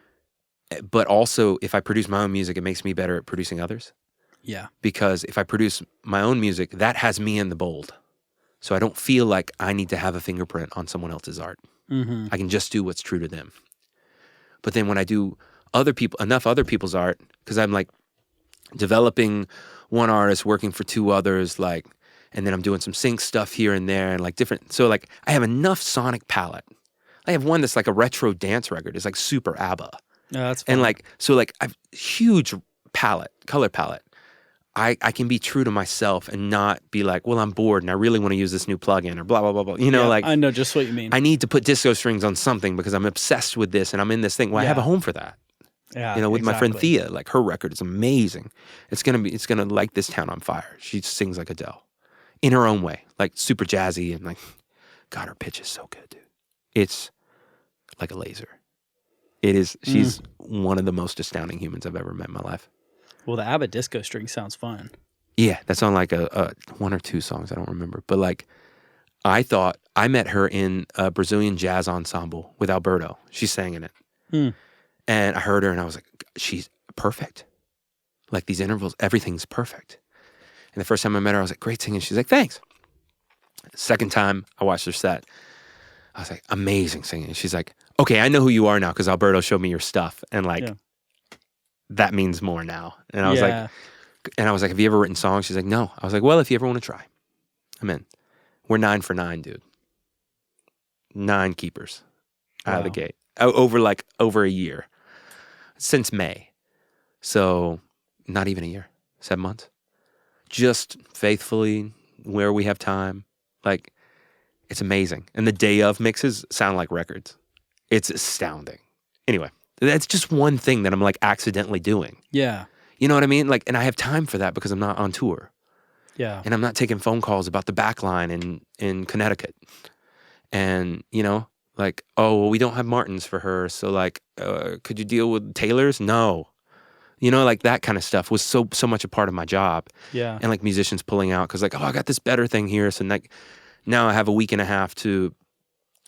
But also, if I produce my own music, it makes me better at producing others. Yeah. Because if I produce my own music, that has me in the bold. So I don't feel like I need to have a fingerprint on someone else's art. Mm-hmm. I can just do what's true to them. But then when I do enough other people's art, because I'm like developing one artist, working for 2 others, like, and then I'm doing some sync stuff here and there and like different. So like I have enough sonic palette. I have one that's like a retro dance record. It's like super ABBA. Oh, that's fun. And like, so like I have huge palette, color palette. I can be true to myself and not be like, well, I'm bored and I really want to use this new plugin or blah, blah, blah, blah. You know, like. I know just what you mean. I need to put disco strings on something because I'm obsessed with this and I'm in this thing. Well, I have a home for that. Yeah, you know, with my friend Thea, like her record is amazing. It's gonna light this town on fire. She sings like Adele, in her own way, like super jazzy and like, God, her pitch is so good, dude. It's like a laser. It is. She's one of the most astounding humans I've ever met in my life. Well, the ABBA disco string sounds fun. Yeah, that's on like a 1 or 2 songs. I don't remember, but like, I thought I met her in a Brazilian jazz ensemble with Alberto. She sang in it. And I heard her and I was like, she's perfect. Like these intervals, everything's perfect. And the first time I met her, I was like, great singing. She's like, thanks. Second time I watched her set, I was like, amazing singing. She's like, okay, I know who you are now because Alberto showed me your stuff. And like, that means more now. And I was like, have you ever written songs? She's like, no. I was like, well, if you ever want to try, I'm in. We're 9 for 9, dude. 9 keepers out of the gate. Over a year. Since May. So not even a year. 7 months. Just faithfully where we have time. Like, it's amazing. And the day of mixes sound like records. It's astounding. Anyway, that's just one thing that I'm like accidentally doing. Yeah. You know what I mean? Like, and I have time for that because I'm not on tour. Yeah. And I'm not taking phone calls about the back line in Connecticut. And, you know, like, oh, well, we don't have Martins for her. So like, could you deal with Taylors? No. You know, like that kind of stuff was so much a part of my job. Yeah. And like musicians pulling out because like, oh, I got this better thing here. So like now I have a week and a half to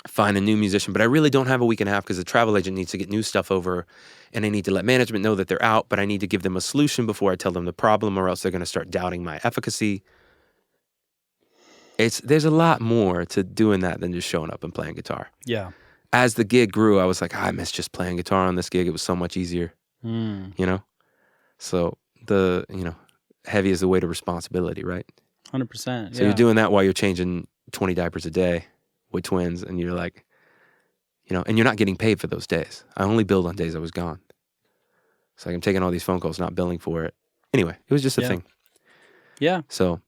find a new musician, but I really don't have a week and a half because the travel agent needs to get new stuff over and I need to let management know that they're out, but I need to give them a solution before I tell them the problem or else they're going to start doubting my efficacy. There's a lot more to doing that than just showing up and playing guitar. Yeah. As the gig grew, I was like, I miss just playing guitar on this gig. It was so much easier, you know? So heavy is the weight of responsibility, right? 100%. So you're doing that while you're changing 20 diapers a day with twins and you're like, you know, and you're not getting paid for those days. I only billed on days I was gone. So like I'm taking all these phone calls, not billing for it. Anyway, it was just a thing. Yeah. So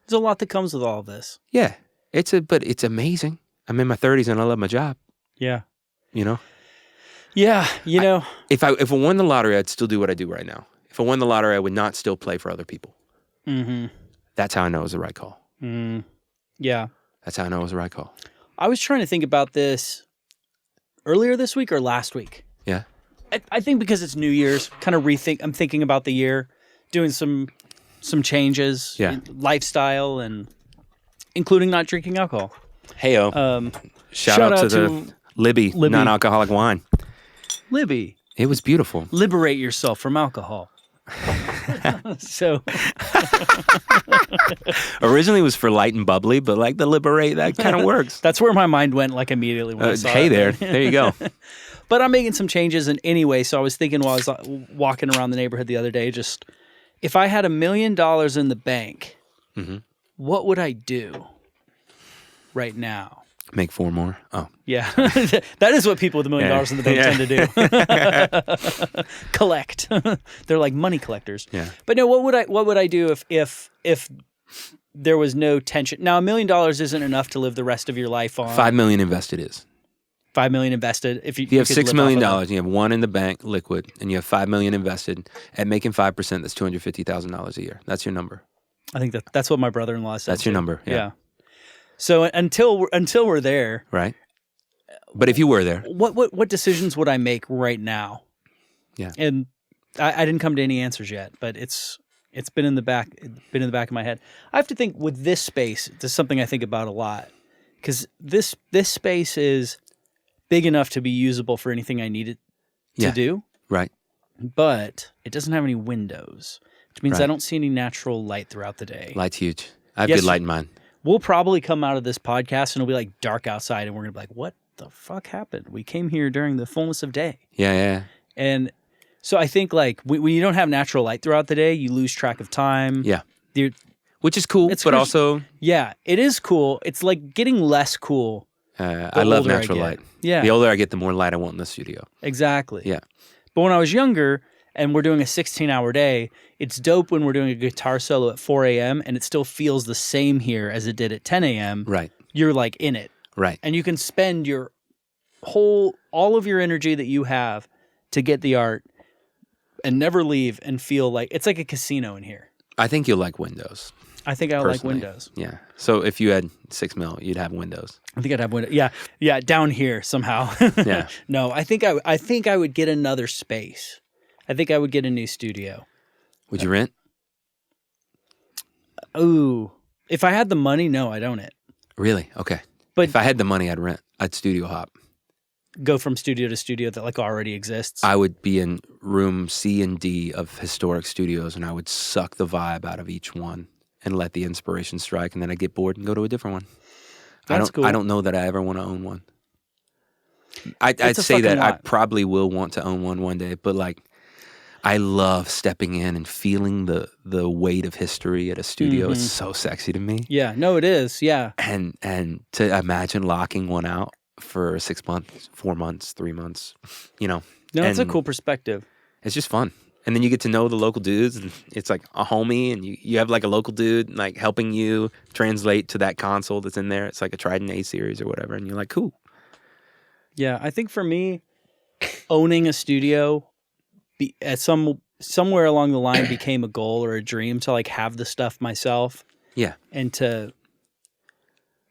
there's a lot that comes with all of this. Yeah. But it's amazing. I'm in my 30s and I love my job. Yeah. You know? Yeah. You know. If I won the lottery, I'd still do what I do right now. If I won the lottery, I would not still play for other people. Mm-hmm. That's how I know it was the right call. Mm. Yeah. That's how I know it was the right call. I was trying to think about this earlier this week or last week. Yeah. I think because it's New Year's, kind of I'm thinking about the year, doing some changes in lifestyle and including not drinking alcohol. Heyo. Shout out to Libby. Non-alcoholic wine. Libby. It was beautiful. Liberate yourself from alcohol. So originally it was for light and bubbly, but like the liberate, that kind of works. That's where my mind went like immediately when I saw hey it. there you go. But I'm making some changes, and anyway, so I was thinking while I was walking around the neighborhood the other day, just if I had $1 million in the bank, what would I do right now? Make 4 more. Oh. Yeah. That is what people with $1 million in the bank tend to do. Collect. They're like money collectors. Yeah. But no, what would I do if there was no tension? Now, $1 million isn't enough to live the rest of your life on. $5 million invested is. $5 million invested. If you have $6 million, you have 1 in the bank, liquid, and you have $5 million invested. At making 5%, that's $250,000 a year. That's your number. I think that's what my brother-in-law said. That's your number. Yeah. So until we're there, right? But if you were there, what decisions would I make right now? Yeah. And I didn't come to any answers yet, but it's been in the back of my head. I have to think with this space. This is something I think about a lot because this space is big enough to be usable for anything I need it to do. Right. But it doesn't have any windows, which means I don't see any natural light throughout the day. Light's huge. I have good light in mine. We'll probably come out of this podcast and it'll be like dark outside and we're going to be like, what the fuck happened? We came here during the fullness of day. Yeah. And so I think like when you don't have natural light throughout the day, you lose track of time. Yeah. Which is cool, but also... Yeah, it is cool. It's like getting less cool. I love natural light. Yeah. The older I get, the more light I want in the studio. Exactly. Yeah. But when I was younger and we're doing a 16-hour day, it's dope when we're doing a guitar solo at 4 a.m. and it still feels the same here as it did at 10 a.m. Right. You're like in it. Right. And you can spend all of your energy that you have to get the art and never leave and feel like it's like a casino in here. I think you'll like windows. I think I like windows. Yeah. So if you had $6 million, you'd have windows. I think I'd have windows. Yeah. Yeah. Down here somehow. Yeah. No, I think I would get another space. I think I would get a new studio. Would you rent? Ooh. If I had the money, no, I'd own it. Really? Okay. But if I had the money, I'd rent. I'd studio hop. Go from studio to studio that like already exists. I would be in room C and D of historic studios and I would suck the vibe out of each one and let the inspiration strike, and then I'd get bored and go to a different one. That's cool. I don't know that I ever want to own one. I'd say that I probably will want to own one day, but like I love stepping in and feeling the weight of history at a studio. It's so sexy to me. Yeah, no, it is. Yeah. And to imagine locking one out for 6 months, 4 months, 3 months, No, it's a cool perspective. It's just fun. And then you get to know the local dudes, and it's like a homie, and you have like a local dude like helping you translate to that console that's in there. It's like a Trident A series or whatever, and you're like, cool. Yeah, I think for me, owning a studio at somewhere along the line became a goal or a dream to like have the stuff myself. Yeah.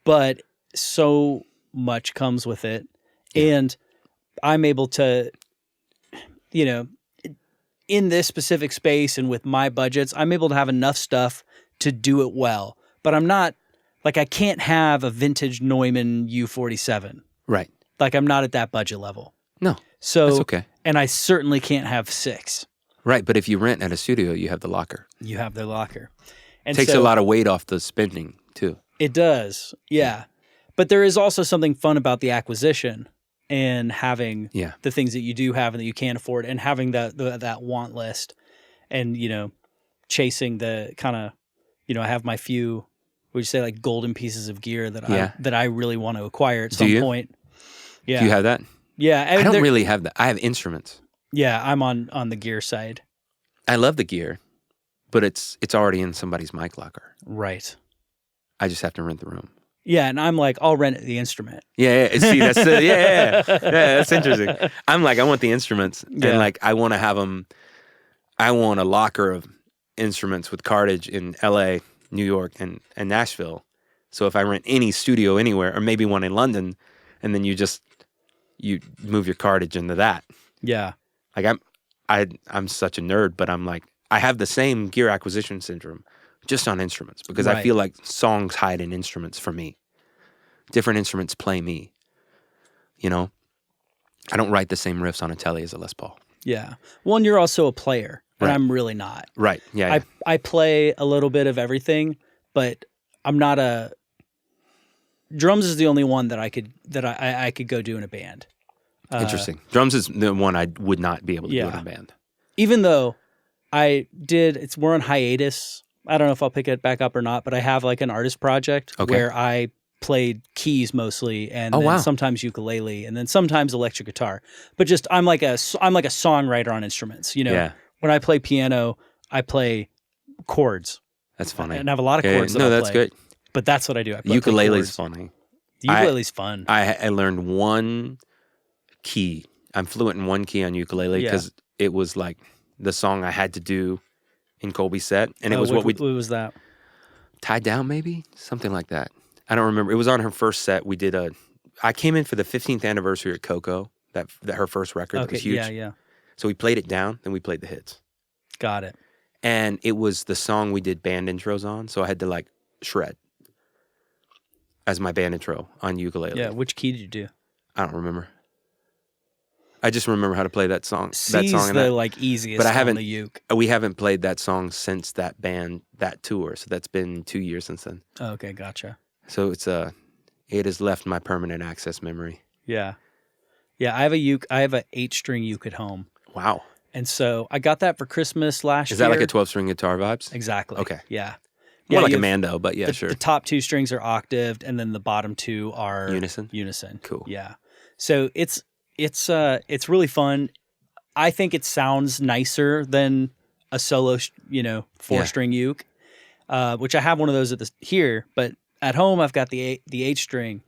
But so much comes with it. Yeah. And I'm able to, in this specific space and with my budgets, I'm able to have enough stuff to do it well. But I'm not, like I can't have a vintage Neumann U47. Right. Like I'm not at that budget level. No. So that's okay. And I certainly can't have 6. Right, but if you rent at a studio, you have the locker. You have the locker. And takes a lot of weight off the spending, too. It does, yeah. But there is also something fun about the acquisition and having the things that you do have and that you can't afford, and having that want list, and chasing the kind of I have my few, would you say, like golden pieces of gear that I really want to acquire at some point. Yeah. Do you have that? Yeah, I don't really have that. I have instruments. Yeah, I'm on the gear side. I love the gear, but it's already in somebody's mic locker. Right. I just have to rent the room. Yeah, and I'm like, I'll rent the instrument. Yeah. See, that's that's interesting. I'm like, I want the instruments, and like, I want to have them. I want a locker of instruments with cartage in L.A., New York, and Nashville. So if I rent any studio anywhere, or maybe one in London, and then you move your cartage into that. Yeah. Like I'm such a nerd, but I'm like, I have the same gear acquisition syndrome just on instruments, because I feel like songs hide in instruments for me. Different instruments play me. You know, I don't write the same riffs on a Tele as a Les Paul. Yeah. Well, and you're also a player, and Right. I'm really not. Right. Yeah. I play a little bit of everything, but I'm not a. Drums is the only one that I could go do in a band. Interesting. Drums is the one I would not be able to do in a band. Even though we're on hiatus. I don't know if I'll pick it back up or not, but I have like an artist project where I played keys mostly, and then sometimes ukulele, and then sometimes electric guitar. But just I'm like a songwriter on instruments. You know, when I play piano, I play chords. That's funny. And I have a lot of chords. That's good. But that's what I do. I play Ukulele's chords. funny. The ukulele's fun. I learned one key. I'm fluent in one key on ukulele because it was like the song I had to do in Colbie's set, and it was what was that? Tied Down, maybe something like that. I don't remember. It was on her first set. We did I came in for the 15th anniversary at Coco. That her first record. That was huge. Yeah. So we played it down, then we played the hits. Got it. And it was the song we did band intros on, so I had to like shred as my band intro on ukulele. Yeah, which key did you do? I don't remember. I just remember how to play that song. C's that song the like easiest, but I haven't. On the uke. We haven't played that song since that tour. So that's been 2 years since then. Oh, okay, gotcha. So it has left my permanent access memory. Yeah. I have a uke. I have an 8-string uke at home. Wow. And so I got that for Christmas last year. Is that like a 12-string guitar vibes? Exactly. Okay. Yeah. More like a Mando, but yeah, sure. The top 2 strings are octaved, and then the bottom 2 are unison. Cool. Yeah. So it's really fun. I think it sounds nicer than a solo, 4-string uke, which I have one of those here, but at home I've got the 8-string.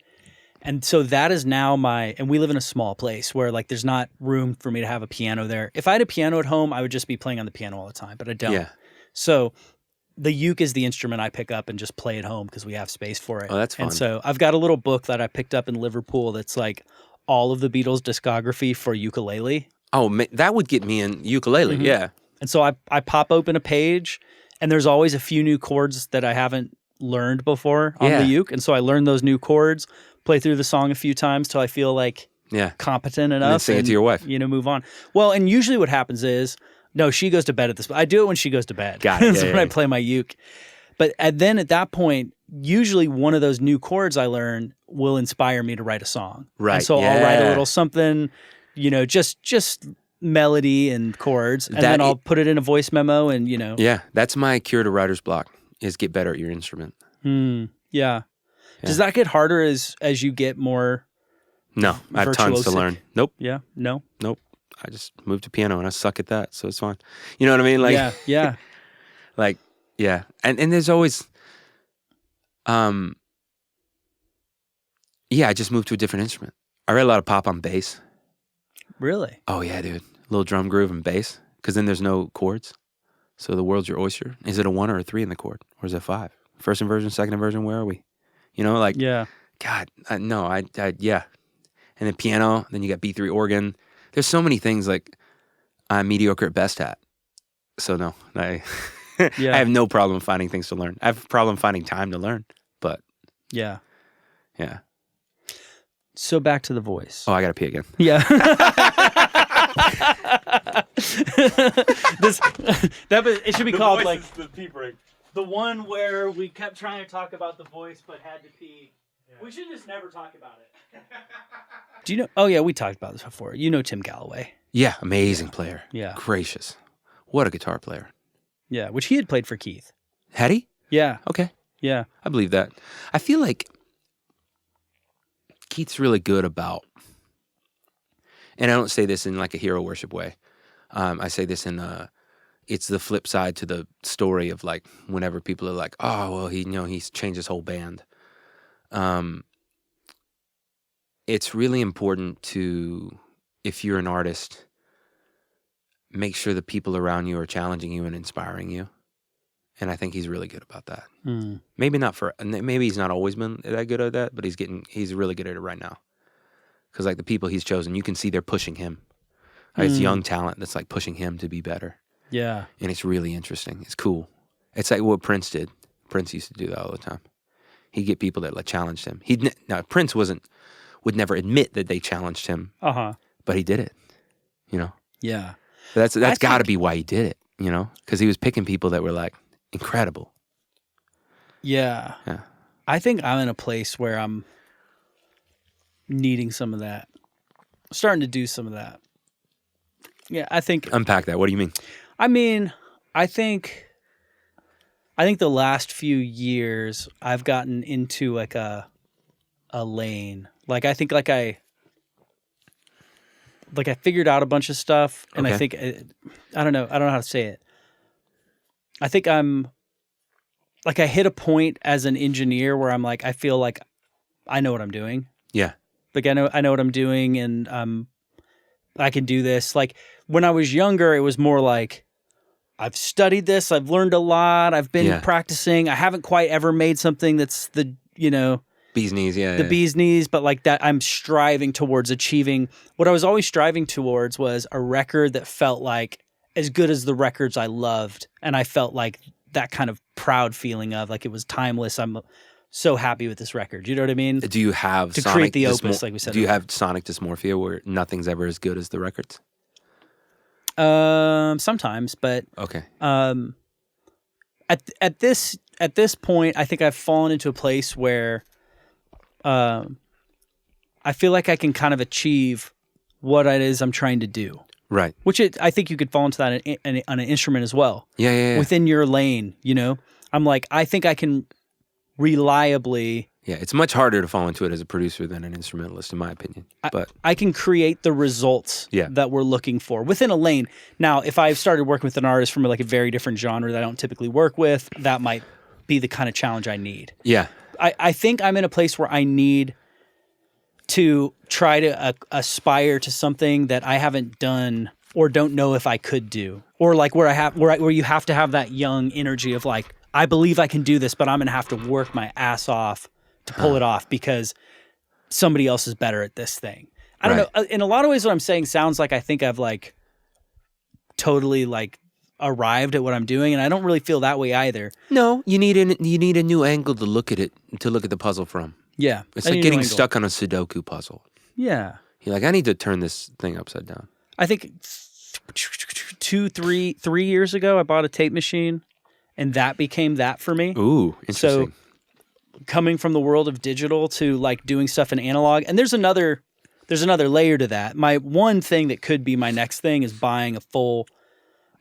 And so that is now and we live in a small place where like there's not room for me to have a piano there. If I had a piano at home, I would just be playing on the piano all the time, but I don't. Yeah. So the uke is the instrument I pick up and just play at home because we have space for it. Oh, that's fun. And so I've got a little book that I picked up in Liverpool that's like all of the Beatles' discography for ukulele. Oh, that would get me in ukulele, yeah. And so I pop open a page, and there's always a few new chords that I haven't learned before on the uke. And so I learn those new chords, play through the song a few times till I feel like competent enough. And then sing it to your wife. Move on. Well, and usually what happens is, no, she goes to bed at this. I do it when she goes to bed. Got it. That's when I play my uke. But then at that point, usually one of those new chords I learn will inspire me to write a song. Right. And so I'll write a little something, just melody and chords, and then I'll put it in a voice memo and, Yeah, that's my cure to writer's block, is get better at your instrument. Yeah. Does that get harder as you get more? No, I have tons to learn. Nope. Yeah. No. Nope. I just moved to piano and I suck at that, so it's fine. You know what I mean? Like, yeah. Like, yeah. And there's always, I just moved to a different instrument. I read a lot of pop on bass. Really? Oh yeah, dude. A little drum groove and bass, because then there's no chords. So the world's your oyster. Is it a 1 or a 3 in the chord? Or is it 5? First inversion, second inversion, where are we? Yeah. God, no, yeah. And then piano, then you got B3 organ. There's so many things like I'm mediocre at best at. So no, I have no problem finding things to learn. I have a problem finding time to learn, but yeah. Yeah. So back to the voice. Oh, I got to pee again. Yeah. It should be called like the pee break. The one where we kept trying to talk about the voice but had to pee. Yeah. We should just never talk about it. Do you know? Oh yeah, we talked about this before. You know Tim Galloway. Yeah, amazing player. Yeah. Gracious. What a guitar player. Yeah, which he had played for Keith. Had he? Yeah. Okay. Yeah. I believe that. I feel like Keith's really good about, and I don't say this in like a hero worship way. I say this in it's the flip side to the story of like whenever people are like, oh, well, he's changed his whole band. It's really important to, if you're an artist, make sure the people around you are challenging you and inspiring you. And I think he's really good about that. Maybe he's not always been that good at that, but he's really good at it right now. Because like the people he's chosen, you can see they're pushing him. It's young talent that's like pushing him to be better. Yeah. And it's really interesting. It's cool. It's like what Prince did. Prince used to do that all the time. He'd get people that like challenged him. Now Prince was would never admit that they challenged him. But he did it, you know? Yeah. That's got to be why he did it, you know? Because he was picking people that were like incredible. Yeah. I think I'm in a place where I'm needing some of that. I'm starting to do some of that. Yeah, I think... Unpack that. What do you mean? I mean, I think the last few years I've gotten into like a lane. Like I think like I figured out a bunch of stuff, and I think I don't know how to say it. I think I'm like I hit a point as an engineer where I'm like I feel like I know what I'm doing. Yeah. Like I know what I'm doing, and I can do this. Like when I was younger, it was more like I've studied this, I've learned a lot, I've been practicing. I haven't quite ever made something that's the, you know, bee's knees, bee's knees, but like that I'm striving towards achieving. What I was always striving towards was a record that felt like as good as the records I loved, and I felt like that kind of proud feeling of like it was timeless. I'm so happy with this record. You know what I mean? Do you have to create the opus, like we said? Do you have sonic dysmorphia where nothing's ever as good as the records? Sometimes, but okay. At this point, I think I've fallen into a place where, I feel like I can kind of achieve what it is I'm trying to do. Right. Which I think you could fall into that on an instrument as well. Yeah. Within your lane, you know, I'm like, I think I can reliably. Yeah, it's much harder to fall into it as a producer than an instrumentalist, in my opinion. But I can create the results that we're looking for within a lane. Now, if I started working with an artist from like a very different genre that I don't typically work with, that might be the kind of challenge I need. Yeah. I think I'm in a place where I need to try to aspire to something that I haven't done or don't know if I could do, or like where you have to have that young energy of like, I believe I can do this, but I'm going to have to work my ass off to pull it off because somebody else is better at this thing. I don't know. In a lot of ways, what I'm saying sounds like I think I've like totally like arrived at what I'm doing, and I don't really feel that way either. No, you need a new angle to look at it, to look at the puzzle from. Yeah. It's like getting stuck on a Sudoku puzzle. Yeah. You're like, I need to turn this thing upside down. I think 3 years ago, I bought a tape machine, and that became that for me. Ooh, interesting. So coming from the world of digital to like doing stuff in analog, and there's another layer to that. My one thing that could be my next thing is buying a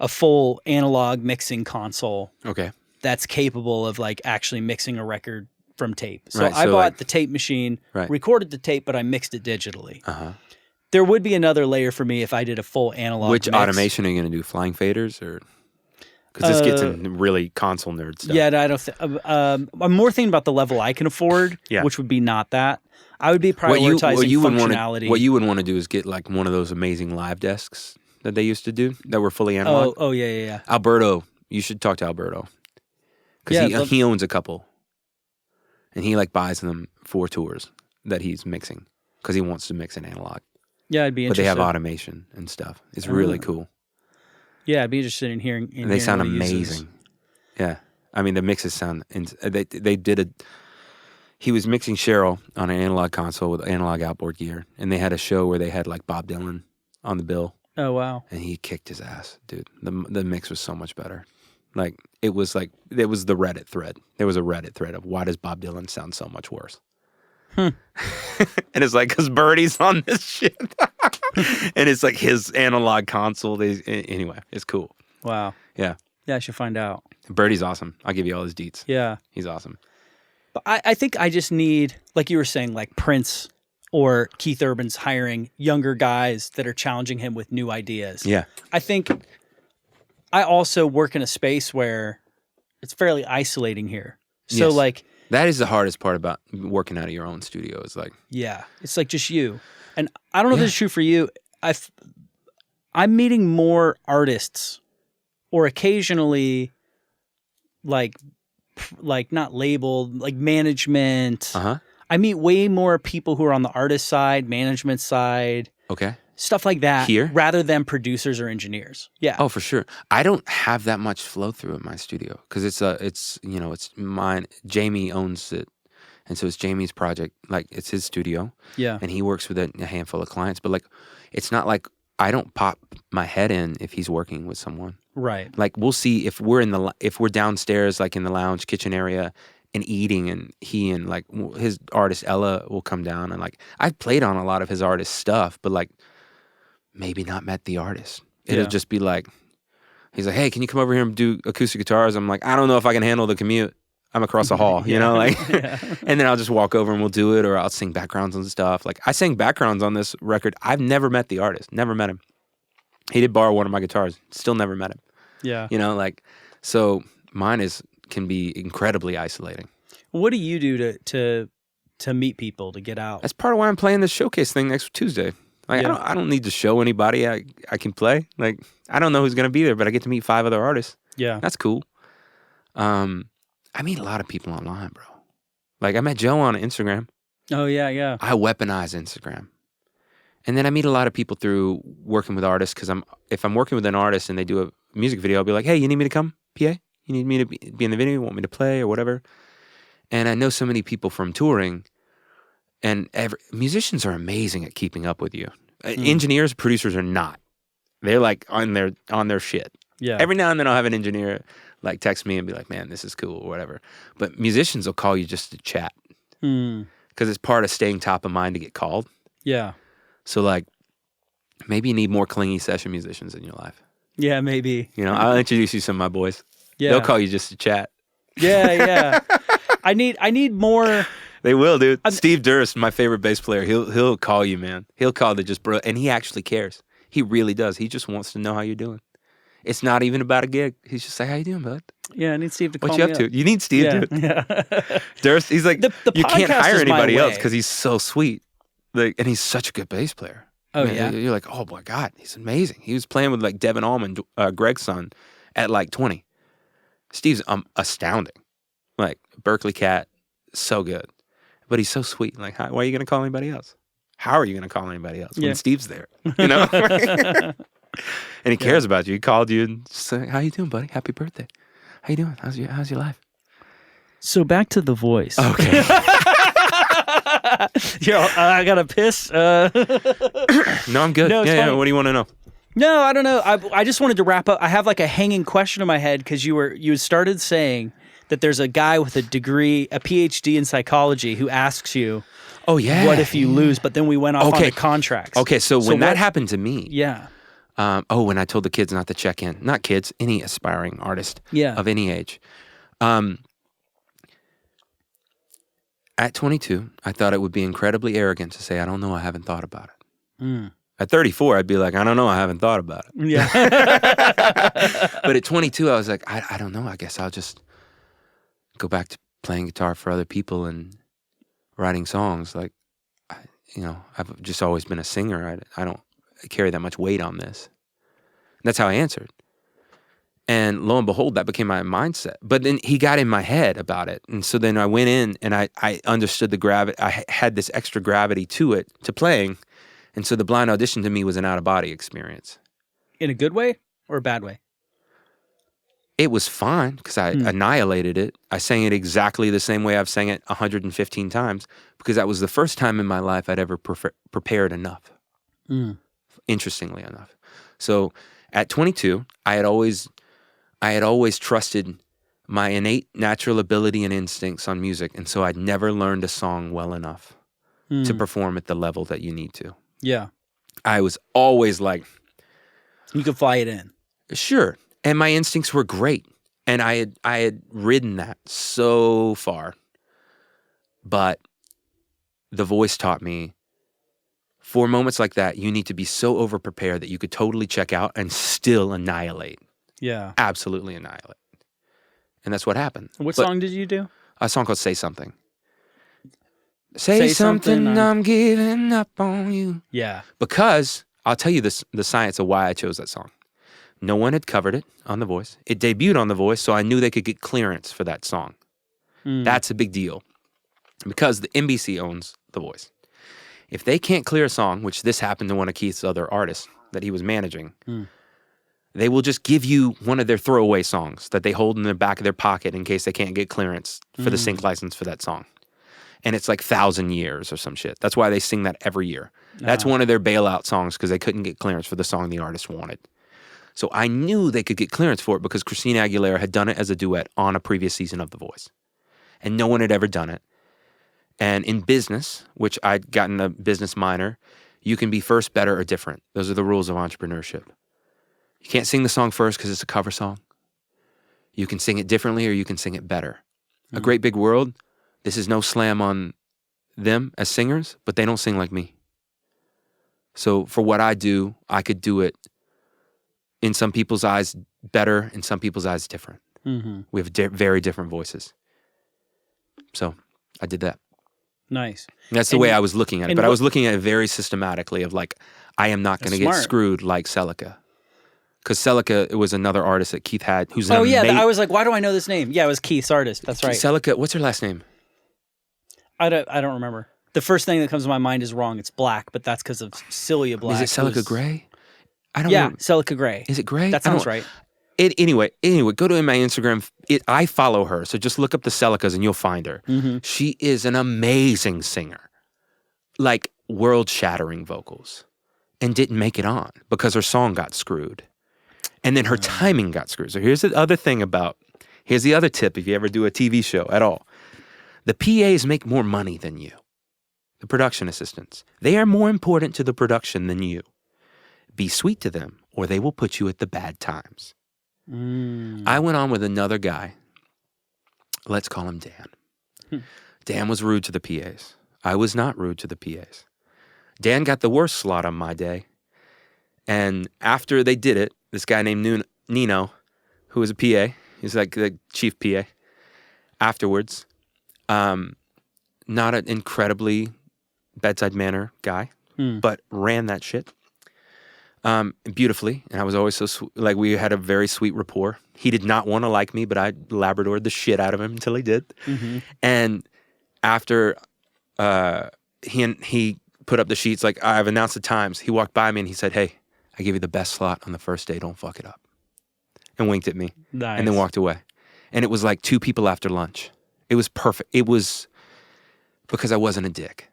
full analog mixing console. Okay. That's capable of like actually mixing a record from tape. So I bought the tape machine, recorded the tape, but I mixed it digitally. There would be another layer for me if I did a full analog Which mix. automation are you going to do? Flying faders or? Because this gets in really console nerd stuff. Yeah, I don't. I'm more thinking about the level I can afford, which would be not that. I would be prioritizing functionality. What you would want to do is get like one of those amazing live desks that they used to do that were fully analog. Oh yeah. Alberto, you should talk to Alberto because he owns a couple, and he like buys them for tours that he's mixing because he wants to mix in analog. Yeah, I'd be interested. But they have automation and stuff. It's really cool. Yeah, I'd be interested in hearing. And they sound amazing. Yeah, I mean the mixes sound. They did a. He was mixing Cheryl on an analog console with analog outboard gear, and they had a show where they had like Bob Dylan on the bill. Oh wow! And he kicked his ass, dude. The mix was so much better. Like it was the Reddit thread. There was a Reddit thread of why does Bob Dylan sound so much worse. And it's like because Birdie's on this shit, and it's like his analog console. Anyway, it's cool. Wow. Yeah. Yeah, I should find out. Birdie's awesome. I'll give you all his deets. Yeah. He's awesome. But I think I just need, like you were saying, like Prince or Keith Urban's hiring younger guys that are challenging him with new ideas. Yeah. I think I also work in a space where it's fairly isolating here. So like that is the hardest part about working out of your own studio is like it's like just you. And I don't know if this is true for you. I'm meeting more artists or occasionally like not labeled, like management. I meet way more people who are on the artist side, management side. Okay. Stuff like that. Here? Rather than producers or engineers. Yeah. Oh, for sure. I don't have that much flow through in my studio because it's mine. Jamie owns it. And so it's Jamie's project, like it's his studio. Yeah. And he works with a handful of clients. But like, it's not like I don't pop my head in if he's working with someone. Right. Like we'll see if we're downstairs, like in the lounge kitchen area and eating, and he and like his artist Ella will come down, and like I've played on a lot of his artist stuff, but like maybe not met the artist. It'll just be like, he's like, hey, can you come over here and do acoustic guitars? I'm like, I don't know if I can handle the commute. I'm across the hall, you know, like, and then I'll just walk over and we'll do it, or I'll sing backgrounds and stuff. Like I sang backgrounds on this record. I've never met the artist, never met him. He did borrow one of my guitars, still never met him. Yeah. You know, like, so mine can be incredibly isolating. What do you do to meet people, to get out? That's part of why I'm playing this showcase thing next Tuesday. Like, I don't need to show anybody I can play. Like, I don't know who's going to be there, but I get to meet 5 other artists. Yeah. That's cool. I meet a lot of people online, bro. Like, I met Joe on Instagram. Oh, yeah, yeah. I weaponize Instagram. And then I meet a lot of people through working with artists, because if I'm working with an artist and they do a music video, I'll be like, hey, you need me to come, PA? You need me to be in the video? You want me to play or whatever? And I know so many people from touring, and musicians are amazing at keeping up with you. Engineers, producers are not. They're like on their shit. Yeah. Every now and then I'll have an engineer like text me and be like, man, this is cool or whatever. But musicians will call you just to chat. Because it's part of staying top of mind to get called. Yeah. So like, maybe you need more clingy session musicians in your life. Yeah, maybe. You know, I'll introduce you to some of my boys. Yeah. They'll call you just to chat. Yeah, yeah. I need more. They will, dude. Steve Durst, my favorite bass player, he'll call you, man. He'll call to just and he actually cares. He really does. He just wants to know how you're doing. It's not even about a gig. He's just like, how you doing, bud? Yeah, I need Steve to call me What you up to? You need Steve, dude. Yeah. Durst, he's like, the you can't podcast hire is my anybody else way. because he's so sweet. Like, and he's such a good bass player. Oh, Man, yeah? You're like, oh my God, he's amazing. He was playing with like Devin Allman, Greg's son, at like 20. Steve's astounding. Like, Berkeley cat, so good. But he's so sweet. Like, why are you going to call anybody else? How are you going to call anybody else when Steve's there? You know? And he cares about you. He called you and said, how you doing, buddy? Happy birthday. How you doing? How's your life? So back to The Voice. Okay. I got to piss. No, I'm good. No, it's yeah. fine. What do you want to know? No, I don't know. I just wanted to wrap up. I have like a hanging question in my head because you started saying that there's a guy with a degree, a PhD in psychology, who asks you, oh yeah, what if you lose? But then we went off on the contracts. Okay, so when that happened to me, when I told the kids not to check in, not kids, any aspiring artist of any age. At 22, I thought it would be incredibly arrogant to say, I don't know, I haven't thought about it. At 34, I'd be like, I don't know, I haven't thought about it. Yeah. But at 22, I was like, I don't know, I guess I'll just go back to playing guitar for other people and writing songs. Like, I've just always been a singer. I don't carry that much weight on this. And that's how I answered. And lo and behold, that became my mindset. But then he got in my head about it. And so then I went in and I understood the gravity. I had this extra gravity to it, to playing. And so the blind audition to me was an out-of-body experience. In a good way or a bad way? It was fine because I annihilated it. I sang it exactly the same way I've sang it 115 times because that was the first time in my life I'd ever prepared enough. Interestingly enough. So at 22, I had always trusted my innate natural ability and instincts on music, and so I'd never learned a song well enough to perform at the level that you need to. Yeah. I was always like... You could fly it in. Sure. And my instincts were great. And I had ridden that so far. But the voice taught me, for moments like that, you need to be so over-prepared that you could totally check out and still annihilate. Yeah. Absolutely annihilate. And that's what happened. What song did you do? A song called Say Something. Say something, I'm giving up on you. Yeah. Because, I'll tell you the science of why I chose that song. No one had covered it on The Voice. It debuted on The Voice, so I knew they could get clearance for that song. That's a big deal. Because the NBC owns The Voice. If they can't clear a song, which this happened to one of Keith's other artists that he was managing, they will just give you one of their throwaway songs that they hold in the back of their pocket in case they can't get clearance for the sync license for that song. and it's like 1,000 years or some shit. That's why they sing that every year. That's one of their bailout songs because they couldn't get clearance for the song the artist wanted. So I knew they could get clearance for it because Christina Aguilera had done it as a duet on a previous season of The Voice. And no one had ever done it. And in business, which I'd gotten a business minor, you can be first, better, or different. Those are the rules of entrepreneurship. You can't sing the song first because it's a cover song. You can sing it differently or you can sing it better. A Great Big World, this is no slam on them as singers, but they don't sing like me. So for what I do, I could do it in some people's eyes better, in some people's eyes different. Mm-hmm. We have very different voices. So I did that. Nice. That's the way I was looking at it. But I was looking at it very systematically of like, I am not going to get screwed like Celica. Because Celica, it was another artist that Keith had who's an I was like, why do I know this name? Yeah, it was Keith's artist. That's right. Celica, what's her last name? I don't remember. The first thing that comes to my mind is wrong. It's Black, but that's because of Celia Black. Is it Celica Gray? I don't know. Celica Gray. Is it Gray? That sounds right. Anyway, go to my Instagram. I follow her, so just look up the Celicas and you'll find her. Mm-hmm. She is an amazing singer, like world-shattering vocals, and didn't make it on because her song got screwed, and then her timing got screwed. So here's the other tip if you ever do a TV show at all: the PAs make more money than you, the production assistants. They are more important to the production than you. Be sweet to them, or they will put you at the bad times. I went on with another guy. Let's call him Dan. Dan was rude to the PAs. I was not rude to the PAs. Dan got the worst slot on my day. And after they did it, this guy named Nino, who was a PA, he's like the chief PA, afterwards, not an incredibly bedside manner guy, but ran that shit. Beautifully, and I was always so like we had a very sweet rapport. He did not want to like me, but I Labradored the shit out of him until he did. Mm-hmm. And after he put up the sheets, like I've announced the times, he walked by me and he said, "Hey, I give you the best slot on the first day. Don't fuck it up," and winked at me, and then walked away. And it was like 2 people after lunch. It was perfect. It was because I wasn't a dick.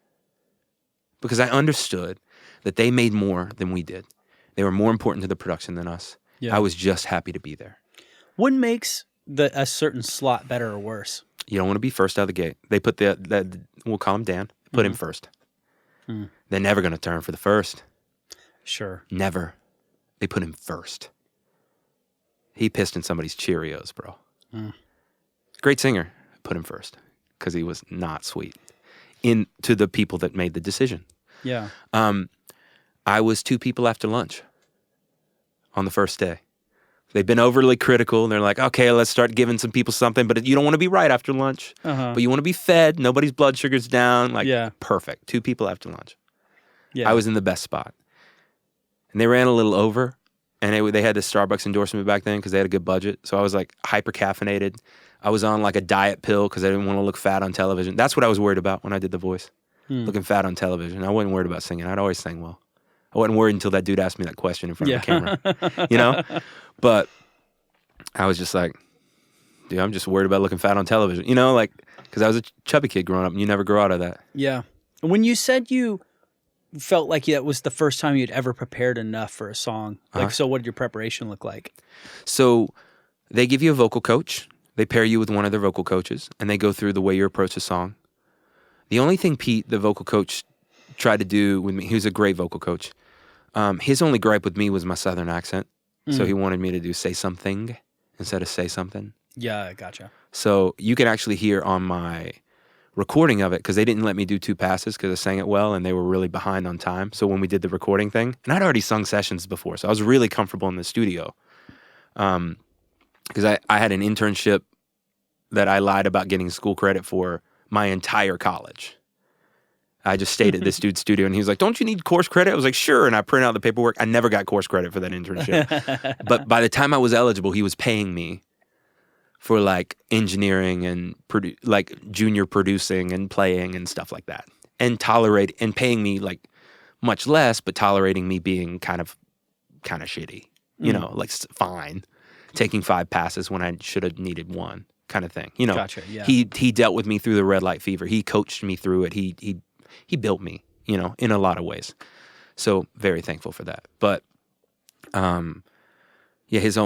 Because I understood that they made more than we did. They were more important to the production than us. Yeah. I was just happy to be there. What makes a certain slot better or worse? You don't want to be first out of the gate. They put we'll call him Dan, put him first. They're never going to turn for the first. Sure. Never. They put him first. He pissed in somebody's Cheerios, bro. Great singer. Put him first because he was not sweet to the people that made the decision. Yeah. I was 2 people after lunch on the first day. They've been overly critical. They're like, okay, let's start giving some people something, but you don't want to be right after lunch. But you want to be fed. Nobody's blood sugar's down. Like, perfect. 2 people after lunch. Yeah. I was in the best spot. And they ran a little over, and they had the Starbucks endorsement back then because they had a good budget. So I was like hyper caffeinated. I was on like a diet pill because I didn't want to look fat on television. That's what I was worried about when I did The Voice. Looking fat on television. I wasn't worried about singing. I'd always sang well. I wasn't worried until that dude asked me that question in front of the camera, you know? But I was just like, dude, I'm just worried about looking fat on television, you know? Like, because I was a chubby kid growing up, and you never grow out of that. Yeah. When you said you felt like that was the first time you'd ever prepared enough for a song, like, so what did your preparation look like? So they give you a vocal coach. They pair you with one of their vocal coaches, and they go through the way you approach a song. The only thing Pete, the vocal coach, tried to do with me, he was a great vocal coach. His only gripe with me was my southern accent. So he wanted me to do say something instead of say something. Yeah, I gotcha. So you can actually hear on my recording of it, because they didn't let me do 2 passes because I sang it well and they were really behind on time. So when we did the recording thing, and I'd already sung sessions before, so I was really comfortable in the studio. Because I had an internship that I lied about getting school credit for my entire college. I just stayed at this dude's studio, and he was like, "Don't you need course credit?" I was like, "Sure." And I printed out the paperwork. I never got course credit for that internship. But by the time I was eligible, he was paying me for like engineering and like junior producing and playing and stuff like that, and paying me like much less, but tolerating me being kind of shitty, you know, like fine, taking 5 passes when I should have needed 1. kind of thing. You know, Gotcha, yeah. He dealt with me through the red light fever. He coached me through it. He built me, you know, in a lot of ways. So very thankful for that. But yeah, his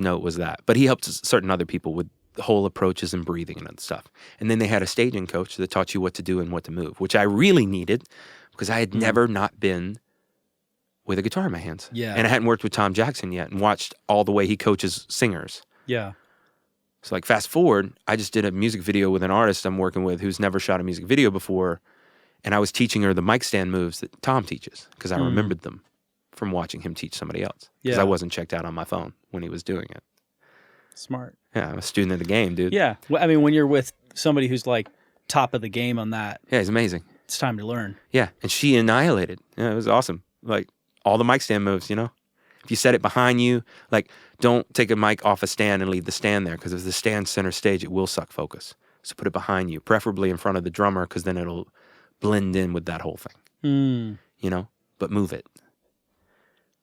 note was that. But he helped certain other people with whole approaches and breathing and stuff. And then they had a staging coach that taught you what to do and what to move, which I really needed because I had never not been with a guitar in my hands. Yeah. And I hadn't worked with Tom Jackson yet and watched all the way he coaches singers. Yeah. So like fast forward, I just did a music video with an artist I'm working with who's never shot a music video before. And I was teaching her the mic stand moves that Tom teaches because I remembered them from watching him teach somebody else. Because I wasn't checked out on my phone when he was doing it. Smart. Yeah, I'm a student of the game, dude. Yeah. Well, I mean, when you're with somebody who's like top of the game on that, Yeah, he's amazing. it's time to learn. Yeah, and she annihilated. Yeah, it was awesome. Like all the mic stand moves, you know? If you set it behind you, like don't take a mic off a stand and leave the stand there because if the stand's center stage, it will suck focus. So put it behind you, preferably in front of the drummer because then it'll blend in with that whole thing. You know? But move it.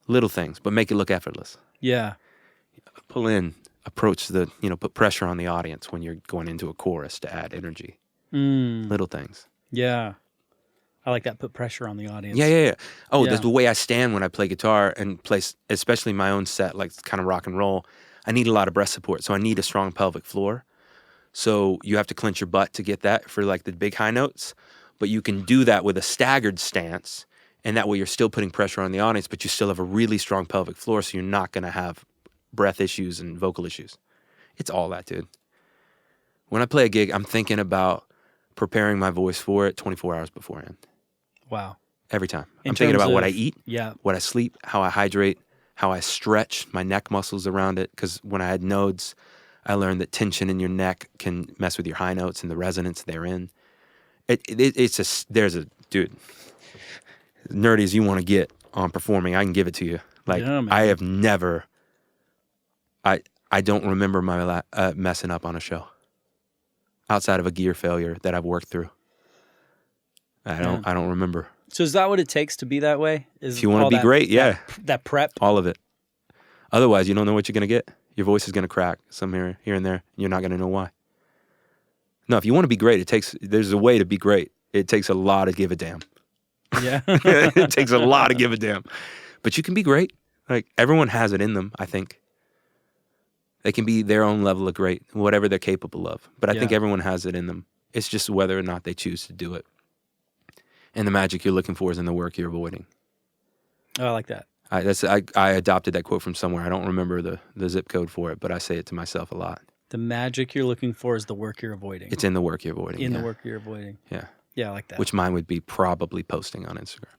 Little things, but make it look effortless. Yeah. Pull in, approach the, you know, put pressure on the audience when you're going into a chorus to add energy. Little things. Yeah. I like that. Put pressure on the audience. Yeah. Oh, Yeah. the way I stand when I play guitar and play, especially my own set, like kind of rock and roll, I need a lot of breast support. So I need a strong pelvic floor. So you have to clench your butt to get that for like the big high notes. But you can do that with a staggered stance. And that way you're still putting pressure on the audience, but you still have a really strong pelvic floor. So you're not going to have breath issues and vocal issues. It's all that, dude. When I play a gig, I'm thinking about preparing my voice for it 24 hours beforehand. Wow. Every time. In I'm thinking terms about what of- I eat, Yeah. what I sleep, how I hydrate, how I stretch my neck muscles around it. Because when I had nodes, I learned that tension in your neck can mess with your high notes and the resonance therein. Dude, as nerdy as you want to get on performing, I can give it to you. Like, Yeah, man. I have never, I don't remember my messing up on a show outside of a gear failure that I've worked through. I don't remember. So is that what it takes to be that way? Is If you want all to be that- great, yeah, That prep? all of it. Otherwise, you don't know what you're going to get. Your voice is going to crack some here and there. You're not going to know why. No, if you want to be great, there's a way to be great. It takes a lot to give a damn. Yeah. It takes a lot to give a damn. But you can be great. Like, everyone has it in them, I think. They can be their own level of great, whatever they're capable of. But I think Yeah. everyone has it in them. It's just whether or not they choose to do it. And the magic you're looking for is in the work you're avoiding. Oh, I like that. I adopted that quote from somewhere. I don't remember the zip code for it, but I say it to myself a lot. The magic you're looking for is the work you're avoiding. It's in the work you're avoiding. in yeah. the work you're avoiding. Yeah. Yeah, I like that. Which mine would be probably posting on Instagram.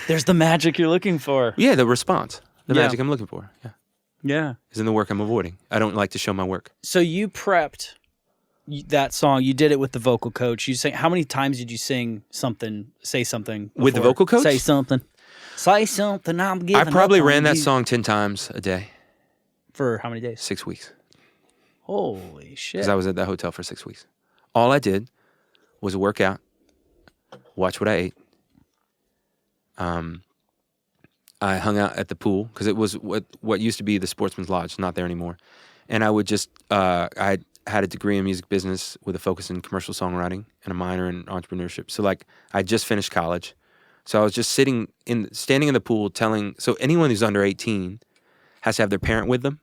There's the magic you're looking for. Yeah, the response. The Yeah. magic I'm looking for. Yeah. Yeah. Is in the work I'm avoiding. I don't like to show my work. So you prepped that song. You did it with the vocal coach. You sang. How many times did you sing something? Say something With the before? vocal coach? Say something. Say something. I'm giving. I probably up on ran that you. song 10 times a day, for how many days? 6 weeks. Holy shit! Because I was at that hotel for 6 weeks. All I did was work out, watch what I ate. I hung out at the pool because it was what used to be the Sportsman's Lodge, not there anymore. And I would just, I had a degree in music business with a focus in commercial songwriting and a minor in entrepreneurship. So like I just finished college. So I was just standing in the pool so anyone who's under 18 has to have their parent with them.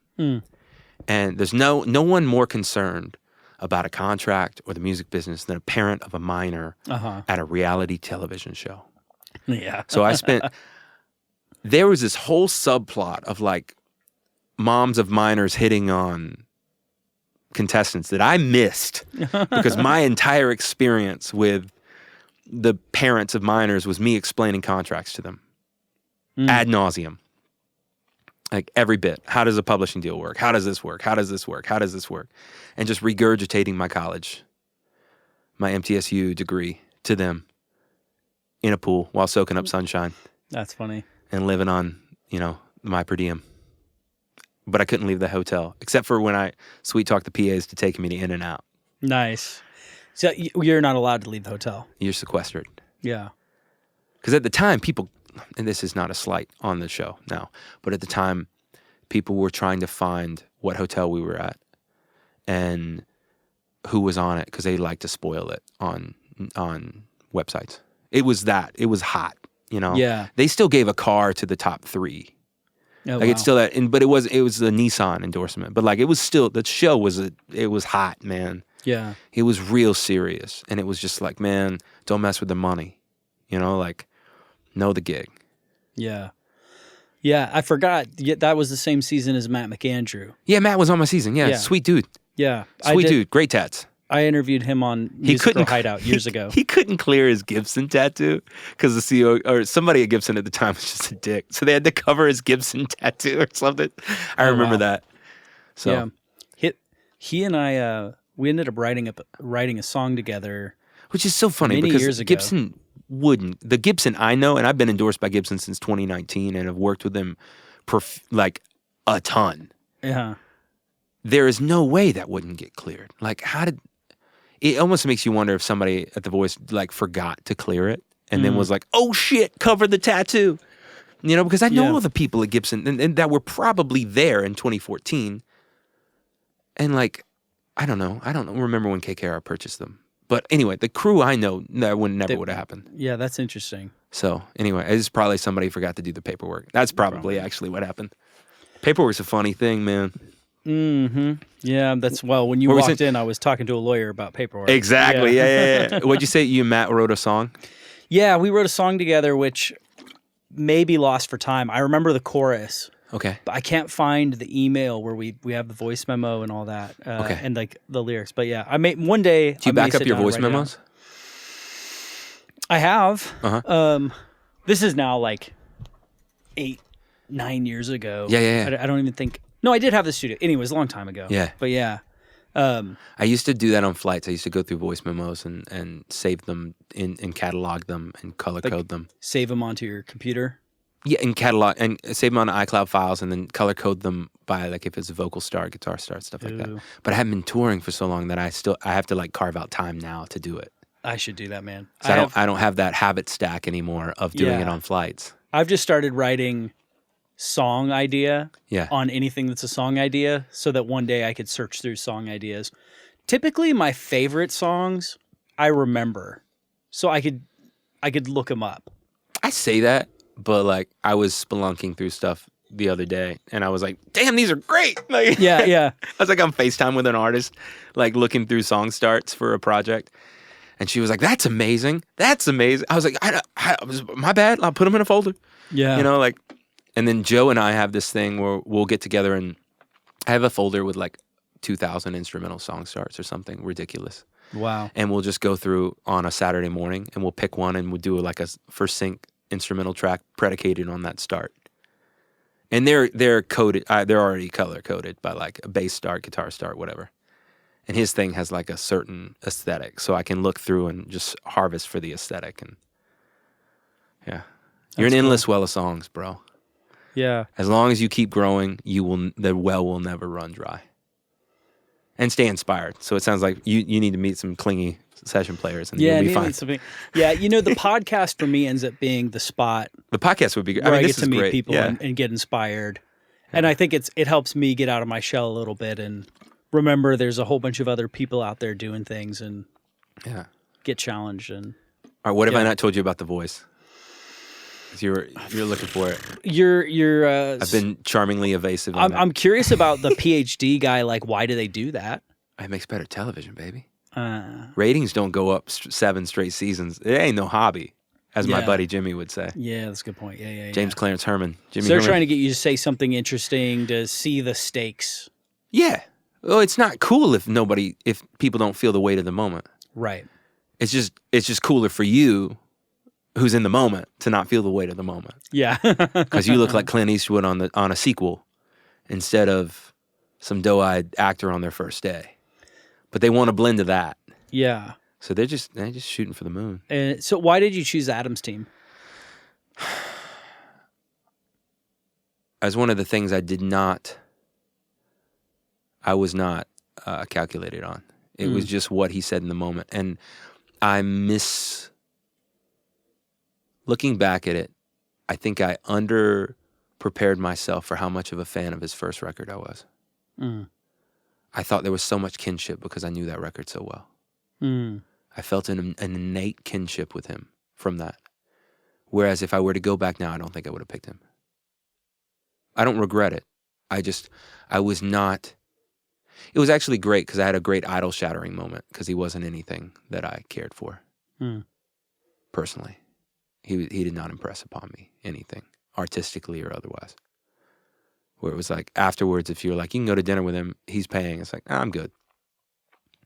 And there's no one more concerned about a contract or the music business than a parent of a minor at a reality television show. Yeah. So I spent, there was this whole subplot of like moms of minors hitting on contestants that I missed because my entire experience with the parents of minors was me explaining contracts to them ad nauseum. Like every bit. How does a publishing deal work? How does this work? How does this work? How does this work? And just regurgitating my college, my MTSU degree to them in a pool while soaking up sunshine That's funny. and living on, my per diem. But I couldn't leave the hotel except for when I sweet talked the PAs to take me to In and Out. Nice. So you're not allowed to leave the hotel. You're sequestered. Yeah. Because at the time, people, and this is not a slight on the show now, but at the time, people were trying to find what hotel we were at and who was on it because they like to spoil it on websites. It was hot, you know. Yeah. They still gave a car to the top 3. Oh, like it's still that, but it was a Nissan endorsement. But like it was still, the show was hot, man. Yeah. It was real serious, and it was just like, man, don't mess with the money, you know, like know the gig. Yeah. Yeah, I forgot. That was the same season as Matt McAndrew. Yeah, Matt was on my season. Yeah, sweet dude. Yeah, sweet dude. Great tats. I interviewed him on Musical Hideout years ago. He couldn't clear his Gibson tattoo because the CEO or somebody at Gibson at the time was just a dick. So they had to cover his Gibson tattoo or something. I remember that. So he and I we ended up writing a song together, which is so funny many because years ago. Gibson wouldn't. The Gibson I know, and I've been endorsed by Gibson since 2019, and have worked with them like a ton. Yeah. There is no way that wouldn't get cleared. Like, how did... It almost makes you wonder if somebody at The Voice like forgot to clear it and then was like, oh shit, cover the tattoo. You know, because I know all the people at Gibson and that were probably there in 2014. And like, I don't know. I don't remember when KKR purchased them. But anyway, the crew I know, that never would have happened. Yeah, that's interesting. So anyway, it's probably somebody forgot to do the paperwork. That's probably actually what happened. Paperwork's a funny thing, man. Mm-hmm. Yeah, when you walked in, I was talking to a lawyer about paperwork. Exactly. Yeah. What'd you say? You and Matt wrote a song? Yeah, we wrote a song together, which may be lost for time. I remember the chorus. Okay. But I can't find the email where we have the voice memo and all that. Okay. And like the lyrics. But yeah, I may one day. Do you back up your voice memos? I have. Uh-huh. This is now like 8-9 years ago. Yeah. I don't even think. No, I did have the studio. Anyways, a long time ago. Yeah. But yeah. I used to do that on flights. I used to go through voice memos and save them and catalog them and color code them. Save them onto your computer? Yeah, and catalog and save them on iCloud files and then color code them by like if it's a vocal start, guitar start, stuff like that. But I haven't been touring for so long that I have to like carve out time now to do it. I should do that, man. So I don't have that habit stack anymore of doing it on flights. I've just started writing song idea on anything that's a song idea so that one day I could search through song ideas. Typically my favorite songs I remember. So I could look them up. I say that, but like I was spelunking through stuff the other day and I was like, damn, these are great. Like, yeah. I was like on FaceTime with an artist, like looking through song starts for a project. And she was like, that's amazing. That's amazing. I was like, my bad. I'll put them in a folder. Yeah. You know, like, and then Joe and I have this thing where we'll get together and I have a folder with like 2,000 instrumental song starts or something ridiculous. Wow. And we'll just go through on a Saturday morning and we'll pick one and we'll do like a first sync instrumental track predicated on that start. And they're coded, they're already color coded by like a bass start, guitar start, whatever. And his thing has like a certain aesthetic. So I can look through and just harvest for the aesthetic. And yeah. You're an endless well of songs, bro. Yeah. As long as you keep growing, the well will never run dry. And stay inspired. So it sounds like you need to meet some clingy session players and you'll be fine. Yeah, the podcast for me ends up being the spot. The podcast would be good. Where I this get to meet great. people and get inspired. Yeah. And I think it helps me get out of my shell a little bit and remember there's a whole bunch of other people out there doing things and get challenged. And all right, what have I not told you about The Voice? You're looking for it. I've been charmingly evasive. I'm curious about the PhD guy. Like, why do they do that? It makes better television, baby. Ratings don't go up 7 straight seasons. It ain't no hobby, as my buddy Jimmy would say. Yeah, that's a good point. Yeah. James Clarence Herman. So they're trying to get you to say something interesting to see the stakes. Yeah. Well, it's not cool if people don't feel the weight of the moment. Right. It's just cooler for you, who's in the moment, to not feel the weight of the moment. Yeah. Because you look like Clint Eastwood on a sequel instead of some doe-eyed actor on their first day. But they want to blend to that. Yeah. So they're just shooting for the moon. And so why did you choose Adam's team? As one of the things I was not calculated on. It was just what he said in the moment. And looking back at it, I think I under-prepared myself for how much of a fan of his first record I was. I thought there was so much kinship because I knew that record so well. I felt an innate kinship with him from that. Whereas if I were to go back now, I don't think I would have picked him. I don't regret it. I was not. It was actually great because I had a great idol shattering moment because he wasn't anything that I cared for. Personally. He did not impress upon me anything, artistically or otherwise. Where it was like afterwards, if you're like, you can go to dinner with him, he's paying. It's like, I'm good.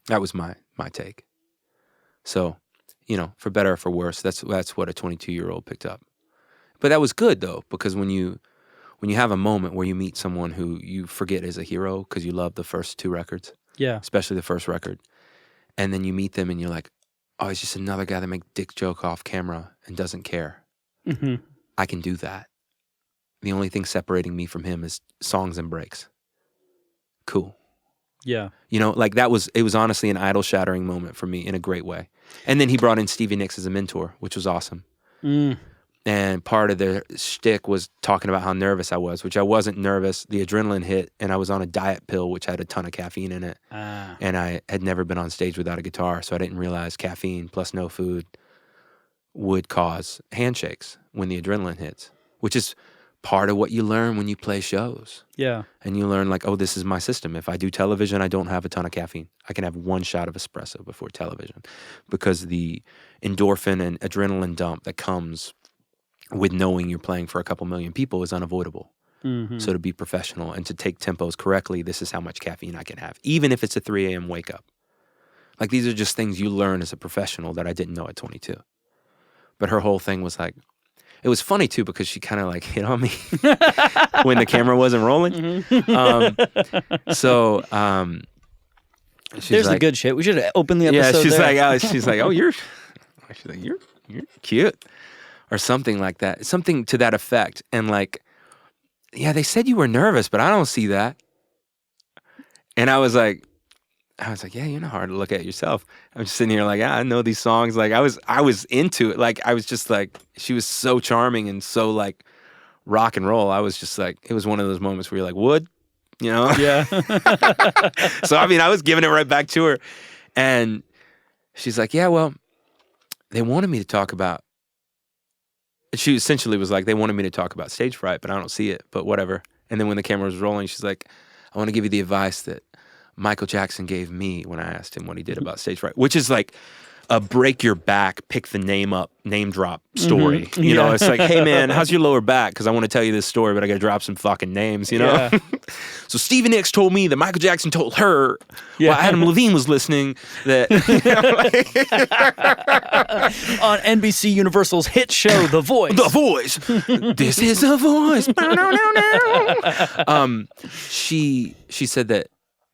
That was my take. So, you know, for better or for worse, that's what a 22-year-old picked up. But that was good though, because when you have a moment where you meet someone who you forget is a hero because you love the first 2 records, especially the first record, and then you meet them and you're like, oh, he's just another guy that makes dick joke off camera and doesn't care. I can do that. The only thing separating me from him is songs and breaks. Cool. Yeah. You know, like it was honestly an idol shattering moment for me in a great way. And then he brought in Stevie Nicks as a mentor, which was awesome. And part of the shtick was talking about how nervous I was, which I wasn't nervous. The adrenaline hit, and I was on a diet pill, which had a ton of caffeine in it. And I had never been on stage without a guitar, so I didn't realize caffeine plus no food would cause handshakes when the adrenaline hits, which is part of what you learn when you play shows. Yeah. And you learn like, oh, this is my system. If I do television, I don't have a ton of caffeine. I can have 1 shot of espresso before television because the endorphin and adrenaline dump that comes with knowing you're playing for a couple million people is unavoidable. So to be professional and to take tempos correctly, this is how much caffeine I can have, even if it's a 3 a.m. wake up. Like these are just things you learn as a professional that I didn't know at 22. But her whole thing was like, it was funny too because she kind of like hit on me when the camera wasn't rolling. She's There's like, the good shit. We should open the episode. Yeah, she's like, oh, you're cute. Or something like that. Something to that effect. And like, yeah, they said you were nervous, but I don't see that. And I was like, yeah, you're not hard to look at yourself. I'm just sitting here like, I know these songs. Like I was into it. Like I was just like, she was so charming and so like rock and roll. I was just like, it was one of those moments where you're like, wood, you know? Yeah. So, I mean, I was giving it right back to her. And she's like, yeah, well, they wanted me to talk about, she essentially was like, they wanted me to talk about stage fright, but I don't see it, but whatever. And then when the camera was rolling, she's like, I want to give you the advice that Michael Jackson gave me when I asked him what he did about stage fright, which is like a break your back, pick the name drop story. You know, it's like, hey man, how's your lower back? Because I want to tell you this story, but I got to drop some fucking names, you know? Yeah. So Stevie Nicks told me that Michael Jackson told her while Adam Levine was listening that, on NBC Universal's hit show, The Voice. The Voice. This is The Voice. She said that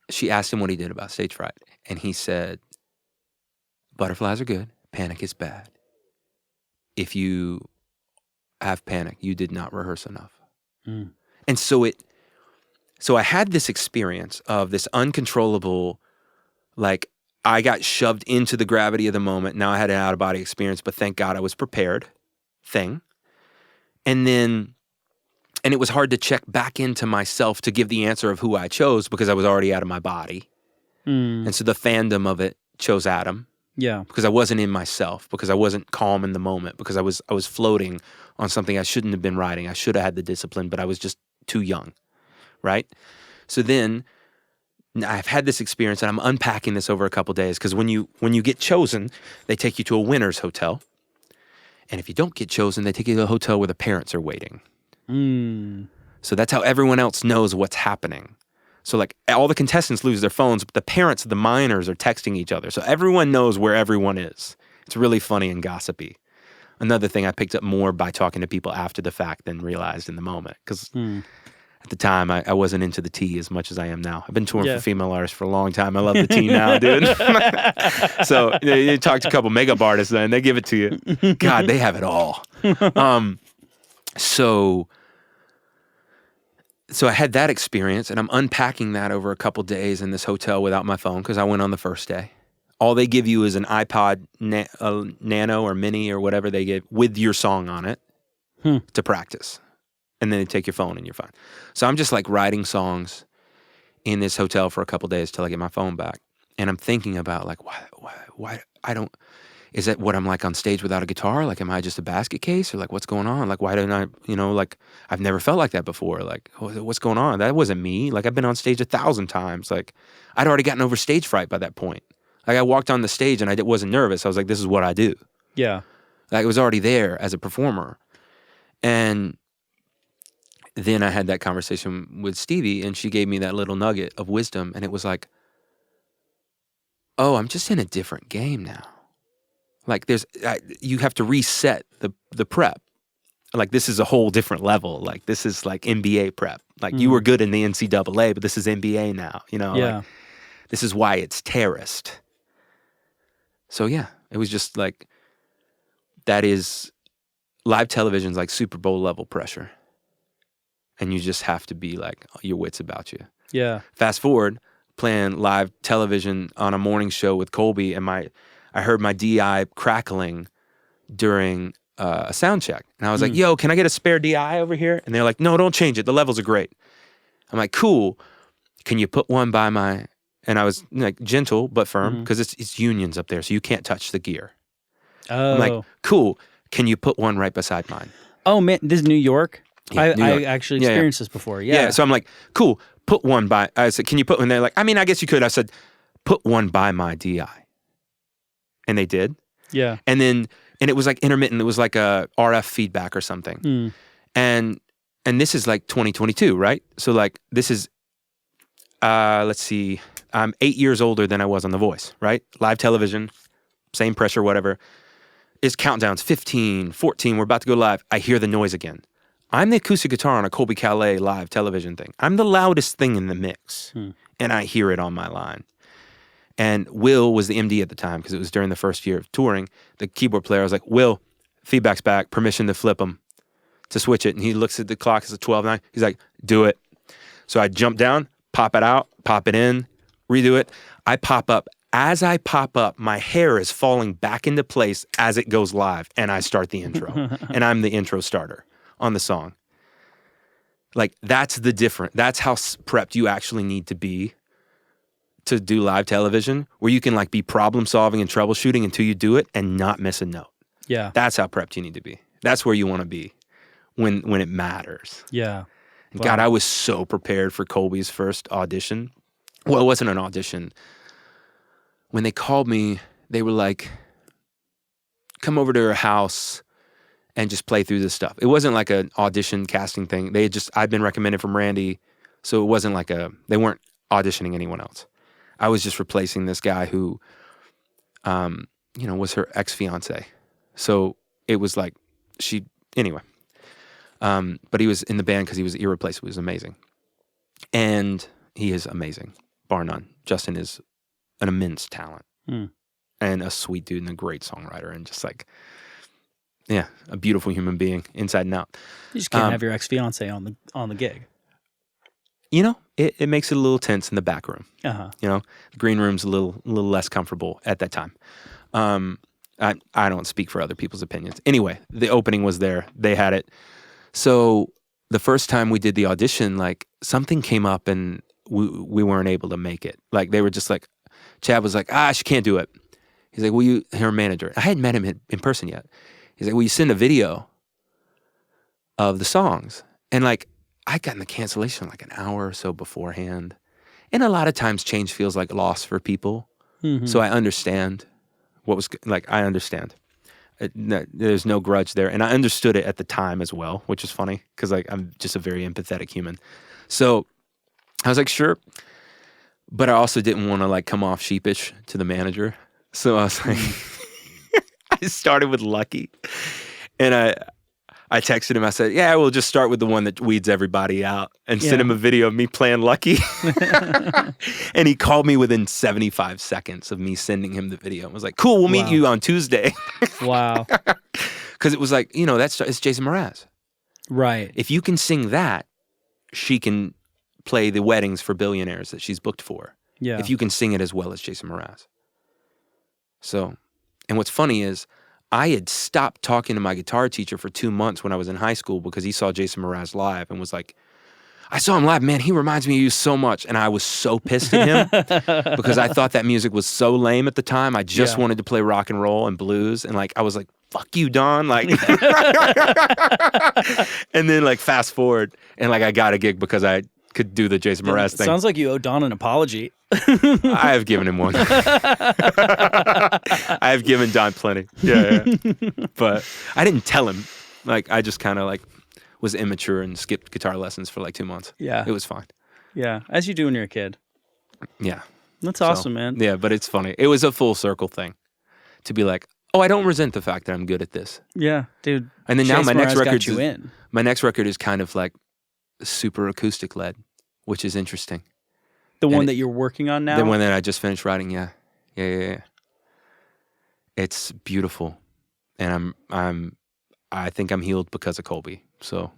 she asked him what he did about stage fright, and he said, butterflies are good, panic is bad. If you have panic, you did not rehearse enough. And so I had this experience of this uncontrollable, like I got shoved into the gravity of the moment. Now I had an out-of-body experience, but thank God I was prepared thing. And it was hard to check back into myself to give the answer of who I chose because I was already out of my body. And so the fandom of it chose Adam. Yeah. Because I wasn't in myself, because I wasn't calm in the moment, because I was floating on something I shouldn't have been riding. I should have had the discipline, but I was just too young, right? So then I've had this experience, and I'm unpacking this over a couple days, because when you get chosen, they take you to a winner's hotel. And if you don't get chosen, they take you to a hotel where the parents are waiting. So that's how everyone else knows what's happening. So like all the contestants lose their phones, but the parents of the minors are texting each other. So everyone knows where everyone is. It's really funny and gossipy. Another thing I picked up more by talking to people after the fact than realized in the moment. Because at the time, I wasn't into the tea as much as I am now. I've been touring for female artists for a long time. I love the tea now, dude. So you talk to a couple makeup artists then, they give it to you. God, they have it all. So I had that experience, and I'm unpacking that over a couple days in this hotel without my phone because I went on the first day. All they give you is an iPod Nano or Mini or whatever they give with your song on it to practice. And then they take your phone and you're fine. So I'm just like writing songs in this hotel for a couple days till I get my phone back. And I'm thinking about like, why I don't, is that what I'm like on stage without a guitar? Like, am I just a basket case, or like, what's going on? Like, why don't I, like, I've never felt like that before. Like, what's going on? That wasn't me. Like, I've been on stage 1,000 times. Like, I'd already gotten over stage fright by that point. Like, I walked on the stage and I wasn't nervous. I was like, this is what I do. Yeah. Like, it was already there as a performer. And then I had that conversation with Stevie, and she gave me that little nugget of wisdom, and it was like, oh, I'm just in a different game now. Like, you have to reset the prep. Like, this is a whole different level. Like, this is like NBA prep. Like, you were good in the NCAA, but this is NBA now. Yeah. Like, this is why it's terrorist. So yeah, it was just like, that is, live television's like Super Bowl level pressure. And you just have to be like, your wits about you. Yeah. Fast forward, playing live television on a morning show with Colbie, and I heard my DI crackling during a sound check. And I was like, yo, can I get a spare DI over here? And they're like, no, don't change it. The levels are great. I'm like, cool. Can you put one by my, and I was like gentle but firm, because it's unions up there, so you can't touch the gear. Oh. I'm like, cool. Can you put one right beside mine? Oh man, this is New York? Yeah, New York. I actually experienced this before. Yeah. So I'm like, cool, put one by, I said, can you put one? They're like, I mean, I guess you could. I said, put one by my DI. And they did. Yeah. And it was like intermittent. It was like a RF feedback or something. And this is like 2022, right? So like, this is, let's see, I'm 8 years older than I was on The Voice, right? Live television, same pressure, whatever. It's countdowns, 15, 14, we're about to go live. I hear the noise again. I'm the acoustic guitar on a Colbie Caillat live television thing. I'm the loudest thing in the mix, and I hear it on my line. And Will was the MD at the time, because it was during the first year of touring. The keyboard player, I was like, Will, feedback's back, permission to flip them, to switch it. And he looks at the clock, it's 12:09. He's like, do it. So I jump down, pop it out, pop it in, redo it. I pop up. As I pop up, my hair is falling back into place as it goes live, and I start the intro. And I'm the intro starter on the song. Like, that's the difference. That's how prepped you actually need to be to do live television, where you can like be problem solving and troubleshooting until you do it and not miss a note. Yeah. That's how prepped you need to be. That's where you want to be when it matters. Yeah. Wow. God, I was so prepared for Colbie's first audition. Well, it wasn't an audition. When they called me, they were like, come over to her house and just play through this stuff. It wasn't like an audition casting thing. I'd been recommended from Randy, so it wasn't like they weren't auditioning anyone else. I was just replacing this guy who, was her ex-fiance. So it was like, anyway. But he was in the band because he was irreplaceable. He was amazing. And he is amazing, bar none. Justin is an immense talent and a sweet dude and a great songwriter, and just like, yeah, a beautiful human being inside and out. You just can't have your ex-fiance on the gig. It makes it a little tense in the back room. Uh-huh. The green room's a little less comfortable at that time. I don't speak for other people's opinions. Anyway, the opening was there. They had it. So the first time we did the audition, like, something came up and we weren't able to make it. Like, they were just like, Chad was like, she can't do it. He's like, will you, her manager, I hadn't met him in person yet. He's like, will you send a video of the songs? And like, I got in the cancellation like an hour or so beforehand. And a lot of times change feels like loss for people. Mm-hmm. So I understand I understand. There's no grudge there. And I understood it at the time as well, which is funny because like I'm just a very empathetic human. So I was like, sure. But I also didn't want to like come off sheepish to the manager. So I was like, I started with Lucky. And I texted him. I said, yeah, we'll just start with the one that weeds everybody out, and send him a video of me playing Lucky. And he called me within 75 seconds of me sending him the video. I was like, cool, we'll meet you on Tuesday. Wow. Because it was like, it's Jason Mraz. Right. If you can sing that, she can play the weddings for billionaires that she's booked for. Yeah. If you can sing it as well as Jason Mraz. So, and what's funny is, I had stopped talking to my guitar teacher for 2 months when I was in high school because he saw Jason Mraz live and was like, I saw him live, man, he reminds me of you so much. And I was so pissed at him because I thought that music was so lame at the time. I just wanted to play rock and roll and blues. And like, I was like, fuck you, Don. Like, and then like fast forward and like I got a gig because I could do the Jason Mraz thing. Sounds like you owe Don an apology. I have given him one. I have given Don plenty. Yeah. But I didn't tell him. Like, I just kind of like was immature and skipped guitar lessons for like 2 months. Yeah. It was fine. Yeah. As you do when you're a kid. Yeah. That's awesome, man. Yeah, but it's funny. It was a full circle thing to be like, oh, I don't resent the fact that I'm good at this. Yeah, dude. And then now my next record My next record is kind of like super acoustic led, which is interesting. The one that you're working on now? The one that I just finished writing, yeah. It's beautiful. And I think I'm healed because of Colbie. So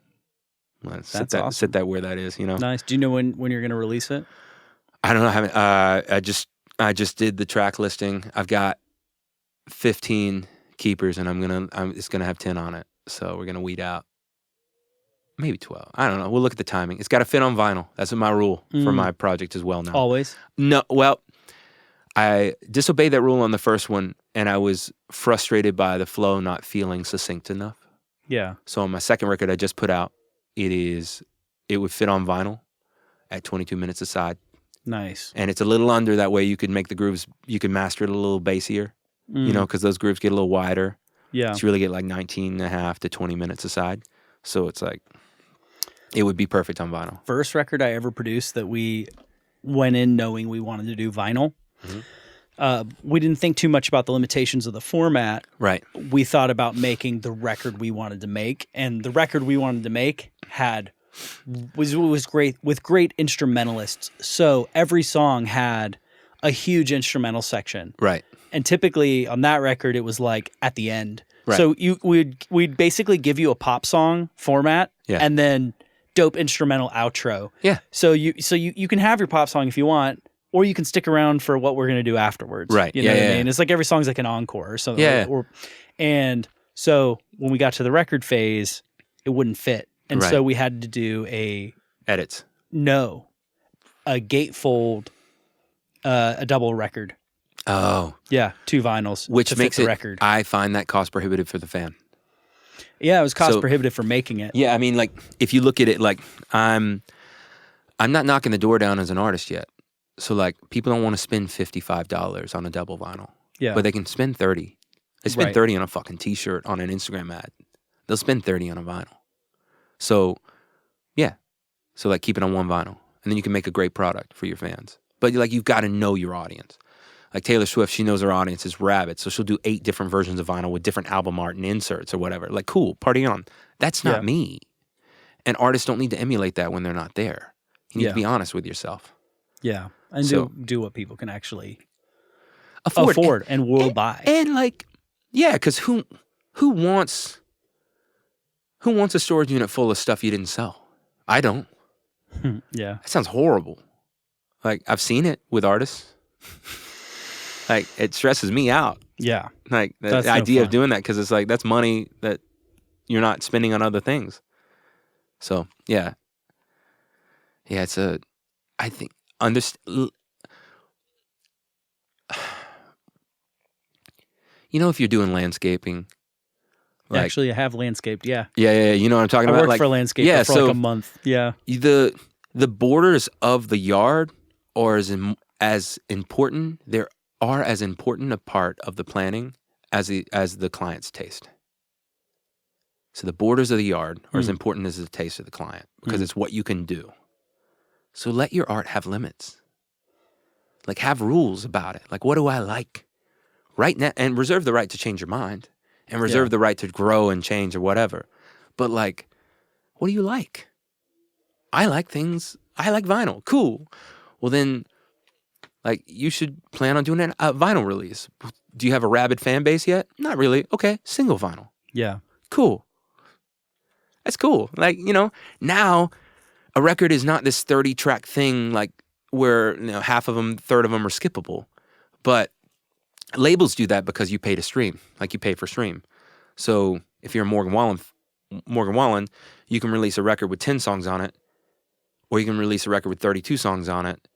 let's set that where that is, you know. Nice. Do you know when you're gonna release it? I don't know. I just did the track listing. I've got 15 keepers and it's gonna have 10 on it. So we're gonna weed out maybe 12. I don't know. We'll look at the timing. It's got to fit on vinyl. That's my rule for my project as well now. Always? No, well, I disobeyed that rule on the first one, and I was frustrated by the flow not feeling succinct enough. Yeah. So on my second record I just put out, it would fit on vinyl at 22 minutes a side. Nice. And it's a little under, that way you could make the grooves, you could master it a little bassier, you know, because those grooves get a little wider. Yeah. So you really get like 19 and a half to 20 minutes a side. So it's like, it would be perfect on vinyl. First record I ever produced that we went in knowing we wanted to do vinyl. We didn't think too much about the limitations of the format. Right. We thought about making the record we wanted to make, and the record we wanted to make was great, with great instrumentalists. So every song had a huge instrumental section. Right. And typically on that record it was like at the end. Right. So we'd basically give you a pop song format, and then dope instrumental outro. Yeah. So you can have your pop song if you want, or you can stick around for what we're gonna do afterwards. Right. You know what I mean? It's like every song's like an encore or something. Yeah. And so when we got to the record phase, it wouldn't fit, and Right. so we had to do a gatefold, a double record. Oh. Yeah, 2 vinyls. Which makes the record. I find that cost prohibitive for the fan. Yeah, it was cost prohibitive for making it. Yeah, I mean, like, if you look at it, like, I'm not knocking the door down as an artist yet. So, like, people don't want to spend $55 on a double vinyl. Yeah. But they can spend 30. They spend Right. 30 on a fucking t-shirt, on an Instagram ad. They'll spend 30 on a vinyl. So, yeah. So, like, keep it on one vinyl. And then you can make a great product for your fans. But, like, you've got to know your audience. Like Taylor Swift, she knows her audience is rabid, so she'll do 8 different versions of vinyl with different album art and inserts or whatever. Like, cool, party on. That's not me. And artists don't need to emulate that when they're not there. You need to be honest with yourself. Yeah, and do what people can actually afford and will buy. And like, yeah, because who wants a storage unit full of stuff you didn't sell? I don't. Yeah, that sounds horrible. Like, I've seen it with artists. Like, it stresses me out. Yeah. Like, the idea of doing that, because it's like, that's money that you're not spending on other things. So, yeah. Yeah, I think, you know, if you're doing landscaping. Like, actually, I have landscaped, yeah. Yeah, you know what I'm talking about? I worked for a landscaper for like a month, yeah. The borders of the yard are as important, are as important a part of the planning as the client's taste. So the borders of the yard are as important as the taste of the client, because it's what you can do. So let your art have limits. Like, have rules about it. Like, what do I like right now? And reserve the right to change your mind, and reserve the right to grow and change or whatever. But like, what do you like? I like vinyl. Cool. Well then, like, you should plan on doing a vinyl release. Do you have a rabid fan base yet? Not really. Okay, single vinyl. Yeah. Cool. That's cool. Like, you know, now a record is not this 30-track thing, like, where, you know, half of them, third of them are skippable. But labels do that because you pay to stream. Like, you pay for stream. So if you're Morgan Wallen, you can release a record with 10 songs on it, or you can release a record with 32 songs on it,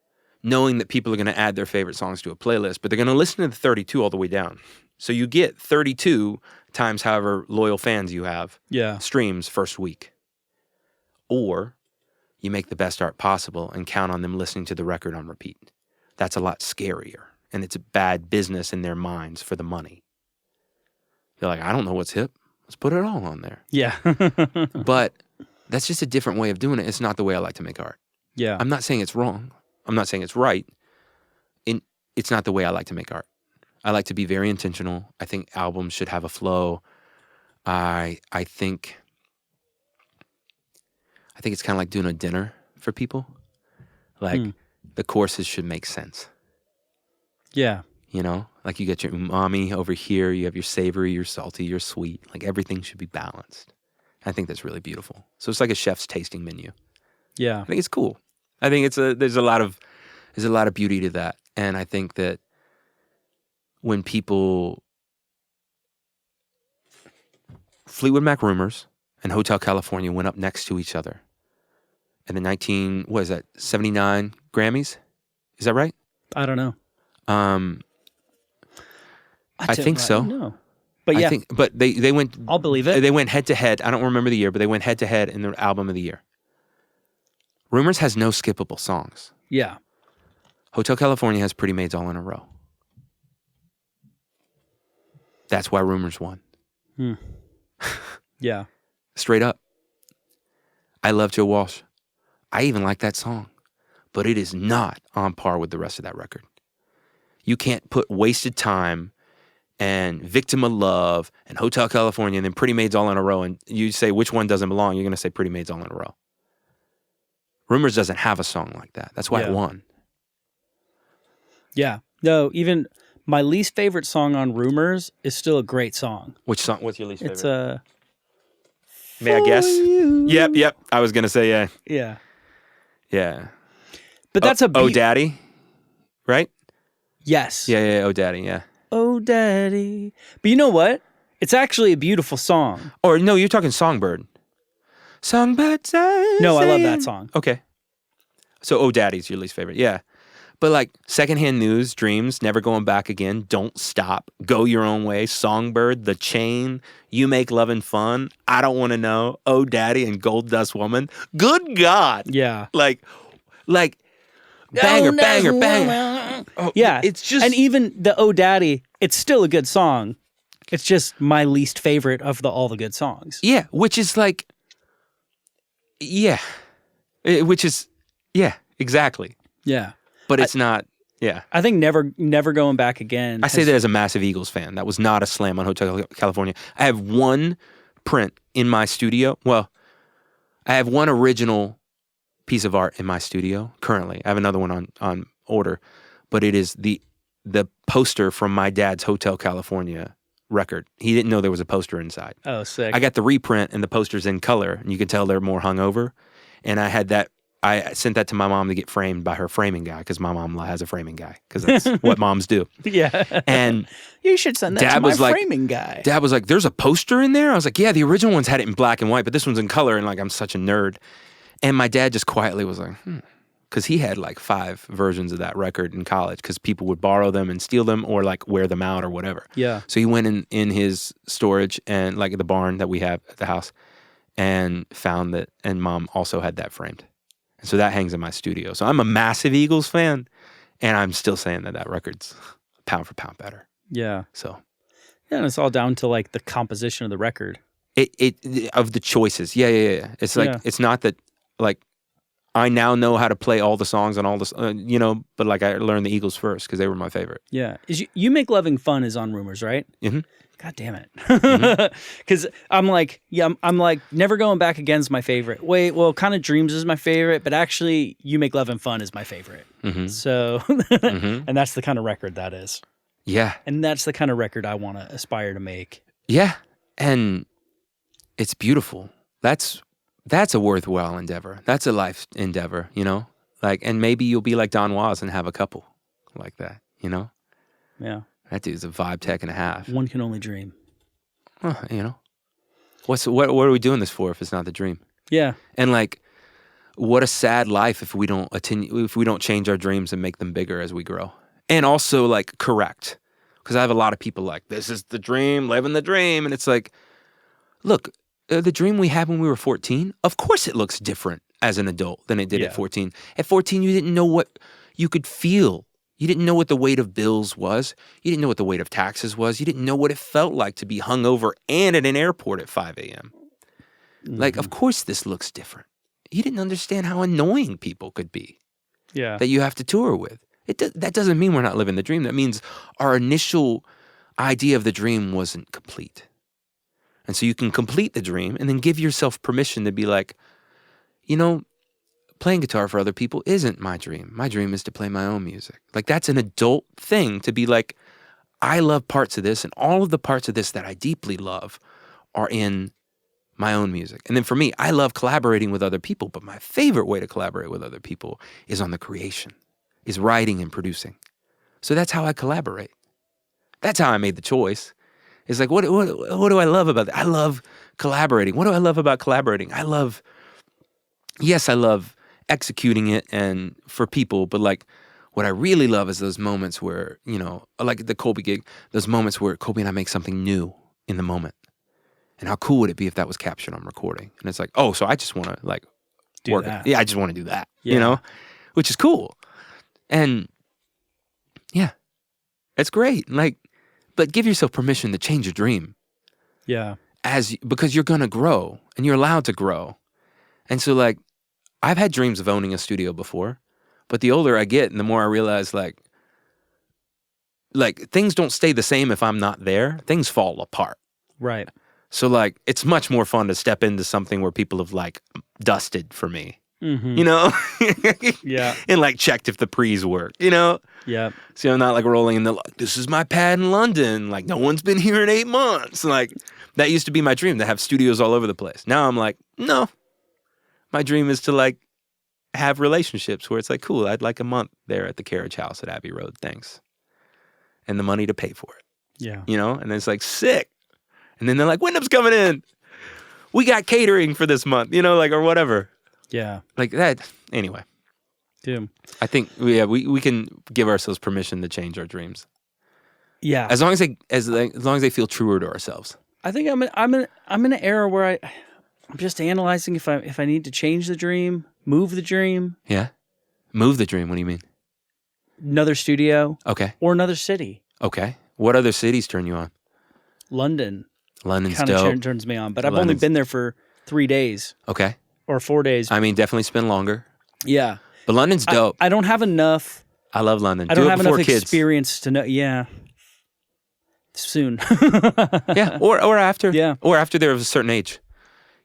knowing that people are going to add their favorite songs to a playlist, but they're going to listen to the 32 all the way down. So you get 32 times however loyal fans you have streams first week. Or you make the best art possible and count on them listening to the record on repeat. That's a lot scarier. And it's a bad business in their minds for the money. They're like, I don't know what's hip. Let's put it all on there. Yeah. But that's just a different way of doing it. It's not the way I like to make art. Yeah. I'm not saying it's wrong. I'm not saying it's right. It's not the way I like to make art. I like to be very intentional. I think albums should have a flow. I think it's kind of like doing a dinner for people. Like the courses should make sense. Yeah. You know, like you get your umami over here, you have your savory, your salty, your sweet. Like everything should be balanced. I think that's really beautiful. So it's like a chef's tasting menu. Yeah. I think it's cool. I think there's a lot of beauty to that. And I think that when people Fleetwood Mac Rumors and Hotel California went up next to each other in the 79 Grammys? Is that right? I don't know. I think so. No. But yeah. But they went. I'll believe it. They went head to head. I don't remember the year, but they went head to head in the album of the year. Rumors has no skippable songs. Yeah. Hotel California has Pretty Maids All in a Row. That's why Rumors won. Yeah. Straight up. I love Joe Walsh. I even like that song. But it is not on par with the rest of that record. You can't put Wasted Time and Victim of Love and Hotel California and then Pretty Maids All in a Row, and you say which one doesn't belong, you're going to say Pretty Maids All in a Row. Rumors doesn't have a song like that. That's why it won. Yeah. No, even my least favorite song on Rumors is still a great song. Which song? What's your least favorite? It's May I guess? Yep. I was going to say yeah. Yeah. Yeah. But that's Oh Daddy, right? Yes. Yeah, Oh Daddy, yeah. Oh Daddy. But you know what? It's actually a beautiful song. Or no, you're talking Songbird. Songbird says. No, I love that song. Okay. So Oh Daddy's your least favorite, yeah. But like Secondhand News, Dreams, Never Going Back Again, Don't Stop, Go Your Own Way, Songbird, The Chain, You Make Lovin' Fun, I Don't Want to Know, Oh Daddy, and Gold Dust Woman. Good God. Yeah. Like banger. Oh, yeah. It's just. And even the Oh Daddy, it's still a good song. It's just my least favorite of all the good songs. Yeah, which is like. Yeah. Which is. Yeah, exactly. Yeah. But it's not. Yeah. I think Never Going Back Again. I say that as a massive Eagles fan. That was not a slam on Hotel California. I have one print in my studio. Well, I have one original piece of art in my studio currently. I have another one on order, but it is the poster from my dad's Hotel California record. He didn't know there was a poster inside. Oh, sick. I got the reprint and the poster's in color, and you can tell they're more hungover. And I had that. I sent that to my mom to get framed by her framing guy because my mom has a framing guy because that's what moms do. Yeah. And you should send that to my framing guy. Dad was like, "There's a poster in there?" I was like, "Yeah, the original ones had it in black and white, but this one's in color." And like, I'm such a nerd. And my dad just quietly was like, because he had like 5 versions of that record in college because people would borrow them and steal them or like wear them out or whatever. Yeah. So he went in his storage and like the barn that we have at the house and found that, and Mom also had that framed. And so that hangs in my studio. So I'm a massive Eagles fan, and I'm still saying that record's pound for pound better. Yeah. So. Yeah, and it's all down to like the composition of the record. It of the choices. Yeah. It's like, it's not that like, I now know how to play all the songs on all this, but like I learned the Eagles first because they were my favorite. Yeah. You Make Loving Fun is on Rumors, right? Mm-hmm. God damn it. Because I'm like, Never Going Back Again's my favorite. Wait, well, kind of Dreams is my favorite, but actually You Make Loving Fun is my favorite. Mm-hmm. So, and that's the kind of record that is. Yeah. And that's the kind of record I want to aspire to make. Yeah. And it's beautiful. That's a worthwhile endeavor. That's a life endeavor, Like, and maybe you'll be like Don Was and have a couple like that, Yeah. That dude's a vibe tech and a half. One can only dream. What are we doing this for if it's not the dream? Yeah. And like, what a sad life if we don't change our dreams and make them bigger as we grow. And also like correct. Because I have a lot of people like, this is the dream, living the dream. And it's like, look, the dream we had when we were 14, of course it looks different as an adult than it did at 14. At 14, you didn't know what you could feel. You didn't know what the weight of bills was. You didn't know what the weight of taxes was. You didn't know what it felt like to be hungover and at an airport at 5 a.m. Like, of course this looks different. You didn't understand how annoying people could be that you have to tour with. That doesn't mean we're not living the dream. That means our initial idea of the dream wasn't complete. And so you can complete the dream and then give yourself permission to be like, you know, playing guitar for other people isn't my dream. My dream is to play my own music. Like, that's an adult thing to be like, I love parts of this, and all of the parts of this that I deeply love are in my own music. And then for me, I love collaborating with other people, but my favorite way to collaborate with other people is on the creation, is writing and producing. So that's how I collaborate. That's how I made the choice. It's like, what do I love about that? I love collaborating. What do I love about collaborating? I love executing it and for people, but like what I really love is those moments where, you know, like the Colbie gig, those moments where Colbie and I make something new in the moment. And how cool would it be if that was captured on recording? And it's like, oh, so I just want to like work it. Yeah, I just want to do that, you know, which is cool. And yeah, it's great. Like, but give yourself permission to change your dream. Yeah. Because you're going to grow and you're allowed to grow. And so like, I've had dreams of owning a studio before, but the older I get and the more I realize like things don't stay the same if I'm not there. Things fall apart. Right. So like, it's much more fun to step into something where people have like dusted for me, you know? Yeah. And like checked if the pre's work, you know? Yeah. So I'm not like rolling in the, like, this is my pad in London. Like, no one's been here in 8 months. Like, that used to be my dream, to have studios all over the place. Now I'm like, no. My dream is to like have relationships where it's like, cool, I'd like a month there at the carriage house at Abbey Road, thanks. And the money to pay for it. Yeah. You know? And it's like, sick. And then they're like, Wyndham's coming in. We got catering for this month, you know, like, or whatever. Yeah. Like that. Anyway. Dude. I think, we can give ourselves permission to change our dreams. Yeah. As long as they feel truer to ourselves. I think I'm in an era where I'm just analyzing if I need to change the dream, move the dream. Yeah. Move the dream. What do you mean? Another studio. Okay. Or another city. Okay. What other cities turn you on? London's dope. Kind of turns me on, but I've only been there for 3 days. Okay. Or 4 days. I mean, definitely spend longer. Yeah. But London's dope. I don't have enough. I love London. I don't have enough experience to know. Yeah. Soon. Yeah. Or after. Yeah. Or after they're of a certain age.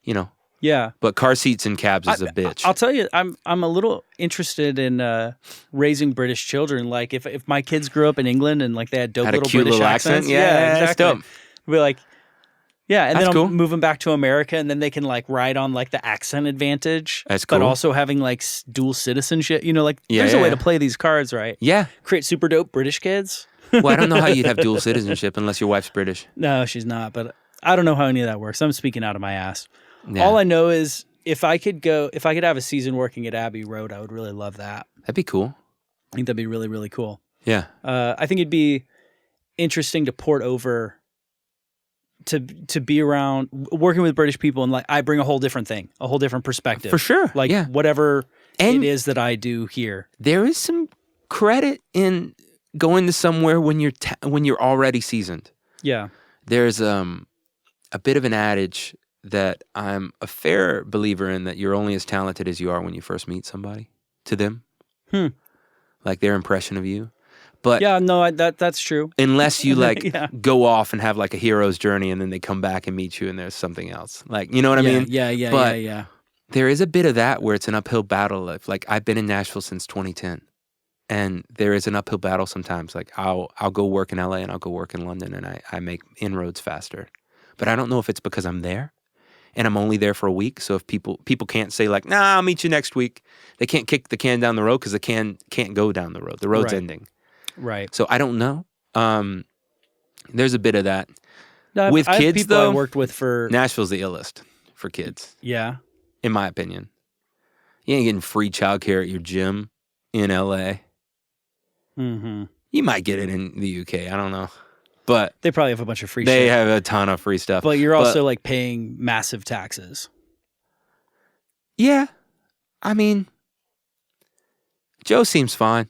You know. Yeah. But car seats and cabs is a bitch. I'll tell you, I'm a little interested in raising British children. Like if my kids grew up in England and like they had dope Had a little cute British little accents. accent. Yeah, exactly. that's dope. Be like, yeah, and That's then cool. I'll move them back to America, and then they can like ride on like the accent advantage. That's But cool. also having like dual citizenship. You know, like Yeah, there's a way yeah. to play these cards, right? Yeah. Create super dope British kids. Well, I don't know how you'd have dual citizenship unless your wife's British. No, she's not. But I don't know how any of that works. I'm speaking out of my ass. Yeah. All I know is if I could have a season working at Abbey Road, I would really love that. That'd be cool. I think that'd be really, really cool. Yeah. I think it'd be interesting to port over to be around working with British people, and like I bring a whole different thing, a whole different perspective. For sure. Like yeah. whatever And it is that I do here. There is some credit in going to somewhere when you're already seasoned. Yeah. There's a bit of an adage that I'm a fair believer in, that you're only as talented as you are when you first meet somebody, to them. Like their impression of you. But yeah, no, that's true. Unless you like Yeah. go off and have like a hero's journey and then they come back and meet you and there's something else. Like, you know what I mean? Yeah, But yeah. there is a bit of that where it's an uphill battle. Like I've been in Nashville since 2010. And there is an uphill battle sometimes. Like I'll go work in LA and I'll go work in London and I make inroads faster. But I don't know if it's because I'm there and I'm only there for a week. So if people can't say like, nah, I'll meet you next week. They can't kick the can down the road because the can can't go down the road. The road's Right. ending. Right. So I don't know. There's a bit of that. No, With I have kids, people though, I worked with for Nashville's the illest for kids, yeah. in my opinion. You ain't getting free childcare at your gym in LA. Mm-hmm. You might get it in the UK. I don't know. But they probably have a bunch of free They shit. have a ton of free stuff. But you're also like paying massive taxes. Yeah. I mean, Joe seems fine.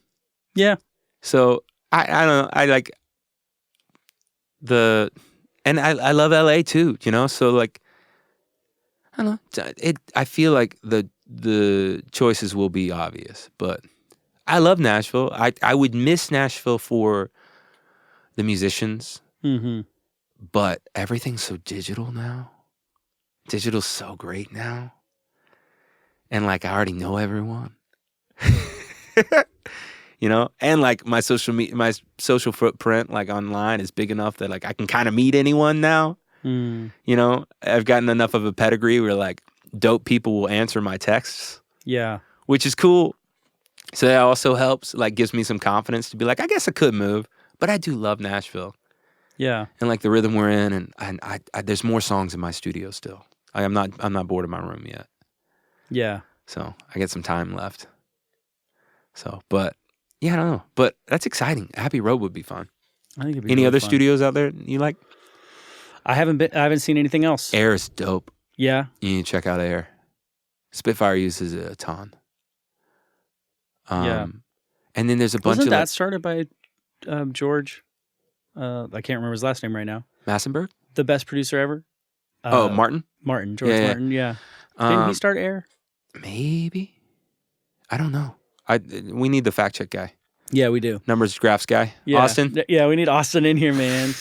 Yeah. So I don't know. I like and I love LA too, you know? So like, I don't know. I feel like the choices will be obvious, but I love Nashville. I would miss Nashville for the musicians, but everything's so digital now. Digital's so great now. And like, I already know everyone. You know, and like my social footprint like online is big enough that like I can kind of meet anyone now. You know, I've gotten enough of a pedigree where like dope people will answer my texts. Yeah, which is cool. So that also helps, like gives me some confidence to be like, I guess I could move, but I do love Nashville. Yeah, and like the rhythm we're in, and I there's more songs in my studio still. I'm not bored in my room yet. Yeah, so I get some time left. So, but. Yeah, I don't know, but that's exciting. Abbey Road would be fun. I think it'd be Any really other fun. studios out there you like? I haven't seen anything else. Air is dope. Yeah, you need to check out Air. Spitfire uses it a ton. Yeah, and then there's a bunch Wasn't of that started by George? I can't remember his last name right now. Massenberg, the best producer ever. Martin. George Martin. Yeah, didn't he start Air? Maybe. I don't know. We need the fact check guy. Yeah, we do. Numbers graphs guy. Yeah. Austin. Yeah, we need Austin in here, man.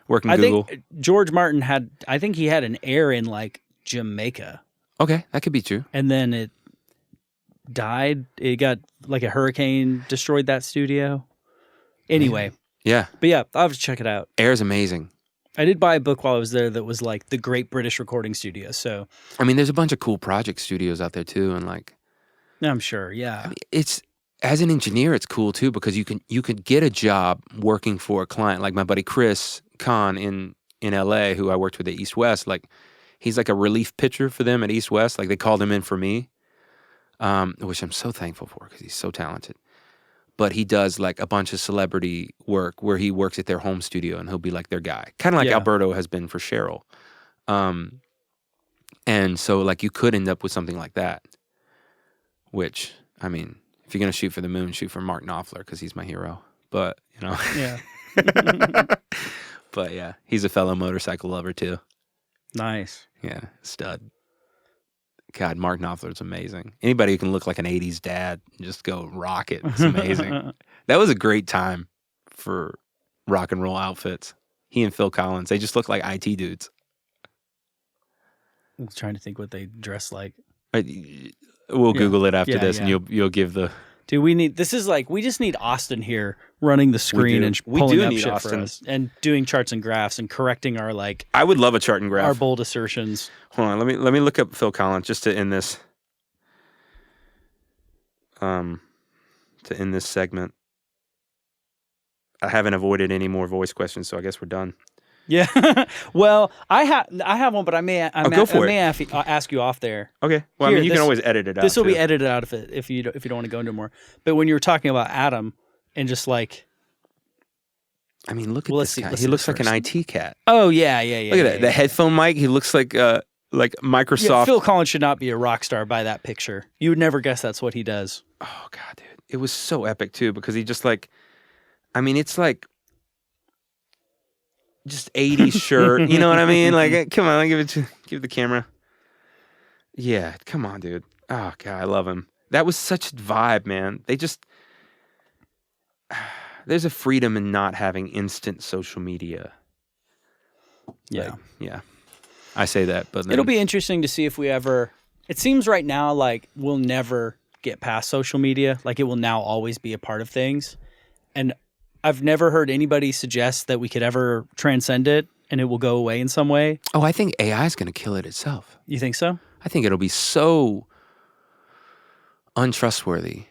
Working I Google. think George Martin had an Air in like Jamaica. Okay, that could be true. And then it died. It got like a hurricane destroyed that studio. Anyway. Yeah. But yeah, I'll have to check it out. Air's amazing. I did buy a book while I was there that was like the Great British Recording Studio. So I mean, there's a bunch of cool project studios out there too, and like I'm sure, yeah. I mean, it's as an engineer, it's cool too because you could get a job working for a client like my buddy Chris Kahn in LA, who I worked with at East West. Like he's like a relief pitcher for them at East West. Like they called him in for me, which I'm so thankful for because he's so talented. But he does like a bunch of celebrity work where he works at their home studio and he'll be like their guy, kind of like Alberto has been for Cheryl. And so like you could end up with something like that. Which, I mean, if you're going to shoot for the moon, shoot for Mark Knopfler because he's my hero. But, you know. Yeah. But, yeah, he's a fellow motorcycle lover, too. Nice. Yeah, stud. God, Mark Knopfler's amazing. Anybody who can look like an 80s dad and just go rock it, it's amazing. That was a great time for rock and roll outfits. He and Phil Collins, they just look like IT dudes. I was trying to think what they dress like. We'll Google it after this, and you'll give the. Dude, we just need Austin here running the screen and pulling up shit for us and doing charts and graphs and correcting our like. I would love a chart and graph. Our bold assertions. Hold on, let me look up Phil Collins just to end this. To end this segment, I haven't avoided any more voice questions, so I guess we're done. Yeah. Well, I have one, but I may ask you off there. Okay. Well, I mean, you can always edit it out. This will be edited out if you don't want to go into more. But when you were talking about Adam and just like, I mean, look at this guy. He looks like an IT cat. Oh yeah. Look at that. The headphone mic. He looks like Microsoft. Yeah, Phil Collins should not be a rock star by that picture. You would never guess that's what he does. Oh God, dude, it was so epic too because he just like, I mean, it's like. Just 80s shirt, you know what I mean? Like, come on, give the camera. Yeah, come on, dude. Oh God, I love him. That was such a vibe, man. There's a freedom in not having instant social media. Yeah, yeah. I say that, but it'll be interesting to see if we ever. It seems right now like we'll never get past social media. Like it will now always be a part of things, and. I've never heard anybody suggest that we could ever transcend it and it will go away in some way. Oh, I think AI is going to kill it itself. You think so? I think it'll be so untrustworthy.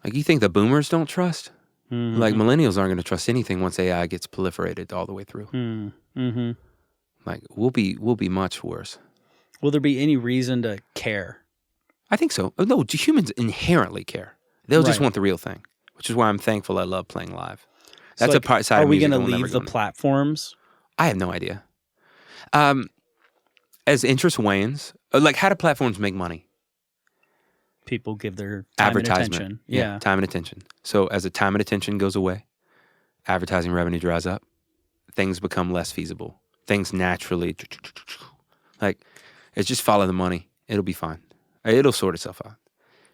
Like, you think the boomers don't trust? Mm-hmm. Like, millennials aren't going to trust anything once AI gets proliferated all the way through. Mm-hmm. Like, we'll be much worse. Will there be any reason to care? I think so. No, humans inherently care. They'll just want the real thing, which is why I'm thankful I love playing live. That's so a part side are of we music going I to will never leave the go into. platforms? I have no idea. As interest wanes, like how do platforms make money? People give their time and Advertisement. attention. Yeah, time and attention. So as the time and attention goes away, advertising revenue dries up, things become less feasible. Things naturally, like, it's just follow the money. It'll be fine. It'll sort itself out.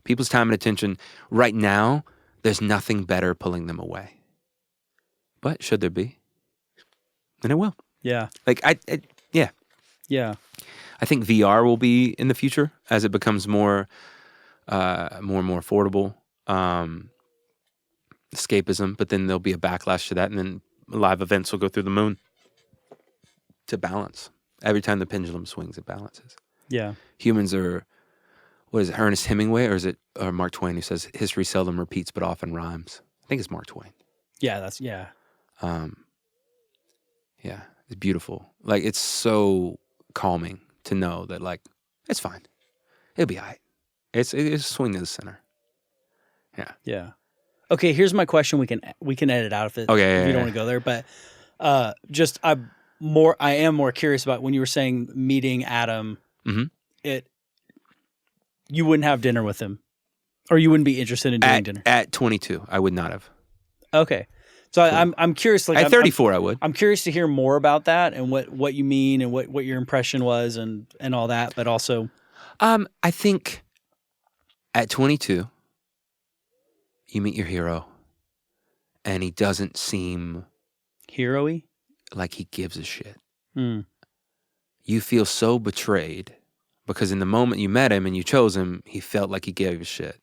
People's time and attention, right now, there's nothing better pulling them away. But should there be, then it will. Yeah. Like, yeah. Yeah. I think VR will be in the future as it becomes more and more affordable. Escapism, but then there'll be a backlash to that, and then live events will go through the moon to balance. Every time the pendulum swings, it balances. Yeah. Humans are, what is it, Ernest Hemingway, or Mark Twain, who says, history seldom repeats but often rhymes. I think it's Mark Twain. Yeah, Yeah, it's beautiful. Like, it's so calming to know that, like, it's fine. It'll be all right. It's a swing to the center. Yeah. Yeah. Okay, here's my question. We can edit out of it. Okay, if you don't want to go there, but I am more curious about when you were saying meeting Adam. Mm-hmm. You wouldn't have dinner with him, or you wouldn't be interested in doing dinner. At 22, I would not have. Okay, so cool. I'm curious. Like, at 34, I would. I'm curious to hear more about that and what you mean and what your impression was and all that. But also, I think at 22. You meet your hero, and he doesn't seem hero-y? Like he gives a shit. Mm. You feel so betrayed because in the moment you met him and you chose him, he felt like he gave a shit.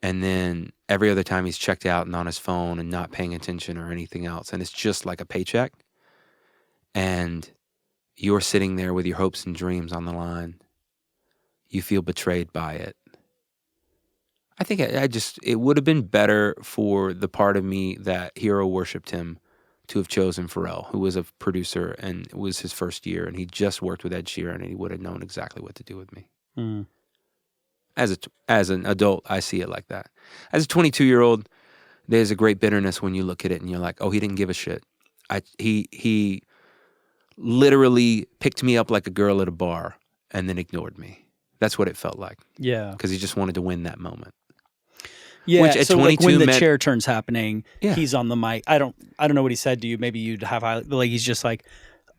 And then every other time he's checked out and on his phone and not paying attention or anything else, and it's just like a paycheck. And you're sitting there with your hopes and dreams on the line. You feel betrayed by it. I think it would have been better for the part of me that hero worshipped him to have chosen Pharrell, who was a producer and it was his first year and he just worked with Ed Sheeran and he would have known exactly what to do with me. Mm. As an adult, I see it like that. As a 22-year-old, there's a great bitterness when you look at it and you're like, oh, he didn't give a shit. He literally picked me up like a girl at a bar and then ignored me. That's what it felt like. Yeah. Because he just wanted to win that moment. Yeah, which at so 22 like when the meant, chair turn's happening, yeah. He's on the mic. I don't know what he said to you. Maybe you'd have like he's just like,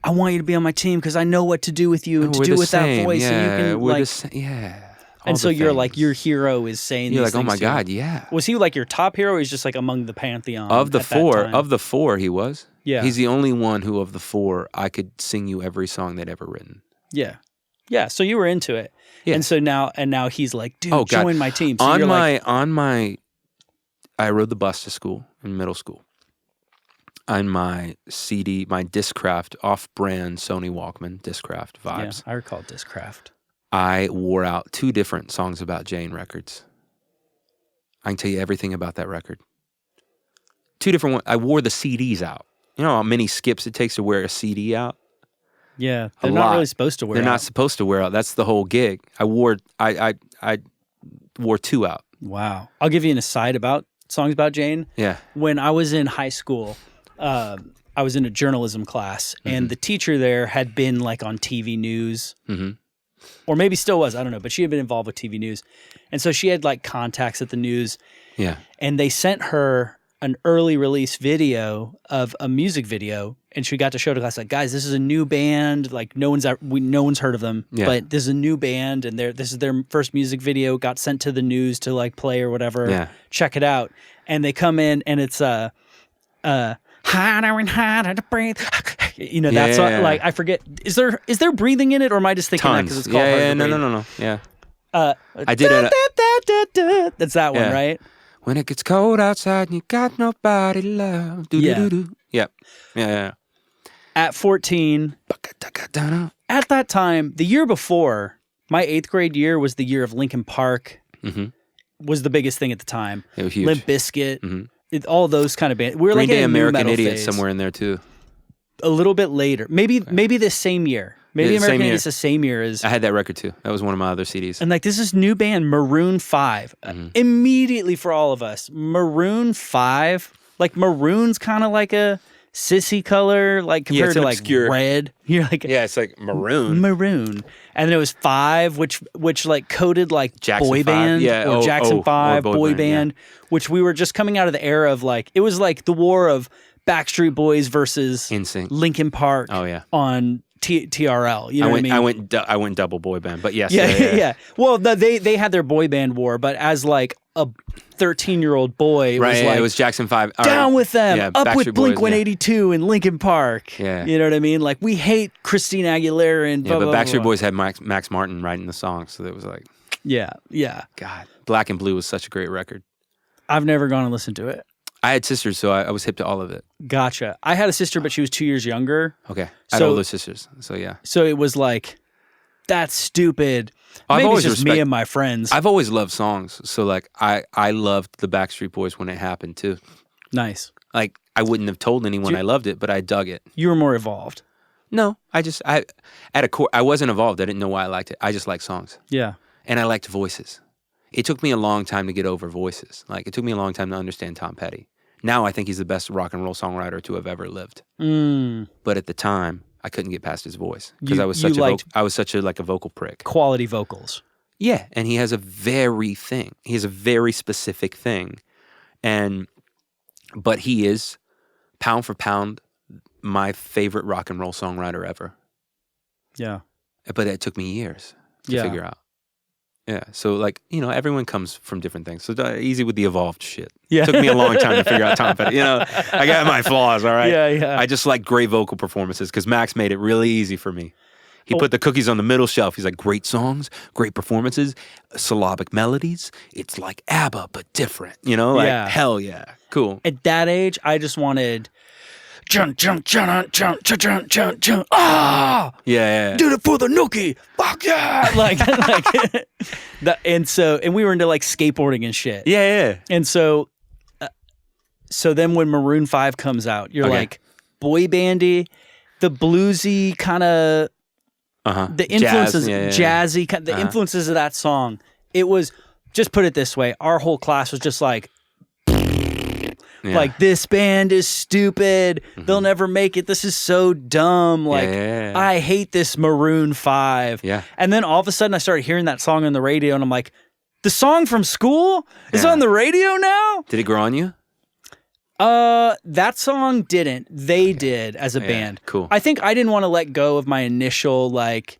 I want you to be on my team because I know what to do with you and to do with that voice. Yeah, and you can we're like, yeah. And so you're like, your hero is saying you're these like, things oh my to you. God, yeah. Was he like your top hero or he's just like among the pantheon? Of the four, he was. Yeah. He's the only one who of the four I could sing you every song they'd ever written. Yeah. Yeah. So you were into it. Yeah. And so now he's like, dude, join my team. So I rode the bus to school in middle school. On my CD, my Discraft off-brand Sony Walkman, Discraft Vibes. Yeah, I recall Discraft. I wore out 2 different Songs About Jane records. I can tell you everything about that record. 2 different ones. I wore the CDs out. You know how many skips it takes to wear a CD out? Yeah, they're not really supposed to wear out. They're not supposed to wear out. That's the whole gig. I wore 2 out. Wow. I'll give you an aside about Songs About Jane. Yeah. When I was in high school, I was in a journalism class, and the teacher there had been like on TV news, or maybe still was, I don't know, but she had been involved with TV news. And so she had like contacts at the news. Yeah. And they sent her an early release video of a music video, and she got to show to class like, guys, this is a new band, like no one's heard of them, but this is a new band, and this is their first music video, got sent to the news to like play or whatever. Yeah. Check it out. And they come in and it's harder and harder to breathe. You know, that's like, I forget. Is there breathing in it, or am I just thinking that because it's called Harder to Breathe? No. Yeah. I did it. That's that one, right? When it gets cold outside and you got nobody to love. Yeah. At 14, at that time, the year before, my 8th grade year was the year of Linkin Park. Was the biggest thing at the time. It was huge. Limp Bizkit, all those kind of bands. We were Green like Day, in a American new metal Idiot phase. somewhere in there too. A little bit later, maybe the same year. Maybe Yeah, American same year. Idiot's the same year as. I had that record too. That was one of my other CDs. And like this is new band Maroon 5. Immediately for all of us, Maroon 5. Like maroon's kind of like a sissy color, like compared to like obscure. red. You're like Yeah, it's like maroon. Maroon. And then it was 5, which like coded like Jackson boy 5. band Yeah, or Jackson 5, or boy band, which we were just coming out of the era of like it was like the war of Backstreet Boys versus NSYNC. Linkin Park. Oh yeah. On TRL. You know what I mean? I went double boy band, but yes. Yeah. Well, they had their boy band war, but as like a 13-year-old boy, it was like it was Jackson 5. down with them, Yeah, up with Backstreet Blink Boys, 182 and Linkin Park. Yeah. You know what I mean? Like we hate Christina Aguilera and blah, but blah, blah, Backstreet blah. Boys had Max Martin writing the songs, so it was like, Yeah. God, Black and Blue was such a great record. I've never gone and listened to it. I had sisters, so I was hip to all of it. Gotcha. I had a sister, but she was 2 years younger. Okay, I had So- older sisters, so yeah. So it was like, that's stupid. I've Maybe always it's just me respect- and my friends. I've always loved songs, so like I loved the Backstreet Boys when it happened too. Nice. Like I wouldn't have told anyone I loved it, but I dug it. You were more evolved. No, I at a core I wasn't involved. I didn't know why I liked it. I just liked songs, Yeah. and I liked voices. It took me a long time to get over voices. Like it took me a long time to understand Tom Petty. Now I think he's the best rock and roll songwriter to have ever lived. But at the time, I couldn't get past his voice because I was such a vocal prick. Quality vocals. Yeah, and he has a very specific thing, but he is pound for pound my favorite rock and roll songwriter ever. Yeah. But it took me years to figure out. Yeah, so like, everyone comes from different things. So easy with the evolved shit. Yeah. It took me a long time to figure out Tom Petty. I got my flaws, all right? Yeah. I just like great vocal performances because Max made it really easy for me. He put the cookies on the middle shelf. He's like, great songs, great performances, syllabic melodies. It's like ABBA, but different, hell yeah, cool. At that age, I just wanted... Chun, chun, chun, chun, chun, chun, chun, chun. Ah! Yeah. Did it for the nookie. Fuck yeah! And we were into like skateboarding and shit. Yeah. And so then when Maroon 5 comes out, you're like boy bandy, the bluesy kind of the influences, jazzy, the influences of that song. It was, just put it this way, our whole class was just like, like, this band is stupid. They'll never make it. This is so dumb. Like, I hate this Maroon 5. Yeah. And then all of a sudden I started hearing that song on the radio and I'm like, the song from school is on the radio now? Did it grow on you? That song didn't. They did as a band. Cool. I think I didn't want to let go of my initial, like,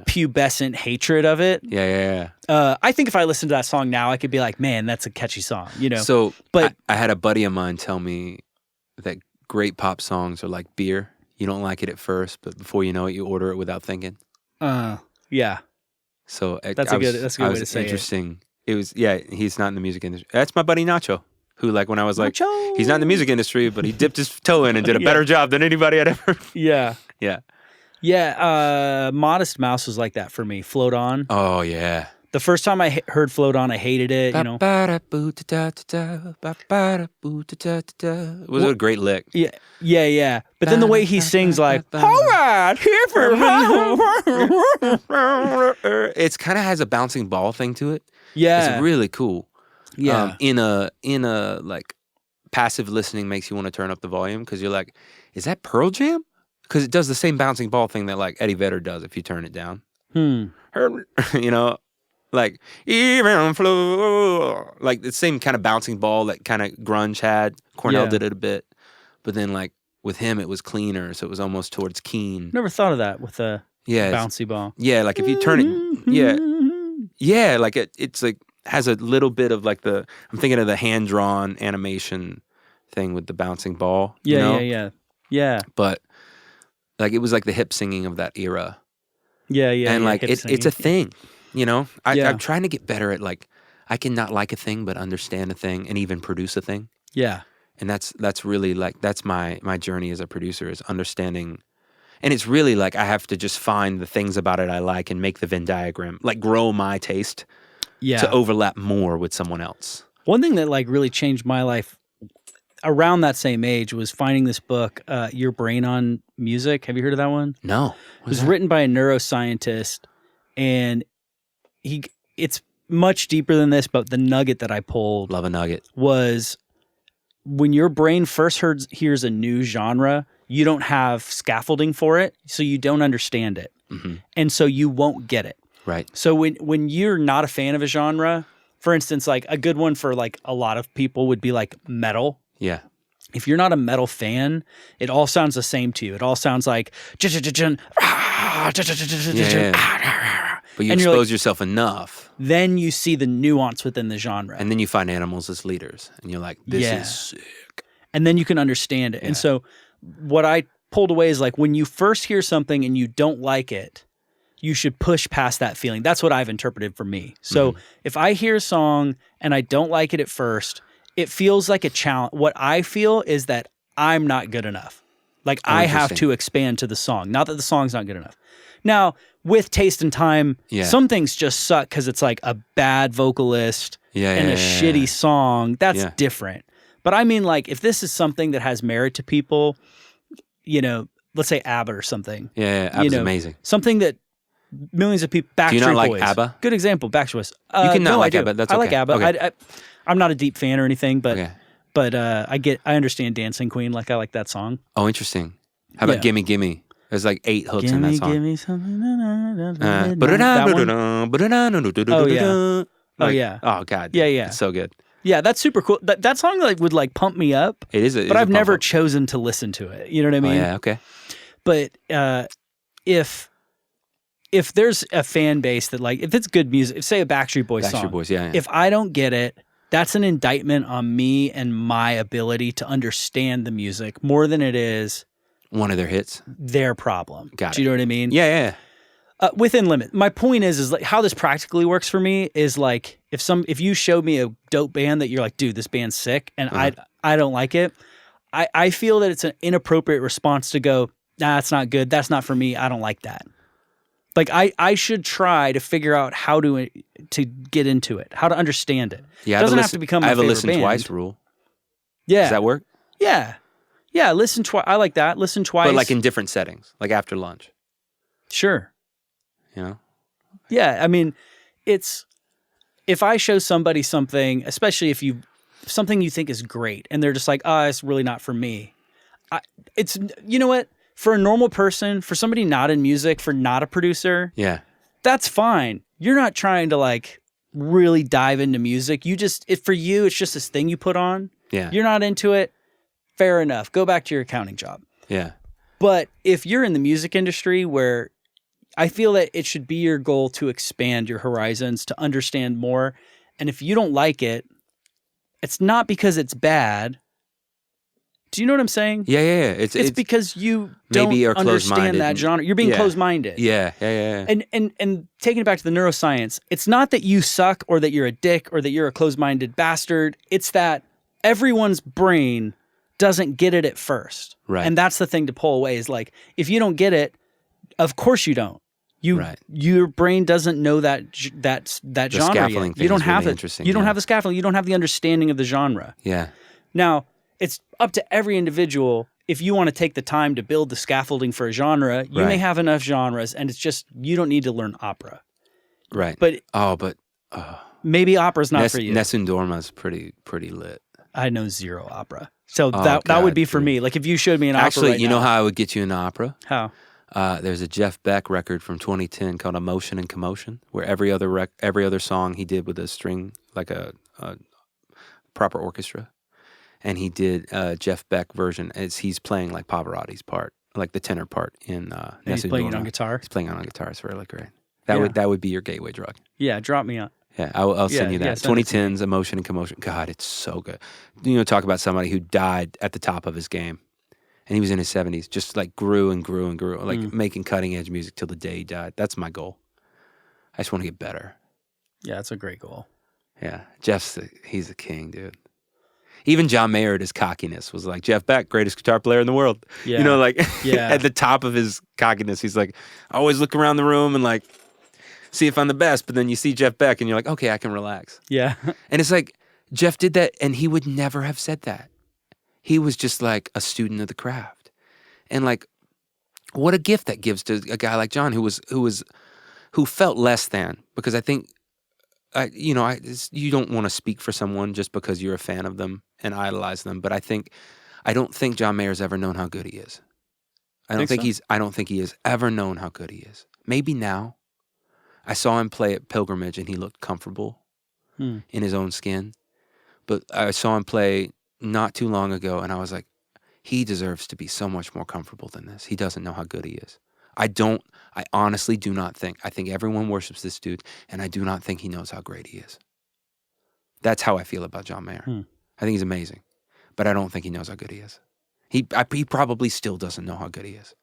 pubescent hatred of it. Yeah. I think if I listened to that song now, I could be like, man, that's a catchy song, So, but I had a buddy of mine tell me that great pop songs are like beer. You don't like it at first, but before you know it, you order it without thinking. Yeah. So that's a good way to say interesting. It was, he's not in the music industry. That's my buddy Nacho, who like when I was like, Nacho! He's not in the music industry, but he dipped his toe in and did a better job than anybody had ever. Yeah. Yeah. Modest Mouse was like that for me. Float On. Oh yeah. The first time I heard Float On, I hated it. It was a great lick. Yeah. But then the way he sings, like, all right, here for it's kind of has a bouncing ball thing to it. Yeah, it's really cool. Yeah, in a like passive listening makes you want to turn up the volume because you're like, is that Pearl Jam? Because it does the same bouncing ball thing that like Eddie Vedder does if you turn it down. Like even flow, like the same kind of bouncing ball that kind of grunge had. Cornell did it a bit, but then like with him it was cleaner, so it was almost towards Keen. Never thought of that with a bouncy ball. Yeah, like if you turn it, like it's like has a little bit of like I'm thinking of the hand drawn animation thing with the bouncing ball. Yeah. But like it was like the hip singing of that era. Yeah. And like it's a thing. I'm trying to get better at like I can not like a thing but understand a thing and even produce a thing. Yeah. And that's really like that's my journey as a producer is understanding. And it's really like I have to just find the things about it I like and make the Venn diagram, like grow my taste to overlap more with someone else. One thing that like really changed my life around that same age was finding this book, Your Brain on Music. Have you heard of that one? No. It was written by a neuroscientist, and it's much deeper than this, but the nugget that I pulled, love a nugget, was when your brain first hears a new genre, you don't have scaffolding for it, so you don't understand it. Mm-hmm. And so you won't get it. Right. So when you're not a fan of a genre, for instance, like a good one for like a lot of people would be like metal. Yeah. If you're not a metal fan, it all sounds the same to you. It all sounds like But you expose yourself enough. Then you see the nuance within the genre. And then you find animals as leaders. And you're like, this is sick. And then you can understand it. Yeah. And so what I pulled away is like when you first hear something and you don't like it, you should push past that feeling. That's what I've interpreted for me. So if I hear a song and I don't like it at first, it feels like a challenge. What I feel is that I'm not good enough. Like I have to expand to the song. Not that the song's not good enough. Now, with taste and time, some things just suck because it's like a bad vocalist and a shitty song. That's different. But I mean, like, if this is something that has merit to people, you know, let's say ABBA or something. Yeah, ABBA's amazing. Something that millions of people, Backstreet Boys. Do you not like ABBA? Good example, Backstreet Boys. You can not like ABBA, that's okay. I like ABBA. Okay. I'm not a deep fan or anything, but I understand Dancing Queen. Like, I like that song. Oh, interesting. How about Gimme Gimme? There's like 8 hooks in that song. Gimme something. Oh, yeah. Oh, God. Yeah, yeah. It's so good. Yeah, that's super cool. That song like would like pump me up. It is, but I've never chosen to listen to it. You know what I mean? Oh, yeah, okay. But if there's a fan base that like, if it's good music, if say a Backstreet Boys song, yeah. If I don't get it, that's an indictment on me and my ability to understand the music more than it is one of their hits. Their problem. Got it. Do you know what I mean? Yeah. Within limit. My point is like how this practically works for me is like if you showed me a dope band that you're like, dude, this band's sick, and I don't like it, I feel that it's an inappropriate response to go, nah, it's not good. That's not for me. I don't like that. Like I should try to figure out how to get into it, how to understand it. Yeah, it doesn't have to become. I have a listen band. Twice rule. Yeah, does that work? Yeah. Listen twice. I like that. Listen twice, but like in different settings, like after lunch. Sure. You know? Yeah, I mean, it's if I show somebody something, especially if something you think is great, and they're just like, "Oh, it's really not for me." It's you know what? For a normal person, for somebody not in music, for not a producer, that's fine. You're not trying to like really dive into music. For you, it's just this thing you put on. Yeah, you're not into it. Fair enough. Go back to your accounting job. Yeah, but if you're in the music industry where I feel that it should be your goal to expand your horizons, to understand more. And if you don't like it, it's not because it's bad. Do you know what I'm saying? Yeah. It's because you don't understand that genre. You're being closed-minded. Yeah. And taking it back to the neuroscience, it's not that you suck or that you're a dick or that you're a closed-minded bastard. It's that everyone's brain doesn't get it at first. Right. And that's the thing to pull away is like, if you don't get it, of course you don't. Your brain doesn't know that genre yet. You don't have it. You don't have the scaffolding. You don't have the understanding of the genre. Yeah. Now, it's up to every individual. If you want to take the time to build the scaffolding for a genre, you may have enough genres, and it's just you don't need to learn opera. Right. But maybe opera's not for you. Nessun Dorma's pretty lit. I know zero opera, so that would be for me. Like if you showed me an opera. Actually, you know how I would get you into opera? How? There's a Jeff Beck record from 2010 called "Emotion and Commotion," where every other song he did with a string, like a proper orchestra, and he did a Jeff Beck version as he's playing like Pavarotti's part, like the tenor part in Nessun Dorma. He's playing it on guitar. He's playing it on guitar. It's really great. That would be your gateway drug. Yeah, drop me on. Yeah, I'll send you that. 2010's Emotion and Commotion. God, it's so good. You know, talk about somebody who died at the top of his game. And he was in his 70s, just like grew and grew and grew, like making cutting edge music till the day he died. That's my goal. I just want to get better. Yeah, that's a great goal. Yeah, he's a king, dude. Even John Mayer at his cockiness was like, Jeff Beck, greatest guitar player in the world. Yeah. You know, like at the top of his cockiness, he's like, I always look around the room and like, see if I'm the best. But then you see Jeff Beck and you're like, okay, I can relax. Yeah. And it's like, Jeff did that and he would never have said that. He was just like a student of the craft. And like, what a gift that gives to a guy like John who felt less than, because I think, you don't want to speak for someone just because you're a fan of them and idolize them. But I don't think John Mayer's ever known how good he is. I don't think he has ever known how good he is. Maybe now. I saw him play at Pilgrimage and he looked comfortable in his own skin. But I saw him play not too long ago and I was like, he deserves to be so much more comfortable than this. He doesn't know how good he is. I honestly do not think. I think everyone worships this dude and I do not think he knows how great he is. That's how I feel about John Mayer. I think he's amazing, but I don't think he knows how good he is. He probably still doesn't know how good he is.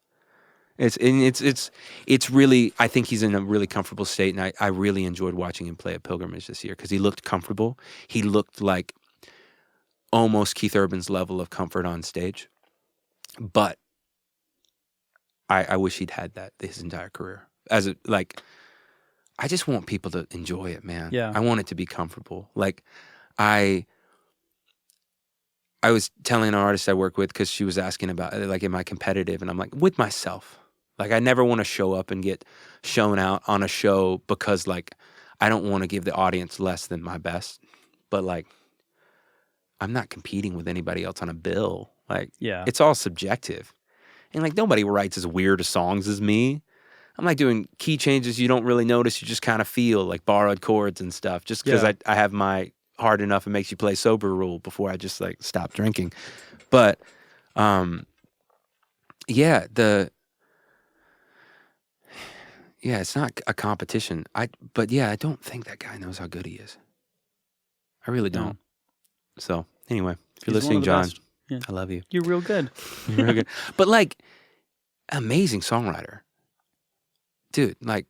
It's really, I think he's in a really comfortable state, and I really enjoyed watching him play at Pilgrimage this year because he looked comfortable. He looked like almost Keith Urban's level of comfort on stage, but I wish he'd had that his entire career. I just want people to enjoy it, man. Yeah. I want it to be comfortable. Like I was telling an artist I work with, because she was asking about, like, am I competitive? And I'm like, with myself. Like, I never want to show up and get shown out on a show because, like, I don't want to give the audience less than my best. But, like, I'm not competing with anybody else on a bill. Like, it's all subjective. And, like, nobody writes as weird as songs as me. I'm, like, doing key changes you don't really notice. You just kind of feel, like, borrowed chords and stuff. Just because I have my hard enough it makes you play sober rule before I just like stop drinking. But it's not a competition. I don't think that guy knows how good he is. I really don't. So anyway, if you're listening, John, I love you. You're real good. You're real good. But like, amazing songwriter. Dude, like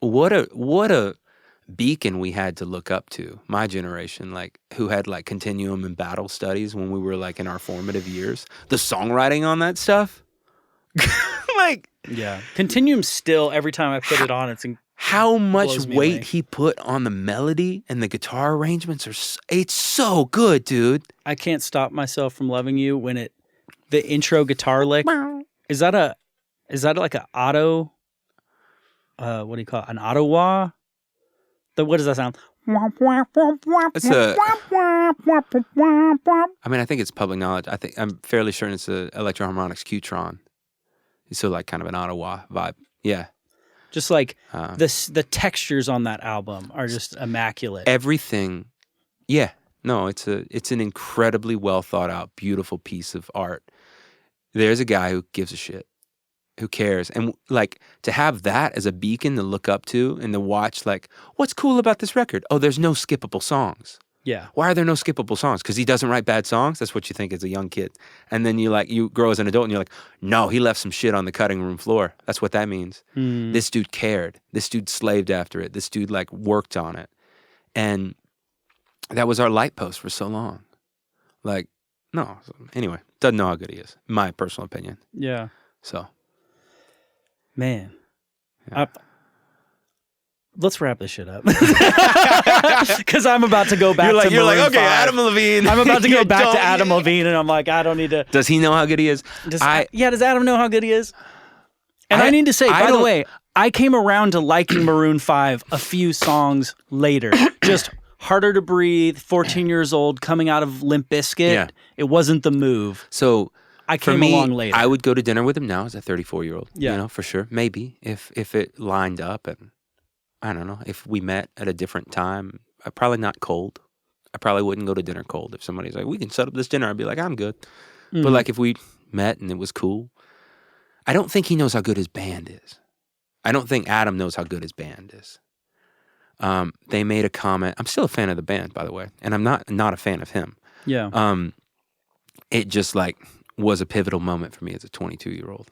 what a beacon we had to look up to, my generation, like, who had like continuum and battle studies when we were like in our formative years. The songwriting on that stuff, like, continuum still, every time I put it on, how much weight he put on the melody and the guitar arrangements it's so good, dude. I Can't Stop Myself from Loving You, when the intro guitar lick, is that like an auto, what do you call it? An auto-wah? What does that sound? It's I think it's public knowledge. I'm fairly certain it's a Electro-Harmonix Qtron. It's still like kind of an Ottawa vibe. Yeah. Just like the textures on that album are just immaculate. Everything. Yeah. No, it's an incredibly well thought out, beautiful piece of art. There's a guy who gives a shit. Who cares? And like, to have that as a beacon to look up to and to watch, like, what's cool about this record? Oh, there's no skippable songs. Yeah. Why are there no skippable songs? Because he doesn't write bad songs? That's what you think as a young kid. And then you grow as an adult and you're like, no, he left some shit on the cutting room floor. That's what that means. This dude cared. This dude slaved after it. This dude like worked on it. And that was our light post for so long. Like, no. Anyway, doesn't know how good he is. My personal opinion. Yeah. So. Man, let's wrap this shit up, because I'm about to go back. You're like, okay, 5. Adam Levine. I'm about to go back to Adam Levine, and I'm like, I don't need to. Does he know how good he is? Does Adam know how good he is? And I need to say, by the way, I came around to liking Maroon 5 a few songs later. Just Harder to Breathe, 14 years old, coming out of Limp Bizkit. Yeah. It wasn't the move. So. I came along later. I would go to dinner with him now as a 34-year-old. Yeah. You know, for sure. Maybe if it lined up, and I don't know, if we met at a different time, probably not cold. I probably wouldn't go to dinner cold. If somebody's like, we can set up this dinner, I'd be like, I'm good. But like, if we met and it was cool, I don't think he knows how good his band is. I don't think Adam knows how good his band is. They made a comment. I'm still a fan of the band, by the way, and I'm not a fan of him. Yeah. It just like was a pivotal moment for me as a 22-year-old.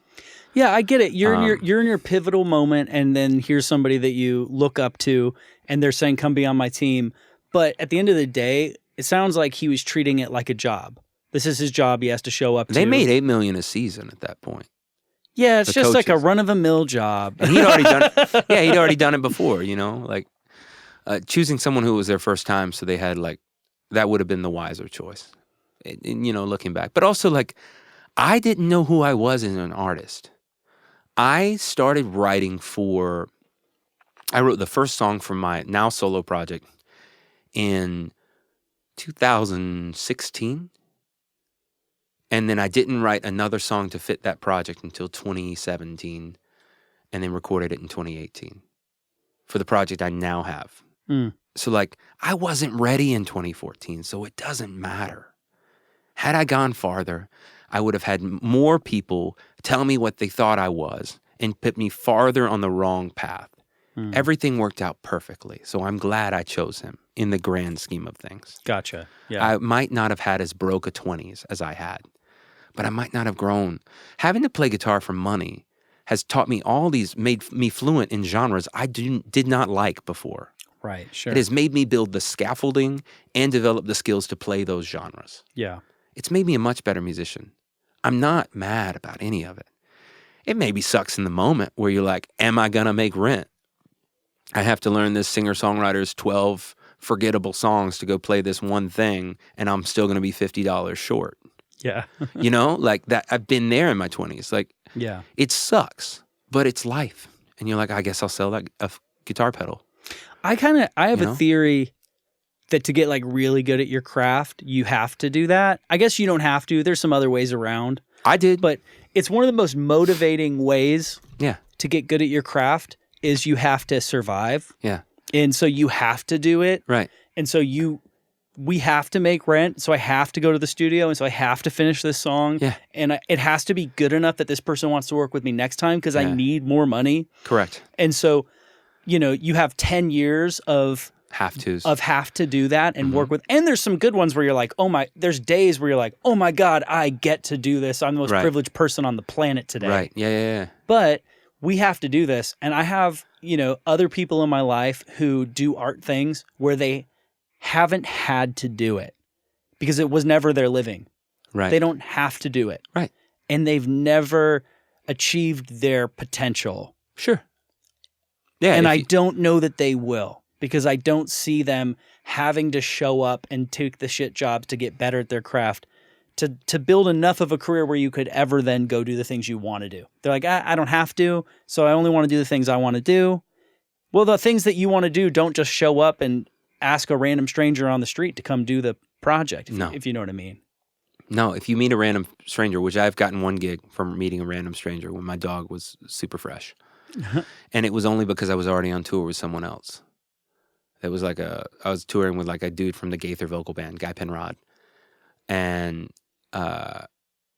Yeah, I get it. You're in your pivotal moment, and then here's somebody that you look up to, and they're saying, "Come be on my team." But at the end of the day, it sounds like he was treating it like a job. This is his job. He has to show up. They made $8 million a season at that point. Yeah, it's just like a run-of-the-mill job. And he'd already done it. Yeah, he'd already done it before. You know, like choosing someone who was their first time, so they had like that would have been the wiser choice. looking back. But also, like, I didn't know who I was as an artist. I started writing I wrote the first song for my now solo project in 2016. And then I didn't write another song to fit that project until 2017, and then recorded it in 2018 for the project I now have. So, like, I wasn't ready in 2014, so it doesn't matter. Had I gone farther, I would have had more people tell me what they thought I was and put me farther on the wrong path. Everything worked out perfectly, so I'm glad I chose him in the grand scheme of things. Gotcha. Yeah. I might not have had as broke a 20s as I had, but I might not have grown. Having to play guitar for money has taught me made me fluent in genres I did not like before. Right, sure. It has made me build the scaffolding and develop the skills to play those genres. Yeah. It's made me a much better musician. I'm not mad about any of it. It maybe sucks in the moment where you're like, am I going to make rent? I have to learn this singer-songwriter's 12 forgettable songs to go play this one thing, and I'm still going to be $50 short. Yeah. Like that. I've been there in my 20s. Like, yeah. It sucks, but it's life. And you're like, I guess I'll sell that guitar pedal. I have a theory that to get like really good at your craft, you have to do that. I guess you don't have to. There's some other ways around. I did. But it's one of the most motivating ways to get good at your craft is you have to survive. Yeah. And so you have to do it. Right. And so we have to make rent. So I have to go to the studio. And so I have to finish this song. Yeah. And it has to be good enough that this person wants to work with me next time because I need more money. Correct. And so, you have 10 years of have to do that and work with. And there's some good ones where you're like, there's days where you're like, oh my God, I get to do this. I'm the most privileged person on the planet today. Right. Yeah. But we have to do this. And I have, other people in my life who do art things where they haven't had to do it because it was never their living. Right. They don't have to do it. Right. And they've never achieved their potential. Sure. Yeah. And I don't know that they will because I don't see them having to show up and take the shit jobs to get better at their craft to build enough of a career where you could ever then go do the things you want to do. They're like, I don't have to, so I only want to do the things I want to do. Well, the things that you want to do don't just show up and ask a random stranger on the street to come do the project, if you know what I mean. No, if you meet a random stranger, which I've gotten one gig from meeting a random stranger when my dog was super fresh. And it was only because I was already on tour with someone else. It was like I was touring with like a dude from the Gaither vocal band, Guy Penrod. And,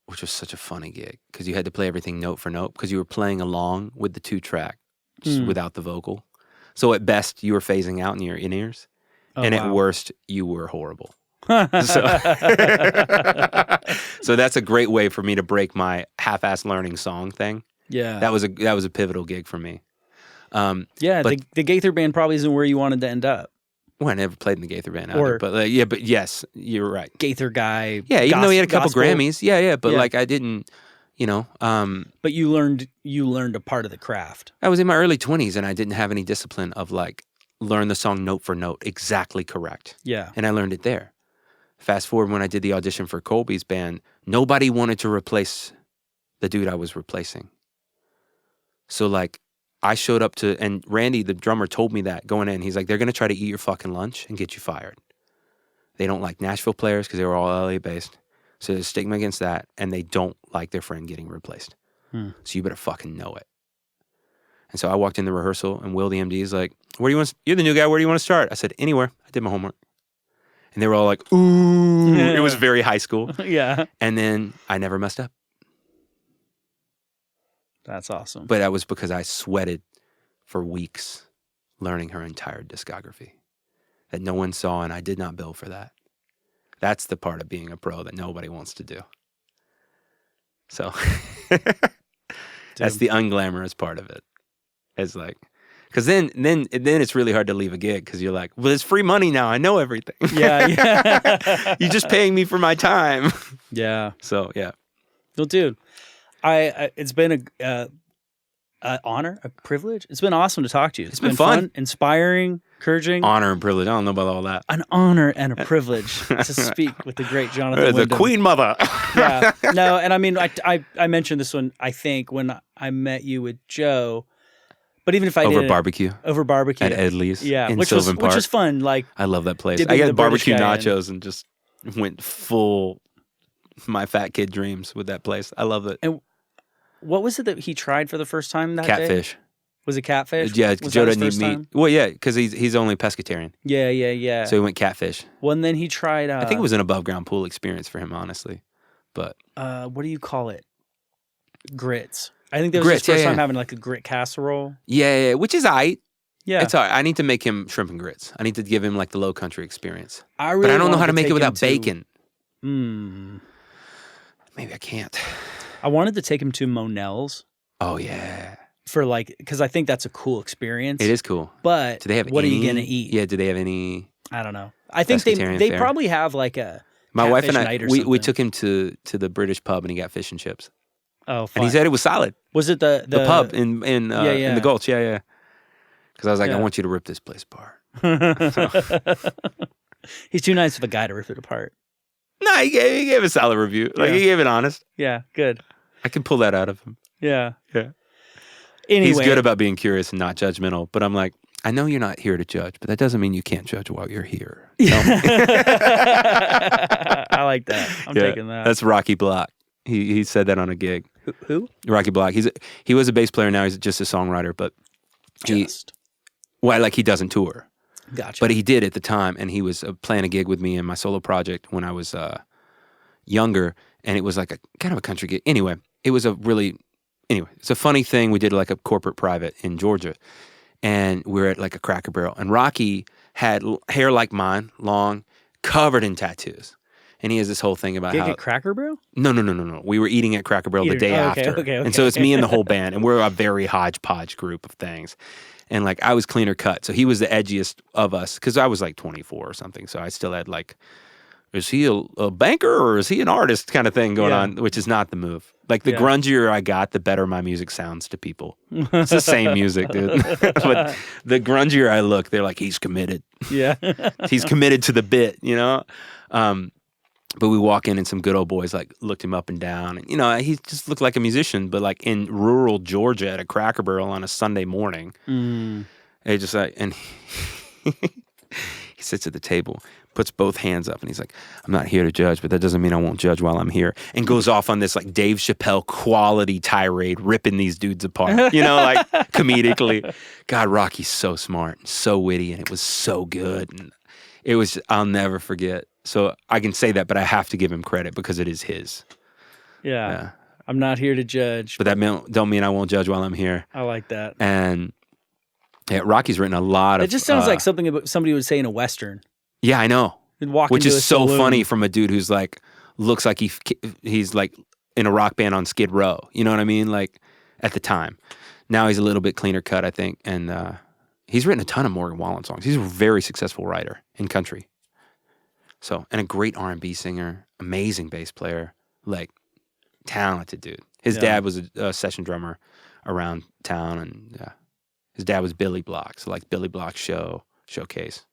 which was such a funny gig because you had to play everything note for note because you were playing along with the 2-track just without the vocal. So at best, you were phasing out in your in-ears. And at worst, you were horrible. So that's a great way for me to break my half-ass learning song thing. Yeah. That was a pivotal gig for me. But the Gaither band probably isn't where you wanted to end up. Well, I never played in the Gaither band either, but yes, you're right. Gaither guy. Yeah, even though he had a couple Grammys. Yeah, but like I didn't, But you learned a part of the craft. I was in my early 20s and I didn't have any discipline of like learn the song note for note exactly correct. Yeah. And I learned it there. Fast forward when I did the audition for Colbie's band, nobody wanted to replace the dude I was replacing. So like I showed up and Randy, the drummer, told me that going in. He's like, they're going to try to eat your fucking lunch and get you fired. They don't like Nashville players because they were all LA based. So there's a stigma against that. And they don't like their friend getting replaced. So you better fucking know it. And so I walked in the rehearsal and Will, the MD, is like, you're the new guy. Where do you want to start? I said, anywhere. I did my homework. And they were all like, ooh. It was very high school. Yeah. And then I never messed up. That's awesome. But that was because I sweated for weeks learning her entire discography that no one saw, and I did not bill for that. That's the part of being a pro that nobody wants to do. So that's the unglamorous part of it. It's like, because then it's really hard to leave a gig because you're like, well, it's free money now. I know everything. Yeah. You're just paying me for my time. Yeah. So, yeah. Well, dude, it's been an honor, a privilege. It's been awesome to talk to you. It's been fun. Inspiring. Encouraging. Honor and privilege. I don't know about all that. An honor and a privilege to speak with the great Jonathan The Wyndham. Queen Mother. Yeah. No, and I mean, I mentioned this one, I think, when I met you with Joe. But even if I over didn't. barbecue Over barbecue. at Edley's. Yeah. in which Sylvan Park. was fun. Like, I love that place. dipping I the got British barbecue guy in. nachos and just went full my fat kid dreams with that place. I love it. And what was it that he tried for the first time that day? Catfish. Was it catfish? Yeah, Was Joe that his doesn't eat first meat. time? Well, yeah, because he's only pescatarian. Yeah. So he went catfish. Well, and then he tried. I think it was an above ground pool experience for him, honestly. But what do you call it? Grits. I think that was Grits, his first yeah. time having like a grit casserole. yeah, which is aight. Yeah. It's all right. I need to make him shrimp and grits. I need to give him like the low country experience. I really But I don't know how wanted to make take it without him to- bacon. Hmm. Maybe I can't. I wanted to take him to Monell's Oh yeah, for like, because I think that's a cool experience. it is cool. But Do they have what any, are you gonna eat? Yeah, do they have any? I don't know. I think Pescatarian they fare? probably have like a My wife catfish and I, night or we something. took him to the British pub and he got fish and chips. Oh, fun. And he said it was solid. Was it the The pub in in yeah. the Gulch, yeah. Because I was like, Yeah. I want you to rip this place apart. He's too nice of a guy to rip it apart. No, he gave a solid review. Like Yeah. he gave it honest. Yeah, good. I can pull that out of him. Yeah. Yeah. Anyway, He's good about being curious and not judgmental. But I'm like, I know you're not here to judge, but that doesn't mean you can't judge while you're here. Tell me. I like that. I'm Yeah, taking that. That's Rocky Block. He said that on a gig. Who? Rocky Block. He was a bass player. Now he's just a songwriter. But he doesn't tour. Gotcha. But he did at the time, and he was playing a gig with me in my solo project when I was younger, and it was like a kind of a country gig. Anyway, it's a funny thing. We did like a corporate private in Georgia, and we were at like a Cracker Barrel, and Rocky had hair like mine, long, covered in tattoos. And he has this whole thing about Gig how at Cracker Barrel? No. We were eating at Cracker Barrel the day after. Okay. And so it's me and the whole band, and we're a very hodgepodge group of things. And like I was cleaner cut, so he was the edgiest of us because I was like 24 or something. So I still had like, is he a banker or is he an artist kind of thing going on, which is not the move. Like the grungier I got, the better my music sounds to people. It's the same music, dude. But the grungier I look, they're like, he's committed. Yeah. He's committed to the bit, you know? But we walk in and some good old boys like looked him up and down. And, you know, he just looked like a musician, but like in rural Georgia at a Cracker Barrel on a Sunday morning. They just like, and he sits at the table, puts both hands up, and he's like, I'm not here to judge, but that doesn't mean I won't judge while I'm here. And goes off on this like Dave Chappelle quality tirade, ripping these dudes apart, you know, like comedically. God, Rocky's so smart and so witty, and it was so good. And it was, I'll never forget. So I can say that, but I have to give him credit because it is his. Yeah. I'm not here to judge. But that don't mean I won't judge while I'm here. I like that. And yeah, Rocky's written a lot of... It just sounds like something somebody would say in a Western. Yeah, I know. Walk Which into is a so saloon. funny from a dude who's like, looks like he's like in a rock band on Skid Row. You know what I mean? Like at the time. Now he's a little bit cleaner cut, I think. And he's written a ton of Morgan Wallen songs. He's a very successful writer in country. So, and a great R&B singer, amazing bass player, like talented dude. His dad was a session drummer around town, and his dad was Billy Block, so like Billy Block showcase.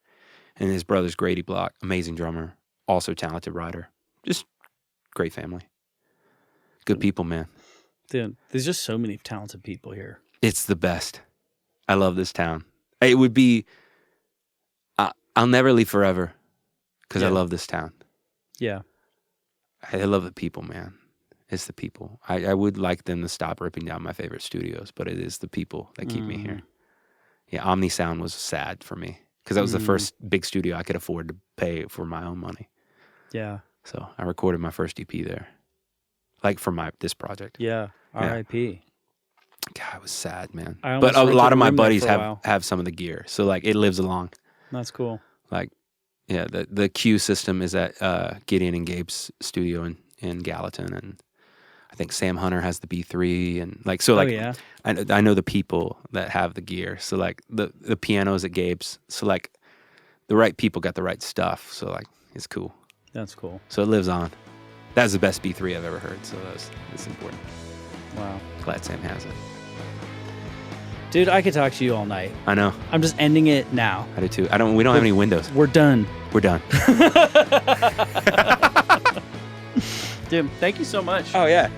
And his brother's Grady Block, amazing drummer, also talented writer. Just great family. Good people, man. Dude, there's just so many talented people here. It's the best. I love this town. It would be, I'll never leave forever. Because I love this town. Yeah. I love the people, man. It's the people. I would like them to stop ripping down my favorite studios, but it is the people that keep me here. Yeah, Omni Sound was sad for me because that was the first big studio I could afford to pay for my own money. Yeah. So I recorded my first EP there, like for this project. Yeah. R.I.P. God, it was sad, man. I But almost a rented lot a of my room there buddies for a while. have some of the gear, so like it lives along. That's cool. Like, yeah, the Q system is at Gideon and Gabe's studio in Gallatin, and I think Sam Hunter has the B3, and like so like I know the people that have the gear. So like the piano's at Gabe's, so like the right people got the right stuff. So like it's cool. That's cool. So it lives on. That's the best B3 I've ever heard. So that's important. Wow. Glad Sam has it. Dude, I could talk to you all night. I know. I'm just ending it now. I do too. We don't have any windows. We're done. We're done. Dude, thank you so much. Oh, yeah.